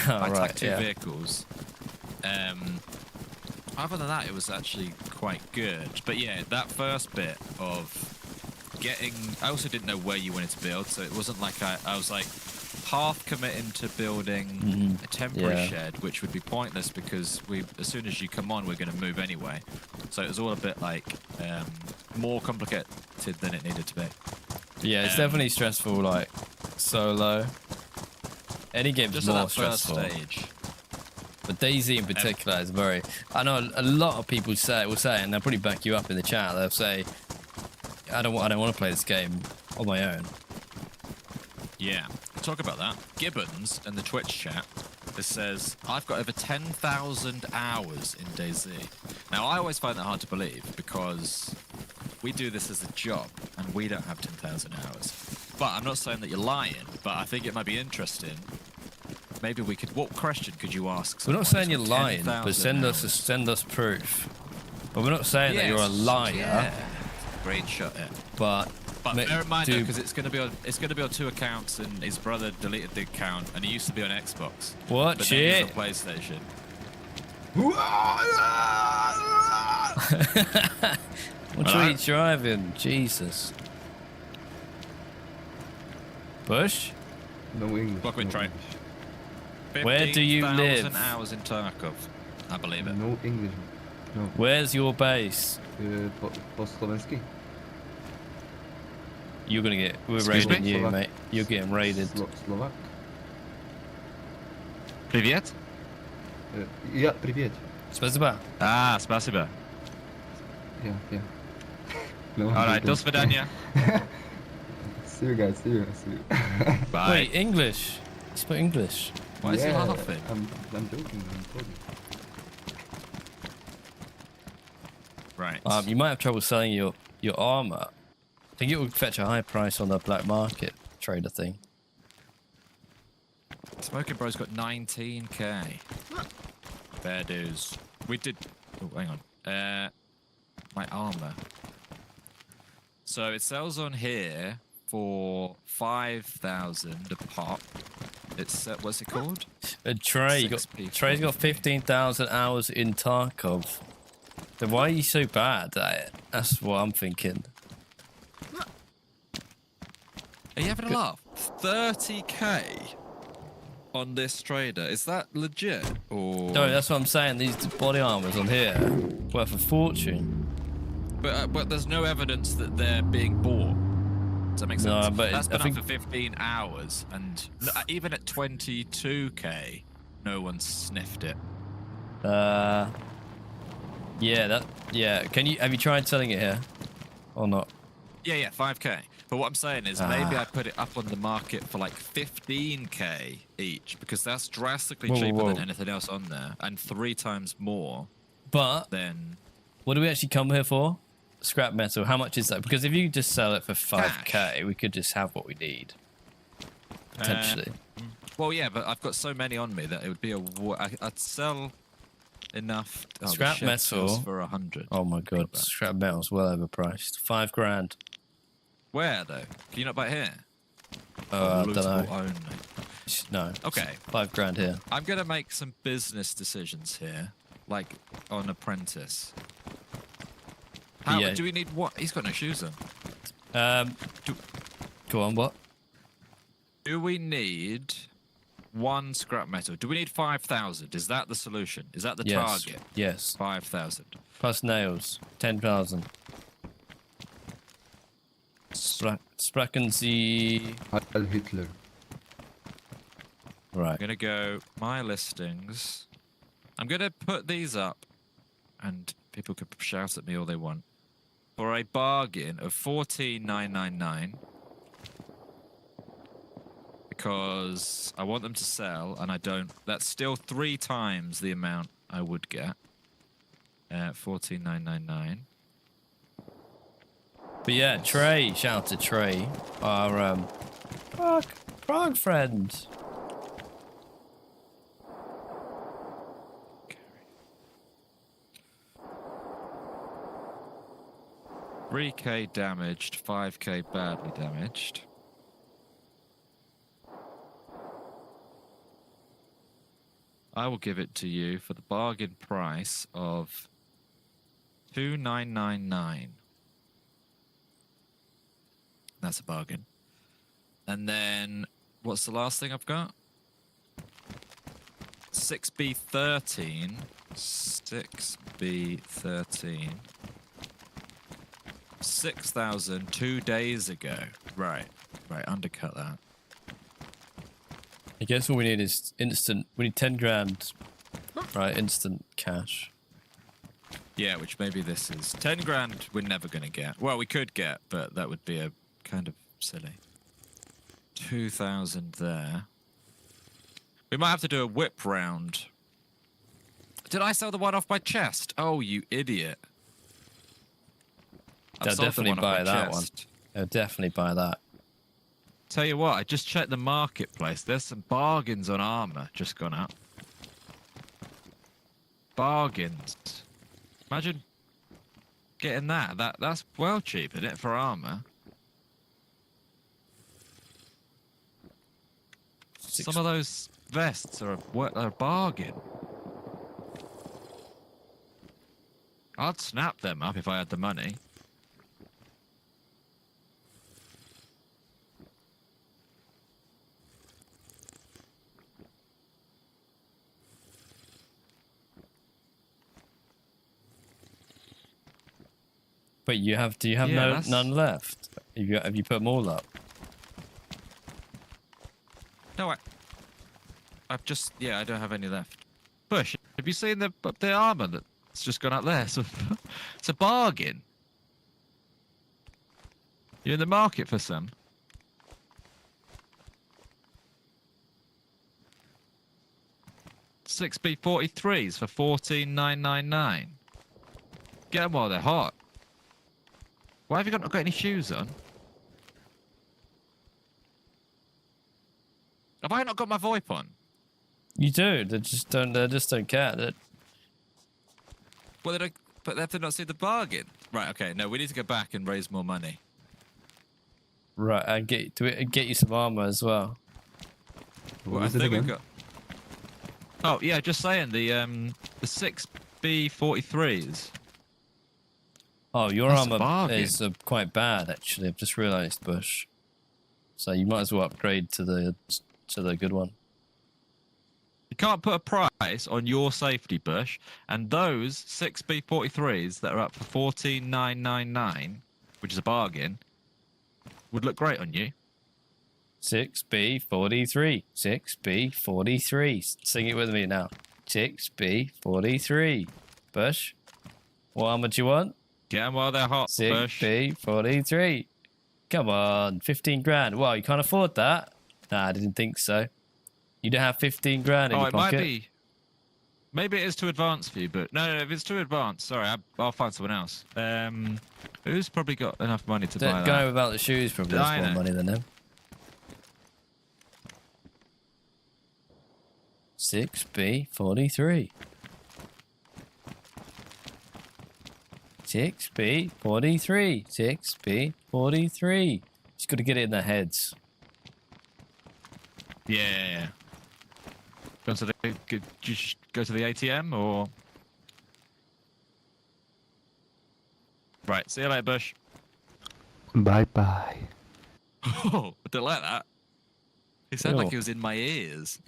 Speaker 2: I attacked 2 vehicles. Other than that, it was actually quite good. But yeah, that first bit of getting... I also didn't know where you wanted to build, so it wasn't like I was like half committing to building a temporary shed, which would be pointless because as soon as you come on, we're going to move anyway. So it was all a bit like more complicated than it needed to be.
Speaker 1: Yeah, it's definitely stressful, like solo. Any game's
Speaker 2: just
Speaker 1: more
Speaker 2: at that first
Speaker 1: stressful.
Speaker 2: stage.
Speaker 1: But DayZ in particular is very... I know a lot of people will say, and they'll probably back you up in the chat, they'll say, I don't want to play this game on my own.
Speaker 2: Yeah, talk about that. Gibbons in the Twitch chat, it says, I've got over 10,000 hours in DayZ. Now, I always find that hard to believe because we do this as a job and we don't have 10,000 hours. But I'm not saying that you're lying, but I think it might be interesting. Maybe we could... What question could you ask?
Speaker 1: We're not saying you're lying, but send us proof. But we're not saying that you're a liar.
Speaker 2: Yeah. Screenshot it.
Speaker 1: But
Speaker 2: bear in mind, because it's going to be on 2 accounts, and his brother deleted the account, and he used to be on Xbox.
Speaker 1: What
Speaker 2: but
Speaker 1: shit?
Speaker 2: Then he was on PlayStation.
Speaker 1: What are you driving? Jesus. Bush?
Speaker 5: No English.
Speaker 2: Block with
Speaker 5: no
Speaker 2: train.
Speaker 5: English.
Speaker 1: Where do you live?
Speaker 2: 15,000 hours in Tarkov. I believe it.
Speaker 5: No English. No.
Speaker 1: Where's your base?
Speaker 5: Po slovensky.
Speaker 1: You're gonna get... We're
Speaker 2: Excuse
Speaker 1: raiding
Speaker 2: me?
Speaker 1: you,
Speaker 5: Slovak.
Speaker 1: mate. You're getting raided.
Speaker 5: Slovak.
Speaker 2: Привет?
Speaker 5: Ja, привет.
Speaker 1: Spasiba.
Speaker 2: Ah, спасибо.
Speaker 5: Yeah, yeah. No,
Speaker 2: Alright, до свидания.
Speaker 5: See you guys. See you. See you.
Speaker 2: Bye.
Speaker 1: Wait, English. You spoke English.
Speaker 2: Why is he
Speaker 5: Yeah,
Speaker 2: laughing?
Speaker 5: I'm joking. I'm joking.
Speaker 2: Right.
Speaker 1: You might have trouble selling your armor. I think it would fetch a high price on the black market trader thing.
Speaker 2: Smoking Bro's got 19k. Fair dues. We did. Oh, hang on. My armor. So it sells on here for 5,000 a pop. It's what's it called?
Speaker 1: Trey,
Speaker 2: 6p.
Speaker 1: Trey's got 15,000 hours in Tarkov. Then why are you so bad at it? That's what I'm thinking.
Speaker 2: Are you having a laugh? 30k on this trader. Is that legit? Or
Speaker 1: No, that's what I'm saying. These body armors on here worth a fortune.
Speaker 2: but there's no evidence that they're being bought. Does that make sense?
Speaker 1: No, but
Speaker 2: that's
Speaker 1: I
Speaker 2: been
Speaker 1: think-
Speaker 2: up for 15 hours, and even at 22k, no one sniffed it.
Speaker 1: Yeah, have you tried selling it here? Or not?
Speaker 2: Yeah, 5k. But what I'm saying is maybe I put it up on the market for like 15k each, because that's drastically cheaper
Speaker 1: whoa.
Speaker 2: than anything else on there, and 3 times more
Speaker 1: But
Speaker 2: than
Speaker 1: what do we actually come here for? Scrap metal. How much is that? Because if you just sell it for 5k, we could just have what we need. Potentially.
Speaker 2: Well, yeah, but I've got so many on me that it would be I'd sell enough. Oh, the
Speaker 1: Scrap
Speaker 2: shed
Speaker 1: metal
Speaker 2: sells for 100.
Speaker 1: Oh my god, scrap metal's well overpriced. 5 grand.
Speaker 2: Where though? Can you not buy it here?
Speaker 1: I don't know.
Speaker 2: Lootable only.
Speaker 1: No.
Speaker 2: Okay.
Speaker 1: 5 grand here.
Speaker 2: I'm gonna make some business decisions here, like on Apprentice. How
Speaker 1: Yeah.
Speaker 2: do we need what? He's got no shoes on.
Speaker 1: Go on, what?
Speaker 2: Do we need 1 scrap metal? Do we need 5,000? Is that the solution? Is that the
Speaker 1: Yes.
Speaker 2: target?
Speaker 1: Yes.
Speaker 2: 5,000.
Speaker 1: Plus nails. 10,000. Sprachen Sie.
Speaker 5: Heil Hitler.
Speaker 1: Right.
Speaker 2: I'm gonna go my listings. I'm gonna put these up, and people can shout at me all they want, for a bargain of 14,999, because I want them to sell, and I don't. That's still 3 times the amount I would get. 14,999.
Speaker 1: But yeah, Trey. Shout out to Trey. Our Prague friend.
Speaker 2: 3k damaged, 5k badly damaged. I will give it to you for the bargain price of 2,999. That's a bargain. And then, what's the last thing I've got? 6B13. 6B13. 6,000 2 days ago. Right, undercut that.
Speaker 1: I guess all we need is instant. We need 10 grand. Right, instant cash.
Speaker 2: Yeah, which maybe this is 10 grand we're never going to get. Well, we could get, but that would be a kind of silly. 2,000 there. We might have to do a whip round. Did I sell the one off my chest? Oh, you idiot.
Speaker 1: They'll
Speaker 2: sold the
Speaker 1: definitely
Speaker 2: one off
Speaker 1: buy
Speaker 2: my
Speaker 1: that one.
Speaker 2: chest.
Speaker 1: They'll definitely buy that.
Speaker 2: Tell you what, I just checked the marketplace. There's some bargains on armor just gone up. Bargains. Imagine getting that. That's well cheap, isn't it, for armor? Some of those vests are a bargain. I'd snap them up if I had the money.
Speaker 1: But do you have
Speaker 2: Yeah,
Speaker 1: none left? Have you put them all up?
Speaker 2: No, I've just, I don't have any left. Bush, have you seen the armor that's just gone up there? It's a bargain. You're in the market for some.
Speaker 3: 6B43s for 14,999. Get them while they're hot. Why have you not got any shoes on? Have I not got my VoIP on?
Speaker 1: You do. They just don't care.
Speaker 3: Well, but they have to not see the bargain. Right, okay. No, we need to go back and raise more money.
Speaker 1: Right, and get you some armor as well.
Speaker 5: What
Speaker 3: I
Speaker 5: is it
Speaker 3: think we've
Speaker 5: again?
Speaker 3: got... Oh, yeah, just saying. The 6B43s.
Speaker 1: Oh, your
Speaker 3: That's a
Speaker 1: armor
Speaker 3: bargain.
Speaker 1: is quite bad, actually. I've just realised, Bush. So you might as well upgrade to the good one.
Speaker 3: You can't put a price on your safety, Bush. And those 6B43s that are up for 14,999, which is a bargain, would look great on you.
Speaker 1: 6B43. 6B43. Sing it with me now. 6B43. Bush, what armor do you want?
Speaker 3: Get them while they're hot, Bush.
Speaker 1: 6B43. Come on, 15 grand. Well, you can't afford that. Nah, I didn't think so. You don't have 15 grand in
Speaker 3: Oh,
Speaker 1: your
Speaker 3: it might
Speaker 1: pocket?
Speaker 3: be. Maybe it is too advanced for you, but no, if it's too advanced, sorry, I'll find someone else. Who's probably got enough money to buy
Speaker 1: Don't
Speaker 3: that?
Speaker 1: go without the shoes probably has
Speaker 3: I
Speaker 1: more
Speaker 3: know.
Speaker 1: money than him. 6B43. 6B43. 6B43. Just got to get it in their heads.
Speaker 3: Yeah. Go to the ATM or? Right. See you later, Bush.
Speaker 5: Bye bye.
Speaker 3: Oh, I don't like that. He sounded like
Speaker 1: Ew.
Speaker 3: he was in my ears.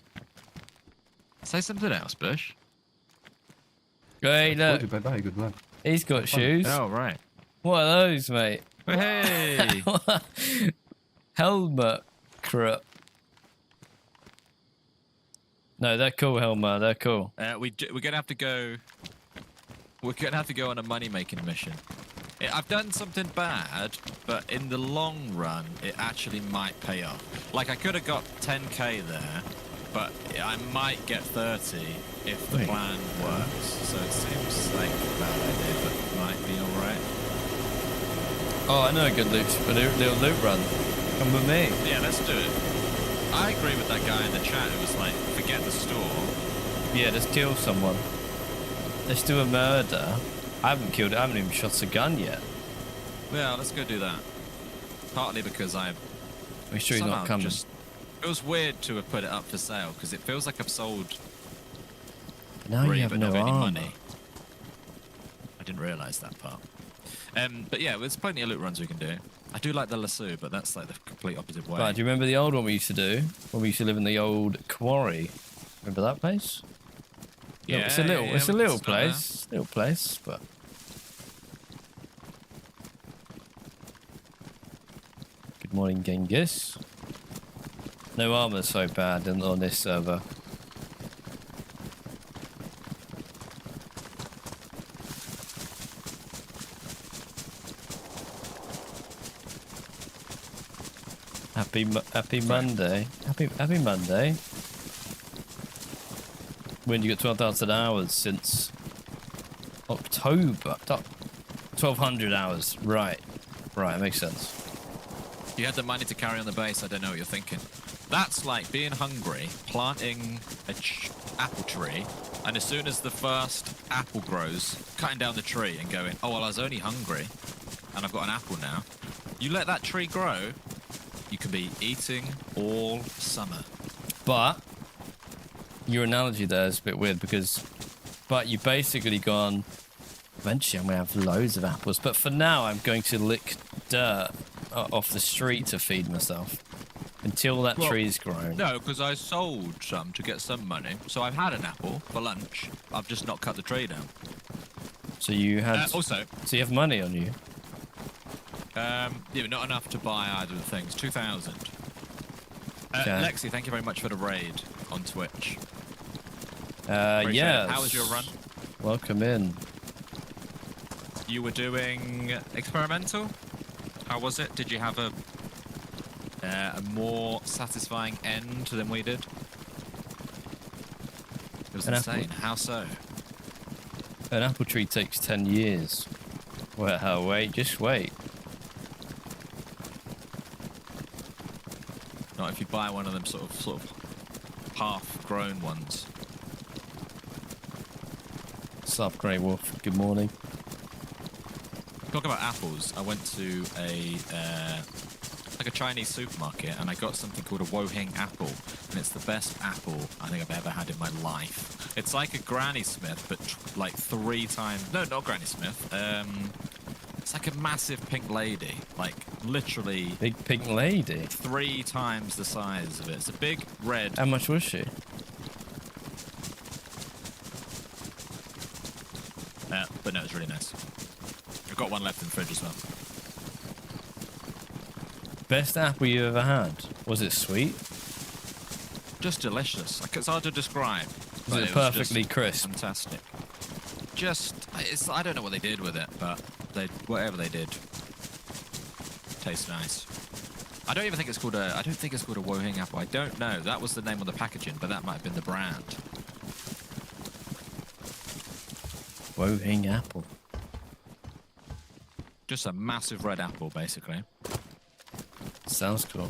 Speaker 3: Say something else, Bush.
Speaker 1: Hey, look,
Speaker 5: Bye bye. Good luck.
Speaker 1: he's got shoes.
Speaker 3: Oh, right.
Speaker 1: What are those, mate?
Speaker 3: Hey.
Speaker 1: Helmet crap. No, they're cool, Helmer. They're cool.
Speaker 3: We're gonna have to go. We're gonna have to go on a money-making mission. I've done something bad, but in the long run, it actually might pay off. Like I could have got 10k there, but I might get 30 if the
Speaker 1: Wait.
Speaker 3: plan works. So it seems like a bad idea, but it might be all right.
Speaker 1: Oh, I know a good little loot run. Come with me.
Speaker 3: Yeah, let's do it. I agree with that guy in the chat who was like, forget the store.
Speaker 1: Yeah, just kill someone. Let's do a murder. I haven't even shot a gun yet.
Speaker 3: Yeah, let's go do that. Partly because I've
Speaker 1: Are you sure he's
Speaker 3: somehow
Speaker 1: not coming?
Speaker 3: just... It was weird to have put it up for sale because it feels like I've sold
Speaker 1: Now
Speaker 3: three
Speaker 1: you have
Speaker 3: but
Speaker 1: no
Speaker 3: not any
Speaker 1: armor.
Speaker 3: money. I didn't realise that part. But yeah, there's plenty of loot runs we can do. I do like the lasso, but that's like the complete opposite way.
Speaker 1: Right, do you remember the old one we used to do? When we used to live in the old quarry? Remember that place?
Speaker 3: yeah,
Speaker 1: It's a little,
Speaker 3: yeah,
Speaker 1: it's a
Speaker 3: we
Speaker 1: little
Speaker 3: can start there.
Speaker 1: place. Little place, but. Good morning, Genghis. No armor so bad on this server. Happy Monday. Happy Monday. When you got 12,000 hours since October. 1,200 hours. Right. Right, makes sense.
Speaker 3: You had the money to carry on the base. I don't know what you're thinking. That's like being hungry, planting a apple tree, and as soon as the first apple grows, cutting down the tree and going, oh, well, I was only hungry, and I've got an apple now. You let that tree grow, you can be eating all summer.
Speaker 1: But your analogy there is a bit weird because, but you've basically gone, eventually I'm going to have loads of apples. But for now, I'm going to lick dirt off the street to feed myself until that tree's grown.
Speaker 3: No, because I sold some to get some money. So I've had an apple for lunch. I've just not cut the tree down.
Speaker 1: So you had,
Speaker 3: Also,
Speaker 1: so you have money on you.
Speaker 3: yeah, but not enough to buy either of the things. 2,000.
Speaker 1: Okay.
Speaker 3: Lexi, thank you very much for the raid on Twitch.
Speaker 1: Yes.
Speaker 3: Yeah. How was your run?
Speaker 1: Welcome in.
Speaker 3: You were doing experimental? How was it? Did you have a more satisfying end than we did?
Speaker 2: It was
Speaker 1: An
Speaker 2: insane.
Speaker 1: apple.
Speaker 2: How so?
Speaker 1: An apple tree takes 10 years. Well, wait, just wait.
Speaker 2: Not if you buy one of them sort of half-grown ones.
Speaker 1: Sup, Grey Wolf. Good morning.
Speaker 2: Talking about apples, I went to like a Chinese supermarket and I got something called a Woheng apple, and it's the best apple I think I've ever had in my life. It's like a Granny Smith, but like 3 times. No, not Granny Smith. It's like a massive pink lady, like literally
Speaker 1: Big pink lady.
Speaker 2: 3 times the size of it. It's a big red.
Speaker 1: How much was she?
Speaker 2: But no, it's really nice. I've got one left in the fridge as well.
Speaker 1: Best apple you ever had? Was it sweet?
Speaker 2: Just delicious. Like, it's hard to describe.
Speaker 1: Was
Speaker 2: but
Speaker 1: it
Speaker 2: was just
Speaker 1: perfectly crisp?
Speaker 2: Fantastic. I don't know what they did with it, but whatever they did tastes nice. I don't think it's called a Woheng apple. I don't know. That was the name on the packaging, but that might have been the brand.
Speaker 1: Woheng apple.
Speaker 2: Just a massive red apple, basically.
Speaker 1: Sounds cool.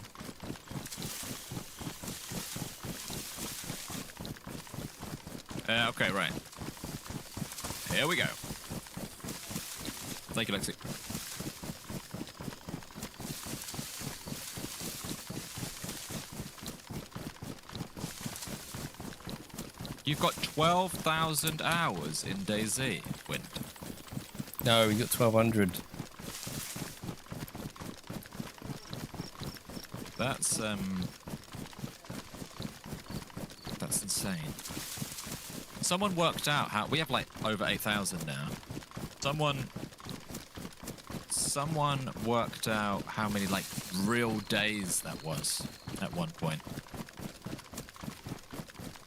Speaker 2: Okay, right. Here we go. Thank you, Lexi. You've got 12,000 hours in DayZ, Wind.
Speaker 1: No, we got 1,200.
Speaker 2: That's insane. Someone worked out how we have like over 8,000 now. Someone worked out how many like real days that was at one point.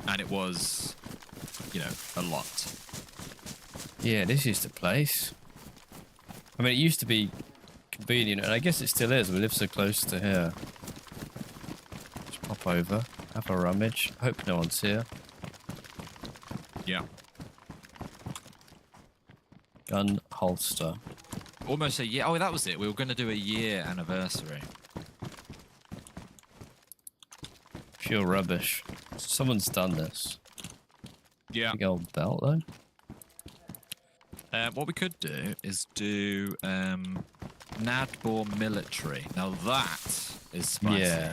Speaker 2: And it was, a lot.
Speaker 1: Yeah, this is the place. I mean, it used to be convenient, and I guess it still is. We live so close to here. Just pop over, have a rummage. Hope no one's here.
Speaker 2: Yeah.
Speaker 1: Gun holster.
Speaker 2: Almost a year. Oh, that was it. We were going to do a year anniversary.
Speaker 1: Pure rubbish. Someone's done this.
Speaker 2: Yeah.
Speaker 1: Big old belt, though.
Speaker 2: What we could do is do Nadbor military. Now that is spicy.
Speaker 1: Yeah.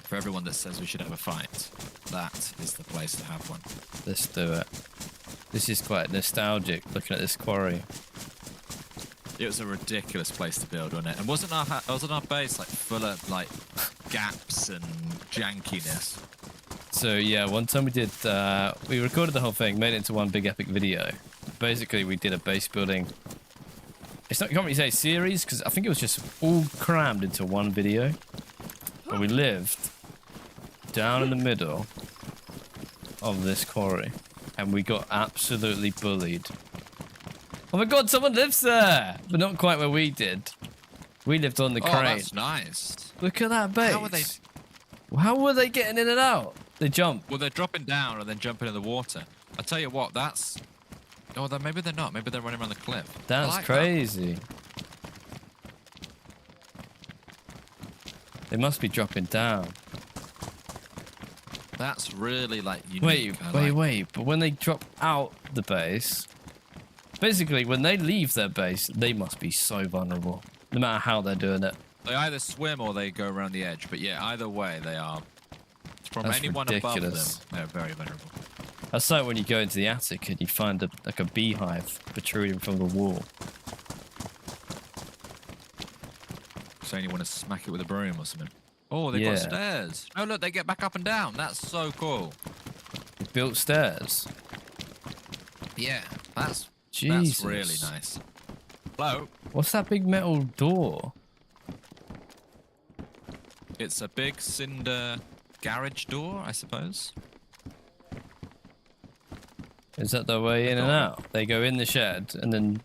Speaker 2: For everyone that says we should have a fight, that is the place to have one.
Speaker 1: Let's do it. This is quite nostalgic, looking at this quarry.
Speaker 2: It was a ridiculous place to build, wasn't it? And wasn't our base like full of like gaps and jankiness?
Speaker 1: So yeah, one time we recorded the whole thing, made it into one big epic video. Basically, we did a base building. You can't really say series, because I think it was just all crammed into one video. But we lived down in the middle of this quarry, and we got absolutely bullied. Oh my god, someone lives there! But not quite where we did. We lived on the crane.
Speaker 2: Oh, that's nice.
Speaker 1: Look at that base.
Speaker 2: How were they
Speaker 1: getting in and out? They jump.
Speaker 2: Well, they're dropping down and then jumping in the water. I tell you what, that's... Oh, maybe they're not. Maybe they're running around the cliff.
Speaker 1: That's
Speaker 2: like
Speaker 1: crazy. They must be dropping down.
Speaker 2: That's really, like, unique.
Speaker 1: Wait. But when they drop out the base... Basically, when they leave their base, they must be so vulnerable. No matter how they're doing it.
Speaker 2: They either swim or they go around the edge. But yeah, either way, they are... From
Speaker 1: That's
Speaker 2: anyone
Speaker 1: ridiculous.
Speaker 2: above them, they're very vulnerable.
Speaker 1: That's like when you go into the attic and you find a beehive protruding from the wall.
Speaker 2: So you want to smack it with a broom or something. Oh, they've got stairs. Oh, look, they get back up and down. That's so cool.
Speaker 1: They built stairs.
Speaker 2: Yeah, that's really nice. Hello?
Speaker 1: What's that big metal door?
Speaker 2: It's a big cinder garage door, I suppose.
Speaker 1: Is that the way in and out? They go in the shed and then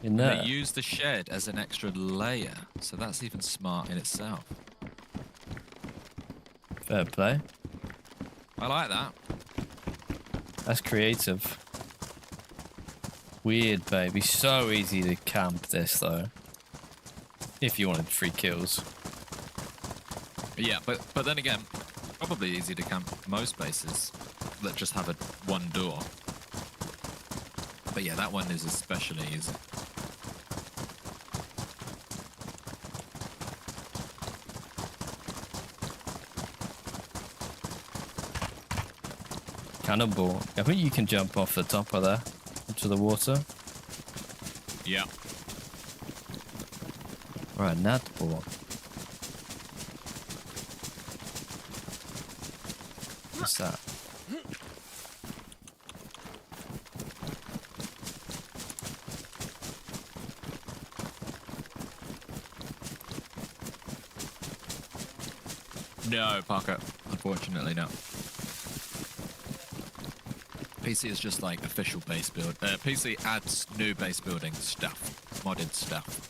Speaker 1: in there.
Speaker 2: They use the shed as an extra layer, so that's even smart in itself.
Speaker 1: Fair play.
Speaker 2: I like that.
Speaker 1: That's creative. Weird, baby. So easy to camp this, though. If you wanted 3 kills.
Speaker 2: Yeah, but then again, probably easy to camp most bases that just have one door. But yeah, that one is especially easy.
Speaker 1: Cannonball. I think you can jump off the top of there into the water.
Speaker 2: Yeah.
Speaker 1: Right, Nadball. What's that?
Speaker 2: No, Parker. Unfortunately, no. PC is just like official base build. PC adds new base building stuff, modded stuff.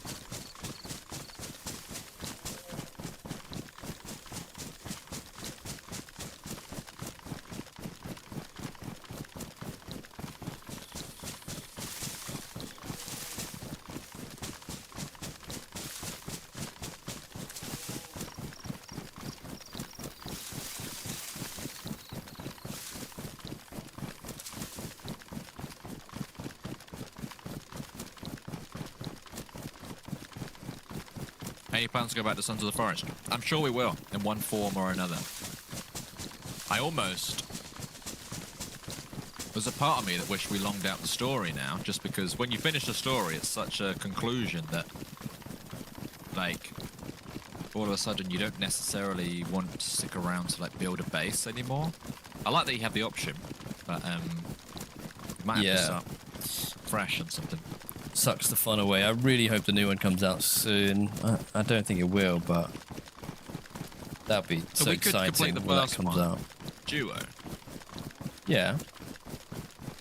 Speaker 2: Any plans to go back to Sons of the Forest? I'm sure we will, in one form or another. There's a part of me that wished we longed out the story now, just because when you finish the story, it's such a conclusion that, like, all of a sudden you don't necessarily want to stick around to, like, build a base anymore. I like that you have the option, but, you might have to start fresh on something.
Speaker 1: Sucks the fun away. I really hope the new one comes out soon. I don't think it will, but that'd be so
Speaker 2: we could
Speaker 1: exciting
Speaker 2: complete the
Speaker 1: when that
Speaker 2: first
Speaker 1: comes
Speaker 2: one.
Speaker 1: out.
Speaker 2: Duo.
Speaker 1: Yeah,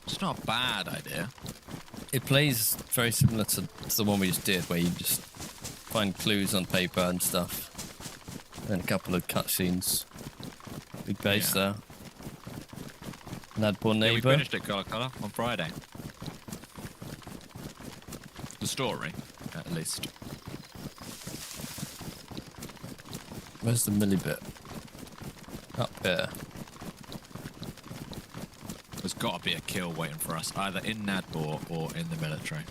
Speaker 2: It's not a bad idea.
Speaker 1: it plays very similar to the one we just did, where you just find clues on paper and stuff, and a couple of cutscenes. Big base there. Nadball
Speaker 2: Yeah, we
Speaker 1: neighbor.
Speaker 2: finished it, Color on Friday. The story, at least.
Speaker 1: Where's the milli bit? Up there.
Speaker 2: There's got to be a kill waiting for us, either in Nadbor or in the military.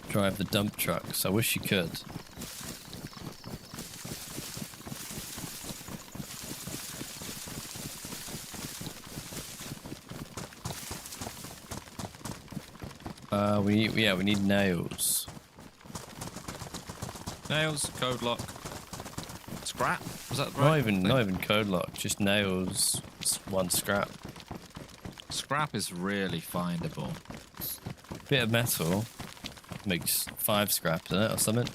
Speaker 1: Drive the dump trucks. I wish you could. We need nails.
Speaker 2: Nails, code lock, scrap. Was that right?
Speaker 1: Not even code lock, just nails, 1 scrap.
Speaker 2: Scrap is really findable.
Speaker 1: Bit of metal makes 5 scrap, doesn't it, or something?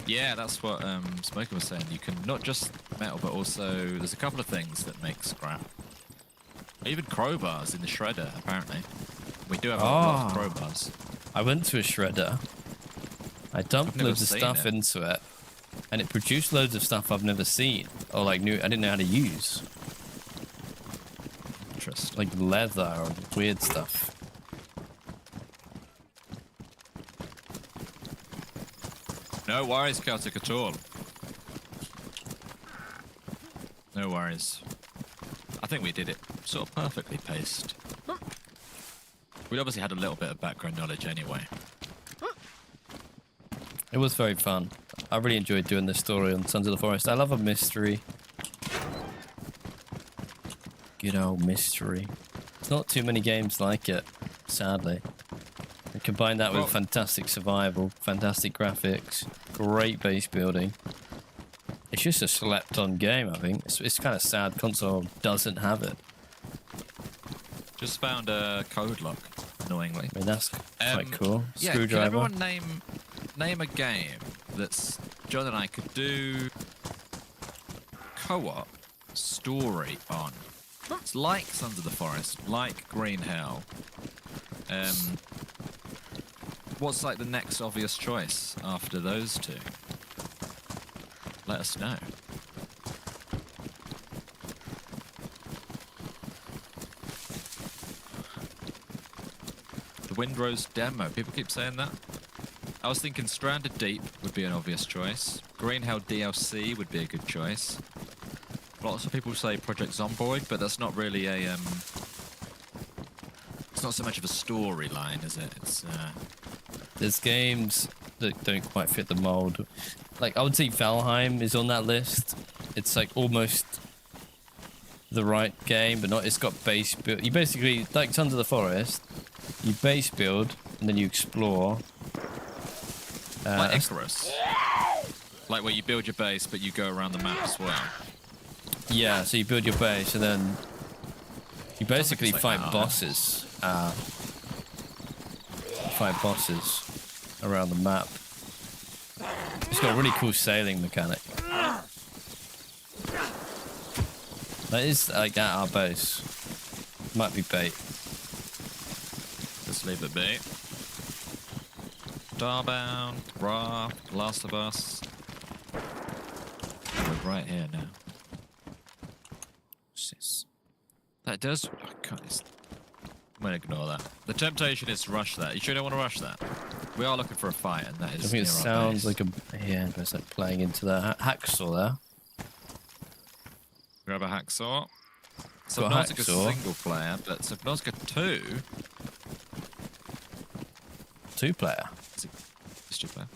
Speaker 2: Yeah, that's what Smoker was saying. You can not just metal, but also there's a couple of things that make scrap. Even crowbars in the shredder, apparently. We do have a lot of crowbars.
Speaker 1: I went to a shredder. I dumped
Speaker 2: never
Speaker 1: loads of
Speaker 2: seen
Speaker 1: stuff
Speaker 2: it.
Speaker 1: into it, and it produced loads of stuff I've never seen, or like I didn't know how to use,
Speaker 2: Interesting.
Speaker 1: like leather or weird stuff.
Speaker 2: No worries, Celtic, at all. No worries. I think we did it sort of perfectly paced. We obviously had a little bit of background knowledge anyway.
Speaker 1: It was very fun. I really enjoyed doing this story on Sons of the Forest. I love a mystery. Good old mystery. There's not too many games like it, sadly. And combine that with fantastic survival, fantastic graphics, great base building. It's just a slept-on game, I think. It's kind of sad console doesn't have it.
Speaker 2: Just found a code lock, annoyingly.
Speaker 1: I mean, that's quite cool.
Speaker 2: Yeah,
Speaker 1: Screwdriver.
Speaker 2: can everyone name a game that's John and I could do co-op story on? It's like Sons of the Forest, like Green Hell,
Speaker 3: What's like the next obvious choice after those two? Let us know. The Windrose demo. People keep saying that. I was thinking Stranded Deep would be an obvious choice. Green Hell DLC would be a good choice. Lots of people say Project Zomboid, but that's not really a it's not so much of a storyline, is it? It's
Speaker 1: There's games that don't quite fit the mold. Like, I would say Valheim is on that list. It's like almost the right game, but not. It's got base build. You basically, like Sons of the Forest, you base build and then you explore.
Speaker 3: like Icarus. Like where you build your base, but you go around the map as well.
Speaker 1: Yeah, so you build your base and then you basically
Speaker 3: like
Speaker 1: fight
Speaker 3: that,
Speaker 1: bosses. Fight bosses around the map. It's got a really cool sailing mechanic. That is like at our base. Might be bait.
Speaker 3: Just leave it be. Starbound, Raft, Last of Us. We're right here now. What's this? That does. I can't. I'm gonna ignore that. The temptation is to rush that. You sure don't want to rush that? We are looking for a fight, and that is.
Speaker 1: I think it
Speaker 3: near our
Speaker 1: sounds
Speaker 3: base.
Speaker 1: like a but it's like playing into the hacksaw there.
Speaker 3: Grab a hacksaw.
Speaker 1: Got a
Speaker 3: Subnautica
Speaker 1: hacksaw.
Speaker 3: single player, but Subnautica 2
Speaker 1: 2-player.
Speaker 3: is it just 2 player?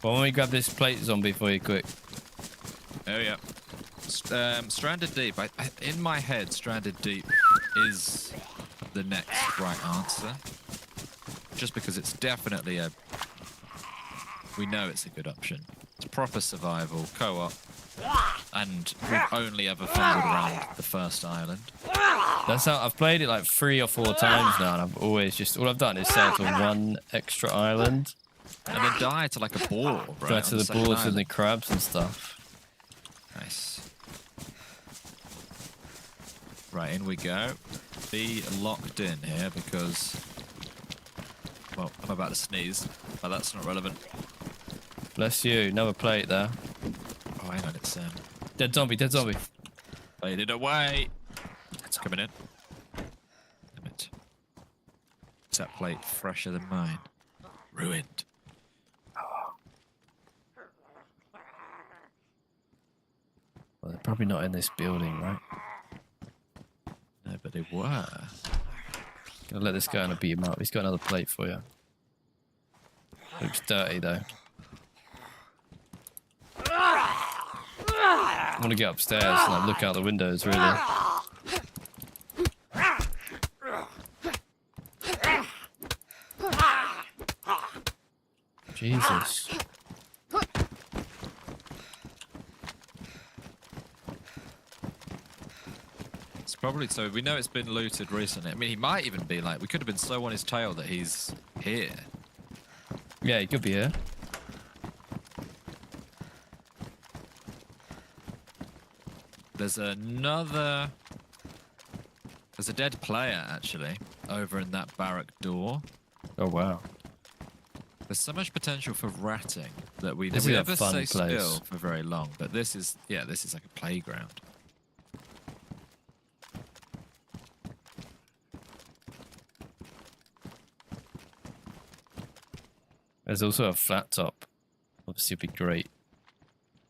Speaker 1: Well, when we grab this plate zombie for you quick.
Speaker 3: Oh yeah. Stranded Deep. In my head, Stranded Deep is the next right answer. Just because it's definitely a. We know it's a good option. It's proper survival, co-op, and we've only ever fumbled around the first island.
Speaker 1: That's how I've played it like 3 or 4 times now, and I've always just all I've done is sail to one extra island,
Speaker 3: And then die to like a boar, right?
Speaker 1: go
Speaker 3: on
Speaker 1: to the
Speaker 3: second
Speaker 1: boars and
Speaker 3: island.
Speaker 1: the crabs and stuff.
Speaker 3: Nice. Right, in we go. Be locked in here because, well, I'm about to sneeze, but that's not relevant.
Speaker 1: Bless you. Another plate there.
Speaker 3: Oh, hang on, it's
Speaker 1: Dead zombie. Dead zombie.
Speaker 3: laid it away. It's coming in. Damn it. Is that plate fresher than mine? Ruined.
Speaker 1: Well, they're probably not in this building, right?
Speaker 3: No, but they were.
Speaker 1: Gonna let this guy and beat him up. He's got another plate for you. Looks dirty though. I want to get upstairs and like, look out the windows, really. Jesus.
Speaker 3: It's probably so. We know it's been looted recently. I mean, he might even be like, we could have been so on his tail that he's here.
Speaker 1: Yeah, he could be here.
Speaker 3: There's another. There's a dead player actually over in that barrack door.
Speaker 1: Oh wow.
Speaker 3: There's so much potential for ratting that we
Speaker 1: This is a
Speaker 3: never
Speaker 1: fun
Speaker 3: stay
Speaker 1: place.
Speaker 3: still for very long. But this is, yeah, this is like a playground.
Speaker 1: There's also a flat top. Obviously, it'd be great.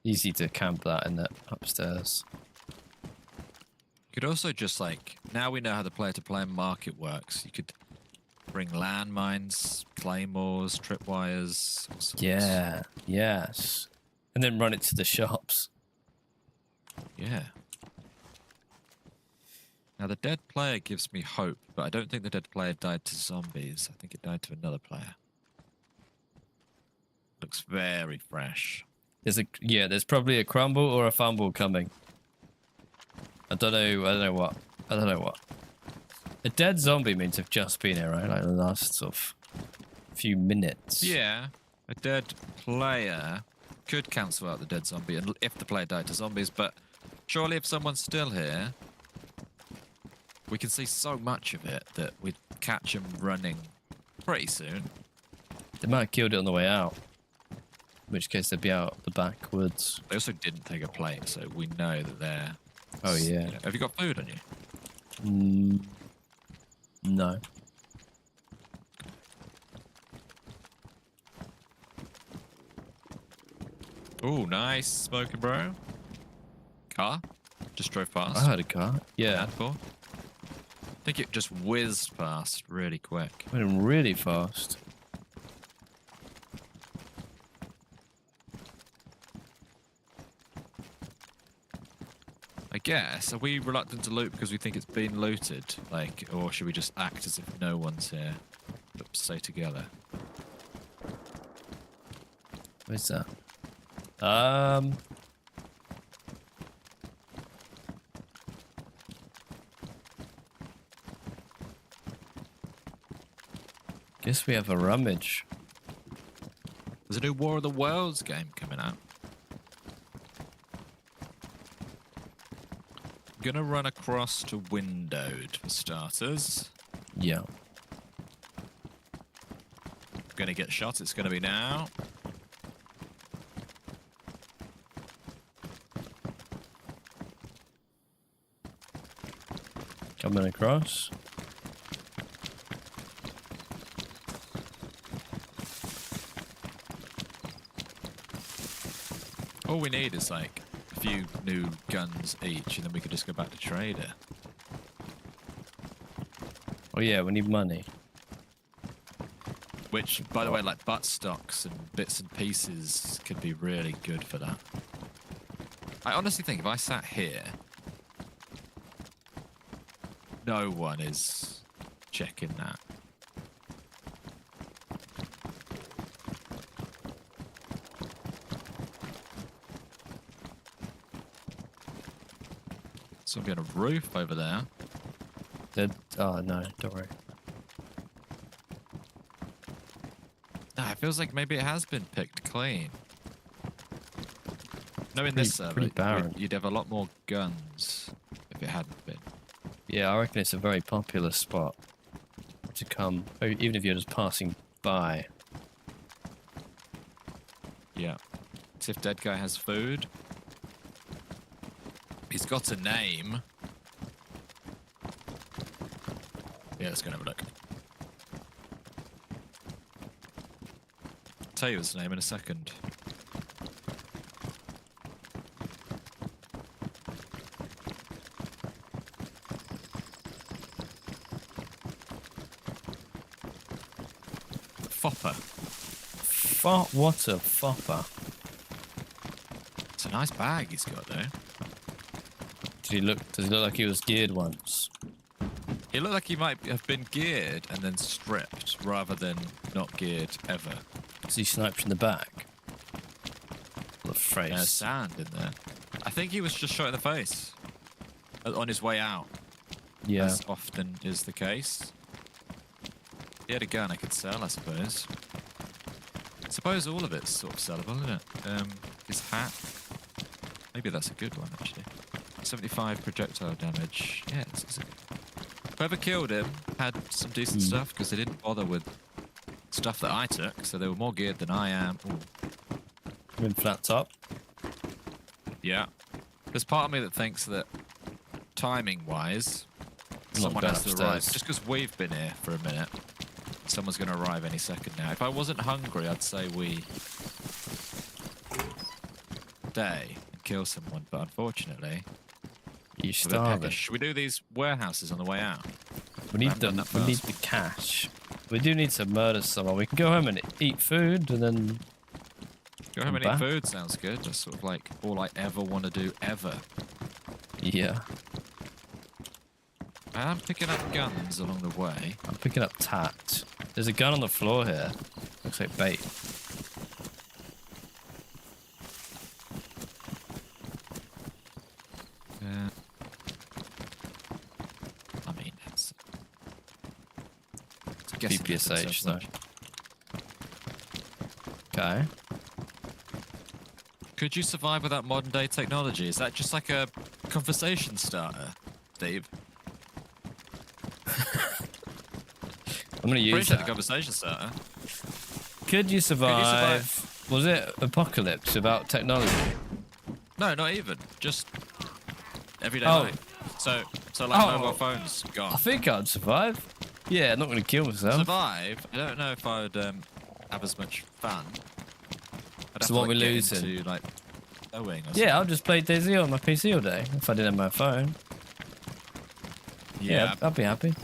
Speaker 1: Easy to camp that in the upstairs.
Speaker 3: You could also just like, now we know how the player-to-player market works. You could bring landmines, claymores, tripwires. all sorts.
Speaker 1: Yeah. Yes. And then run it to the shops.
Speaker 3: Yeah. Now the dead player gives me hope, but I don't think the dead player died to zombies. I think it died to another player. Looks very fresh.
Speaker 1: There's probably a crumble or a fumble coming. I don't know what. A dead zombie means they've just been here, right? Like the last sort of few minutes.
Speaker 3: Yeah, a dead player could cancel out the dead zombie and if the player died to zombies, but surely if someone's still here,
Speaker 2: we can see so much of it that we'd catch them running pretty soon.
Speaker 1: They might have killed it on the way out. In which case they'd be out the backwoods.
Speaker 2: They also didn't take a plate, so we know that they're...
Speaker 1: Oh, yeah.
Speaker 2: You know, have you got food on you?
Speaker 1: No.
Speaker 2: Oh, nice smoking, bro. Car? Just drove past.
Speaker 1: I heard a car. Yeah.
Speaker 2: Handful. I think it just whizzed past really quick.
Speaker 1: Went in really fast.
Speaker 2: I guess. Are we reluctant to loot because we think it's been looted? Like, or should we just act as if no one's here? But stay together.
Speaker 1: Where's that? Guess we have a rummage.
Speaker 2: There's a new War of the Worlds game coming out. I'm gonna run across to windowed for starters.
Speaker 1: Yeah.
Speaker 2: Gonna get shot. It's gonna be now.
Speaker 1: Coming across.
Speaker 2: All we need is like a few new guns each, and then we could just go back to trader.
Speaker 1: Oh yeah, we need money.
Speaker 2: Which, by the way, like butt stocks and bits and pieces could be really good for that. I honestly think if I sat here, no one is checking that. Somebody on a roof over there.
Speaker 1: Oh no, don't worry.
Speaker 2: Nah, it feels like maybe it has been picked clean. Knowing this server,
Speaker 1: pretty barren.
Speaker 2: you'd have a lot more guns if it hadn't been.
Speaker 1: Yeah, I reckon it's a very popular spot to come, even if you're just passing by.
Speaker 2: Yeah. See if dead guy has food. He's got a name. Yeah, let's go and have a look. I'll tell you his name in a second. Fopper.
Speaker 1: What a fopper.
Speaker 2: It's a nice bag he's got though.
Speaker 1: Does he look like he was geared once?
Speaker 2: He looked like he might have been geared and then stripped rather than not geared ever.
Speaker 1: Does he snipe from the back? The phrase.
Speaker 2: There's sand in there. I think he was just shot in the face on his way out.
Speaker 1: Yeah.
Speaker 2: As often is the case. He had a gun I could sell, I suppose. I suppose all of it's sort of sellable, isn't it? His hat. Maybe that's a good one, actually. 75 projectile damage. Yeah, it's a good. Whoever killed him had some decent stuff because they didn't bother with stuff that I took, so they were more geared than I am. Ooh.
Speaker 1: In flat top.
Speaker 2: Yeah. There's part of me that thinks that timing-wise, someone
Speaker 1: going
Speaker 2: has to arrive.
Speaker 1: upstairs.
Speaker 2: Just because we've been here for a minute, someone's going to arrive any second now. If I wasn't hungry, I'd say we stay and kill someone, but unfortunately,
Speaker 1: You
Speaker 2: we're a bit
Speaker 1: starving.
Speaker 2: peckish. Should we do these warehouses on the way out?
Speaker 1: We need
Speaker 2: haven't done
Speaker 1: them.
Speaker 2: that
Speaker 1: We need
Speaker 2: first.
Speaker 1: the cash. We do need to murder someone. We can go home and eat food and then.
Speaker 2: Go home and
Speaker 1: back.
Speaker 2: eat food sounds good. That's sort of like all I ever want to do ever.
Speaker 1: Yeah.
Speaker 2: I'm picking up guns along the way.
Speaker 1: I'm picking up tat. There's a gun on the floor here. Looks like bait.
Speaker 2: I mean, it's guessing
Speaker 1: PPSH
Speaker 2: so
Speaker 1: though.
Speaker 2: much.
Speaker 1: Okay.
Speaker 2: Could you survive without modern day technology? Is that just like a conversation starter, Steve?
Speaker 1: I'm gonna use
Speaker 3: Appreciate the
Speaker 1: that.
Speaker 3: conversation starter.
Speaker 1: Could you survive? Was it Apocalypse about technology?
Speaker 3: No, not even. Just everyday
Speaker 1: Oh.
Speaker 3: life. So like
Speaker 1: Oh.
Speaker 3: mobile phones gone.
Speaker 1: I think I'd survive. Yeah, I'm not gonna kill myself.
Speaker 3: Survive. I don't know if I would have as much fun. I'd have
Speaker 1: So
Speaker 3: to,
Speaker 1: what we
Speaker 3: get
Speaker 1: losing?
Speaker 3: into, like sewing or
Speaker 1: Yeah, I'll just play DayZ on my PC all day if I didn't have my phone.
Speaker 3: something.
Speaker 1: Yeah, I'd be happy.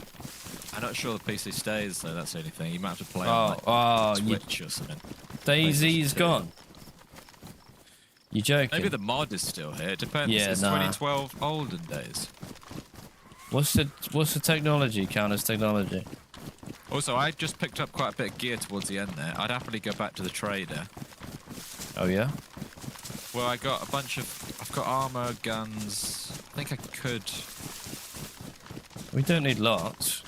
Speaker 3: I'm not sure the PC stays though. That's the only thing. You might have to play
Speaker 1: Oh,
Speaker 3: on like
Speaker 1: you
Speaker 3: Twitch or something.
Speaker 1: DayZ's
Speaker 3: PlayStation 2.
Speaker 1: gone. You joking?
Speaker 3: Maybe the mod is still here. It depends.
Speaker 1: Yeah,
Speaker 3: It's
Speaker 1: nah.
Speaker 3: 2012 olden days.
Speaker 1: What's the technology? Count as technology.
Speaker 3: Also, I just picked up quite a bit of gear towards the end there. I'd happily go back to the trader.
Speaker 1: Oh yeah.
Speaker 3: Well, I got a bunch of. I've got armor, guns. I think I could.
Speaker 1: We don't need lots.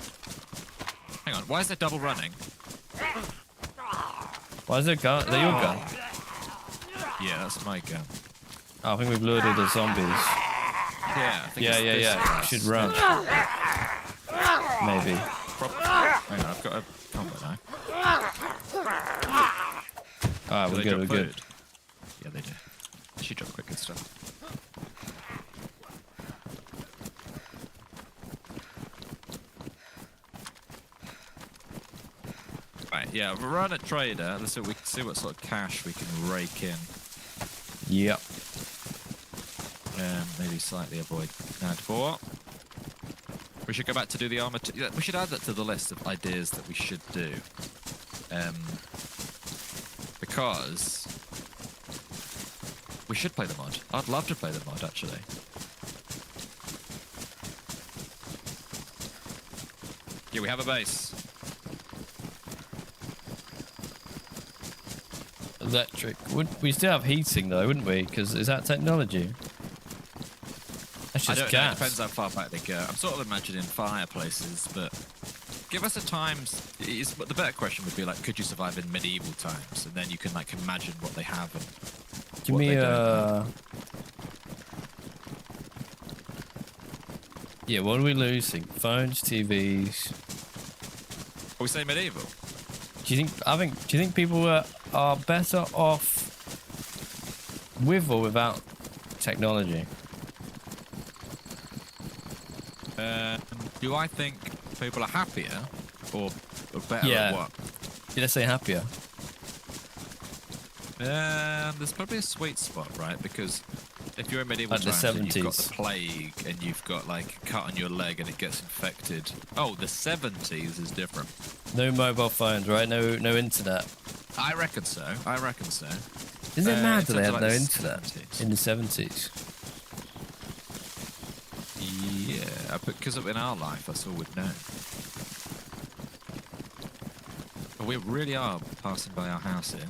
Speaker 3: Hang on. Why is there double running?
Speaker 1: Why is there gun? Are they your gun?
Speaker 3: Yeah, that's my gun.
Speaker 1: Oh, I think we've lured all the zombies.
Speaker 3: Yeah. I think
Speaker 1: Yeah,
Speaker 3: it's
Speaker 1: yeah,
Speaker 3: this
Speaker 1: yeah.
Speaker 3: one.
Speaker 1: Should run. Maybe.
Speaker 3: Hang on. I've got a combo now.
Speaker 1: Alright,
Speaker 3: Do
Speaker 1: we're
Speaker 3: they
Speaker 1: good. We're
Speaker 3: drop
Speaker 1: good.
Speaker 3: food? Yeah, they do. She dropped quick and stuff. Right, yeah, we'll run a trader. Let's see what sort of cash we can rake in.
Speaker 1: Yep.
Speaker 3: Maybe slightly avoid ad 4. We should go back to do the armor. Yeah, we should add that to the list of ideas that we should do. Because we should play the mod. I'd love to play the mod, actually. Yeah, we have a base.
Speaker 1: Electric. We still have heating though, wouldn't we? Because is that technology? That's
Speaker 3: I
Speaker 1: just
Speaker 3: don't know. It
Speaker 1: gas.
Speaker 3: depends how far back they go. I'm sort of imagining fireplaces, but give us a times. But the better question would be like, could you survive in medieval times? And then you can like imagine what they have and
Speaker 1: Give
Speaker 3: what
Speaker 1: me
Speaker 3: they don't
Speaker 1: a.
Speaker 3: have.
Speaker 1: Yeah, what are we losing? Phones, TVs.
Speaker 3: We say medieval.
Speaker 1: Do you think people are better off with or without technology?
Speaker 3: Do I think people are happier or better
Speaker 1: Yeah.
Speaker 3: at what?
Speaker 1: Yeah, let's say happier.
Speaker 3: There's probably a sweet spot, right? Because if you're in medieval
Speaker 1: Like the
Speaker 3: times and you've got
Speaker 1: 70s.
Speaker 3: the plague and you've got like a cut on your leg and it gets infected. Oh, the 70s is different.
Speaker 1: No mobile phones, right? No internet.
Speaker 3: I reckon so.
Speaker 1: Isn't it mad that
Speaker 3: in
Speaker 1: they
Speaker 3: terms
Speaker 1: had
Speaker 3: of,
Speaker 1: no
Speaker 3: like, the
Speaker 1: internet
Speaker 3: 70s.
Speaker 1: in the 70s?
Speaker 3: Yeah, because in our life, that's all we've known. But we really are passing by our house here.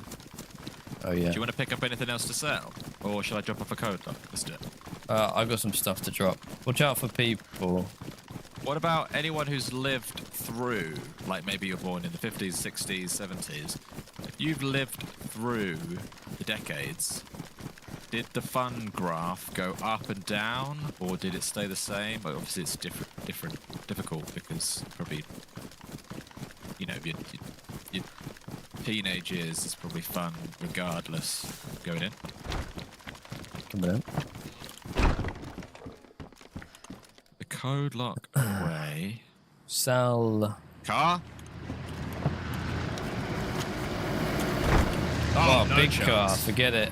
Speaker 1: Oh yeah.
Speaker 3: Do you want to pick up anything else to sell? Or shall I drop off a code lock? Let's do it.
Speaker 1: I've got some stuff to drop. Watch out for people.
Speaker 3: What about anyone who's lived through, like maybe you're born in the 50s, 60s, 70s? If you've lived through the decades, did the fun graph go up and down, or did it stay the same? Well, obviously, it's difficult because probably, you know, your teenage years is probably fun regardless going in.
Speaker 1: Come on.
Speaker 3: The code lock away.
Speaker 1: Sell.
Speaker 3: Car?
Speaker 1: Oh,
Speaker 3: no
Speaker 1: big
Speaker 3: chance.
Speaker 1: car. Forget it.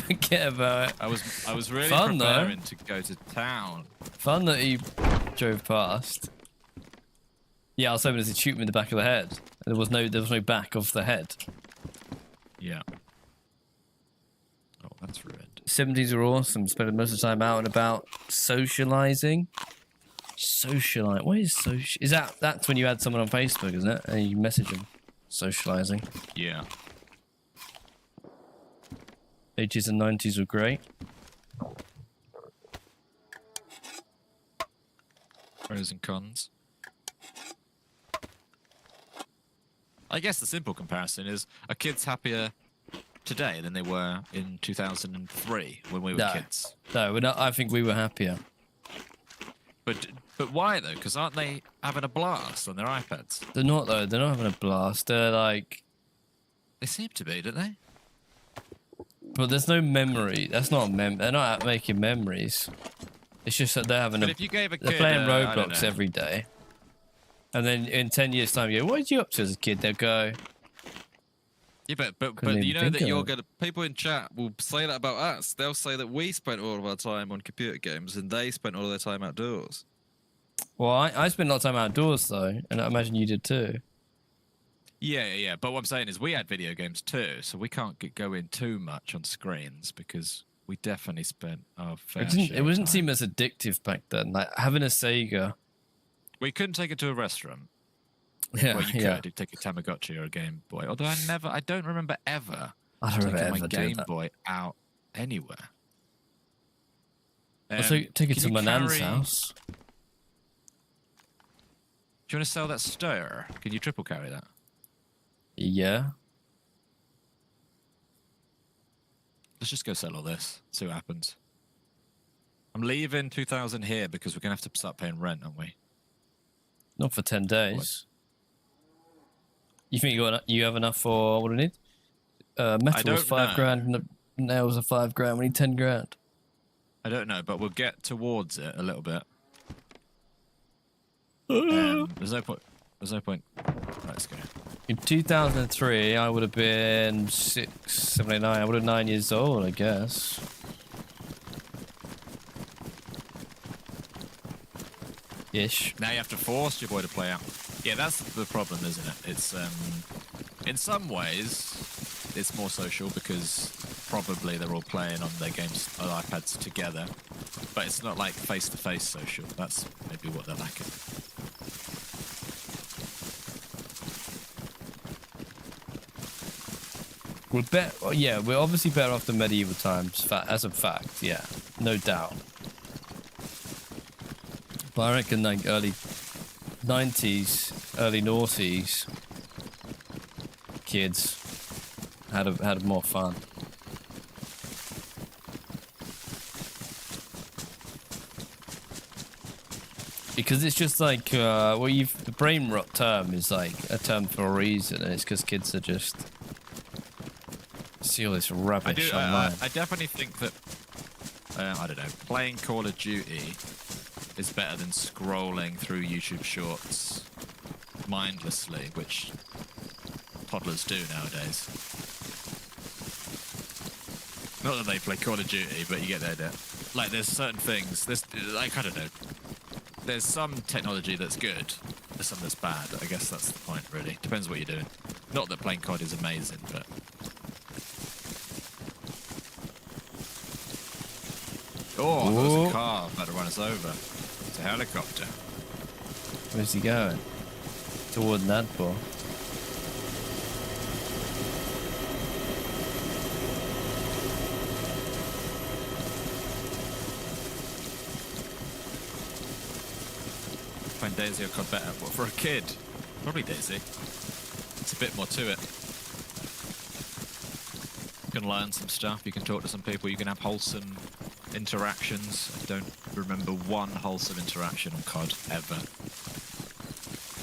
Speaker 1: Forget about it.
Speaker 3: I was really
Speaker 1: Fun, though.
Speaker 3: preparing to go to town.
Speaker 1: Fun that he drove past. Yeah, I was hoping to shoot him in the back of the head. There was no back of the head.
Speaker 3: Yeah. Oh, that's ruined.
Speaker 1: 70s were awesome. Spending most of the time out and about socializing. Socialite. What is social? Is that's when you had someone on Facebook, isn't it? And you message them. Socializing.
Speaker 3: Yeah.
Speaker 1: 80s and 90s were great.
Speaker 3: Pros and cons. I guess the simple comparison is, are kids happier today than they were in 2003 when we were
Speaker 1: No.
Speaker 3: kids?
Speaker 1: No, we're not. I think we were happier.
Speaker 3: But
Speaker 2: But why though? Because aren't they having a blast on their iPads?
Speaker 1: They're not though. They're not having a blast. They're like,
Speaker 2: They seem to be, don't they?
Speaker 1: but there's no memory. That's not They're not making memories. It's just that they're having
Speaker 2: But
Speaker 1: a.
Speaker 2: if you gave a
Speaker 1: They're
Speaker 2: kid,
Speaker 1: playing
Speaker 2: I don't
Speaker 1: Roblox
Speaker 2: know.
Speaker 1: every day, and then in 10 years' time, you go, "What did you up to as a kid?" They'll go,
Speaker 2: Yeah, but
Speaker 1: Couldn't
Speaker 3: You
Speaker 1: even
Speaker 3: know
Speaker 1: think
Speaker 3: that
Speaker 1: of
Speaker 3: you're
Speaker 1: it.
Speaker 3: gonna people in chat will say that about us. They'll say that we spent all of our time on computer games and they spent all of their time outdoors.
Speaker 1: "Well, I spend a lot of time outdoors though, and I imagine you did too."
Speaker 2: Yeah. But what I'm saying is we had video games too, so we can't go in too much on screens because we definitely spent our fair
Speaker 1: It didn't.
Speaker 2: share
Speaker 1: It
Speaker 2: of
Speaker 1: wouldn't
Speaker 2: time.
Speaker 1: seem as addictive back then. Like having a Sega.
Speaker 2: We couldn't take it to a restaurant.
Speaker 1: Yeah,
Speaker 2: Well, you
Speaker 1: yeah.
Speaker 2: could. You'd take a Tamagotchi or a Game Boy. Although I don't remember ever
Speaker 1: I don't remember
Speaker 2: taking my
Speaker 1: ever doing
Speaker 2: Game
Speaker 1: that.
Speaker 2: Boy out anywhere.
Speaker 1: I'll take it
Speaker 2: can
Speaker 1: to
Speaker 2: you
Speaker 1: my nan's
Speaker 2: carry-
Speaker 1: house.
Speaker 2: Do you want to sell that stir? Can you triple carry that?
Speaker 1: Yeah.
Speaker 2: Let's just go sell all this. See what happens. I'm leaving 2,000 here because we're gonna have to start paying rent, aren't we?
Speaker 1: Not for 10 days. You think you have enough for what do we need? Metal
Speaker 2: don't
Speaker 1: was 5
Speaker 2: know.
Speaker 1: grand, and the nails are 5 grand. We need 10 grand.
Speaker 2: I don't know, but we'll get towards it a little bit. There's no point. There's no point. Right, let's go.
Speaker 1: In 2003, I would have been 6, 7, 8, 9. I would have 9 years old, I guess. Ish.
Speaker 2: Now you have to force your boy to play out. Yeah, that's the problem, isn't it? It's in some ways it's more social because probably they're all playing on their games on iPads together, but it's not like face-to-face social. That's maybe what they're lacking.
Speaker 1: We're obviously better off than medieval times, as a fact, yeah, no doubt. But I reckon like early 90s, early noughties kids had more fun. Because it's just like, the brain rot term is like a term for a reason, and it's because kids are just see all this rubbish online.
Speaker 2: I definitely think that I don't know, playing Call of Duty is better than scrolling through YouTube Shorts mindlessly, which toddlers do nowadays. Not that they play Call of Duty, but you get the idea. Like, there's certain things. Like, I don't know. There's some technology that's good. There's some that's bad. I guess that's the point, really. Depends what you're doing. Not that playing COD is amazing, but oh, there's
Speaker 1: Whoa.
Speaker 2: a car about to run us over. It's a helicopter.
Speaker 1: Where's he going? Toward Nadpor.
Speaker 2: Find DayZ or COD better. What, for a kid? Probably DayZ. It's a bit more to it. You can learn some stuff. You can talk to some people. You can have wholesome interactions. I don't remember one wholesome interaction on COD ever.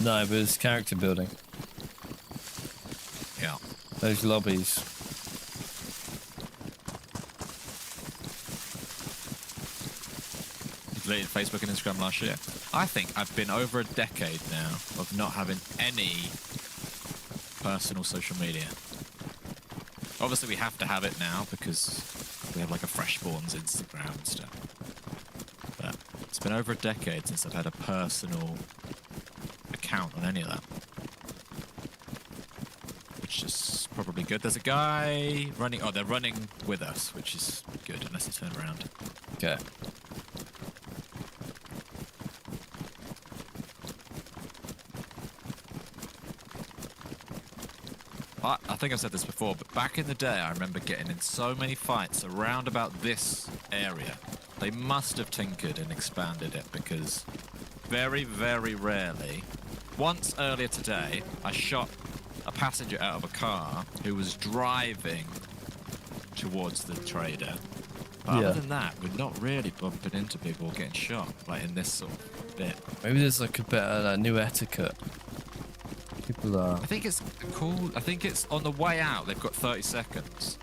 Speaker 1: No, but it's character building.
Speaker 2: Yeah.
Speaker 1: Those lobbies.
Speaker 2: Deleted Facebook and Instagram last year. I think I've been over a decade now of not having any personal social media. Obviously, we have to have it now because we have like a freshspawns Instagram and stuff. But it's been over a decade since I've had a personal account on any of that. Which is probably good. There's a guy running. Oh, they're running with us, which is good unless you turn around.
Speaker 1: Okay.
Speaker 2: I think I've said this before, but back in the day, I remember getting in so many fights around about this area. They must have tinkered and expanded it because very, very rarely. Once earlier today, I shot a passenger out of a car who was driving towards the trader. But
Speaker 1: Yeah.
Speaker 2: other than that, we're not really bumping into people getting shot, like in this sort of bit.
Speaker 1: Maybe there's like a better new etiquette. People are.
Speaker 2: I think it's cool. I think it's on the way out. They've got 30 seconds.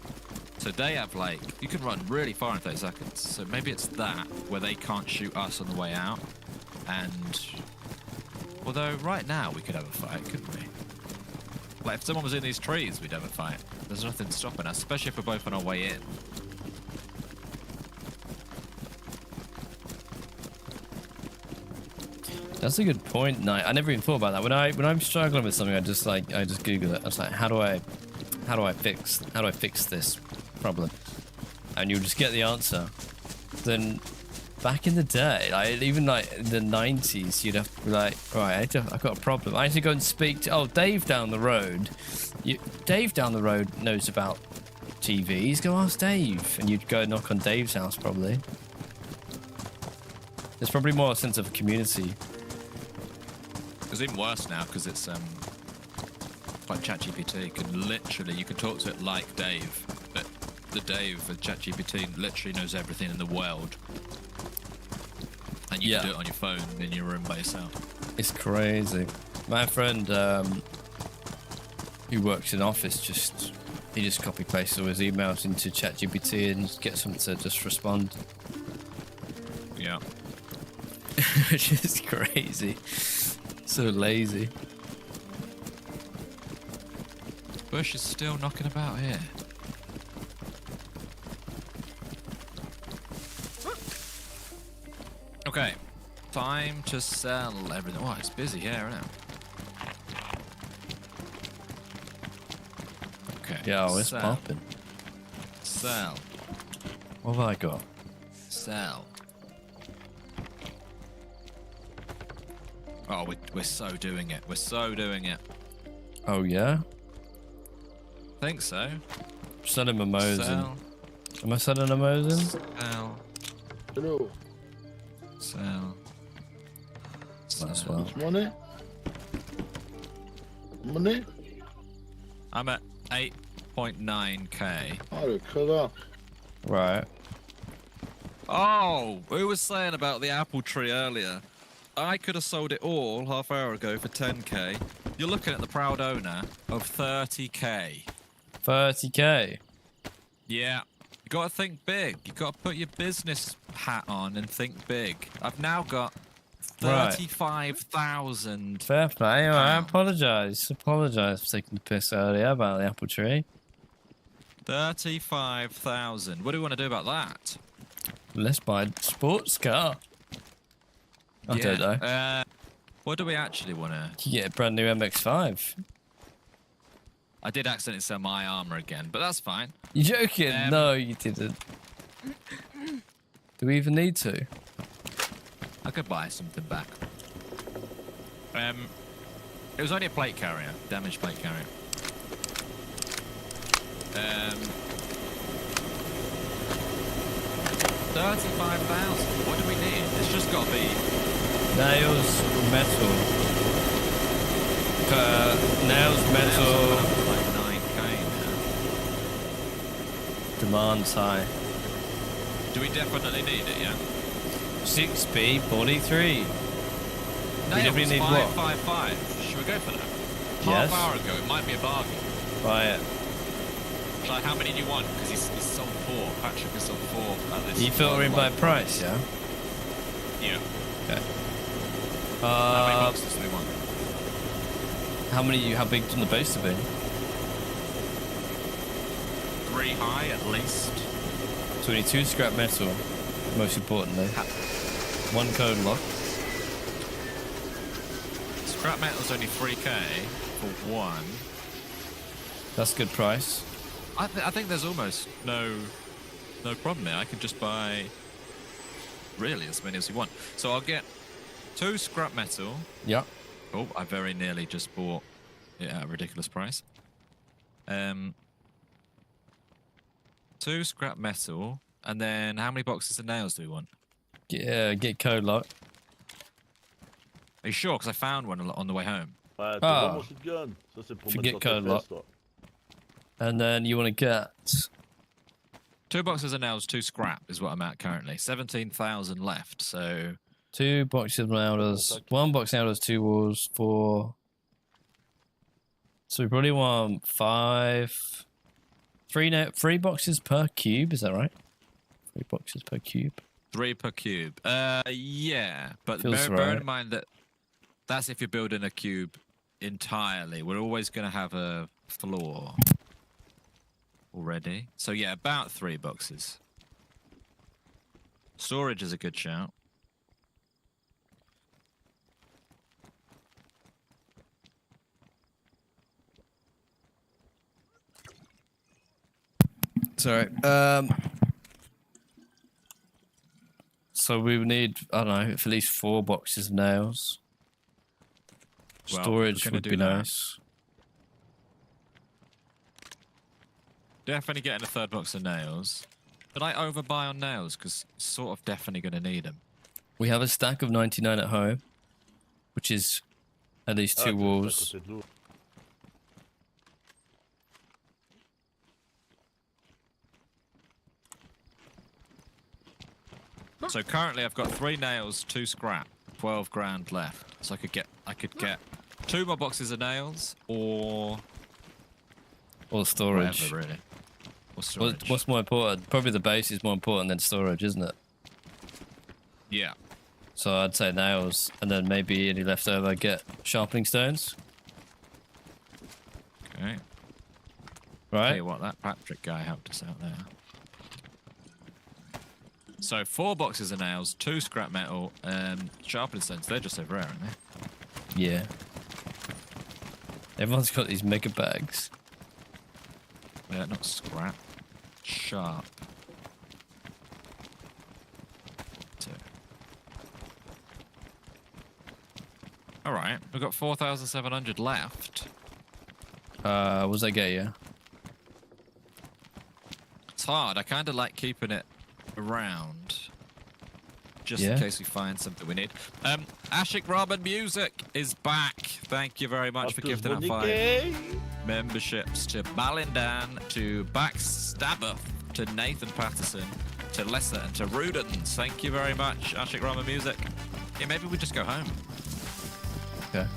Speaker 2: So they have like, you can run really far in 30 seconds. So maybe it's that where they can't shoot us on the way out. And although right now we could have a fight, couldn't we? Like if someone was in these trees, we'd have a fight. There's nothing stopping us, especially if we're both on our way in.
Speaker 1: That's a good point. No, I never even thought about that. When I'm struggling with something, I just Google it. I was like, how do I fix this problem? And you'll just get the answer. Then back in the day, like even like in the 90s, you'd have to be like, right, I've got a problem. I had to go and speak to Dave down the road. Dave down the road knows about TVs. Go ask Dave, and you'd go knock on Dave's house probably. There's probably more a sense of community.
Speaker 2: It's even worse now because it's like ChatGPT. You can talk to it like Dave, but the Dave of ChatGPT literally knows everything in the world, and you can do it on your phone in your room by yourself.
Speaker 1: It's crazy. My friend who works in office he just copy pastes all his emails into ChatGPT and gets them to just respond.
Speaker 2: Yeah.
Speaker 1: Which is crazy. So lazy.
Speaker 2: Bush is still knocking about here. Okay, time to sell everything. Oh, it's busy here, isn't it? Okay.
Speaker 1: Yeah, it's
Speaker 2: sell.
Speaker 1: popping.
Speaker 2: Sell.
Speaker 1: What have I got?
Speaker 2: Sell. Oh, we're so doing it. We're so doing it.
Speaker 1: Oh yeah?
Speaker 2: Think so.
Speaker 1: Selling mimosas.
Speaker 2: Sell.
Speaker 1: Am I selling a Mosin?
Speaker 2: Sell.
Speaker 6: Hello.
Speaker 2: Sell.
Speaker 1: That's well.
Speaker 6: Money? Money?
Speaker 2: I'm at 8.9k.
Speaker 6: Oh, cut off.
Speaker 1: Right.
Speaker 2: Oh, who was saying about the apple tree earlier? I could have sold it all half hour ago for 10k. You're looking at the proud owner of 30k.
Speaker 1: 30k.
Speaker 2: Yeah. You gotta think big. You gotta put your business hat on and think big. I've now got 35,000.
Speaker 1: Fair play. I apologise. Apologise for taking the piss earlier about the apple tree.
Speaker 2: 35,000. What do we want to do about that?
Speaker 1: Let's buy a sports car. I don't know.
Speaker 2: What do we actually want to...
Speaker 1: You get a brand new MX-5.
Speaker 2: I did accidentally sell my armor again, but that's fine.
Speaker 1: You joking? No, you didn't. Do we even need to?
Speaker 2: I could buy something back. It was only a plate carrier, damaged plate carrier. 35,000. What do we need? It's just got to be
Speaker 1: Nails, metal. Nails, metal.
Speaker 2: like 9k now.
Speaker 1: Demand's high.
Speaker 2: Do we definitely need it? Yeah.
Speaker 1: 6B 43.
Speaker 2: Nails,
Speaker 1: definitely need what?
Speaker 2: 555. Should we go for that?
Speaker 1: Yes.
Speaker 2: Half hour ago, it might be a bargain.
Speaker 1: Buy it.
Speaker 2: Like, how many do you want? Because he's sold 4. Patrick has sold 4 at this.
Speaker 1: Are you filtering by price, yeah?
Speaker 2: Yeah.
Speaker 1: Okay.
Speaker 2: How many boxes do we want?
Speaker 1: How big can the base to be?
Speaker 2: 3 high at least.
Speaker 1: So we need 2 scrap metal, most importantly. 1 code lock.
Speaker 2: Scrap metal's only 3k for 1.
Speaker 1: That's a good price.
Speaker 2: I think there's almost no problem there. I could just buy really as many as you want. So I'll get 2 scrap metal.
Speaker 1: Yeah.
Speaker 2: Oh, I very nearly just bought it at a ridiculous price. 2 scrap metal, and then how many boxes of nails do we want?
Speaker 1: Get code lock.
Speaker 2: Are you sure? Because I found one on the way home.
Speaker 1: Forget code lock. And then you want to get
Speaker 2: 2 boxes of nails, 2 scrap is what I'm at currently. 17,000 left. So
Speaker 1: 2 boxes of nails, 1 box of nails, 2 walls, 4. So we probably want 5, 3 boxes per cube. Is that right? 3 boxes per cube.
Speaker 2: 3 per cube. Yeah, but
Speaker 1: Feels
Speaker 2: bear
Speaker 1: right.
Speaker 2: in mind that that's if you're building a cube entirely. We're always going to have a floor already. So yeah, about 3 boxes. Storage is a good shout.
Speaker 1: Sorry. So we would need, I don't know, at least 4 boxes of nails.
Speaker 2: Well,
Speaker 1: Storage
Speaker 2: we're gonna
Speaker 1: would
Speaker 2: do
Speaker 1: be
Speaker 2: that.
Speaker 1: nice.
Speaker 2: Definitely getting a 3rd box of nails. Did I overbuy on nails? Because sort of definitely going to need them.
Speaker 1: We have a stack of 99 at home, which is at least 2 walls.
Speaker 2: So currently I've got 3 nails, 2 scrap, 12 grand left. So I could get 2 more boxes of nails or
Speaker 1: Or storage.
Speaker 2: whatever really. Or storage.
Speaker 1: What's more important? Probably the base is more important than storage, isn't it?
Speaker 2: Yeah.
Speaker 1: So I'd say nails, and then maybe any leftover get sharpening stones,
Speaker 2: Okay. Tell
Speaker 1: right?
Speaker 2: you what, that Patrick guy helped us out there. So 4 boxes of nails, 2 scrap metal, sharpening stones. They're just over there, aren't they?
Speaker 1: Yeah. Everyone's got these mega bags.
Speaker 2: Yeah, not scrap. Sharp. 2. All right, we've got 4,700 left.
Speaker 1: What does that get you?
Speaker 2: It's hard. I kind of like keeping it around, just
Speaker 1: Yeah.
Speaker 2: in case we find something we need. Ashik Robin Music is back. Thank you very much for gifting out 5 memberships to Malindan, to Backstabber, to Nathan Patterson, to Lesser, and to Rudens. Thank you very much, Ashik Robin Music. Yeah, maybe we just go home.
Speaker 1: Okay.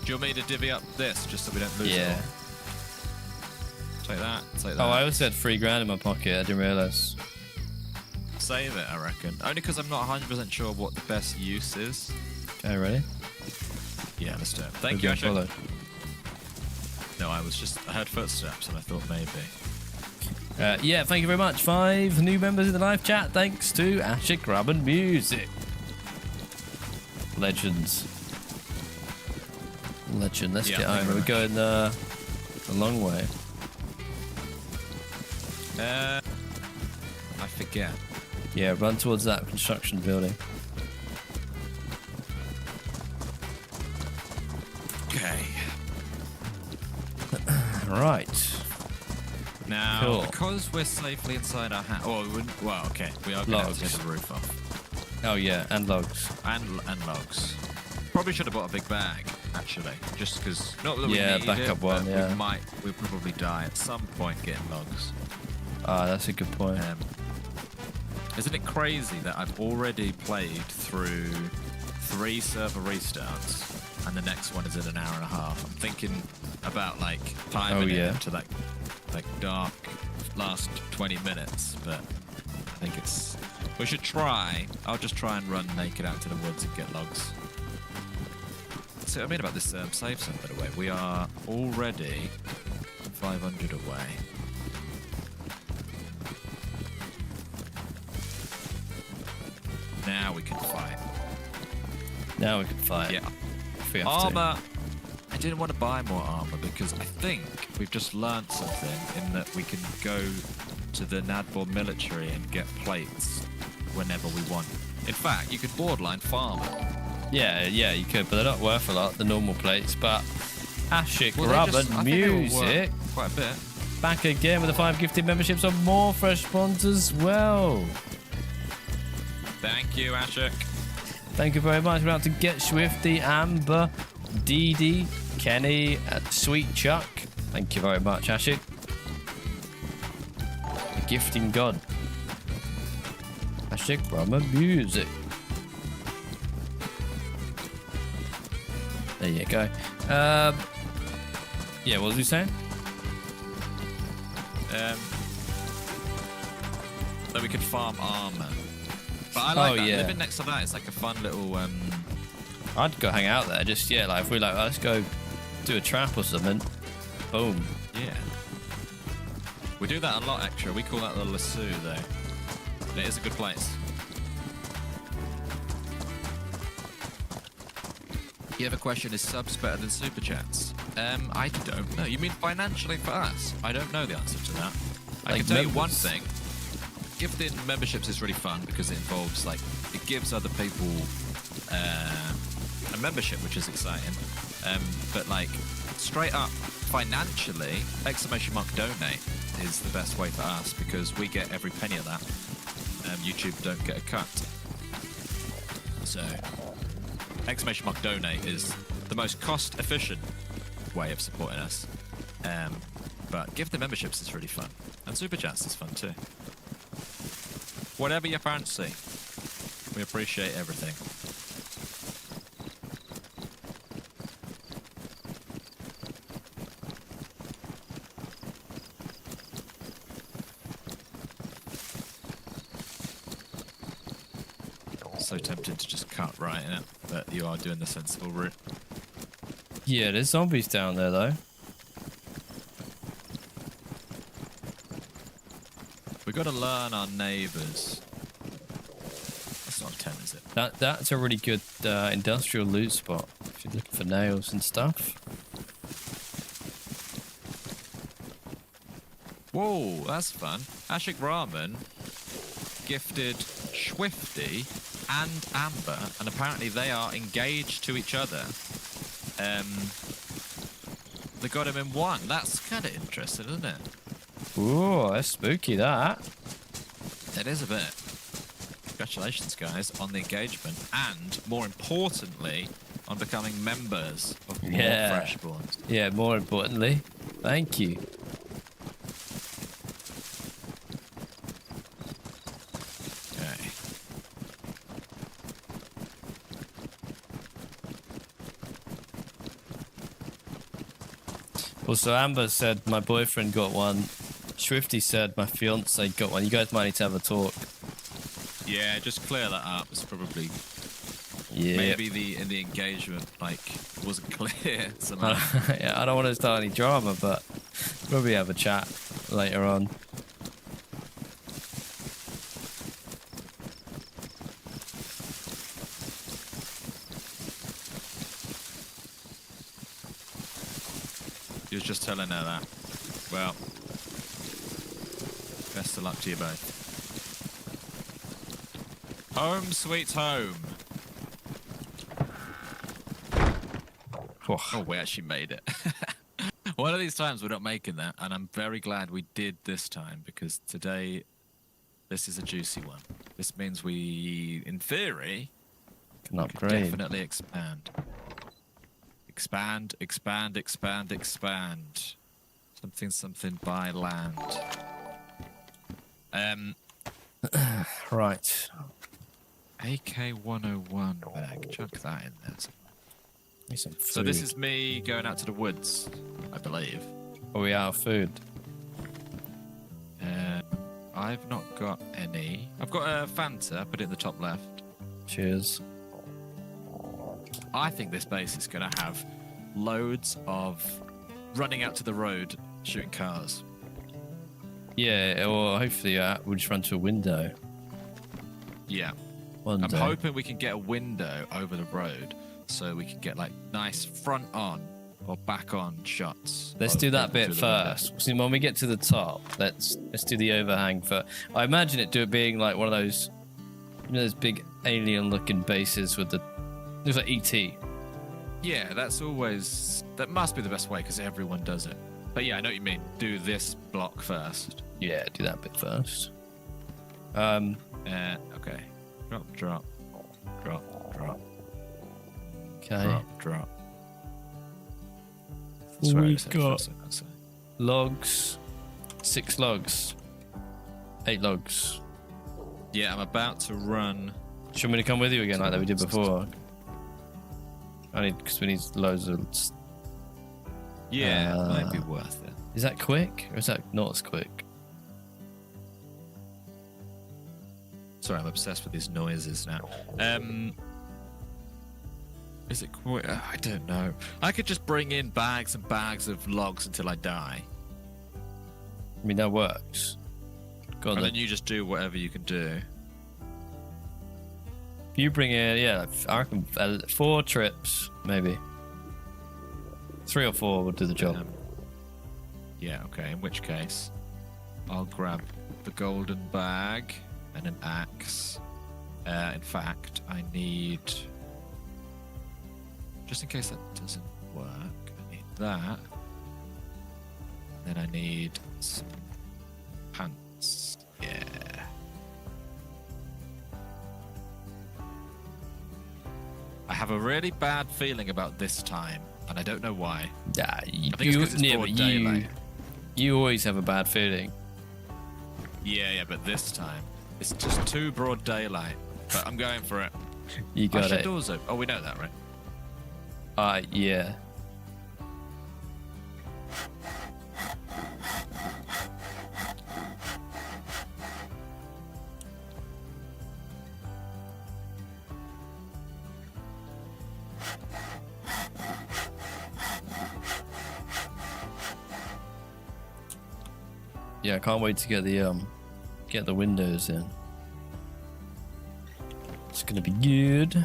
Speaker 2: Do you want me to divvy up this just so we don't lose it
Speaker 1: Yeah.
Speaker 2: all? Take that. Take that.
Speaker 1: Oh, I also had 3 grand in my pocket. I didn't realize.
Speaker 2: Save it, I reckon. Only because I'm not 100% sure what the best use is.
Speaker 1: Okay, ready?
Speaker 2: Yeah, let's do it. Thank
Speaker 1: We're
Speaker 2: you,
Speaker 1: being
Speaker 2: Ashik.
Speaker 1: followed.
Speaker 2: No, I heard footsteps and I thought maybe.
Speaker 1: Yeah, thank you very much. 5 new members in the live chat. Thanks to Ashik Robin Music. Legends. Legend. Let's
Speaker 2: Yeah,
Speaker 1: get
Speaker 2: thank you
Speaker 1: over. We're
Speaker 2: very
Speaker 1: going a long way.
Speaker 2: I forget.
Speaker 1: Yeah, run towards that construction building.
Speaker 2: Okay.
Speaker 1: Right.
Speaker 2: Now,
Speaker 1: Cool.
Speaker 2: because we're safely inside our house. Well, okay. We are going to have to
Speaker 1: Logs.
Speaker 2: get the roof off.
Speaker 1: Oh yeah, and logs.
Speaker 2: And logs. Probably should have bought a big bag, actually. Just because. Not that we
Speaker 1: Yeah,
Speaker 2: need
Speaker 1: backup
Speaker 2: it,
Speaker 1: one,
Speaker 2: but
Speaker 1: yeah.
Speaker 2: we'll probably die at some point getting logs.
Speaker 1: Ah, that's a good point.
Speaker 2: Isn't it crazy that I've already played through 3 server restarts and the next one is in an hour and a half? I'm thinking about like timing it
Speaker 1: yeah.
Speaker 2: into that like dark last 20 minutes, but I think it's. We should try. I'll just try and run naked out to the woods and get logs. See what I mean about this save zone, by the way. We are already 500 away. Now we can fight.
Speaker 1: Now we can fight.
Speaker 2: Yeah.
Speaker 1: If we have to.
Speaker 2: Armor. I didn't want to buy more armor because I think we've just learned something in that we can go to the Nadbor military and get plates whenever we want. In fact, you could borderline farm it.
Speaker 1: Yeah, you could, but they're not worth a lot, the normal plates. But Ashik
Speaker 2: Well, they
Speaker 1: Robin
Speaker 2: just- I think they will work
Speaker 1: Music
Speaker 2: quite a bit.
Speaker 1: back again with the 5 gifted memberships on more fresh spawns as well.
Speaker 2: Thank you, Ashik.
Speaker 1: Thank you very much. We're out to Get Swifty, Amber, Dee Dee, Kenny, Sweet Chuck. Thank you very much, Ashik. The gifting god. Ashik Robin Music. There you go. Yeah, what was we saying?
Speaker 2: That we could farm armor. But I like that.
Speaker 1: Yeah.
Speaker 2: Living next to that, it's like a fun little.
Speaker 1: I'd go hang out there. Just yeah, like if we're like, let's go do a trap or something. Boom.
Speaker 2: Yeah. We do that a lot, actually. We call that the lasso, though. And it is a good place. You have a question, is subs better than super chats? I don't know. You mean financially for us? I don't know the answer to that. I
Speaker 1: Like
Speaker 2: can tell you one
Speaker 1: members?
Speaker 2: thing. Gifting memberships is really fun because it involves, like, it gives other people a membership, which is exciting. But, like, straight up, financially, !donate is the best way for us because we get every penny of that. YouTube don't get a cut. So, !donate is the most cost-efficient way of supporting us. But gifting memberships is really fun. And super chats is fun too. Whatever you fancy. We appreciate everything. So tempted to just cut right in it, but you are doing the sensible route.
Speaker 1: Yeah, there's zombies down there though.
Speaker 2: We've got to learn our neighbours. That's not a 10, is it?
Speaker 1: That's a really good industrial loot spot if you're looking for nails and stuff.
Speaker 2: Whoa, that's fun. Ashik Ramen gifted Swifty and Amber, and apparently they are engaged to each other. They got him in one. That's kind of interesting, isn't it?
Speaker 1: Ooh, that's spooky, that.
Speaker 2: It is a bit. Congratulations, guys, on the engagement, and more importantly, on becoming members of more freshspawns.
Speaker 1: Yeah, more importantly, thank you.
Speaker 2: Okay.
Speaker 1: Also, Amber said my boyfriend got one. Swifty said my fiance got one. You guys might need to have a talk.
Speaker 2: Yeah, just clear that up. It's probably
Speaker 1: Yeah.
Speaker 2: maybe in the engagement like wasn't clear. Somehow.
Speaker 1: Yeah, I don't want to start any drama, but probably have a chat later on.
Speaker 2: He was just telling her that. Well, best of luck to you both. Home sweet home. Oh, we actually made it. One of these times we're not making that, and I'm very glad we did this time because today this is a juicy one. This means we, in theory,
Speaker 1: Can upgrade.
Speaker 2: definitely expand. Expand, expand, expand, expand. Something by land.
Speaker 1: Right.
Speaker 2: AK-101 bag. Chuck that in there.
Speaker 1: Need some food.
Speaker 2: So this is me going out to the woods, I believe.
Speaker 1: Are we out of food?
Speaker 2: I've not got any. I've got a Fanta, put it in the top left.
Speaker 1: Cheers.
Speaker 2: I think this base is going to have loads of running out to the road, shooting cars.
Speaker 1: Yeah, or hopefully we'll just run to a window.
Speaker 2: Yeah.
Speaker 1: One
Speaker 2: I'm
Speaker 1: day.
Speaker 2: hoping we can get a window over the road so we can get like nice front on or back on shots.
Speaker 1: Let's
Speaker 2: of
Speaker 1: do that
Speaker 2: people
Speaker 1: bit
Speaker 2: through the window.
Speaker 1: first. See, when we get to the top, let's do the overhang first. I imagine it being like one of those, you know, those big alien-looking bases with the looks like ET.
Speaker 2: Yeah, that must be the best way because everyone does it. But yeah, I know what you mean. Do this block first.
Speaker 1: Yeah, do that bit first.
Speaker 2: Okay. Drop, drop, drop, drop,
Speaker 1: Okay.
Speaker 2: drop, drop. That's where I
Speaker 1: We've
Speaker 2: said
Speaker 1: got
Speaker 2: first, I'd say.
Speaker 1: logs, 6 logs, 8 logs.
Speaker 2: Yeah, I'm about to run.
Speaker 1: Should we come with you again like that we did before? I need because we need loads of.
Speaker 3: Yeah, it might be worth it.
Speaker 1: Is that quick or is that not as quick?
Speaker 3: Sorry, I'm obsessed with these noises now. Is it quick? I don't know. I could just bring in bags and bags of logs until I die.
Speaker 1: I mean, that works. Go on,
Speaker 3: And
Speaker 1: then.
Speaker 3: then you just do whatever you can do.
Speaker 1: You bring in, yeah, I reckon 4 trips, maybe. 3 or 4 will do the job.
Speaker 3: Yeah, okay. In which case, I'll grab the golden bag and an axe. In fact, I need... Just in case that doesn't work, I need that. Then I need some pants. Yeah. I have a really bad feeling about this time, and I don't know why.
Speaker 1: Yeah,
Speaker 3: I think it's 'cause it's broad daylight.
Speaker 1: you always have a bad feeling.
Speaker 3: Yeah, but this time it's just too broad daylight. But I'm going for it.
Speaker 1: You got
Speaker 3: Shed
Speaker 1: it.
Speaker 3: doors open. Oh, we know that, right?
Speaker 1: Yeah. Yeah, I can't wait to get the windows in. It's gonna be good.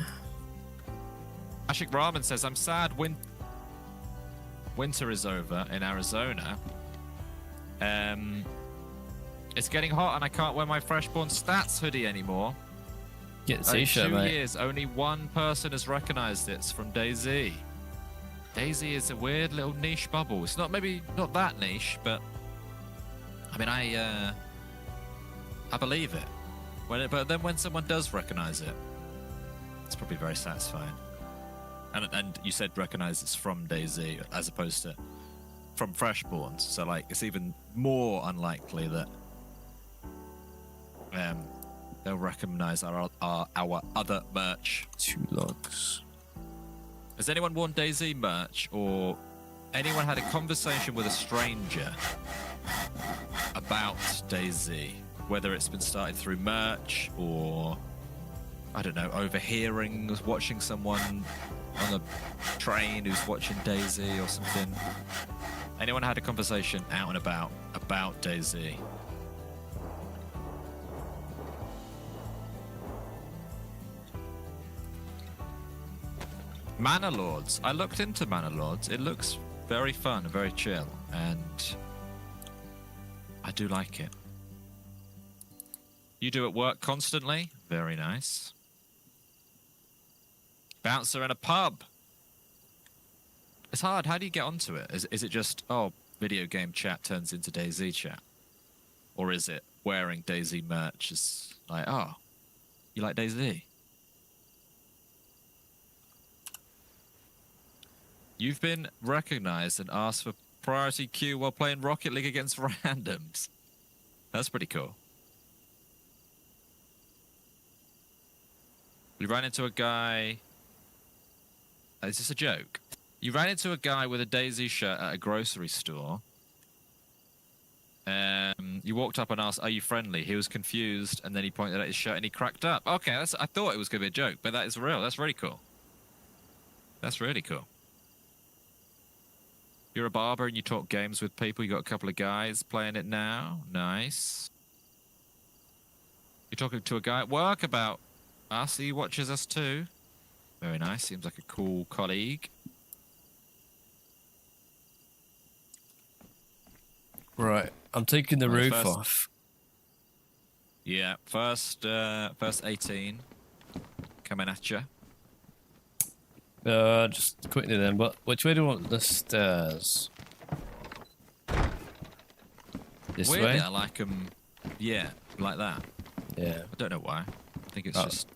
Speaker 3: Ashik Ramen says, I'm sad winter is over in Arizona. It's getting hot and I can't wear my Freshborn Stats hoodie anymore.
Speaker 1: Get the
Speaker 3: In
Speaker 1: t-shirt,
Speaker 3: 2
Speaker 1: mate.
Speaker 3: years, only one person has recognized it's from DayZ. DayZ is a weird little niche bubble. It's not not that niche, but I mean, I believe it. But then when someone does recognize it, it's probably very satisfying. And you said recognize it's from DayZ as opposed to from Freshborns, so like it's even more unlikely that they'll recognize our other merch.
Speaker 1: 2 logs.
Speaker 3: Has anyone worn DayZ merch, or anyone had a conversation with a stranger about DayZ? Whether it's been started through merch or, I don't know, overhearing, watching someone on a train who's watching DayZ or something. Anyone had a conversation out and about DayZ? Manor Lords. I looked into Manor Lords. It looks very fun and very chill, and I do like it. You do at work constantly? Very nice. Bouncer in a pub. It's hard. How do you get onto it? Is it just, oh, video game chat turns into DayZ chat? Or is it wearing DayZ merch is like, oh, you like DayZ? You've been recognized and asked for priority queue while playing Rocket League against randoms. That's pretty cool. We ran into a guy... Is this a joke? You ran into a guy with a DayZ shirt at a grocery store. You walked up and asked, are you friendly? He was confused, and then he pointed at his shirt and he cracked up. Okay, I thought it was going to be a joke, but that is real. That's really cool. That's really cool. You're a barber and you talk games with people. You got a couple of guys playing it now. Nice. You're talking to a guy at work about us. He watches us too. Very nice. Seems like a cool colleague.
Speaker 1: Right, I'm taking the
Speaker 3: Right,
Speaker 1: roof
Speaker 3: first-
Speaker 1: off.
Speaker 3: Yeah, first 18 coming at you.
Speaker 1: Just quickly then, but which way do you want the stairs? This
Speaker 3: Weirdly,
Speaker 1: way?
Speaker 3: I like them. Yeah, like that.
Speaker 1: Yeah.
Speaker 3: I don't know why. I think it's
Speaker 1: Oh.
Speaker 3: just.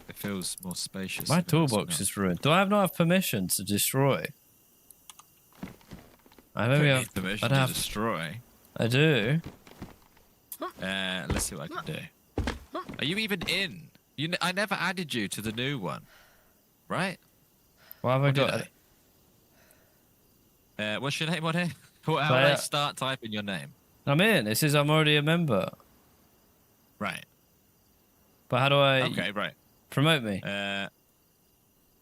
Speaker 3: It feels more spacious.
Speaker 1: My
Speaker 3: than it's
Speaker 1: toolbox
Speaker 3: not.
Speaker 1: is ruined. Do I not have permission to destroy? I maybe
Speaker 3: Don't
Speaker 1: have.
Speaker 3: need permission
Speaker 1: I'd
Speaker 3: to
Speaker 1: have.
Speaker 3: destroy.
Speaker 1: I do.
Speaker 3: Let's see what I can do. Are you even in? I never added you to the new one,
Speaker 2: right?
Speaker 1: What have I
Speaker 2: What did
Speaker 1: got?
Speaker 2: What's your name on here? How do I
Speaker 1: Player-
Speaker 2: start typing your name?
Speaker 1: I'm in. It says I'm already a member.
Speaker 2: Right.
Speaker 1: But how do I
Speaker 2: Okay, right.
Speaker 1: promote me?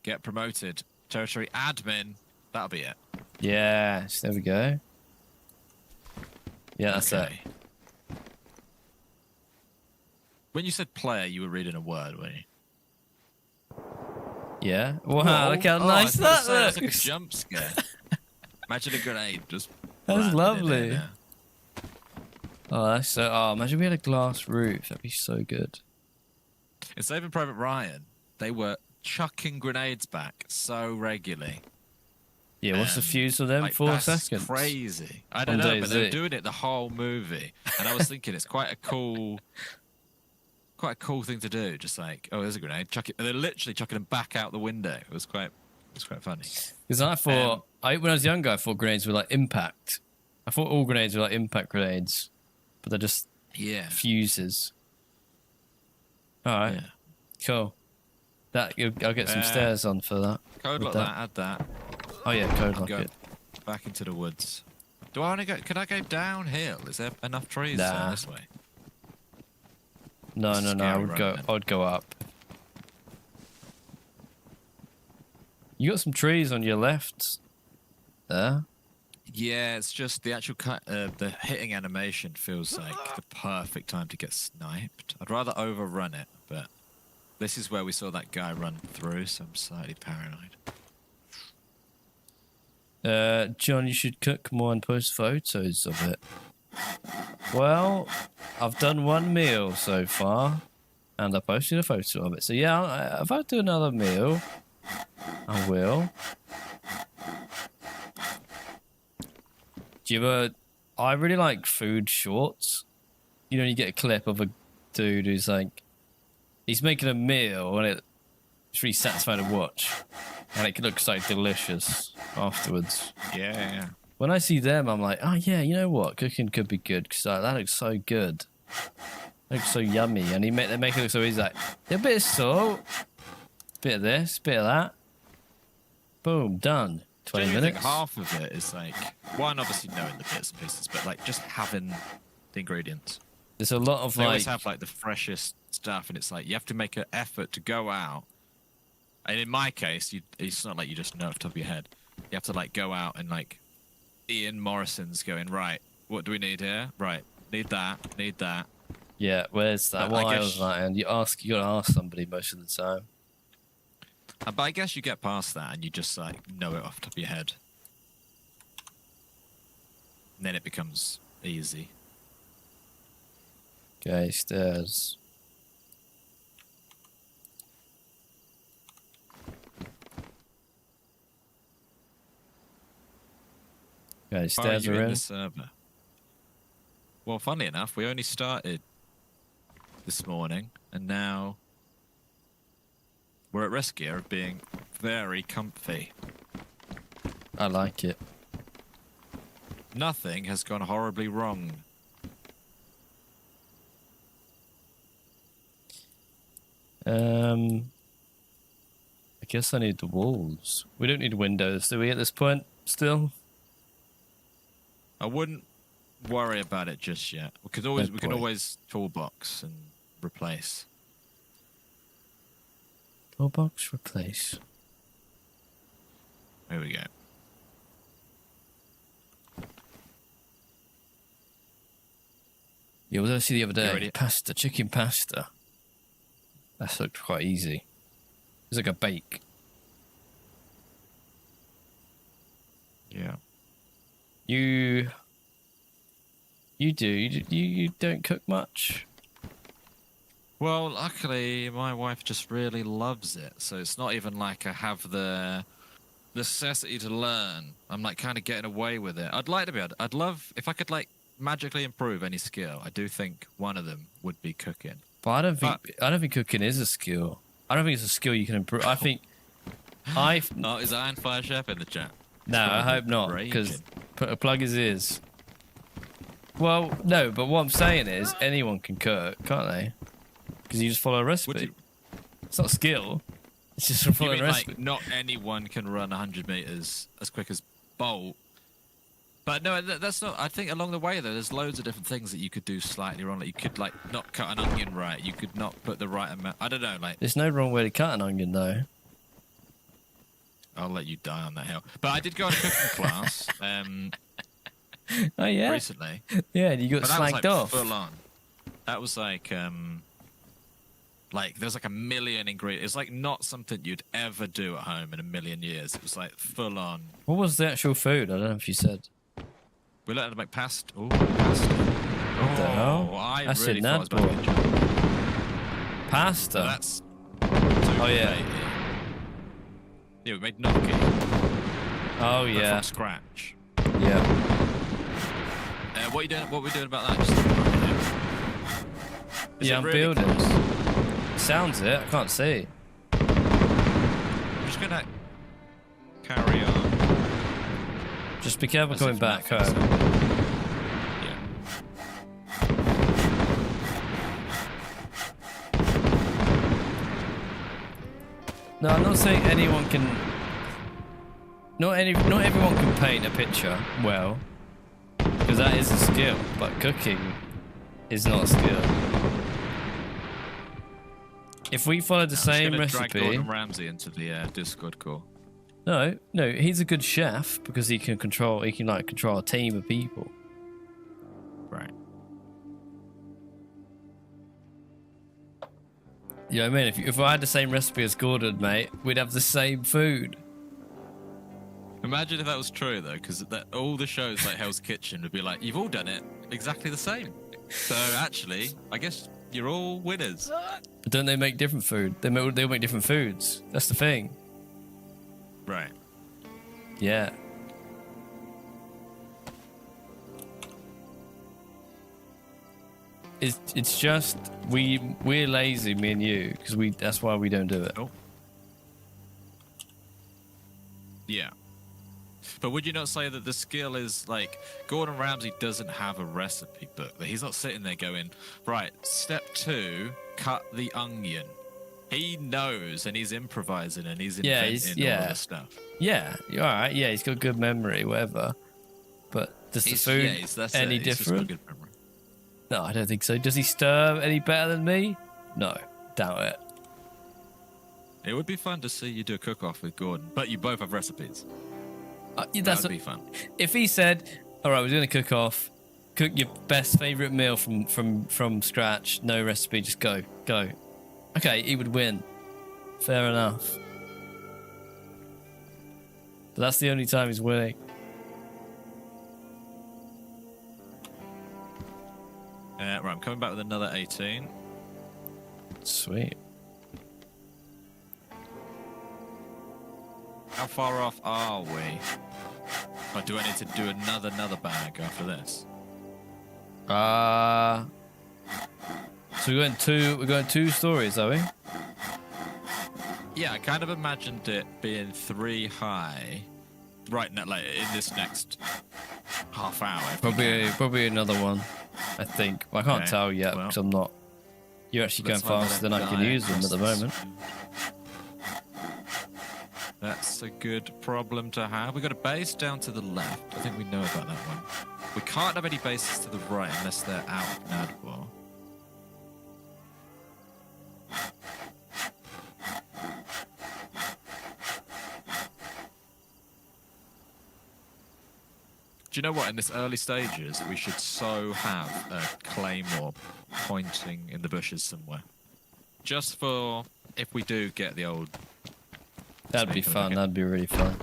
Speaker 2: Get promoted. Territory admin. That'll be it.
Speaker 1: Yes, there we go. Yeah, that's it.
Speaker 2: Okay. When you said player, you were reading a word, weren't you?
Speaker 1: Yeah. Wow,
Speaker 2: Whoa.
Speaker 1: look how
Speaker 2: Oh,
Speaker 1: nice
Speaker 2: I was
Speaker 1: that
Speaker 2: gonna say, that's like a
Speaker 1: looks.
Speaker 2: jump scare. Imagine a grenade just.
Speaker 1: That's
Speaker 2: landed in
Speaker 1: lovely.
Speaker 2: there.
Speaker 1: Oh, that's so. Oh, imagine we had a glass roof. That'd be so good.
Speaker 2: In Saving Private Ryan, they were chucking grenades back so regularly.
Speaker 1: Yeah, what's the
Speaker 2: And,
Speaker 1: fuse of them?
Speaker 2: like,
Speaker 1: 4
Speaker 2: that's
Speaker 1: seconds.
Speaker 2: Crazy. I don't
Speaker 1: On
Speaker 2: know, but they were
Speaker 1: DayZ.
Speaker 2: doing it the whole movie, and I was thinking it's quite a cool thing to do. Just like, oh, there's a grenade, chuck it. And they're literally chucking them back out the window. It was quite funny.
Speaker 1: Because I thought, when I was younger, I thought grenades were like impact. I thought all grenades were like impact grenades, but they're just
Speaker 2: Yeah.
Speaker 1: fuses. All right,
Speaker 2: Yeah.
Speaker 1: cool. I'll get some stairs on for that.
Speaker 2: Code
Speaker 1: with
Speaker 2: like that. Add that.
Speaker 1: Oh yeah, code lock
Speaker 2: Go
Speaker 1: it.
Speaker 2: back into the woods. Do I want to go? Can I go downhill? Is there enough trees
Speaker 1: Nah.
Speaker 2: this way?
Speaker 1: No, I
Speaker 2: Scary
Speaker 1: would
Speaker 2: road,
Speaker 1: go.
Speaker 2: then.
Speaker 1: I'd go up. You got some trees on your left. There.
Speaker 2: Yeah, it's just the actual the hitting animation feels like the perfect time to get sniped. I'd rather overrun it, but this is where we saw that guy run through, so I'm slightly paranoid.
Speaker 1: John, you should cook more and post photos of it. Well, I've done one meal so far, and I posted a photo of it. So yeah, if I do another meal, I will. Do you ever? I really like food shorts. You know, you get a clip of a dude who's like, he's making a meal, and it's really satisfying to watch, and it looks like delicious afterwards.
Speaker 2: Yeah.
Speaker 1: When I see them, I'm like, oh yeah, you know what? Cooking could be good because that looks so good. It looks so yummy, and they make it look so easy. Like a bit of salt, bit of this, bit of that. Boom, done. 20
Speaker 2: Genuinely think
Speaker 1: minutes.
Speaker 2: half of it is like one, obviously knowing the bits and pieces, but like just having the ingredients.
Speaker 1: There's a lot of
Speaker 2: They
Speaker 1: like,
Speaker 2: always have like the freshest stuff, and it's like you have to make an effort to go out. And in my case, it's not like you just know off the top of your head. You have to like go out and like Ian Morrison's going, right, what do we need here? Right, need that.
Speaker 1: yeah, where's that?
Speaker 2: But I
Speaker 1: What I
Speaker 2: guess-
Speaker 1: was like, and you gotta ask somebody most of the time.
Speaker 2: But I guess you get past that and you just like know it off the top of your head. And then it becomes easy.
Speaker 1: Okay, stairs. Okay,
Speaker 2: Are
Speaker 1: stairs
Speaker 2: you
Speaker 1: are
Speaker 2: in
Speaker 1: in.
Speaker 2: the server? Well, funny enough, we only started this morning, and now we're at risk here of being very comfy.
Speaker 1: I like it.
Speaker 2: Nothing has gone horribly wrong.
Speaker 1: I guess I need the walls. We don't need windows, do we, at this point, still?
Speaker 2: I wouldn't worry about it just yet. We can always toolbox and replace.
Speaker 1: Toolbox replace.
Speaker 2: Here we go.
Speaker 1: Yeah, what did I see the other day?
Speaker 2: ready?
Speaker 1: Pasta, chicken pasta. That looked quite easy. It's like a bake.
Speaker 2: Yeah.
Speaker 1: You don't cook much?
Speaker 2: Well, luckily, my wife just really loves it, so it's not even like I have the necessity to learn. I'm like kind of getting away with it. I'd like to be able I'd love if I could like magically improve any skill. I do think one of them would be cooking.
Speaker 1: But I don't think cooking is a skill. I don't think it's a skill you can improve. I think
Speaker 2: Oh, is Iron Fire Chef in the chat?
Speaker 1: no, I hope not, because plug his ears. Well, no, but what I'm saying is anyone can cook, can't they? Because you just follow a recipe. It's not skill. It's just from
Speaker 3: You
Speaker 1: following
Speaker 3: mean,
Speaker 1: the recipe.
Speaker 3: like, not anyone can run 100 meters as quick as Bolt. But no, that's not. I think along the way though, there's loads of different things that you could do slightly wrong. Like you could like not cut an onion right. You could not put the right amount. I don't know. Like
Speaker 1: There's no wrong way to cut an onion, though.
Speaker 3: I'll let you die on that hill. But I did go on a cooking class
Speaker 1: Oh yeah,
Speaker 3: recently.
Speaker 1: yeah. And you got
Speaker 3: But that was
Speaker 1: slagged
Speaker 3: like
Speaker 1: off.
Speaker 3: full on. That was like there's like a million ingredients. It's like not something you'd ever do at home in a million years. It was like full on.
Speaker 1: What was the actual food? I don't know if you said.
Speaker 3: We learned to make pasta. Oh, pasta.
Speaker 1: What the hell?
Speaker 3: I
Speaker 1: That's
Speaker 3: really
Speaker 1: in
Speaker 3: thought
Speaker 1: that
Speaker 3: I was about to
Speaker 1: book.
Speaker 3: get you.
Speaker 1: Pasta.
Speaker 3: So that's.
Speaker 1: Oh, yeah.
Speaker 3: Yeah, we made gnocchi.
Speaker 1: Oh
Speaker 3: But
Speaker 1: yeah.
Speaker 3: from scratch.
Speaker 1: Yeah.
Speaker 3: What are you doing? What are we doing about that? Is
Speaker 1: Yeah,
Speaker 3: it
Speaker 1: I'm
Speaker 3: really
Speaker 1: building.
Speaker 3: close?
Speaker 1: Sounds it. I can't see.
Speaker 3: I'm just gonna carry on.
Speaker 1: Just be careful
Speaker 3: As
Speaker 1: coming
Speaker 3: if
Speaker 1: back
Speaker 3: nothing's
Speaker 1: home.
Speaker 3: Yeah.
Speaker 1: No, I'm not saying anyone can. Not everyone can paint a picture well, because that is a skill. But cooking is not a skill. If we followed the same
Speaker 3: I'm just gonna
Speaker 1: recipe,
Speaker 3: drag Gordon Ramsay into the Discord call.
Speaker 1: no, he's a good chef because he can control a team of people.
Speaker 3: Right.
Speaker 1: You know what I mean? If I had the same recipe as Gordon, mate, we'd have the same food.
Speaker 3: Imagine if that was true though, because all the shows like Hell's Kitchen would be like, you've all done it exactly the same. So actually, I guess you're all winners.
Speaker 1: But don't they make different food? They'll make different foods. That's the thing.
Speaker 3: Right.
Speaker 1: Yeah. It's just we're lazy, me and you, because that's why we don't do it.
Speaker 3: Oh. Yeah. But would you not say that the skill is like Gordon Ramsay doesn't have a recipe book? That he's not sitting there going, right, step 2, cut the onion. He knows and he's improvising and he's inventing all of the stuff.
Speaker 1: Yeah, you're all right. Yeah, he's got good memory, whatever. But does the food any different?
Speaker 3: Good memory.
Speaker 1: No, I don't think so. Does he stir any better than me? No, doubt it.
Speaker 3: It would be fun to see you do a cook-off with Gordon, but you both have recipes.
Speaker 1: Yeah,
Speaker 3: That would be fun.
Speaker 1: If he said, "All right, we're doing a cook-off. Cook your best favorite meal from scratch. No recipe, just go." Okay, he would win. Fair enough. But that's the only time he's winning.
Speaker 3: Right, I'm coming back with another 18.
Speaker 1: Sweet.
Speaker 3: How far off are we? Or do I need to do another bag after this?
Speaker 1: So we're going two stories, are we?
Speaker 3: Yeah, I kind of imagined it being 3 high. Right now, like in this next half hour.
Speaker 1: Probably another one, I think. Well, I can't
Speaker 3: Okay,
Speaker 1: tell yet
Speaker 3: well,
Speaker 1: because I'm not. You're actually going
Speaker 3: let's hope I
Speaker 1: faster than
Speaker 3: don't
Speaker 1: I can
Speaker 3: die
Speaker 1: use them at the
Speaker 3: across
Speaker 1: moment.
Speaker 3: That's a good problem to have. We got a base down to the left. I think we know about that one. We can't have any bases to the right unless they're out of Nadwar. Do you know what? In this early stages, we should so have a claymore pointing in the bushes somewhere. Just for if we do get the old...
Speaker 1: That'd be fun. That'd be really fun.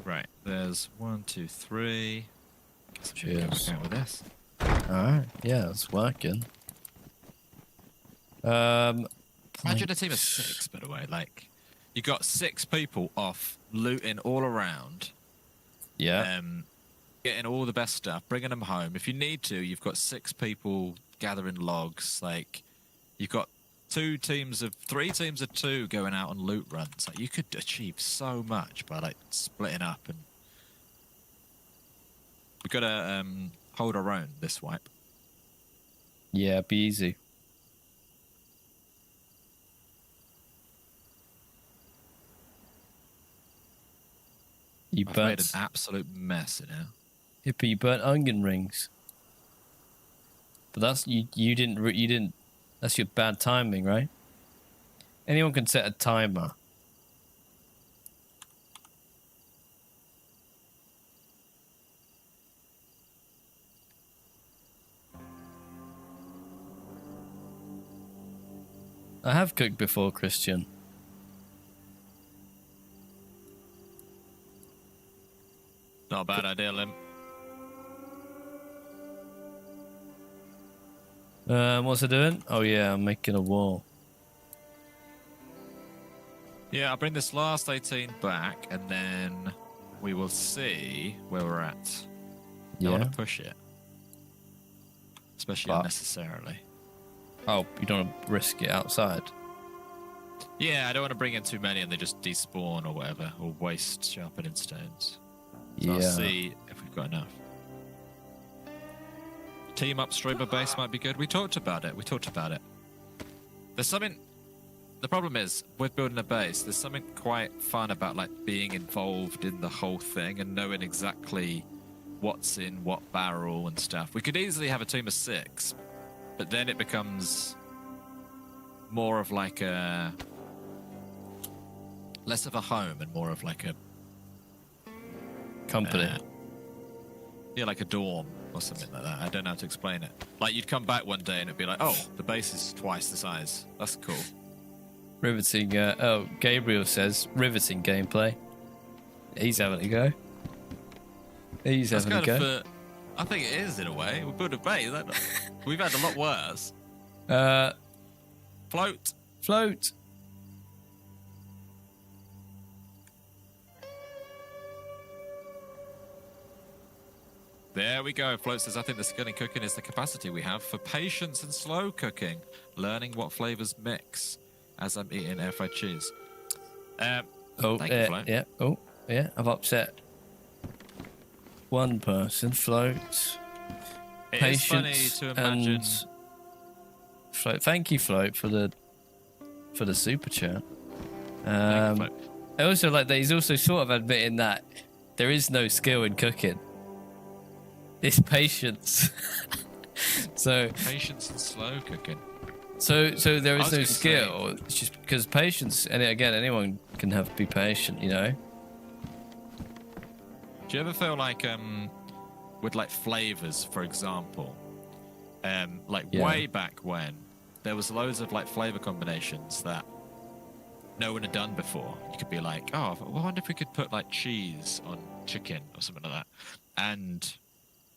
Speaker 3: Right, there's 1, 2, 3. Guess I'm gonna
Speaker 1: Cheers.
Speaker 3: go with this.
Speaker 1: All right. Yeah, it's working.
Speaker 3: Imagine a team of 6, by the way. Like, you got 6 people off looting all around.
Speaker 1: Yeah.
Speaker 3: Getting all the best stuff, bringing them home. If you need to, you've got 6 people gathering logs. Like, you've got 3 teams of 2 going out on loot runs. Like, you could achieve so much by like splitting up, and we've got to hold our own this wipe.
Speaker 1: Yeah, be easy. You
Speaker 2: I've made an
Speaker 1: burnt
Speaker 2: absolute mess in here.
Speaker 1: Hippie, you burnt onion rings. But that's you didn't. That's your bad timing, right? Anyone can set a timer. I have cooked before, Christian.
Speaker 2: Not a bad idea, Lim.
Speaker 1: What's it doing? Oh yeah, I'm making a wall.
Speaker 2: Yeah, I'll bring this last 18 back, and then we will see where we're at. I don't
Speaker 1: Yeah.
Speaker 2: want to push it. Especially
Speaker 1: But-
Speaker 2: unnecessarily.
Speaker 1: Oh, you don't want to risk it outside.
Speaker 2: Yeah, I don't want to bring in too many and they just despawn or whatever, or waste sharpening stones. So
Speaker 1: Yeah.
Speaker 2: I'll see if we've got enough. Team up streamer base might be good. We talked about it. There's something... The problem is, with building a base, there's something quite fun about like being involved in the whole thing and knowing exactly what's in what barrel and stuff. We could easily have a team of 6, but then it becomes more of like a... less of a home and more of like a...
Speaker 1: Company.
Speaker 2: yeah, like a dorm or something like that. I don't know how to explain it. Like, you'd come back one day and it'd be like, oh, the base is twice the size. That's cool.
Speaker 1: Riveting. Oh, Gabriel says riveting gameplay. He's having a go. He's
Speaker 2: That's
Speaker 1: having a
Speaker 2: kind
Speaker 1: go.
Speaker 2: of... I think it is, in a way. We built a base. We've had a lot worse. Float.
Speaker 1: Float.
Speaker 2: There we go. Float says, I think the skill in cooking is the capacity we have for patience and slow cooking. Learning what flavors mix as I'm eating air fried cheese.
Speaker 1: Oh,
Speaker 2: Thank you, Float.
Speaker 1: yeah. Oh, yeah. I've upset one person. Float.
Speaker 2: It is funny
Speaker 1: Patience
Speaker 2: to imagine...
Speaker 1: and Float. Thank you, Float, for the super chat.
Speaker 2: Thank you, Float.
Speaker 1: I also like that he's also sort of admitting that there is no skill in cooking. It's patience. so
Speaker 2: Patience and slow cooking.
Speaker 1: there is
Speaker 2: I
Speaker 1: no
Speaker 2: was gonna
Speaker 1: skill. It's just because patience, and again, anyone can be patient, you know.
Speaker 2: Do you ever feel like with like flavors, for example, like
Speaker 1: Yeah.
Speaker 2: way back when there was loads of like flavor combinations that no one had done before. You could be like, oh, I wonder if we could put like cheese on chicken or something like that. And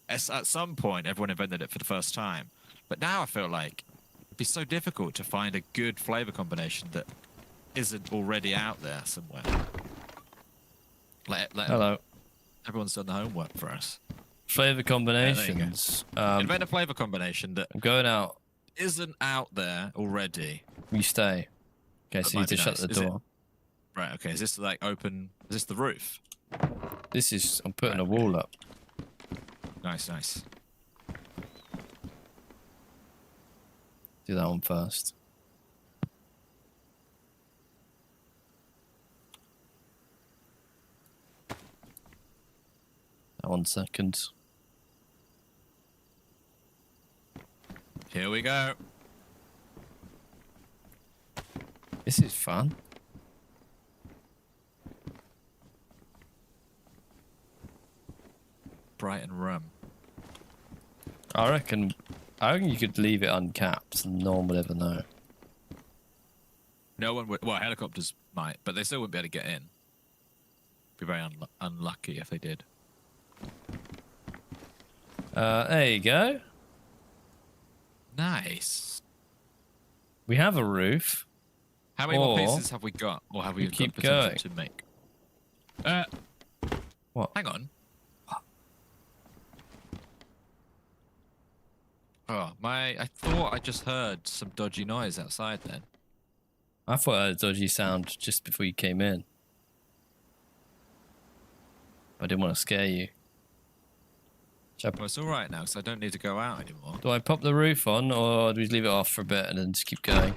Speaker 2: at some point, everyone invented it for the first time. But now I feel like it'd be so difficult to find a good flavor combination that isn't already out there somewhere.
Speaker 1: Hello.
Speaker 2: Everyone's done the homework for us.
Speaker 1: Flavor combinations.
Speaker 2: Invent a flavor combination that
Speaker 1: I'm going out.
Speaker 2: isn't out there already.
Speaker 1: You stay. Okay, so you need
Speaker 2: might
Speaker 1: to
Speaker 2: be
Speaker 1: shut
Speaker 2: nice.
Speaker 1: the
Speaker 2: Is it-
Speaker 1: door.
Speaker 2: Right, okay. Is this like open? Is this the roof?
Speaker 1: This is. I'm putting
Speaker 2: Right,
Speaker 1: a wall up.
Speaker 2: Nice, nice.
Speaker 1: Do that one first. That 1 second.
Speaker 2: Here we go.
Speaker 1: This is fun.
Speaker 2: Brighton rum.
Speaker 1: I reckon you could leave it uncapped and no one would ever know.
Speaker 2: No one would. Well, helicopters might, but they still wouldn't be able to get in. Be very unlucky if they did.
Speaker 1: There you go.
Speaker 2: Nice.
Speaker 1: We have a roof.
Speaker 2: How many more
Speaker 1: Or
Speaker 2: pieces have we got, or have we got
Speaker 1: keep
Speaker 2: potential
Speaker 1: going.
Speaker 2: to make?
Speaker 1: What?
Speaker 2: Hang on. Oh, I thought I just heard some dodgy noise outside then.
Speaker 1: I thought I heard a dodgy sound just before you came in. I didn't want to scare you.
Speaker 2: Well, it's all right now, because I don't need to go out anymore.
Speaker 1: Do I pop the roof on, or do we leave it off for a bit and then just keep going?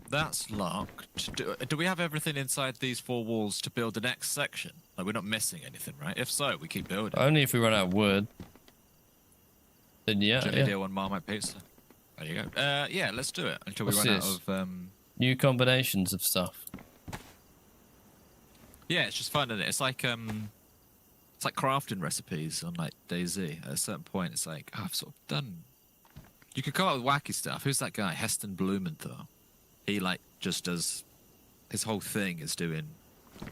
Speaker 2: That's locked. Do we have everything inside these 4 walls to build the next section? Like we're not missing anything, right? If so, we keep building.
Speaker 1: Only if we run out of wood. Then yeah,
Speaker 2: Jelly
Speaker 1: yeah.
Speaker 2: deal on Marmite pizza. There you go. Yeah, let's do it until
Speaker 1: What's
Speaker 2: we run
Speaker 1: this?
Speaker 2: out of.
Speaker 1: New combinations of stuff.
Speaker 2: Yeah, it's just fun, isn't it? It's like crafting recipes on like DayZ. At a certain point, it's like I've sort of done. You could come up with wacky stuff. Who's that guy? Heston Blumenthal. He like just does. His whole thing is doing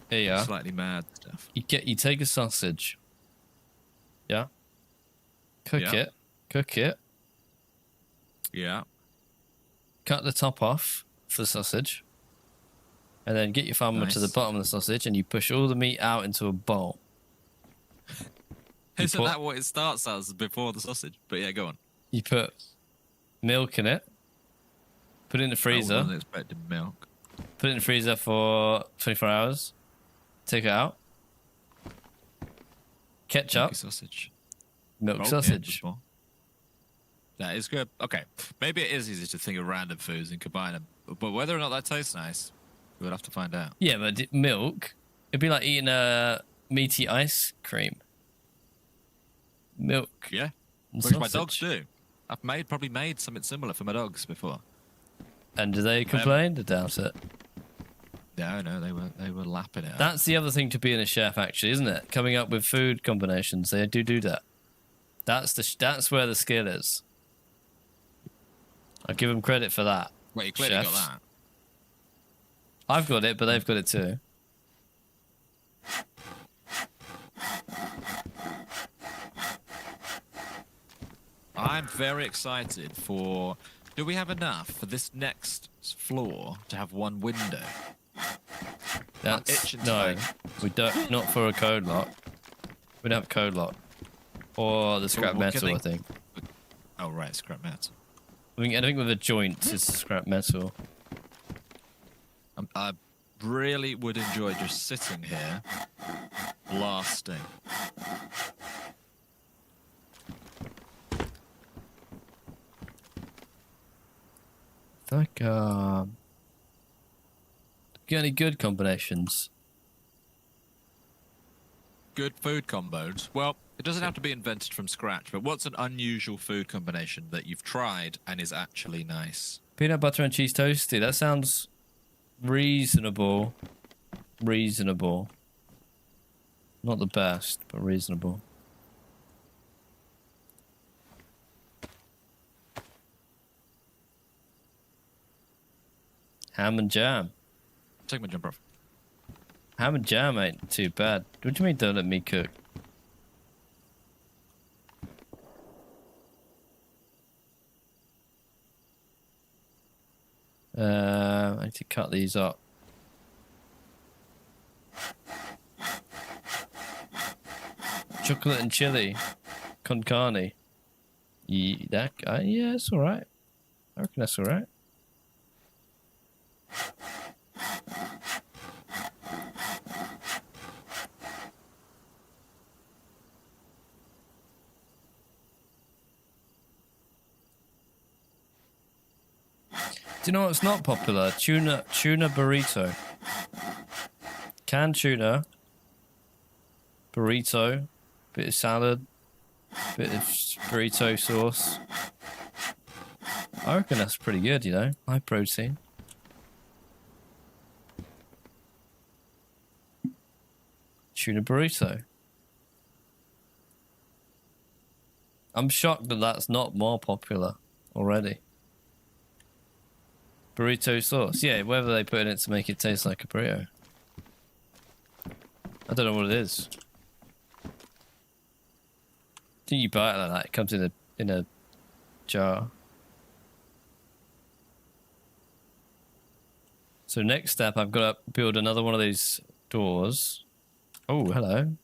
Speaker 1: Here you are.
Speaker 2: slightly mad stuff.
Speaker 1: You take a sausage. Yeah. Cook
Speaker 2: Yeah.
Speaker 1: it.
Speaker 2: Yeah.
Speaker 1: Cut the top off for the sausage. And then get your thumb to the
Speaker 2: Nice.
Speaker 1: bottom of the sausage and you push all the meat out into a bowl.
Speaker 2: Isn't
Speaker 1: put-
Speaker 2: that what it starts as before the sausage? But yeah, go on.
Speaker 1: You put milk in it. Put it in the
Speaker 2: I
Speaker 1: freezer.
Speaker 2: wasn't expecting milk.
Speaker 1: Put it in the freezer for 24 hours. Take it out. Ketchup.
Speaker 2: Milky sausage.
Speaker 1: Milk
Speaker 2: Oh, yeah,
Speaker 1: sausage.
Speaker 2: just more. That is good. Okay, maybe it is easy to think of random foods and combine them, but whether or not that tastes nice, we'll have to find out.
Speaker 1: Yeah, but milk. It'd be like eating a meaty ice cream. Milk.
Speaker 2: Yeah,
Speaker 1: And
Speaker 2: which my
Speaker 1: sausage.
Speaker 2: dogs do. I've probably made something similar for my dogs before.
Speaker 1: And do they complain? I doubt it.
Speaker 2: No, they were lapping it. Up.
Speaker 1: That's the other thing to being a chef, actually, isn't it? Coming up with food combinations. They do that. That's where the skill is. I give them credit for that.
Speaker 2: Wait, you clearly
Speaker 1: chefs.
Speaker 2: got that.
Speaker 1: I've got it, but they've got it too.
Speaker 2: I'm very excited for. Do we have enough for this next floor to have one window?
Speaker 1: That's
Speaker 2: itching to
Speaker 1: no,
Speaker 2: make-
Speaker 1: we don't. Not for a code lock. We don't have a code lock or the scrap
Speaker 2: what can
Speaker 1: metal.
Speaker 2: they-
Speaker 1: I think.
Speaker 2: Oh right, scrap metal.
Speaker 1: I think with a joint, it's scrap metal.
Speaker 2: I really would enjoy just sitting here, blasting.
Speaker 1: Like, got any good combinations?
Speaker 2: Good food combos. Well, it doesn't have to be invented from scratch, but what's an unusual food combination that you've tried and is actually nice?
Speaker 1: Peanut butter and cheese toasty. That sounds reasonable. Reasonable. Not the best, but reasonable. Ham and jam.
Speaker 2: Take my jumper off.
Speaker 1: Ham and jam ain't too bad. What do you mean don't let me cook? I need to cut these up. Chocolate and chili. Con carne. Yeah, it's alright. I reckon that's alright. Do you know what's not popular? Tuna burrito. Canned tuna, burrito, bit of salad, bit of burrito sauce. I reckon that's pretty good, you know? High protein. Tuna burrito. I'm shocked that that's not more popular already. Burrito sauce. Yeah, whether they put in it to make it taste like a burrito. I don't know what it is. I think you buy it like that. It comes in a jar. So next step, I've got to build another one of these doors. Oh, hello.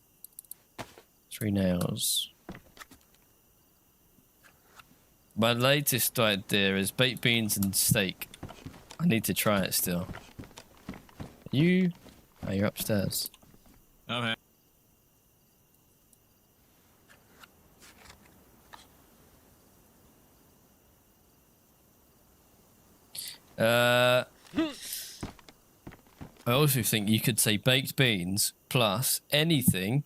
Speaker 1: 3 nails. My latest idea is baked beans and steak. I need to try it still. You? Oh, you're upstairs.
Speaker 2: Okay.
Speaker 1: I also think you could say baked beans plus anything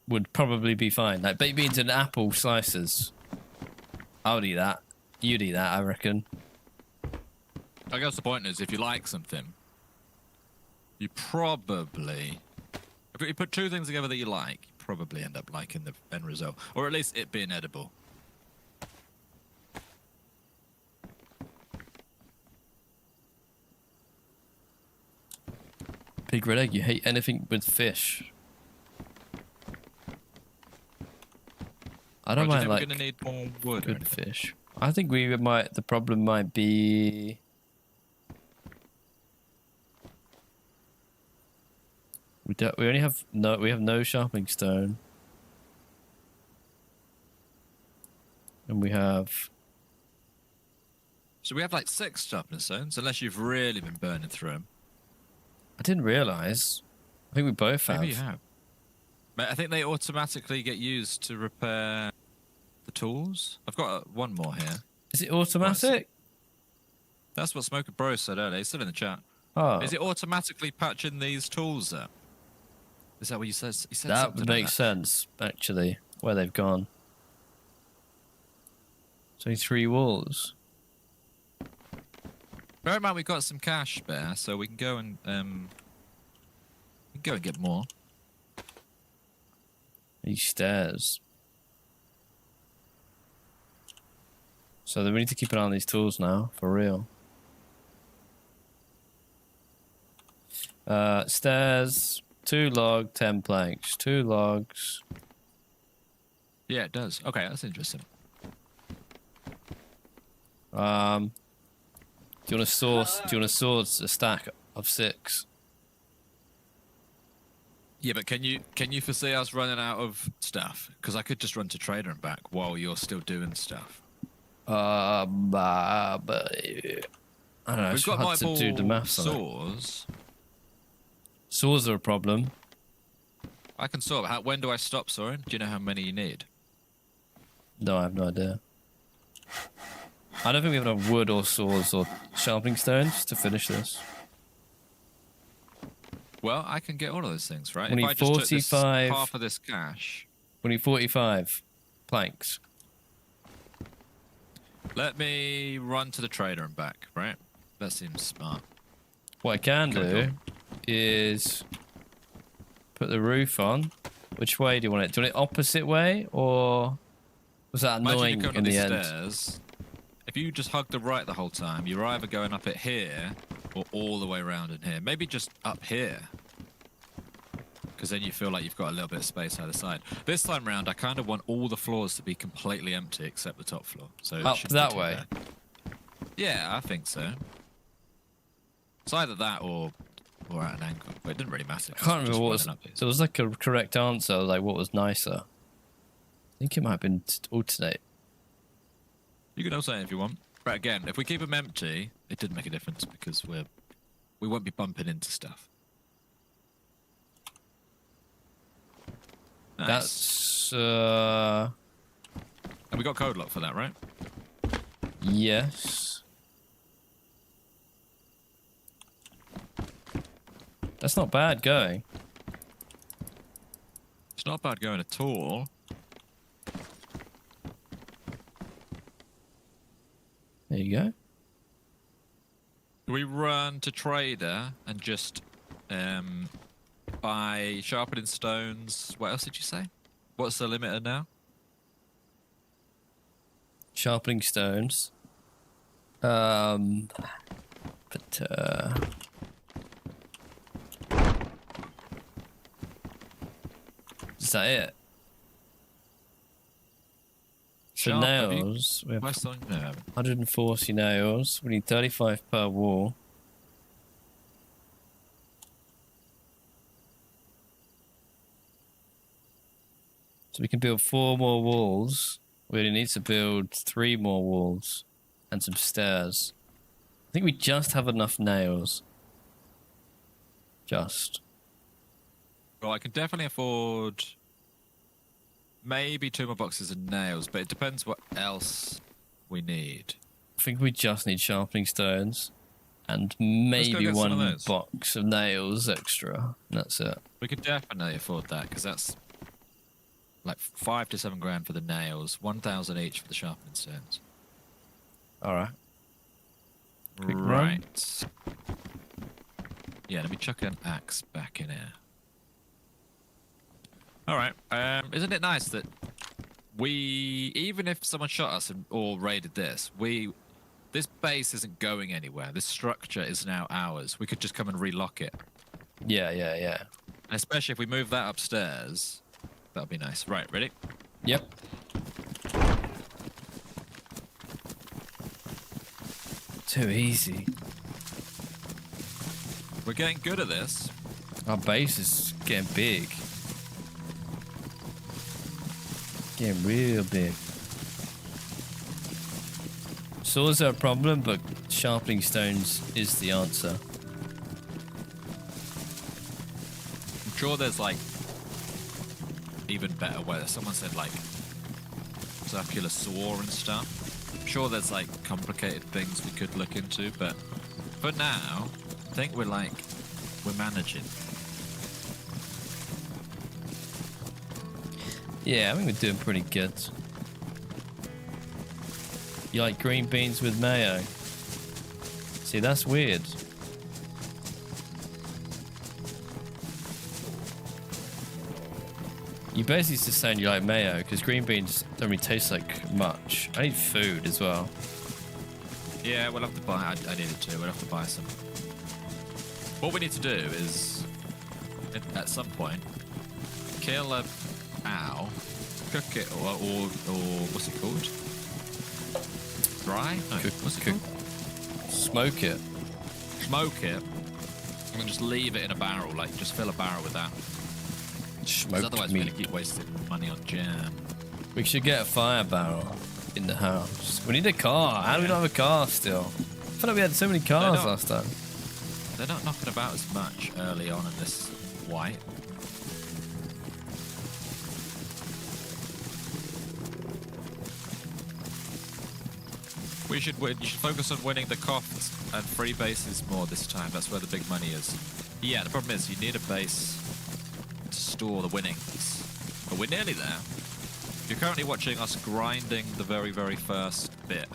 Speaker 1: would probably be fine. Like baked beans and apple slices. I would eat that. You'd eat that, I reckon.
Speaker 3: I guess the point is, if you like something, you probably, if you put two things together that you like, you probably end up liking the end result, or at least it being edible.
Speaker 1: Big red egg, you hate anything with fish. I don't
Speaker 3: Right,
Speaker 1: mind
Speaker 3: do you think
Speaker 1: like
Speaker 3: we're gonna need more wood or
Speaker 1: good
Speaker 3: anything?
Speaker 1: fish. I think we might. The problem might be. We don't. We only have no. We have no sharpening stone. And we have.
Speaker 3: So we have like 6 sharpening stones, unless you've really been burning through them.
Speaker 1: I didn't realize. I think we both have.
Speaker 3: Maybe you have. But I think they automatically get used to repair the tools. I've got one more here.
Speaker 1: Is it automatic?
Speaker 3: That's what Smoker Bro said earlier. He's still in the chat.
Speaker 1: Oh,
Speaker 3: Is it automatically patching these tools up? Is that what you said? He said
Speaker 1: that
Speaker 3: something
Speaker 1: would
Speaker 3: like
Speaker 1: make sense actually. Where they've gone. It's only 3 walls.
Speaker 3: Bear in mind we've got some cash spare, so we can go and get more.
Speaker 1: These stairs. So then we need to keep an eye on these tools now, for real. Stairs, 2 log, 10 planks. 2 logs.
Speaker 3: Yeah, it does. Okay, that's interesting.
Speaker 1: Do you want a source a stack of 6?
Speaker 3: Yeah, but can you foresee us running out of stuff? Because I could just run to trader and back while you're still doing stuff.
Speaker 1: But I don't know.
Speaker 3: We've
Speaker 1: It's
Speaker 3: got
Speaker 1: hard to do the
Speaker 3: multiple
Speaker 1: maths on it.
Speaker 3: saws.
Speaker 1: Saws are a problem.
Speaker 3: I can saw. When do I stop sawing? Do you know how many you need?
Speaker 1: No, I have no idea. I don't think we have enough wood or saws or sharpening stones to finish this.
Speaker 3: Well, I can get all of those things, right?
Speaker 1: We need
Speaker 3: if I just took this,
Speaker 1: 45
Speaker 3: half of this cash,
Speaker 1: We need 45 planks.
Speaker 3: let me run to the trader and back, right? That seems smart.
Speaker 1: What I can
Speaker 3: Go,
Speaker 1: do is put the roof on. Which way do you want it? Do you want it opposite way, or was that
Speaker 3: Imagine
Speaker 1: annoying
Speaker 3: you're going
Speaker 1: in
Speaker 3: up
Speaker 1: the
Speaker 3: these
Speaker 1: end?
Speaker 3: stairs. If you just hug the right the whole time, you're either going up it here or all the way around in here. Maybe just up here. Because then you feel like you've got a little bit of space either side. This time round, I kind of want all the floors to be completely empty except the top floor. So it
Speaker 1: Up
Speaker 3: shouldn't be
Speaker 1: that
Speaker 3: too
Speaker 1: way?
Speaker 3: bad. Yeah, I think so. It's either that or at an angle. But it didn't really matter.
Speaker 1: I can't remember what was. There was like a correct answer, like what was nicer. I think it might have been alternate.
Speaker 3: You can also say if you want. But again, if we keep them empty, it didn't make a difference because we won't be bumping into stuff. Nice.
Speaker 1: That's
Speaker 3: And we got code lock for that, right?
Speaker 1: yes. That's not bad going.
Speaker 3: It's not bad going at all.
Speaker 1: There you go.
Speaker 3: We run to trader and just buy sharpening stones. What else did you say? What's the limiter now?
Speaker 1: Sharpening stones. But is that it? So
Speaker 3: Sharp, have you-
Speaker 1: nails, we have
Speaker 3: Where's the no.
Speaker 1: 140 nails. We need 35 per wall. So we can build 4 more walls. We only need to build 3 more walls and some stairs. I think we just have enough nails. Just.
Speaker 3: Well, I can definitely afford maybe 2 more boxes of nails, but it depends what else we need.
Speaker 1: I think we just need sharpening stones. and
Speaker 3: go
Speaker 1: maybe
Speaker 3: get some of
Speaker 1: one
Speaker 3: those.
Speaker 1: box of nails extra. That's it.
Speaker 3: We could definitely afford that because that's like 5 to 7 grand for the nails, 1,000 each for the sharpening stones.
Speaker 1: All right. Quick run.
Speaker 3: Right. Yeah, let me chuck an axe back in here. All right. Isn't it nice that even if someone shot us or raided this base isn't going anywhere. This structure is now ours. We could just come and relock it.
Speaker 1: Yeah.
Speaker 3: And especially if we move that upstairs, that'll be nice. Right, ready?
Speaker 1: Yep. Too easy.
Speaker 3: We're getting good at this.
Speaker 1: Our base is getting big. Getting real big. Swords are a problem, but sharpening stones is the answer.
Speaker 3: I'm sure there's like even better way. Someone said like circular saw and stuff. I'm sure there's like complicated things we could look into, but for now, I think we're managing.
Speaker 1: Yeah, I think we're doing pretty good. You like green beans with mayo? See, that's weird. You basically just saying you like mayo because green beans don't really taste like much. I need food as well.
Speaker 3: Yeah, we'll have to buy. I needed to. We'll have to buy some. What we need to do is, at some point, kill a owl, cook it, or what's it called? Dry? No, what's it called?
Speaker 1: Smoke it.
Speaker 3: Smoke it, and then just leave it in a barrel. Like, just fill a barrel with that. Because
Speaker 1: Smoked
Speaker 3: otherwise, we're
Speaker 1: meat.
Speaker 3: gonna keep wasting money on jam.
Speaker 1: We should get a fire barrel in the house. We need a car. How do we not have a car still? I feel like we had so many cars
Speaker 3: don't.
Speaker 1: last time.
Speaker 3: They're not knocking about as much early on in this white. You should focus on winning the costs and free bases more this time. That's where the big money is. Yeah, the problem is you need a base to store the winnings. But we're nearly there. You're currently watching us grinding the very, very first bit.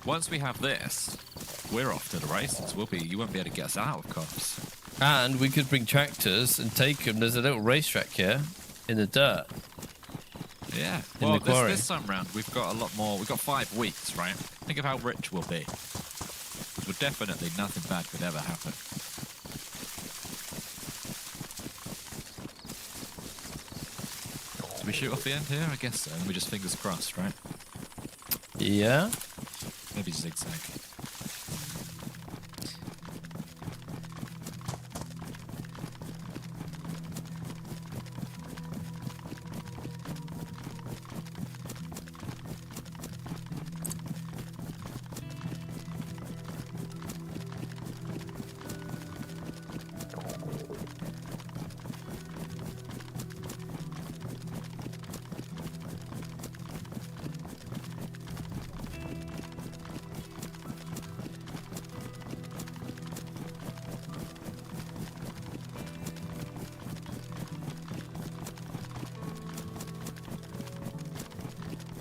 Speaker 3: Once we have this, we're off to the races. You won't be able to get us out of costs.
Speaker 1: And we could bring tractors and take them. There's a little racetrack here in the dirt.
Speaker 3: Yeah.
Speaker 1: In
Speaker 3: Well,
Speaker 1: the quarry.
Speaker 3: this time round, we've got a lot more. We've got 5 weeks, right? Think of how rich we'll be. Well, definitely nothing bad could ever happen. Do we shoot off the end here? I guess so. And we just fingers crossed, right?
Speaker 1: Yeah.
Speaker 3: Maybe zigzag.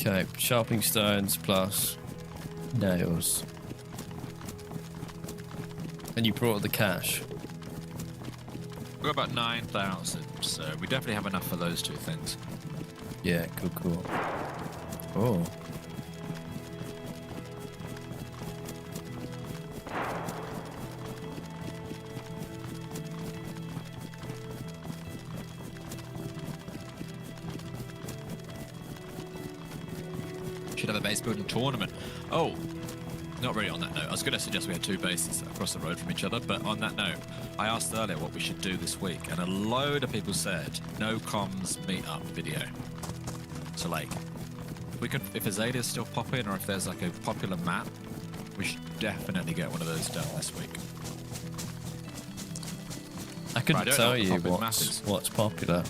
Speaker 1: Okay, sharpening stones plus nails. And you brought the cash.
Speaker 3: We've got about 9,000, so we definitely have enough for those 2 things.
Speaker 1: Yeah, cool. Oh.
Speaker 3: Should have a base building tournament. Oh, not really on that note. I was going to suggest we had 2 bases across the road from each other, but on that note, I asked earlier what we should do this week, and a load of people said no comms meetup video. So like, if Azalea's still popping, or if there's like a popular map, we should definitely get one of those done this week.
Speaker 1: I couldn't
Speaker 3: Right, I don't know
Speaker 1: tell
Speaker 3: what the
Speaker 1: you
Speaker 3: popular map is.
Speaker 1: what's popular.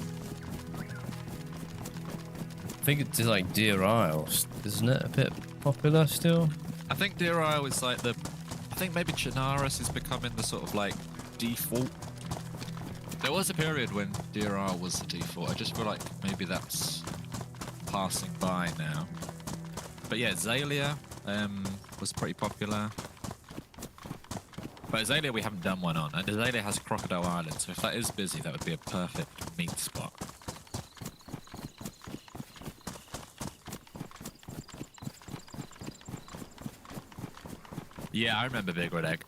Speaker 1: I think it's like Deer Isle, isn't it? A bit popular still?
Speaker 3: I think Deer Isle is like I think maybe Chinaris is becoming the sort of like default. There was a period when DRR was the default. I just feel like maybe that's passing by now. But yeah, Azalea was pretty popular. But Azalea we haven't done one on, and Azalea has Crocodile Island, so if that is busy, that would be a perfect meat spot. Yeah, I remember Big Red Egg.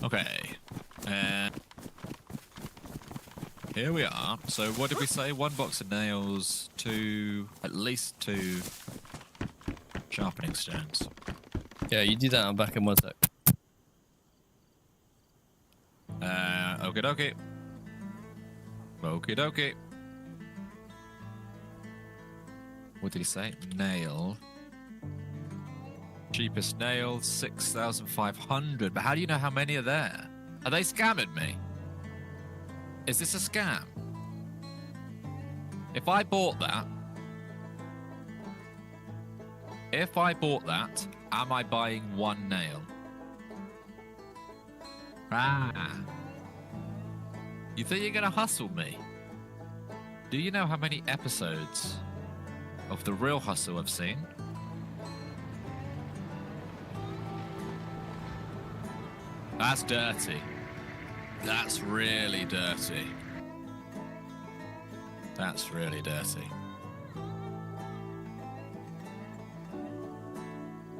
Speaker 3: Okay. Here we are. So what did we say? 1 box of nails, at least 2 sharpening stones.
Speaker 1: Yeah, you do that. I'm back in 1 sec.
Speaker 3: Okie dokie. Okie dokie. What did he say? Nail. Cheapest nail, 6,500. But how do you know how many are there? Are they scamming me? Is this a scam? If I bought that, am I buying 1 nail? Ah. You think you're gonna hustle me? Do you know how many episodes of The Real Hustle I've seen? That's dirty. That's really dirty. That's really dirty.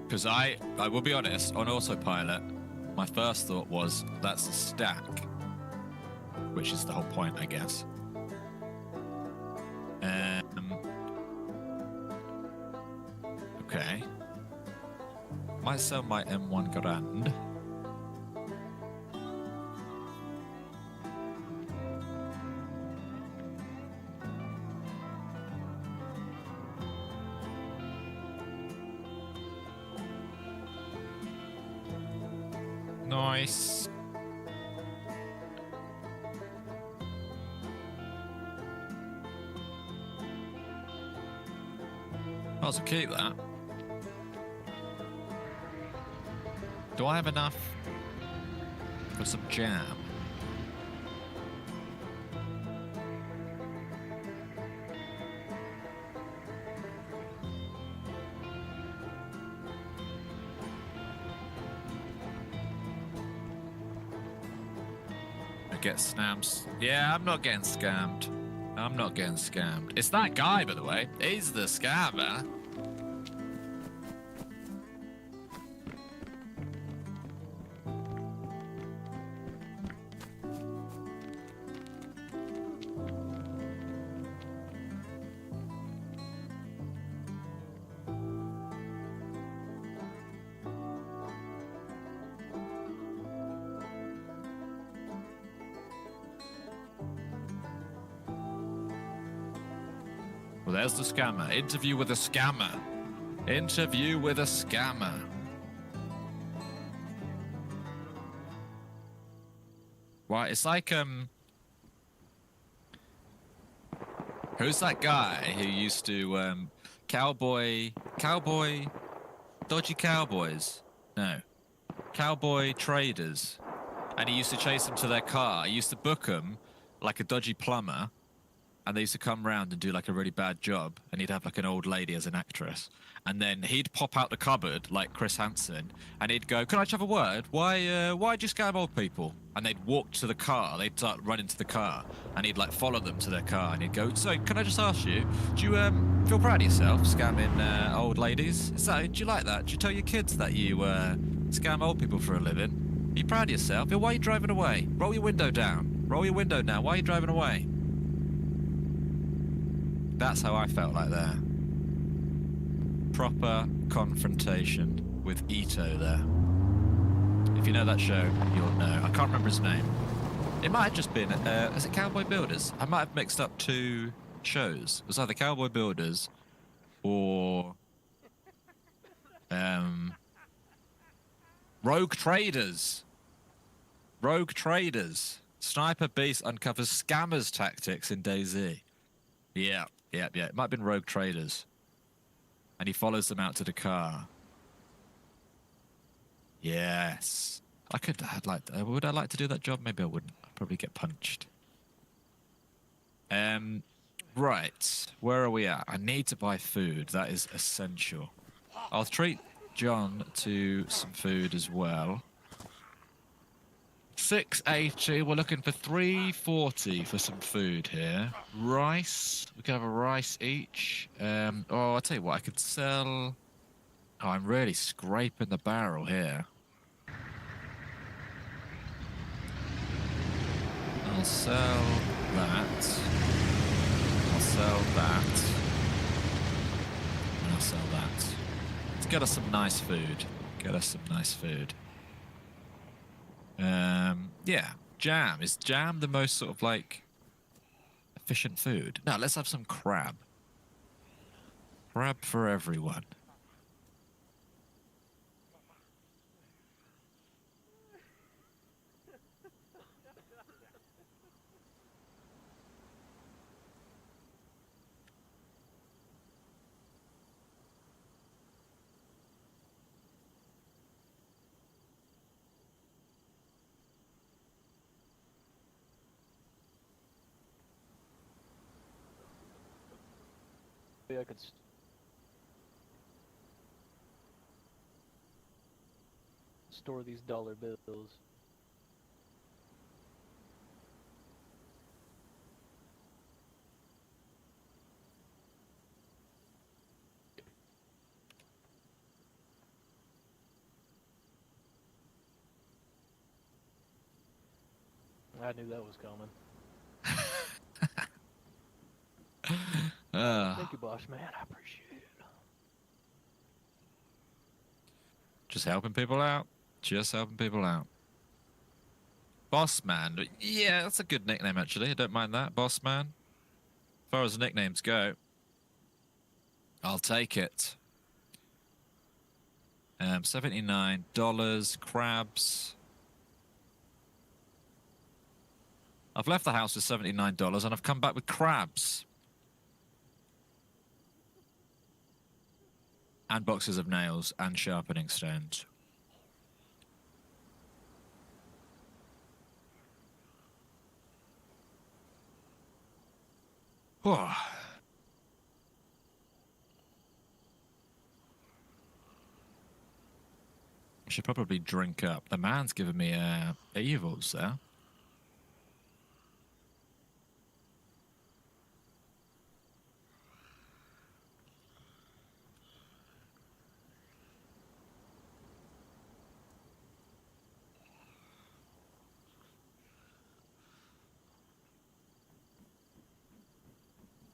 Speaker 3: Because I will be honest, on autopilot, my first thought was, that's a stack. Which is the whole point, I guess. Okay. Might sell my M1 Grand. Nice. I'll keep that. Do I have enough for some jam? I get snams. Yeah, I'm not getting scammed. I'm not getting scammed. It's that guy, by the way. He's the scammer. Well, there's the scammer. Interview with a scammer. Interview with a scammer. Well, it's like, who's that guy who used to, dodgy cowboys? No. Cowboy traders. And he used to chase them to their car. He used to book them like a dodgy plumber. And they used to come round and do like a really bad job, and he'd have like an old lady as an actress, and then he'd pop out the cupboard like Chris Hansen, and he'd go, "Can I just have a word? Why do you scam old people?" And they'd walk to the car, they'd start running to the car, and he'd like follow them to their car, and he'd go, "So can I just ask you, do you feel proud of yourself scamming old ladies? Do you like that? Do you tell your kids that you scam old people for a living? Are you proud of yourself? Why are you driving away? Roll your window down. Roll your window down. Why are you driving away?" That's how I felt like there. Proper confrontation with Ito there. If you know that show, you'll know. I can't remember his name. It might have just been, is it Cowboy Builders? I might have mixed up 2 shows. It was either Cowboy Builders or Rogue Traders. Rogue Traders. Sniper Beast uncovers scammers' tactics in DayZ. Yeah.
Speaker 2: Yeah. It might have been rogue traders. And he follows them out to the car. Yes. Would I like to do that job? Maybe I wouldn't. I'd probably get punched. Right. Where are we at? I need to buy food. That is essential. I'll treat John to some food as well. 680. We're looking for 340 for some food here. Rice. We could have a rice each. I'll tell you what. I could sell. Oh, I'm really scraping the barrel here. I'll sell that. I'll sell that. And I'll sell that. Let's get us some nice food. Yeah, jam. Is jam the most sort of like efficient food? No, let's have some crab. Crab for everyone.
Speaker 7: I could store these dollar bills. I knew that was coming. Thank you, boss man. I appreciate it.
Speaker 2: Just helping people out. Boss man. Yeah, that's a good nickname, actually. I don't mind that. Boss man. As far as nicknames go, I'll take it. $79. Crabs. I've left the house with $79 and I've come back with crabs. And boxes of nails and sharpening stones. Oh. I should probably drink up. The man's giving me evils there.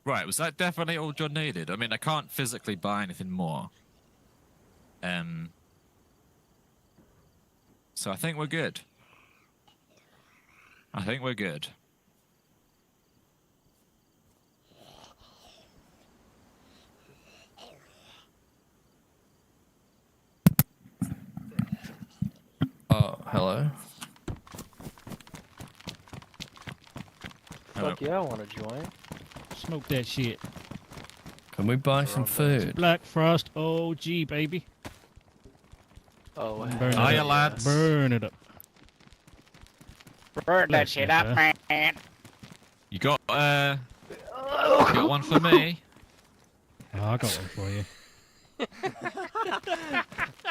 Speaker 2: Right, was that definitely all John needed? I mean, I can't physically buy anything more. So I think we're good.
Speaker 1: Oh, hello.
Speaker 7: Fuck yeah, I want to join.
Speaker 8: Smoke that shit.
Speaker 1: Can we buy some food?
Speaker 8: Black Frost OG, baby.
Speaker 7: Oh,
Speaker 8: Burn it
Speaker 2: Hiya,
Speaker 8: up.
Speaker 2: lads.
Speaker 8: Burn it up.
Speaker 9: Burn that
Speaker 8: Bless
Speaker 9: shit
Speaker 8: you,
Speaker 9: up,
Speaker 8: sir.
Speaker 9: man.
Speaker 2: You got one for me?
Speaker 8: Oh, I got one for you.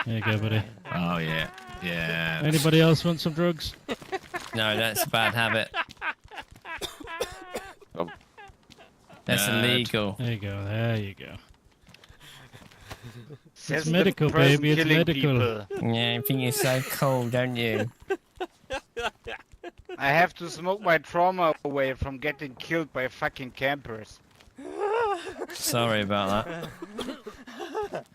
Speaker 8: There you go, buddy.
Speaker 2: Oh, yeah. Yeah.
Speaker 8: Anybody else want some drugs?
Speaker 1: No, that's a bad habit. That's illegal.
Speaker 8: There you go. There you go.
Speaker 9: Says
Speaker 8: It's
Speaker 9: the
Speaker 8: medical,
Speaker 9: person
Speaker 8: baby. It's
Speaker 9: killing
Speaker 8: medical.
Speaker 9: people.
Speaker 1: Yeah, you think you're so cool, don't you?
Speaker 9: I have to smoke my trauma away from getting killed by fucking campers.
Speaker 1: Sorry about that.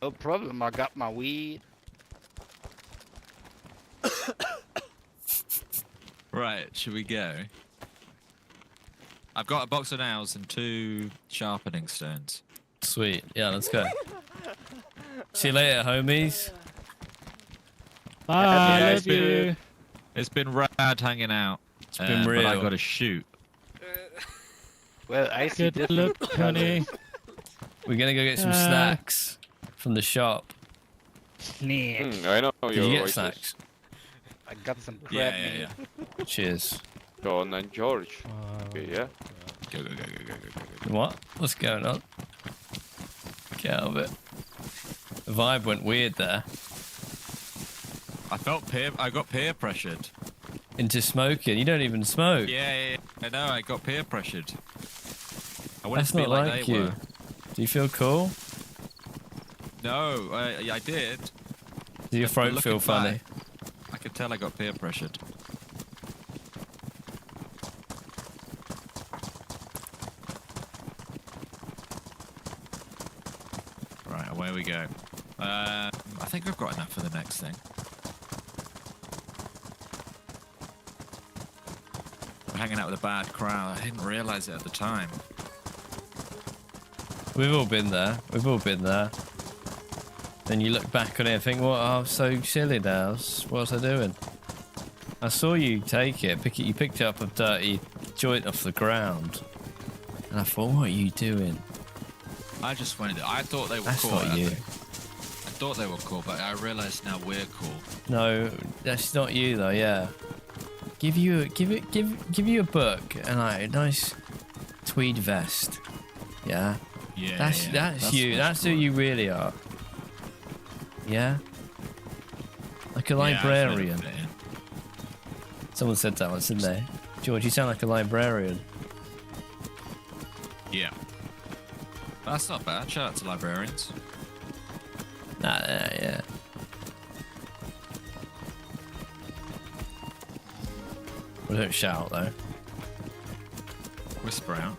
Speaker 9: No problem, I got my weed.
Speaker 2: Right, should we go? I've got a box of nails and 2 sharpening stones.
Speaker 1: Sweet. Yeah, let's go. See you later, homies.
Speaker 8: Bye.
Speaker 2: Yeah,
Speaker 8: Love you.
Speaker 2: It's been rad hanging out.
Speaker 1: It's been
Speaker 2: But I
Speaker 1: real.
Speaker 2: gotta shoot.
Speaker 9: Well, I see
Speaker 8: Good
Speaker 9: different
Speaker 8: luck, honey.
Speaker 1: We're gonna go get some
Speaker 8: Uh,
Speaker 1: snacks from the shop.
Speaker 9: Snacks.
Speaker 10: I know
Speaker 1: Did
Speaker 10: your
Speaker 1: you get
Speaker 10: voices.
Speaker 1: snacks?
Speaker 9: I got some crab
Speaker 2: Yeah,
Speaker 9: meat.
Speaker 2: yeah.
Speaker 1: Cheers.
Speaker 10: John and George. Okay, yeah.
Speaker 2: Go, go, go, go, go, go, go.
Speaker 1: What? What's going on? Get out of it. The vibe went weird there.
Speaker 2: I got peer pressured.
Speaker 1: Into smoking. You don't even smoke.
Speaker 2: Yeah. I know. I got peer pressured. I wanted
Speaker 1: That's
Speaker 2: to be
Speaker 1: not
Speaker 2: like
Speaker 1: like
Speaker 2: they
Speaker 1: you.
Speaker 2: were.
Speaker 1: Do you feel cool?
Speaker 2: No, I did.
Speaker 1: Do your
Speaker 2: But
Speaker 1: throat
Speaker 2: looking
Speaker 1: feel funny?
Speaker 2: back, I could tell I got peer pressured. Right, away we go. I think I've got enough for the next thing. We're hanging out with a bad crowd. I didn't realise it at the time.
Speaker 1: We've all been there. We've all been there. Then you look back on it and think, what? I'm so silly now. What was I doing? I saw you take it, pick it. You picked up a dirty joint off the ground. And I thought, what are you doing?
Speaker 2: I just wanted it. I thought they were
Speaker 1: That's
Speaker 2: cool.
Speaker 1: not you.
Speaker 2: I thought they were cool, but I realised now we're cool.
Speaker 1: No, that's not you though. Yeah. Give you a book and like a nice tweed vest. Yeah.
Speaker 2: Yeah,
Speaker 1: That's you. That's who you really are. Yeah. Like a librarian. Someone said that once, didn't they? George, you sound like a librarian.
Speaker 2: Yeah. That's not bad. Shout out to librarians.
Speaker 1: Yeah. Well, don't shout though.
Speaker 2: Whisper out.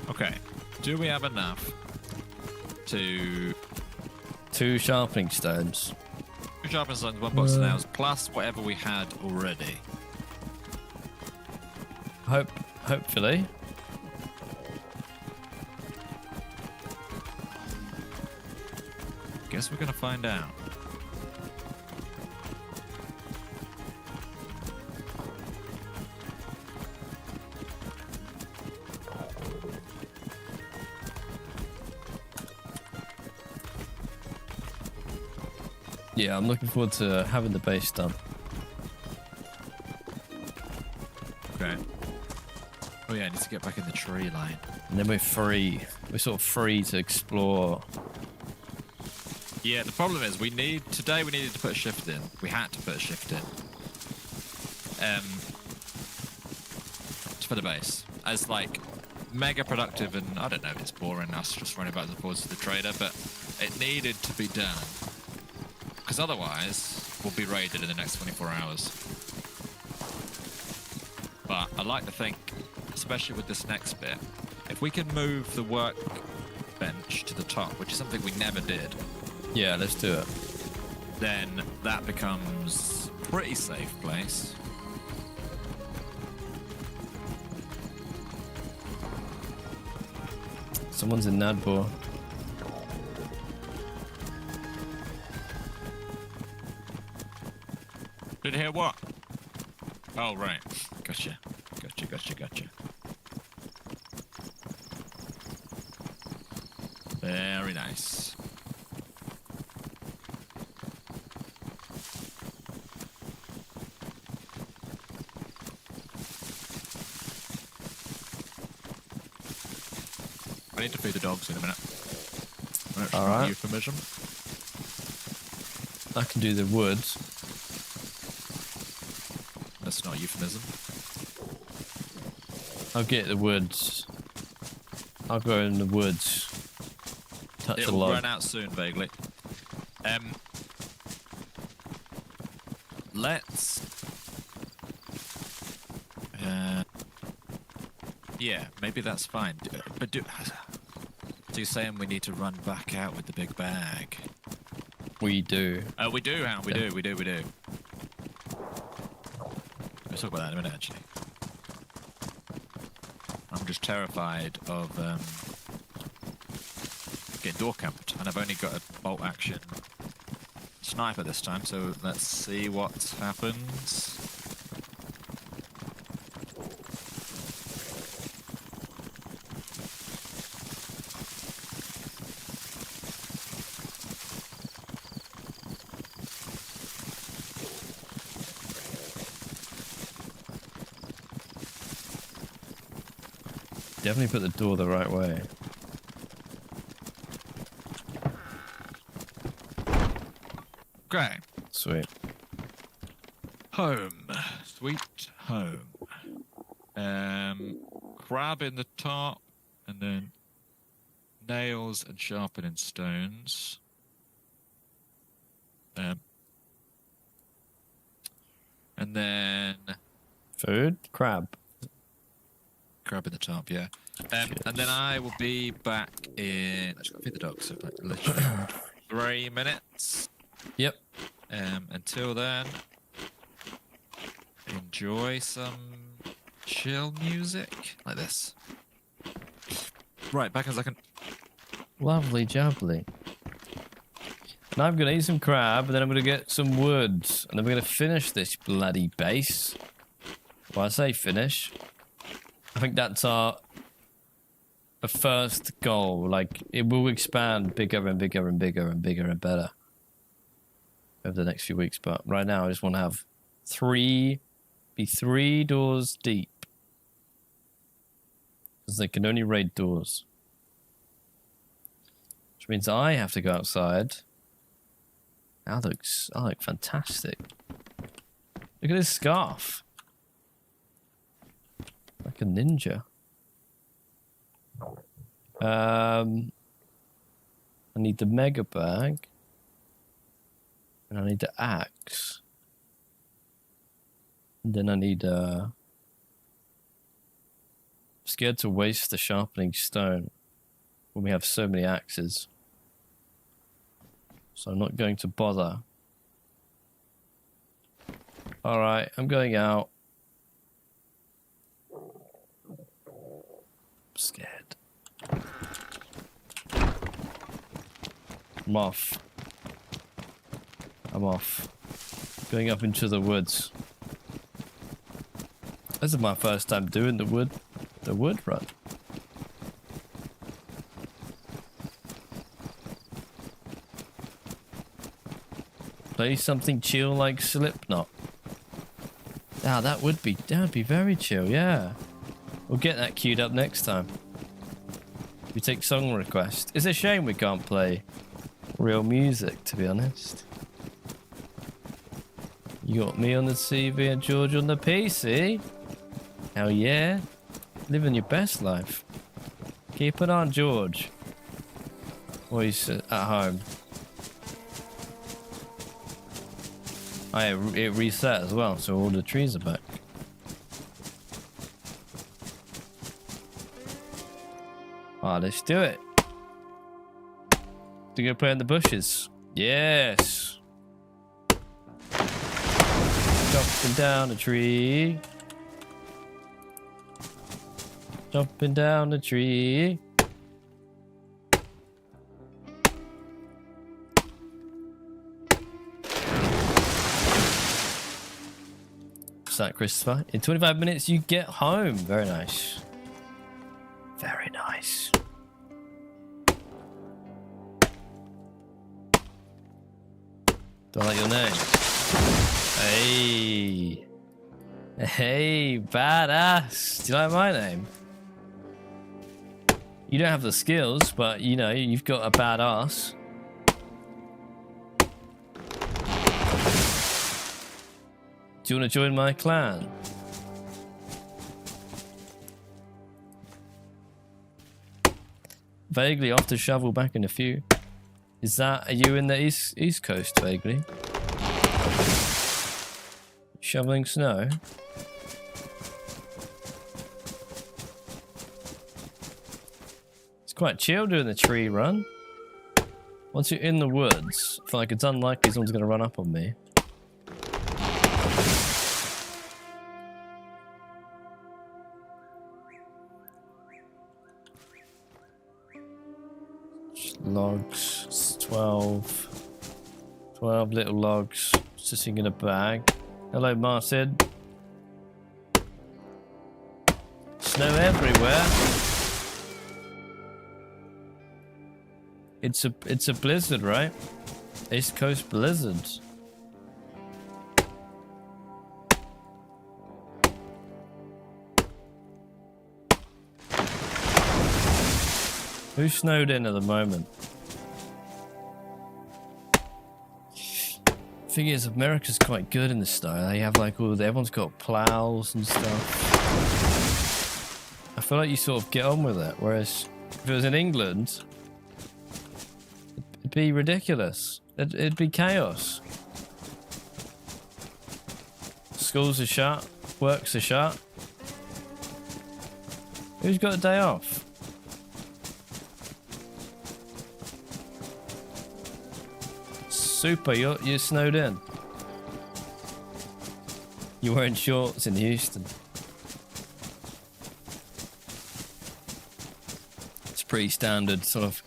Speaker 2: Okay. Do we have enough to
Speaker 1: 2 sharpening stones.
Speaker 2: 2 sharpening stones, 1 box of nails, plus whatever we had already?
Speaker 1: Hopefully.
Speaker 2: Guess we're gonna find out.
Speaker 1: Yeah, I'm looking forward to having the base done.
Speaker 2: Okay. Oh yeah, I need to get back in the tree line.
Speaker 1: And then we're free. We're sort of free to explore.
Speaker 2: Yeah, the problem is today we needed to put a shift in. We had to put a shift in. For the base. As like mega productive, and I don't know if it's boring us just running back and forth to the trader, but it needed to be done. Because otherwise we'll be raided in the next 24 hours. But I like to think, especially with this next bit, if we can move the workbench to the top, which is something we never did,
Speaker 1: Yeah, let's do it.
Speaker 2: then that becomes a pretty safe place.
Speaker 1: Someone's in Nadbor.
Speaker 2: Did hear what? Oh, right. Gotcha. Gotcha. Very nice. I need to feed the dogs in a minute. That's
Speaker 1: All
Speaker 2: not
Speaker 1: right.
Speaker 2: a euphemism.
Speaker 1: I can do the woods.
Speaker 2: That's not a euphemism.
Speaker 1: I'll get the woods. I'll go in the woods. Touch the
Speaker 2: It'll
Speaker 1: log.
Speaker 2: run out soon, vaguely. Let's. Yeah, maybe that's fine. But do you saying we need to run back out with the big bag?
Speaker 1: We do.
Speaker 2: We do, Hound. We do. We'll talk about that in a minute, actually. I'm just terrified of getting door camped, and I've only got a bolt action sniper this time, so let's see what happens.
Speaker 1: Definitely put the door the right way.
Speaker 2: Okay.
Speaker 1: Sweet.
Speaker 2: Home. Sweet home. Crab in the top, and then nails and sharpening stones. And then
Speaker 1: Food? Crab.
Speaker 2: crab in the top, yeah. And then I will be back in. I just got to feed the dog, so like literally 3 minutes.
Speaker 1: Yep.
Speaker 2: Until then, enjoy some chill music like this. Right, back in a second.
Speaker 1: Lovely jubbly. And I'm going to eat some crab, and then I'm going to get some wood. And then we're going to finish this bloody base. Well, I say finish. I think that's our first goal. Like, it will expand bigger and bigger and bigger and bigger and better over the next few weeks. But right now, I just want to have be 3 doors deep. Because they can only raid doors. Which means I have to go outside. I look fantastic. Look at this scarf. Like a ninja. I need the mega bag. And I need the axe. And then I need scared to waste the sharpening stone when we have so many axes. So I'm not going to bother. Alright, I'm going out. I'm scared. I'm off. I'm off. Going up into the woods. This is my first time doing the wood run. Play something chill like Slipknot. Ah, that would be very chill, yeah. We'll get that queued up next time. We take song request. It's a shame we can't play real music, to be honest. You got me on the TV and George on the PC. Hell yeah. Living your best life. Keep it on, George. Or he's at home. It reset as well, so all the trees are back. Ah, let's do it. To go play in the bushes. Yes. Jumping down a tree. Jumping down a tree. What's that, Christopher? In 25 minutes, you get home. Very nice. Very nice. Do I like your name? Hey. Hey, badass. Do you like my name? You don't have the skills, but you know, you've got a badass. Do you want to join my clan? Vaguely off to shovel back in a few. Are you in the east coast, vaguely? Shoveling snow? It's quite chill doing the tree run. Once you're in the woods, I feel like it's unlikely someone's going to run up on me. Logs, 12 12 little logs sitting in a bag. Hello, Martin. Snow everywhere. It's a blizzard, right? East Coast blizzard. Who's snowed in at the moment? Thing is, America's quite good in this style. They have like everyone's got plows and stuff. I feel like you sort of get on with it. Whereas if it was in England, it'd be ridiculous. It'd be chaos. Schools are shut. Works are shut. Who's got a day off? Super, you're snowed in. You're wearing shorts in Houston. It's a pretty standard sort of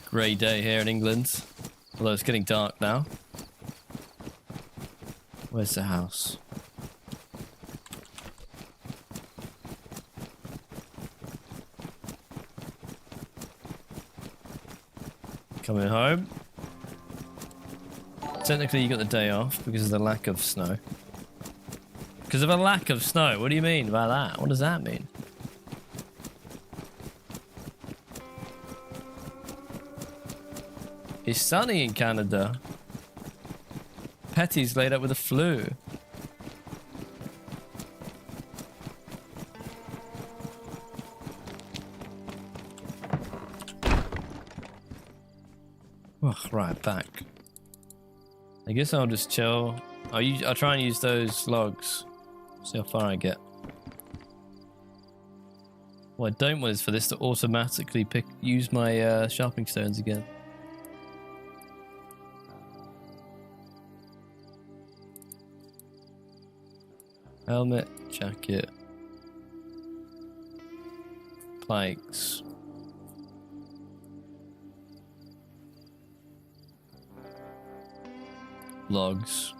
Speaker 1: grey day here in England. Although it's getting dark now. Where's the house? Coming home. Technically, you got the day off because of the lack of snow. Because of a lack of snow? What do you mean by that? What does that mean? It's sunny in Canada. Petty's laid up with a flu. Oh, right, back. I guess I'll just chill. I'll try and use those logs. See how far I get. What I don't want is for this to automatically use my sharpening stones again. Helmet, jacket, planks. Logs.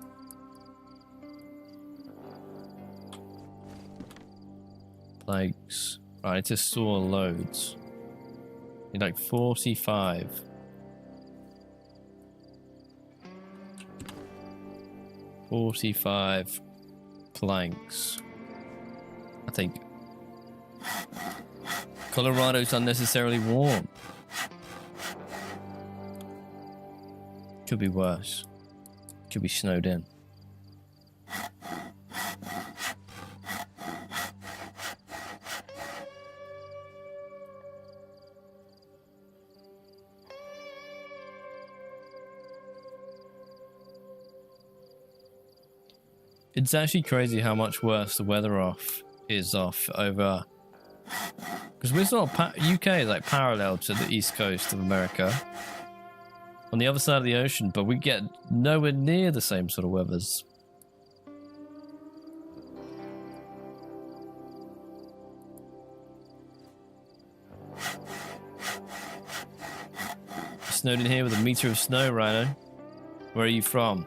Speaker 1: Planks. Right, I need to store loads. Need like 45. 45 planks. I think Colorado's unnecessarily warm. Could be worse. Could be snowed in. It's actually crazy how much worse the weather is off over, because we're sort of UK is like parallel to the east coast of America on the other side of the ocean, but we get nowhere near the same sort of weathers. Snowed in here with a meter of snow, Rhino. Where are you from?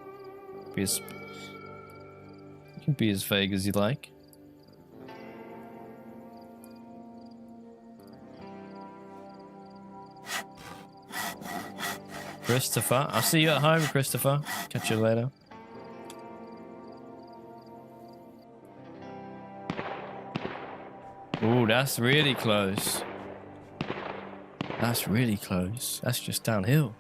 Speaker 1: You can be as vague as you like. Christopher, I'll see you at home, Christopher. Catch you later. Ooh, that's really close. That's really close. That's just downhill.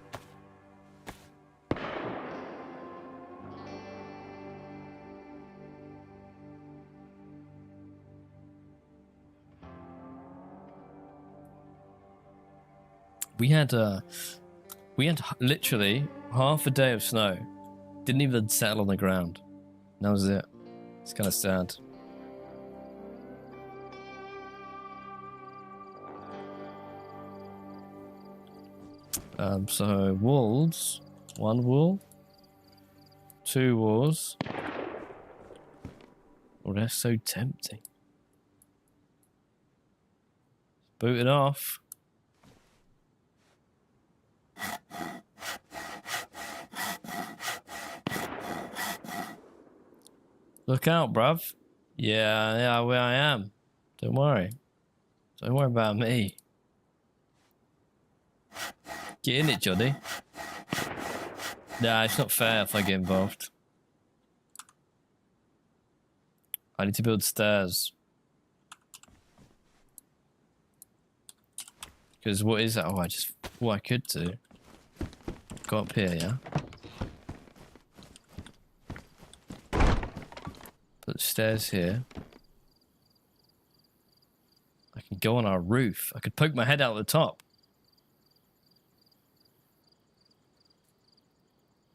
Speaker 1: We had literally half a day of snow. Didn't even settle on the ground. That was it. It's kind of sad. So wolves. 1 wool. 2 wools. Oh, that's so tempting. Boot it off. Look out, bruv. Yeah, where I am. Don't worry. Don't worry about me. Get in it, Johnny. Nah, it's not fair if I get involved. I need to build stairs. Because what is that? Oh, what I could do. Go up here, yeah? Put stairs here. I can go on our roof. I could poke my head out the top.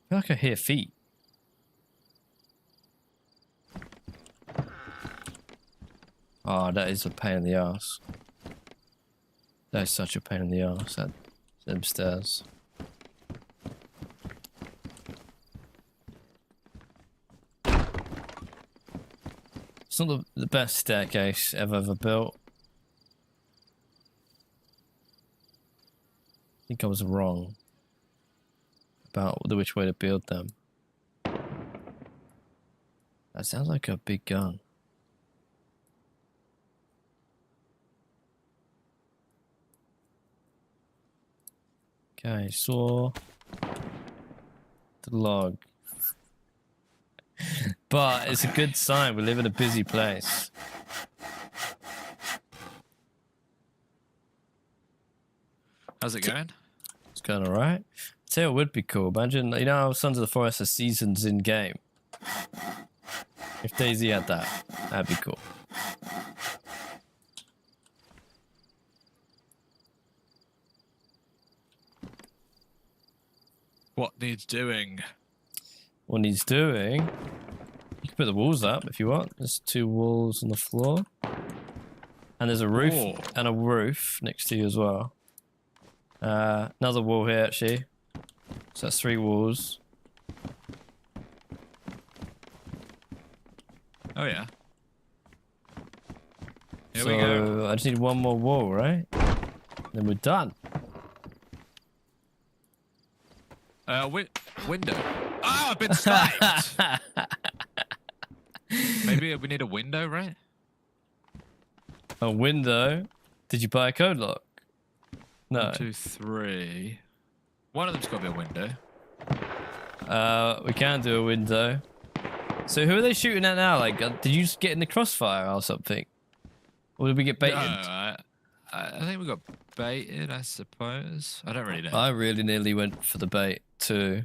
Speaker 1: I feel like I hear feet. Oh, that is a pain in the ass. That is such a pain in the ass, them stairs. It's not the best staircase I've ever built. I think I was wrong about which way to build them. That sounds like a big gun. Okay, saw the log. But it's a good sign. We live in a busy place.
Speaker 2: How's it going?
Speaker 1: It's going alright. Tell you what would be cool. Imagine, you know how Sons of the Forest are seasons in game. If DayZ had that, that'd be cool.
Speaker 2: What needs doing?
Speaker 1: What needs doing? You can put the walls up if you want. There's 2 walls on the floor. And there's a roof and a roof next to you as well. Another wall here actually. So that's 3 walls.
Speaker 2: Oh yeah. Here
Speaker 1: So
Speaker 2: we go.
Speaker 1: I just need 1 more wall, right? Then we're done.
Speaker 2: Window. Oh, I've been sniped. Maybe we need a window, right?
Speaker 1: A window? Did you buy a code lock? No.
Speaker 2: 1, 2, 3. One of them's got to be a window.
Speaker 1: We can do a window. So who are they shooting at now? Like, did you just get in the crossfire or something? Or did we get baited?
Speaker 2: No, I think we got baited, I suppose. I don't really know.
Speaker 1: I really nearly went for the bait too.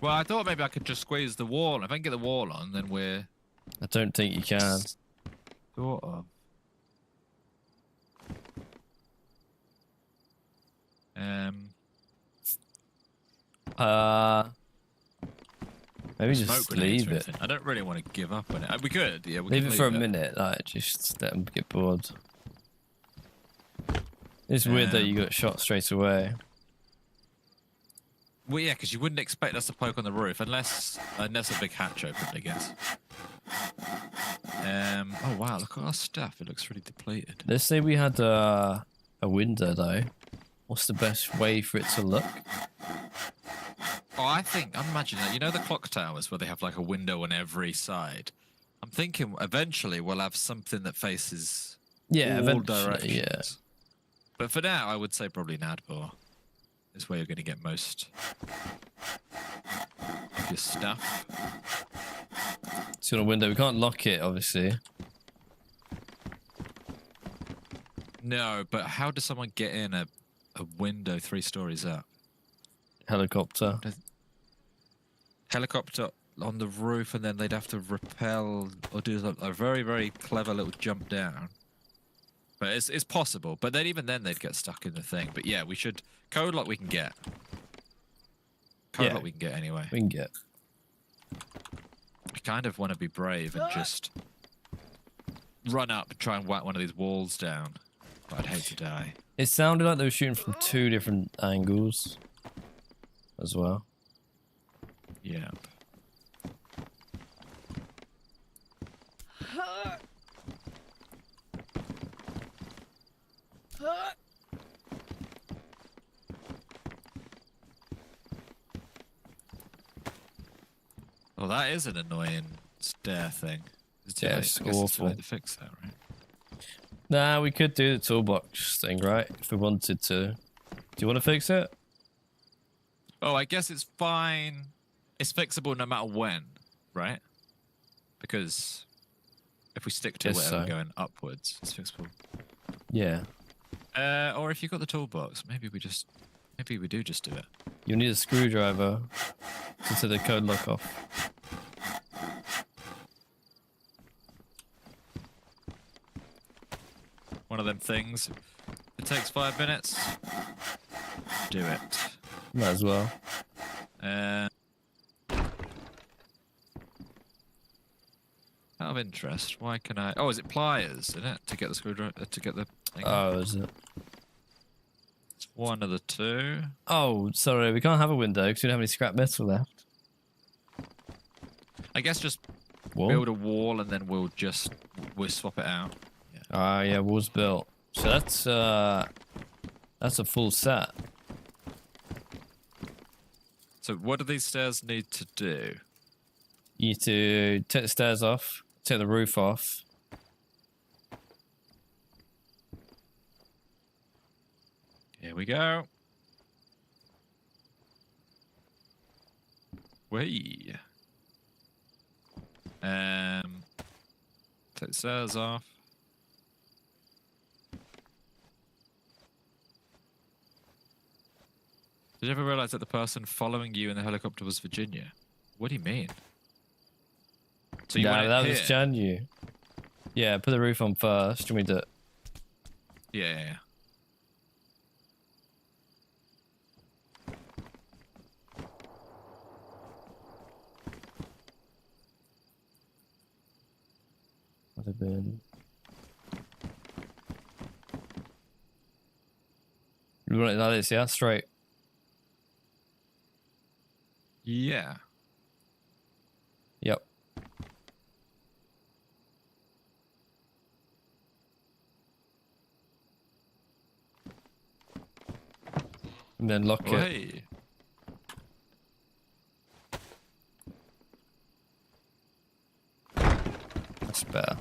Speaker 2: Well, I thought maybe I could just squeeze the wall. If I can get the wall on, then we're
Speaker 1: I don't think you can.
Speaker 2: sort of.
Speaker 1: Maybe
Speaker 2: Smoke
Speaker 1: just
Speaker 2: grenades
Speaker 1: leave
Speaker 2: or
Speaker 1: it.
Speaker 2: anything. I don't really want to give up on it. We could, yeah. We
Speaker 1: Leave
Speaker 2: can
Speaker 1: it for a minute, like just let them get bored. It's weird that you got shot straight away.
Speaker 2: Well, yeah, because you wouldn't expect us to poke on the roof unless a big hatch opened, I guess. Oh wow, look at our stuff. It looks really depleted.
Speaker 1: Let's say we had a window though. What's the best way for it to look?
Speaker 2: Oh, I'm imagining that. You know the clock towers where they have like a window on every side? I'm thinking eventually we'll have something that faces all directions.
Speaker 1: Yeah.
Speaker 2: But for now, I would say probably Nadbor is where you're going to get most of your stuff.
Speaker 1: It's got a window. We can't lock it, obviously.
Speaker 2: No, but how does someone get in a window 3 stories up?
Speaker 1: Helicopter.
Speaker 2: Helicopter on the roof, and then they'd have to rappel or do a very, very clever little jump down. But it's possible. But then even then they'd get stuck in the thing. But yeah, we should code lock we can get. Code lock we can get anyway.
Speaker 1: We can get.
Speaker 2: I kind of want to be brave and just run up and try and whack one of these walls down. But I'd hate to die.
Speaker 1: It sounded like they were shooting from 2 different angles as well.
Speaker 2: Yep. Well, that is an annoying stair thing. It's
Speaker 1: Yeah,
Speaker 2: too late.
Speaker 1: it's
Speaker 2: I guess it's too
Speaker 1: awful.
Speaker 2: late to fix that, right?
Speaker 1: Nah, we could do the toolbox thing, right? If we wanted to. Do you want to fix it?
Speaker 2: Oh, I guess it's fine. It's fixable no matter when, right? Because if we stick to
Speaker 1: Guess
Speaker 2: whatever
Speaker 1: so.
Speaker 2: going upwards, it's fixable.
Speaker 1: Yeah.
Speaker 2: Or if you've got the toolbox, maybe we do just do it.
Speaker 1: You'll need a screwdriver to set the code lock off.
Speaker 2: One of them things. It takes 5 minutes. Do it.
Speaker 1: Might as well.
Speaker 2: Out of interest, why can I? Oh, is it pliers? Isn't it to get the screwdriver to get the thing?
Speaker 1: Oh, is it?
Speaker 2: It's one of the two.
Speaker 1: Oh, sorry, we can't have a window because we don't have any scrap metal left.
Speaker 2: I guess just
Speaker 1: Wall?
Speaker 2: build a wall and then we'll swap it out.
Speaker 1: Ah, yeah, wall's built. So that's a full set.
Speaker 2: So what do these stairs need to do?
Speaker 1: You need to take the stairs off, take the roof off.
Speaker 2: Here we go. Whee. Take the stairs off. Did you ever realize that the person following you in the helicopter was Virginia? What do you mean? So you
Speaker 1: No,
Speaker 2: went in
Speaker 1: that
Speaker 2: here?
Speaker 1: was Janyu. Yeah, put the roof on first. Do you want me to?
Speaker 2: Yeah.
Speaker 1: Would have been. You want it like this, yeah? Straight.
Speaker 2: Yeah.
Speaker 1: Yep. And then lock it.
Speaker 2: Hey.
Speaker 1: That's better.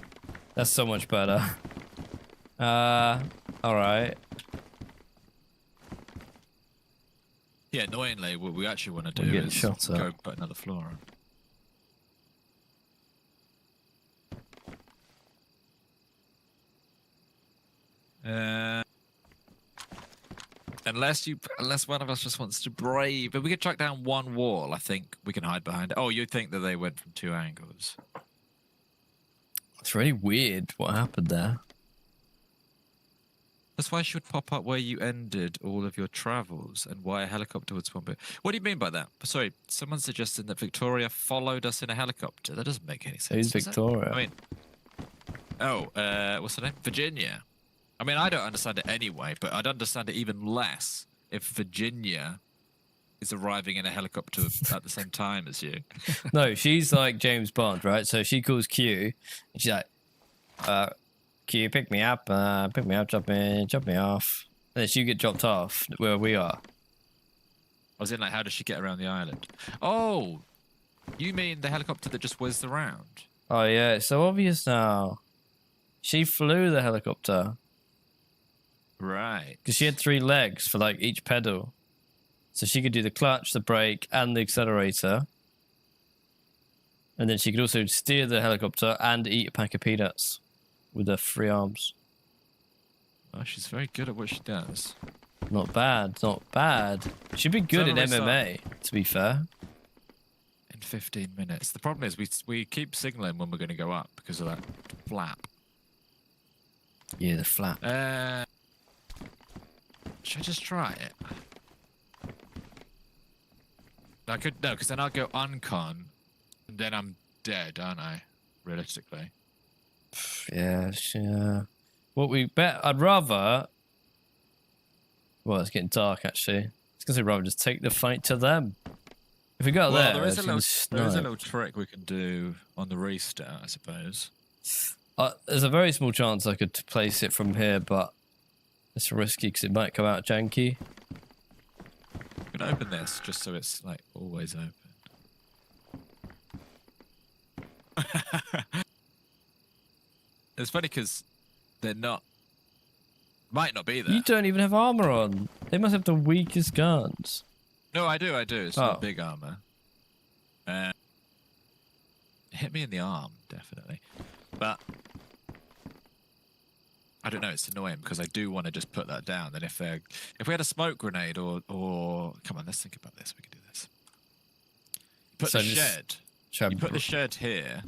Speaker 1: That's so much better. Alright.
Speaker 2: Yeah, annoyingly, what we actually want to
Speaker 1: We're
Speaker 2: do
Speaker 1: getting
Speaker 2: is
Speaker 1: shot at.
Speaker 2: go put another floor on. Unless one of us just wants to brave, but we could track down one wall. I think we can hide behind it. Oh, you'd think that they went from 2 angles.
Speaker 1: It's really weird what happened there.
Speaker 2: That's why it should pop up where you ended all of your travels and why a helicopter would spawn. What do you mean by that? Sorry, someone's suggesting that Victoria followed us in a helicopter. That doesn't make any sense.
Speaker 1: Who's
Speaker 2: does it?
Speaker 1: Victoria?
Speaker 2: I mean, what's her name? Virginia. I mean, I don't understand it anyway, but I'd understand it even less if Virginia is arriving in a helicopter at the same time as you.
Speaker 1: No, she's like James Bond, right? So she calls Q, and she's like, Q, pick me up, drop me off. And then she get dropped off where we are.
Speaker 2: I was in like, how does she get around the island? Oh, you mean the helicopter that just whizzed around?
Speaker 1: Oh yeah, it's so obvious now. She flew the helicopter
Speaker 2: Right.
Speaker 1: because she had 3 legs for like each pedal, so she could do the clutch, the brake, and the accelerator. And then she could also steer the helicopter and eat a pack of peanuts with her 3 arms.
Speaker 2: Oh, she's very good at what she does.
Speaker 1: Not bad, not bad. She'd be good in
Speaker 2: Totally
Speaker 1: MMA, to be fair.
Speaker 2: In 15 minutes. The problem is we keep signaling when we're going to go up because of that flap.
Speaker 1: Yeah, the flap.
Speaker 2: Should I just try it? I could no, because then I'll go uncon, and then I'm dead, aren't I? Realistically.
Speaker 1: Yeah, sure. What we bet? I'd rather. Well, it's getting dark actually. I was gonna say rather just take the fight to them. If we go there,
Speaker 2: there is a
Speaker 1: it's
Speaker 2: little
Speaker 1: gonna snipe.
Speaker 2: trick we can do on the restart, I suppose.
Speaker 1: There's a very small chance I could place it from here, but it's risky because it might come out janky.
Speaker 2: We can open this just so it's like always open. It's funny because they're not. Might not be there.
Speaker 1: You don't even have armor on. They must have the weakest guns.
Speaker 2: No, I do. It's
Speaker 1: Oh.
Speaker 2: not big armor. It hit me in the arm, definitely. But I don't know. It's annoying because I do want to just put that down. Then if we had a smoke grenade or come on, let's think about this. We can do this. Put
Speaker 1: So
Speaker 2: the
Speaker 1: just
Speaker 2: shed. You put the shed here,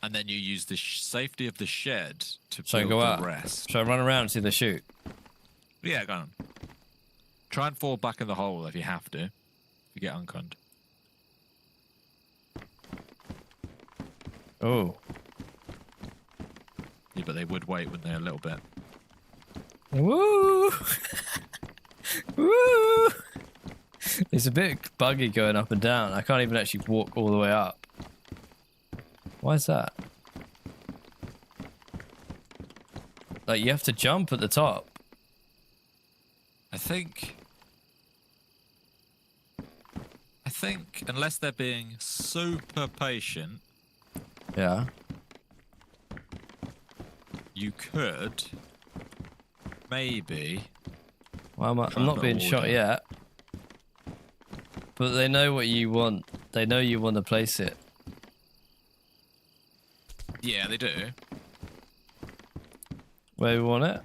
Speaker 2: and then you use the safety of the shed to build
Speaker 1: go
Speaker 2: the
Speaker 1: out.
Speaker 2: rest.
Speaker 1: Shall I run around and see they shoot?
Speaker 2: Yeah, go on. Try and fall back in the hole if you have to. If you get unconned.
Speaker 1: Oh.
Speaker 2: Yeah, but they would wait, wouldn't they, a little bit?
Speaker 1: Woo! Woo! It's a bit buggy going up and down. I can't even actually walk all the way up. Why is that? Like, you have to jump at the top.
Speaker 2: I think unless they're being super patient,
Speaker 1: Yeah.
Speaker 2: you could maybe.
Speaker 1: Well, I'm
Speaker 2: Try
Speaker 1: not
Speaker 2: and
Speaker 1: being
Speaker 2: put
Speaker 1: shot
Speaker 2: order.
Speaker 1: yet. But they know what you want. They know you want to place it.
Speaker 2: Yeah, they do.
Speaker 1: Where we want it?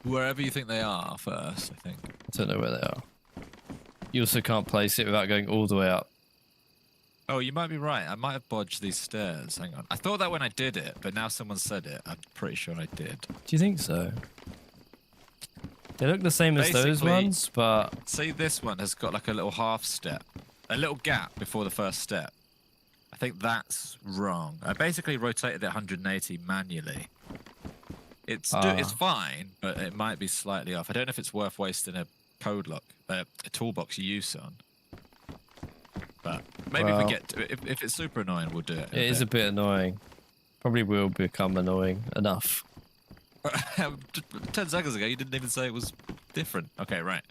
Speaker 2: Wherever you think they are first, I think.
Speaker 1: I don't know where they are. You also can't place it without going all the way up.
Speaker 2: Oh, you might be right. I might have bodged these stairs. Hang on. I thought that when I did it, but now someone said it. I'm pretty sure I did.
Speaker 1: Do you think so? They look the same as those
Speaker 2: Basically-
Speaker 1: ones, but
Speaker 2: See, this one has got like a little half step, a little gap before the first step. I think that's wrong. I basically rotated it 180 manually. It's fine, but it might be slightly off. I don't know if it's worth wasting a code lock, a toolbox use on. But maybe if
Speaker 1: Well-
Speaker 2: we get to it, if it's super annoying, we'll do it.
Speaker 1: it is a bit annoying. Probably will become annoying enough.
Speaker 2: 10 seconds ago, you didn't even say it was different. Okay, right.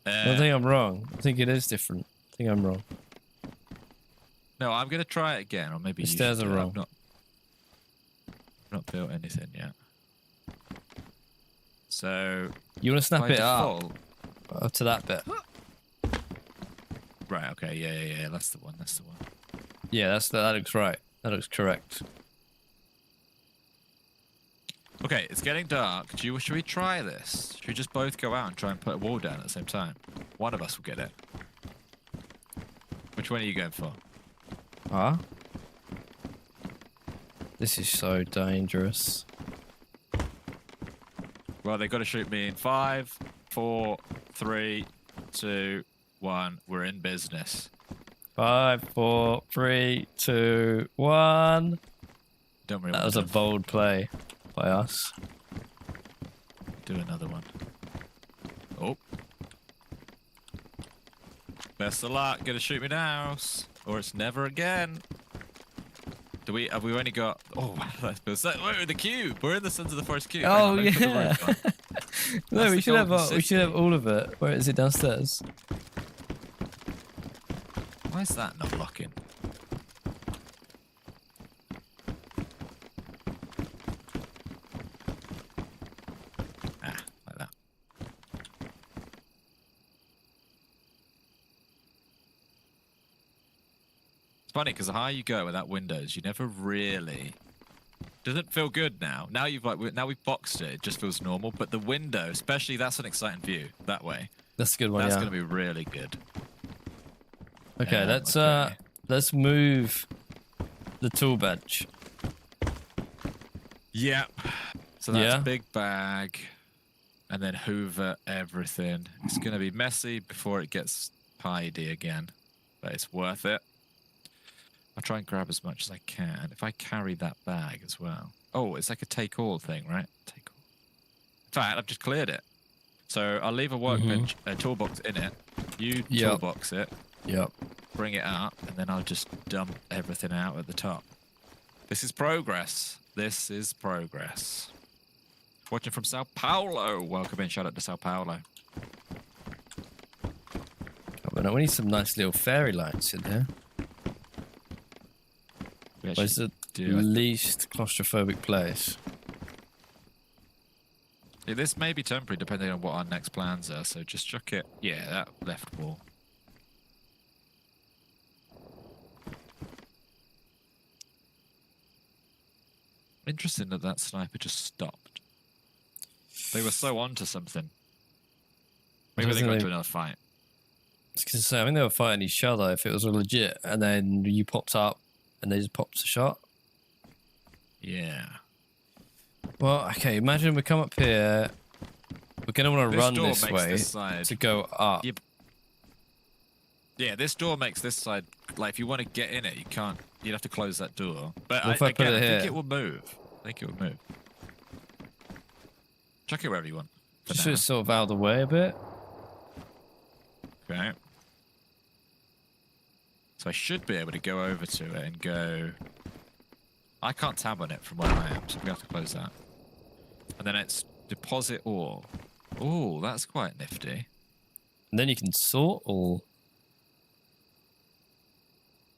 Speaker 1: I think I'm wrong. I think it is different. I think I'm wrong.
Speaker 2: No, I'm gonna try it again, or maybe
Speaker 1: The
Speaker 2: you
Speaker 1: stairs
Speaker 2: should
Speaker 1: are
Speaker 2: do it.
Speaker 1: wrong.
Speaker 2: I've not built anything yet. So
Speaker 1: You want to snap
Speaker 2: by
Speaker 1: it up
Speaker 2: default-
Speaker 1: to that bit?
Speaker 2: Right. Okay. Yeah. That's the one. That's the one.
Speaker 1: Yeah, that looks right. That looks correct.
Speaker 2: Okay, it's getting dark. Should we try this? Should we just both go out and try and put a wall down at the same time? One of us will get it. Which one are you going for?
Speaker 1: Huh? This is so dangerous.
Speaker 2: Well, they've got to shoot me in 5, 4, 3, 2, 1. We're in business.
Speaker 1: 5, 4, 3, 2, 1.
Speaker 2: Don't really
Speaker 1: That
Speaker 2: want
Speaker 1: was a
Speaker 2: to
Speaker 1: bold play by us.
Speaker 2: do another one. Oh. Best of luck. Gonna shoot me now, or it's never again. Have we only got? Oh, we're in the cube. We're in the center of the first cube. Hang
Speaker 1: Oh
Speaker 2: on, let me put the
Speaker 1: yeah.
Speaker 2: roof on.
Speaker 1: No,
Speaker 2: That's
Speaker 1: we
Speaker 2: the
Speaker 1: should have
Speaker 2: golden
Speaker 1: we should have all of it. Where is it downstairs?
Speaker 2: Why is that not locking? Like that. It's funny because the higher you go without windows, you never really. Doesn't feel good now. Now we've boxed it. It just feels normal. But the window, especially, that's an exciting view that way.
Speaker 1: That's a good one.
Speaker 2: That's
Speaker 1: Yeah.
Speaker 2: gonna be really good.
Speaker 1: Okay, let's move the tool bench.
Speaker 2: Yep. So that's
Speaker 1: Yeah.
Speaker 2: a big bag, and then hoover everything. It's gonna be messy before it gets tidy again, but it's worth it. I'll try and grab as much as I can. If I carry that bag as well. Oh, it's like a take-all thing, right? Take all. In fact, I've just cleared it. So I'll leave a workbench, a toolbox in it. You
Speaker 1: Yep.
Speaker 2: toolbox it,
Speaker 1: Yep.
Speaker 2: bring it up, and then I'll just dump everything out at the top. This is progress. This is progress. Watching from Sao Paulo. Welcome in. Shout out to Sao Paulo.
Speaker 1: We need some nice little fairy lights in here.
Speaker 3: We
Speaker 1: Where's the
Speaker 3: actually do.
Speaker 1: least claustrophobic place?
Speaker 3: Yeah, this may be temporary depending on what our next plans are, so just chuck it. Yeah, that left wall. Interesting that that sniper just stopped. They were so on to something. Maybe they got into another fight.
Speaker 1: I was gonna say, I think they were fighting each other if it was legit, and then you popped up and they just popped a shot.
Speaker 3: Yeah.
Speaker 1: Well, okay, imagine we come up here. We're going to want to run
Speaker 3: door
Speaker 1: this
Speaker 3: makes
Speaker 1: way
Speaker 3: this side.
Speaker 1: to go up.
Speaker 3: Yeah, this door makes this side, like, if you want to get in it, you can't. You'd have to close that door. But
Speaker 1: What if I put
Speaker 3: again,
Speaker 1: it
Speaker 3: I think
Speaker 1: here?
Speaker 3: it will move. I think it will move. Chuck it wherever you want. for
Speaker 1: Just
Speaker 3: now.
Speaker 1: so it's sort of out of the way a bit.
Speaker 3: Okay. So I should be able to go over to it and go... I can't tab on it from where I am, so we have to close that. And then it's deposit all. Oh, that's quite nifty.
Speaker 1: And then you can sort all.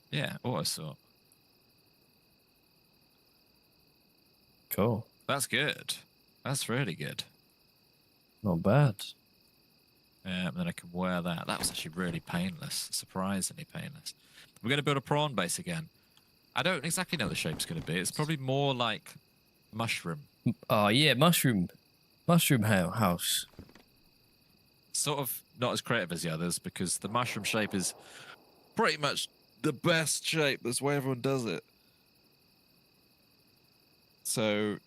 Speaker 3: Yeah, auto sort.
Speaker 1: Cool.
Speaker 3: That's good. That's really good.
Speaker 1: Not bad.
Speaker 3: And then I can wear that. That was actually really painless. Surprisingly painless. We're going to build a prawn base again. I don't exactly know what the shape's going to be. It's probably more like mushroom.
Speaker 1: Oh, yeah, mushroom. Mushroom house.
Speaker 3: Sort of not as creative as the others because the mushroom shape is pretty much the best shape. That's why everyone does it. So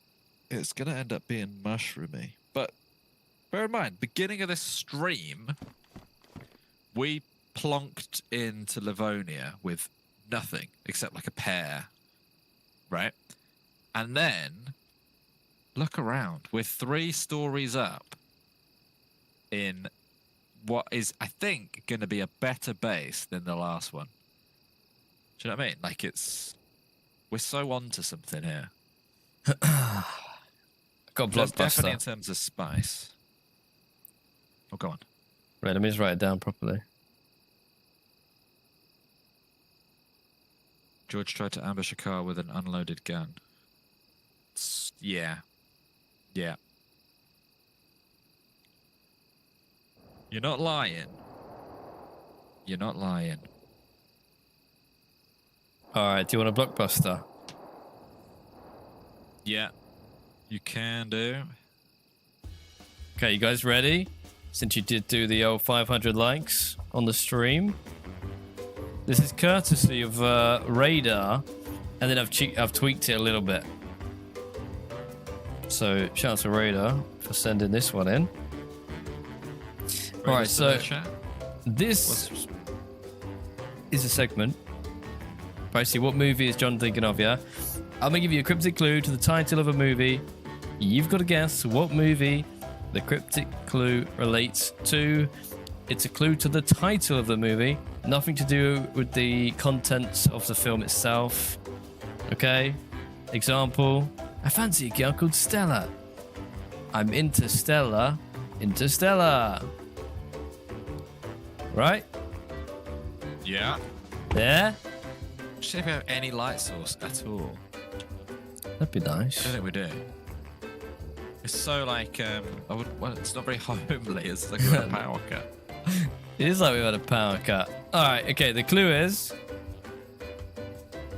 Speaker 3: it's going to end up being mushroomy. But bear in mind, beginning of this stream, we plonked into Livonia with nothing except like a pear, right? And then look around. We're 3 stories up in what is, I think, going to be a better base than the last one. Do you know what I mean? Like we're so on to something here.
Speaker 1: I've got a
Speaker 3: Just definitely in
Speaker 1: blockbuster.
Speaker 3: terms of spice. Oh, go on.
Speaker 1: Right, let me just write it down properly.
Speaker 3: George tried to ambush a car with an unloaded gun. Yeah. Yeah. You're not lying. You're not lying.
Speaker 1: Alright, do you want a blockbuster?
Speaker 3: Yeah. You can do.
Speaker 1: Okay, you guys ready? Since you did do the old 500 likes on the stream. This is courtesy of Radar, and then I've tweaked it a little bit. So shout out to Radar for sending this one in. Alright, so this is a segment. Basically, what movie is John thinking of, yeah? I'm gonna give you a cryptic clue to the title of a movie. You've got to guess what movie the cryptic clue relates to. It's a clue to the title of the movie. Nothing to do with the contents of the film itself. Okay? Example, I fancy a girl called Stella. I'm Interstellar. Interstellar. Right?
Speaker 3: Yeah.
Speaker 1: There?
Speaker 3: See if we have any light source at all.
Speaker 1: That'd be
Speaker 3: I
Speaker 1: nice.
Speaker 3: don't think we do. It's so like, well, it's not very homely. It's like a power cut.
Speaker 1: It is like we've had a power cut. Alright, okay, the clue is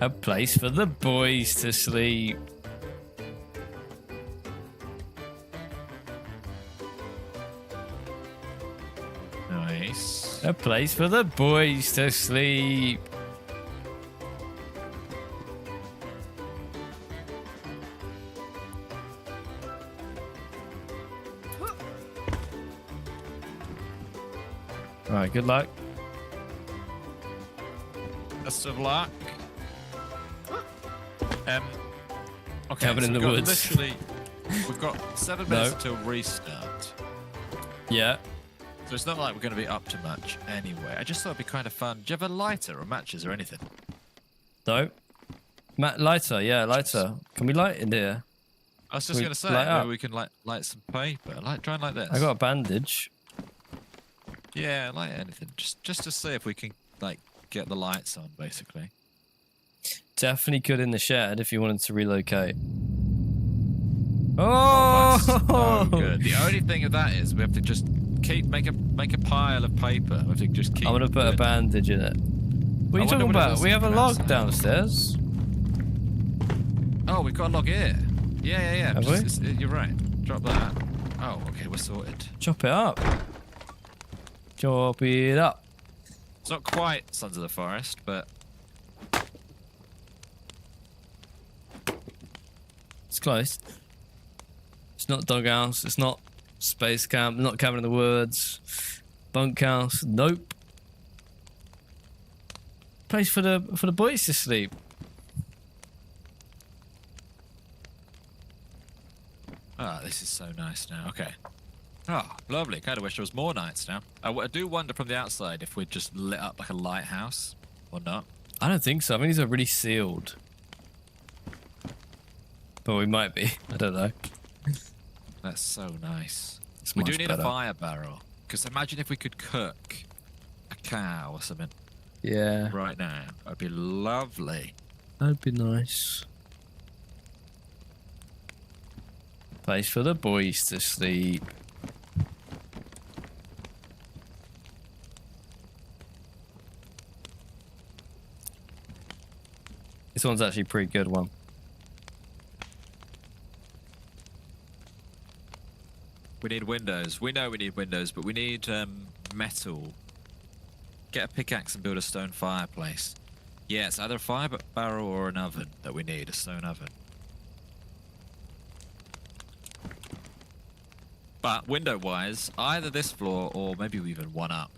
Speaker 1: a place for the boys to sleep.
Speaker 3: Nice.
Speaker 1: A place for the boys to sleep. Alright, good luck.
Speaker 3: Best of luck. Okay,
Speaker 1: Cabin in
Speaker 3: we've
Speaker 1: the
Speaker 3: got
Speaker 1: woods.
Speaker 3: Literally, we've got 7 minutes until restart.
Speaker 1: Yeah.
Speaker 3: So it's not like we're going to be up to much anyway. I just thought it'd be kind of fun. Do you have a lighter or matches or anything?
Speaker 1: No. Lighter, yeah, lighter. Can we light in here?
Speaker 3: I was just
Speaker 1: We
Speaker 3: going to say,
Speaker 1: light up.
Speaker 3: maybe we can light some paper. Try and light this.
Speaker 1: I got a bandage.
Speaker 3: Yeah, light anything. Just to see if we can like get the lights on, basically.
Speaker 1: Definitely could in the shed if you wanted to relocate.
Speaker 2: That's
Speaker 1: Oh,
Speaker 2: so good. The only thing of that is we have to just make a pile of paper. We have to just keep.
Speaker 1: I'm gonna put a
Speaker 2: doing-
Speaker 1: bandage in it. What are you
Speaker 2: I wonder
Speaker 1: talking
Speaker 2: what it
Speaker 1: about?
Speaker 2: is
Speaker 1: We have a
Speaker 2: from
Speaker 1: log
Speaker 2: outside.
Speaker 1: downstairs.
Speaker 2: Oh, we've got a log here. Yeah.
Speaker 1: Have
Speaker 2: You're right. Drop that. Oh, okay, we're sorted.
Speaker 1: Chop it up. Chop it up.
Speaker 2: It's not quite Sons of the Forest, but
Speaker 1: It's close. It's not doghouse. It's not space camp. Not cabin in the woods. Bunkhouse. Nope. Place for the boys to sleep.
Speaker 2: this is so nice now. Okay. Oh, lovely. Kind of wish there was more nights now. I do wonder from the outside if we're just lit up like a lighthouse or not.
Speaker 1: I don't think so. I think these are really sealed. But we might be. I don't know.
Speaker 2: That's so nice.
Speaker 1: It's
Speaker 2: We do
Speaker 1: much
Speaker 2: need
Speaker 1: better.
Speaker 2: a fire barrel. Because imagine if we could cook a cow or something
Speaker 1: Yeah,
Speaker 2: right now. That'd be lovely.
Speaker 1: that'd be nice. Place for the boys to sleep. This one's actually a pretty good one.
Speaker 2: We need windows. We know we need windows, but we need metal. Get a pickaxe and build a stone fireplace. Yeah, it's either a fire barrel or an oven that we need, a stone oven. But window-wise, either this floor or maybe even one up,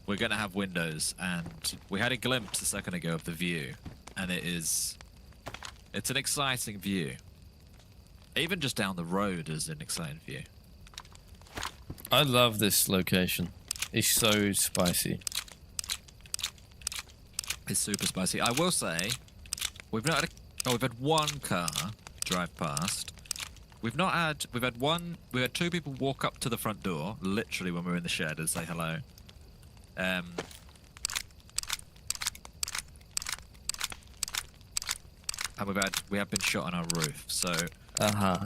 Speaker 2: we're going to have windows. And we had a glimpse a second ago of the view, and it's an exciting view. Even just down the road is an exciting view.
Speaker 1: I love this location. It's so spicy.
Speaker 2: It's super spicy. I will say, we've not had we've had one car drive past. We've had two people walk up to the front door, literally when we were in the shed, and say hello. And we have been shot on our roof, so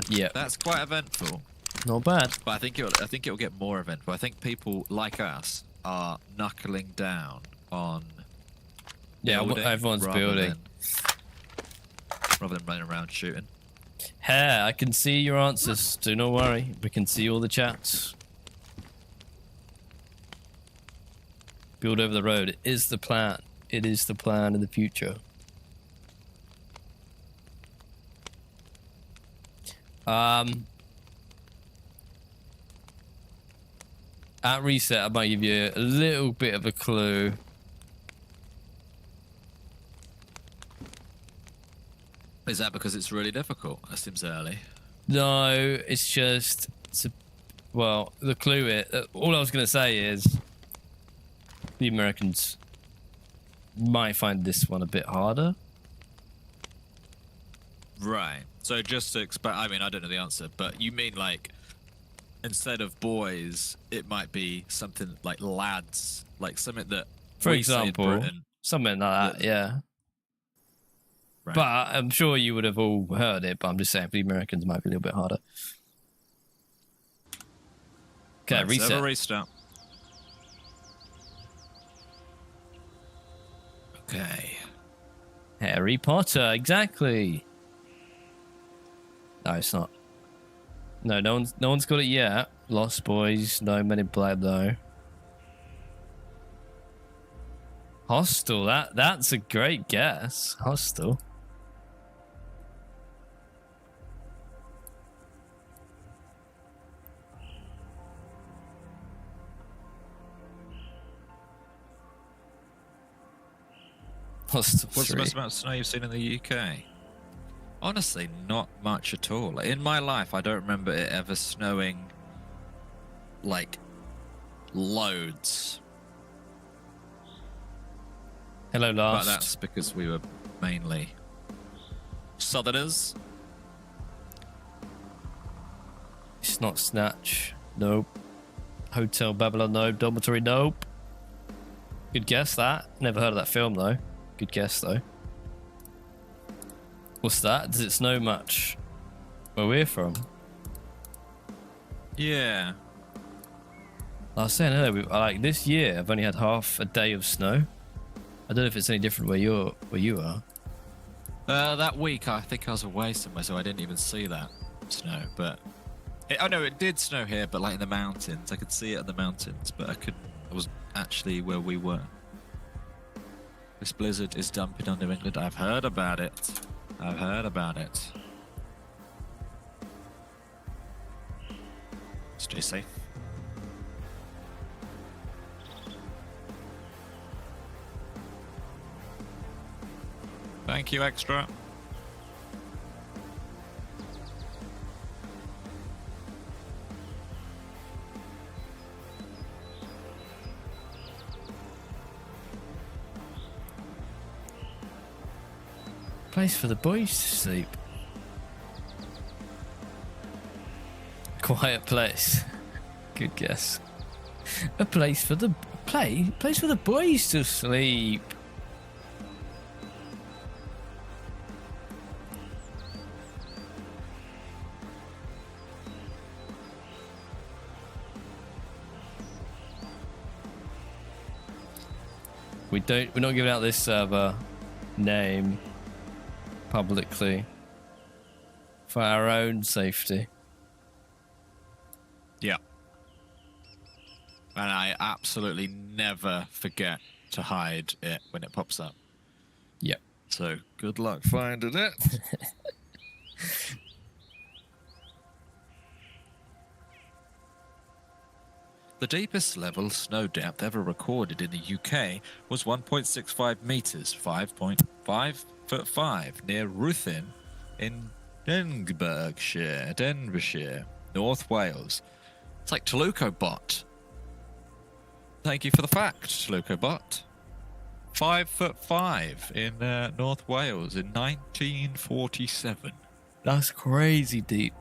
Speaker 1: Yeah.
Speaker 2: that's quite eventful.
Speaker 1: Not bad.
Speaker 2: But I think it'll get more eventful. I think people like us are knuckling down on.
Speaker 1: Yeah,
Speaker 2: building
Speaker 1: everyone's
Speaker 2: rather
Speaker 1: building.
Speaker 2: rather than running around shooting.
Speaker 1: Hey, I can see your answers. Do not worry. We can see all the chats. Build over the road. It is the plan. It is the plan in the future. At reset, I might give you a little bit of a clue.
Speaker 2: Is that because it's really difficult? That seems early.
Speaker 1: No, it's just... well, the clue is... all I was going to say is... the Americans might find this one a bit harder.
Speaker 2: Right. So just to expect, I mean, I don't know the answer, but you mean like instead of boys, it might be something like lads, like something that,
Speaker 1: For
Speaker 2: we say in
Speaker 1: example,
Speaker 2: Britain.
Speaker 1: something like that, yeah.
Speaker 2: Right.
Speaker 1: But I'm sure you would have all heard it, but I'm just saying for the Americans it might be a little bit harder. Okay,
Speaker 2: Right, server
Speaker 1: reset.
Speaker 2: restart. Okay.
Speaker 1: Harry Potter, exactly. No, it's not. No, no one's got it yet. Lost Boys, no Men in Black though. Hostel, that's a great guess. Hostel. Hostel
Speaker 2: What's the
Speaker 1: 3.
Speaker 2: most amount of snow you've seen in the UK? Honestly, not much at all. In my life, I don't remember it ever snowing like loads.
Speaker 1: Hello,
Speaker 2: But
Speaker 1: last.
Speaker 2: that's because we were mainly southerners.
Speaker 1: It's not Snatch. Nope. Hotel Babylon, nope. Dormitory, nope. Good guess that. Never heard of that film though. Good guess though. What's that? Does it snow much where we're from?
Speaker 2: Yeah.
Speaker 1: I was saying earlier, like this year, I've only had half a day of snow. I don't know if it's any different where you are.
Speaker 2: That week, I think I was away somewhere, so I didn't even see that snow. But oh no, it did snow here, but like in the mountains. I could see it in the mountains, but I was actually where we were. This blizzard is dumping on New England. I've heard about it. I've heard about it. Stay safe. Thank you, Extra.
Speaker 1: Place for the boys to sleep. Quiet place. Good guess. A place for the place for the boys to sleep. We're not giving out this server name publicly for our own safety.
Speaker 2: Yeah. And I absolutely never forget to hide it when it pops up.
Speaker 1: Yep.
Speaker 2: So good luck finding it. The deepest level snow depth ever recorded in the UK was 1.65 meters, 5.5 foot 5, near Ruthin in Denbighshire, North Wales. It's like Tolucobot. Thank you for the fact, Tolucobot. 5'5" in North Wales in 1947.
Speaker 1: That's crazy deep.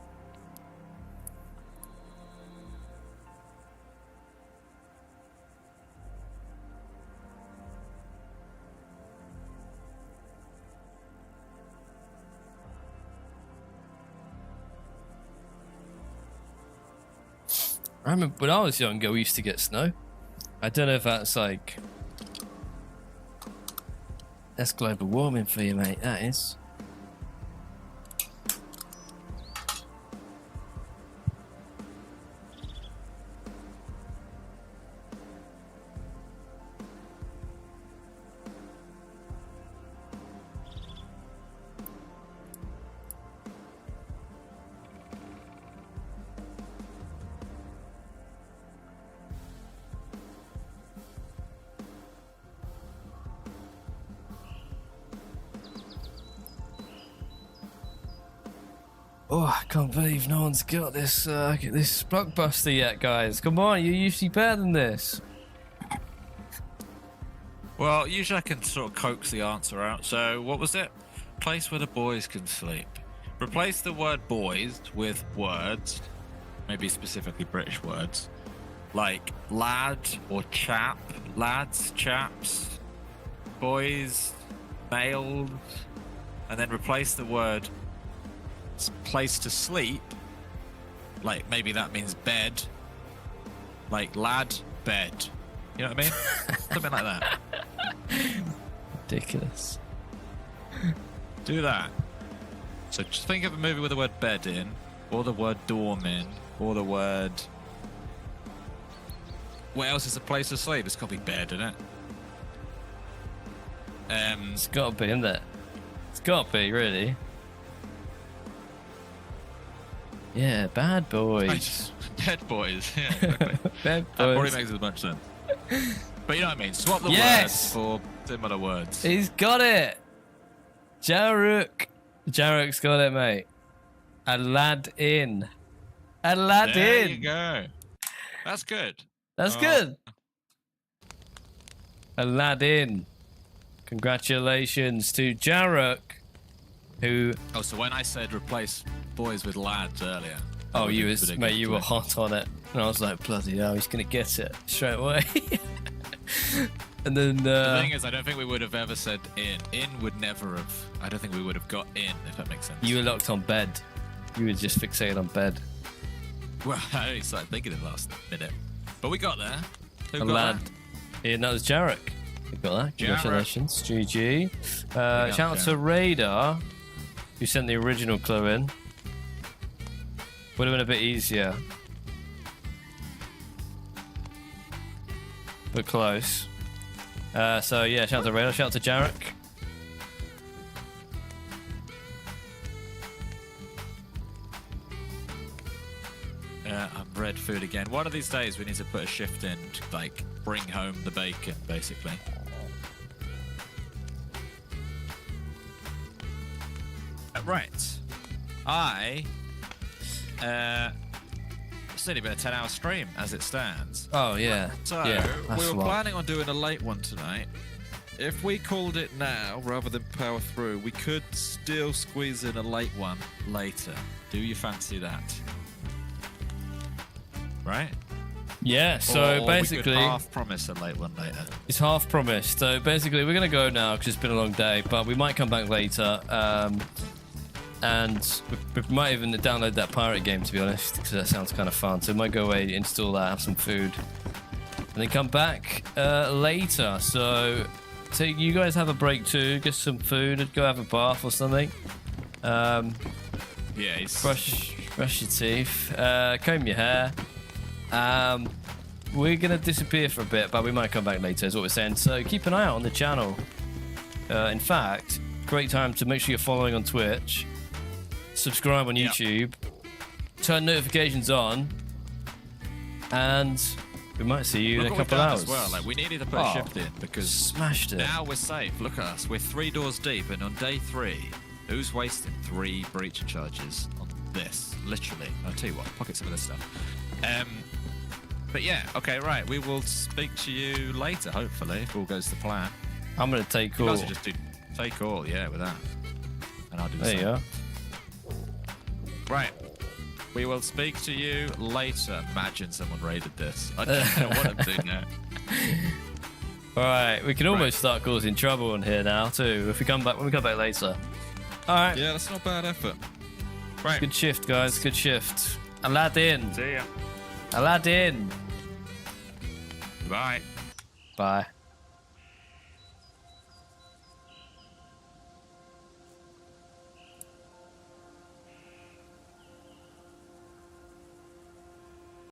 Speaker 1: I remember when I was younger, we used to get snow. I don't know if that's like... That's global warming for you, mate. That is. Oh, I can't believe no one's got this blockbuster yet, guys. Come on, you're usually better than this.
Speaker 2: Well, usually I can sort of coax the answer out. So, what was it? Place where the boys can sleep. Replace the word boys with words, maybe specifically British words, like lad or chap, lads, chaps, boys, males, and then replace the word place to sleep, like maybe that means bed, like lad, bed. You know what I mean? Something like that.
Speaker 1: Ridiculous.
Speaker 2: Do that. So just think of a movie with the word bed in, or the word dorm in, or the word... What else is a place to sleep? It's got to be bed, isn't it?
Speaker 1: It's got to be, isn't it? It's got to be, really. Yeah, bad boys.
Speaker 2: Bed boys, yeah, exactly.
Speaker 1: Bad
Speaker 2: That probably
Speaker 1: boys.
Speaker 2: makes as much sense. But you know what I mean? Swap the
Speaker 1: Yes!
Speaker 2: words for similar words.
Speaker 1: He's got it. Jarrook's got it, mate. Aladdin. Aladdin.
Speaker 2: There you go. That's good.
Speaker 1: That's good. Aladdin. Congratulations to Jarrook, who...
Speaker 2: Oh, so when I said replace boys with lads earlier...
Speaker 1: Oh, you were hot on it. And I was like, bloody hell, he's going to get it straight away. And then
Speaker 3: The thing is, I don't think we would have ever said in. In would never have. I don't think we would have got in, if that makes sense.
Speaker 1: you were locked on bed. You were just fixated on bed.
Speaker 3: Well, I only started thinking it last minute. But we got there. Who
Speaker 1: A
Speaker 3: got
Speaker 1: lad.
Speaker 3: there?
Speaker 1: Yeah, that was Jarek. You got that.
Speaker 3: Jarek.
Speaker 1: Congratulations. GG.
Speaker 3: up,
Speaker 1: Shout out to
Speaker 3: Jarek.
Speaker 1: Radar, who sent the original clue in. Would have been a bit easier. But close. So yeah, shout out to Radar, shout out to Jarek.
Speaker 3: Bread food again. One of these days we need to put a shift in to like bring home the bacon, basically. Right. It's only been a 10-hour stream as it stands.
Speaker 1: Oh yeah.
Speaker 3: So
Speaker 1: yeah, that's
Speaker 3: we
Speaker 1: a
Speaker 3: were
Speaker 1: lot.
Speaker 3: planning on doing a late one tonight. If we called it now rather than power through, we could still squeeze in a late one later. Do you fancy that? Right?
Speaker 1: Yeah, so
Speaker 3: Or we could
Speaker 1: basically
Speaker 3: half promise a late one later.
Speaker 1: it's half promised. So basically we're gonna go now because it's been a long day, but we might come back later. And we might even download that pirate game, to be honest, because that sounds kind of fun. So we might go away, install that, have some food, and then come back later. So you guys have a break too, get some food, go have a bath or something.
Speaker 3: Yeah,
Speaker 1: Brush your teeth, comb your hair. We're gonna disappear for a bit, but we might come back later, is what we're saying. So keep an eye out on the channel. In fact, great time to make sure you're following on Twitch. Subscribe on YouTube, turn notifications on, and we might see you in a
Speaker 3: Look what
Speaker 1: couple
Speaker 3: we've done
Speaker 1: hours.
Speaker 3: as well. Like, we needed to put a shift in because
Speaker 1: Smashed it.
Speaker 3: now we're safe. Look at us. We're 3 doors deep, and on day 3, who's wasting 3 breach charges on this? Literally. I'll tell you what. Pocket some of this stuff. But yeah. Okay. Right. We will speak to you later. Hopefully, if all goes to plan.
Speaker 1: I'm gonna take
Speaker 3: You
Speaker 1: all.
Speaker 3: guys will just do take all. Yeah, with that. And I'll do the
Speaker 1: There you
Speaker 3: same.
Speaker 1: go.
Speaker 3: Right. We will speak to you later. Imagine someone raided this. I don't know what I'm doing now.
Speaker 1: All right, we can almost start causing trouble on here now too. If we come back, when we come back later. All right.
Speaker 3: Yeah, that's not bad effort. Right.
Speaker 1: Good shift, guys. Good shift. Aladdin.
Speaker 3: See ya.
Speaker 1: Aladdin.
Speaker 3: Bye.
Speaker 1: Bye.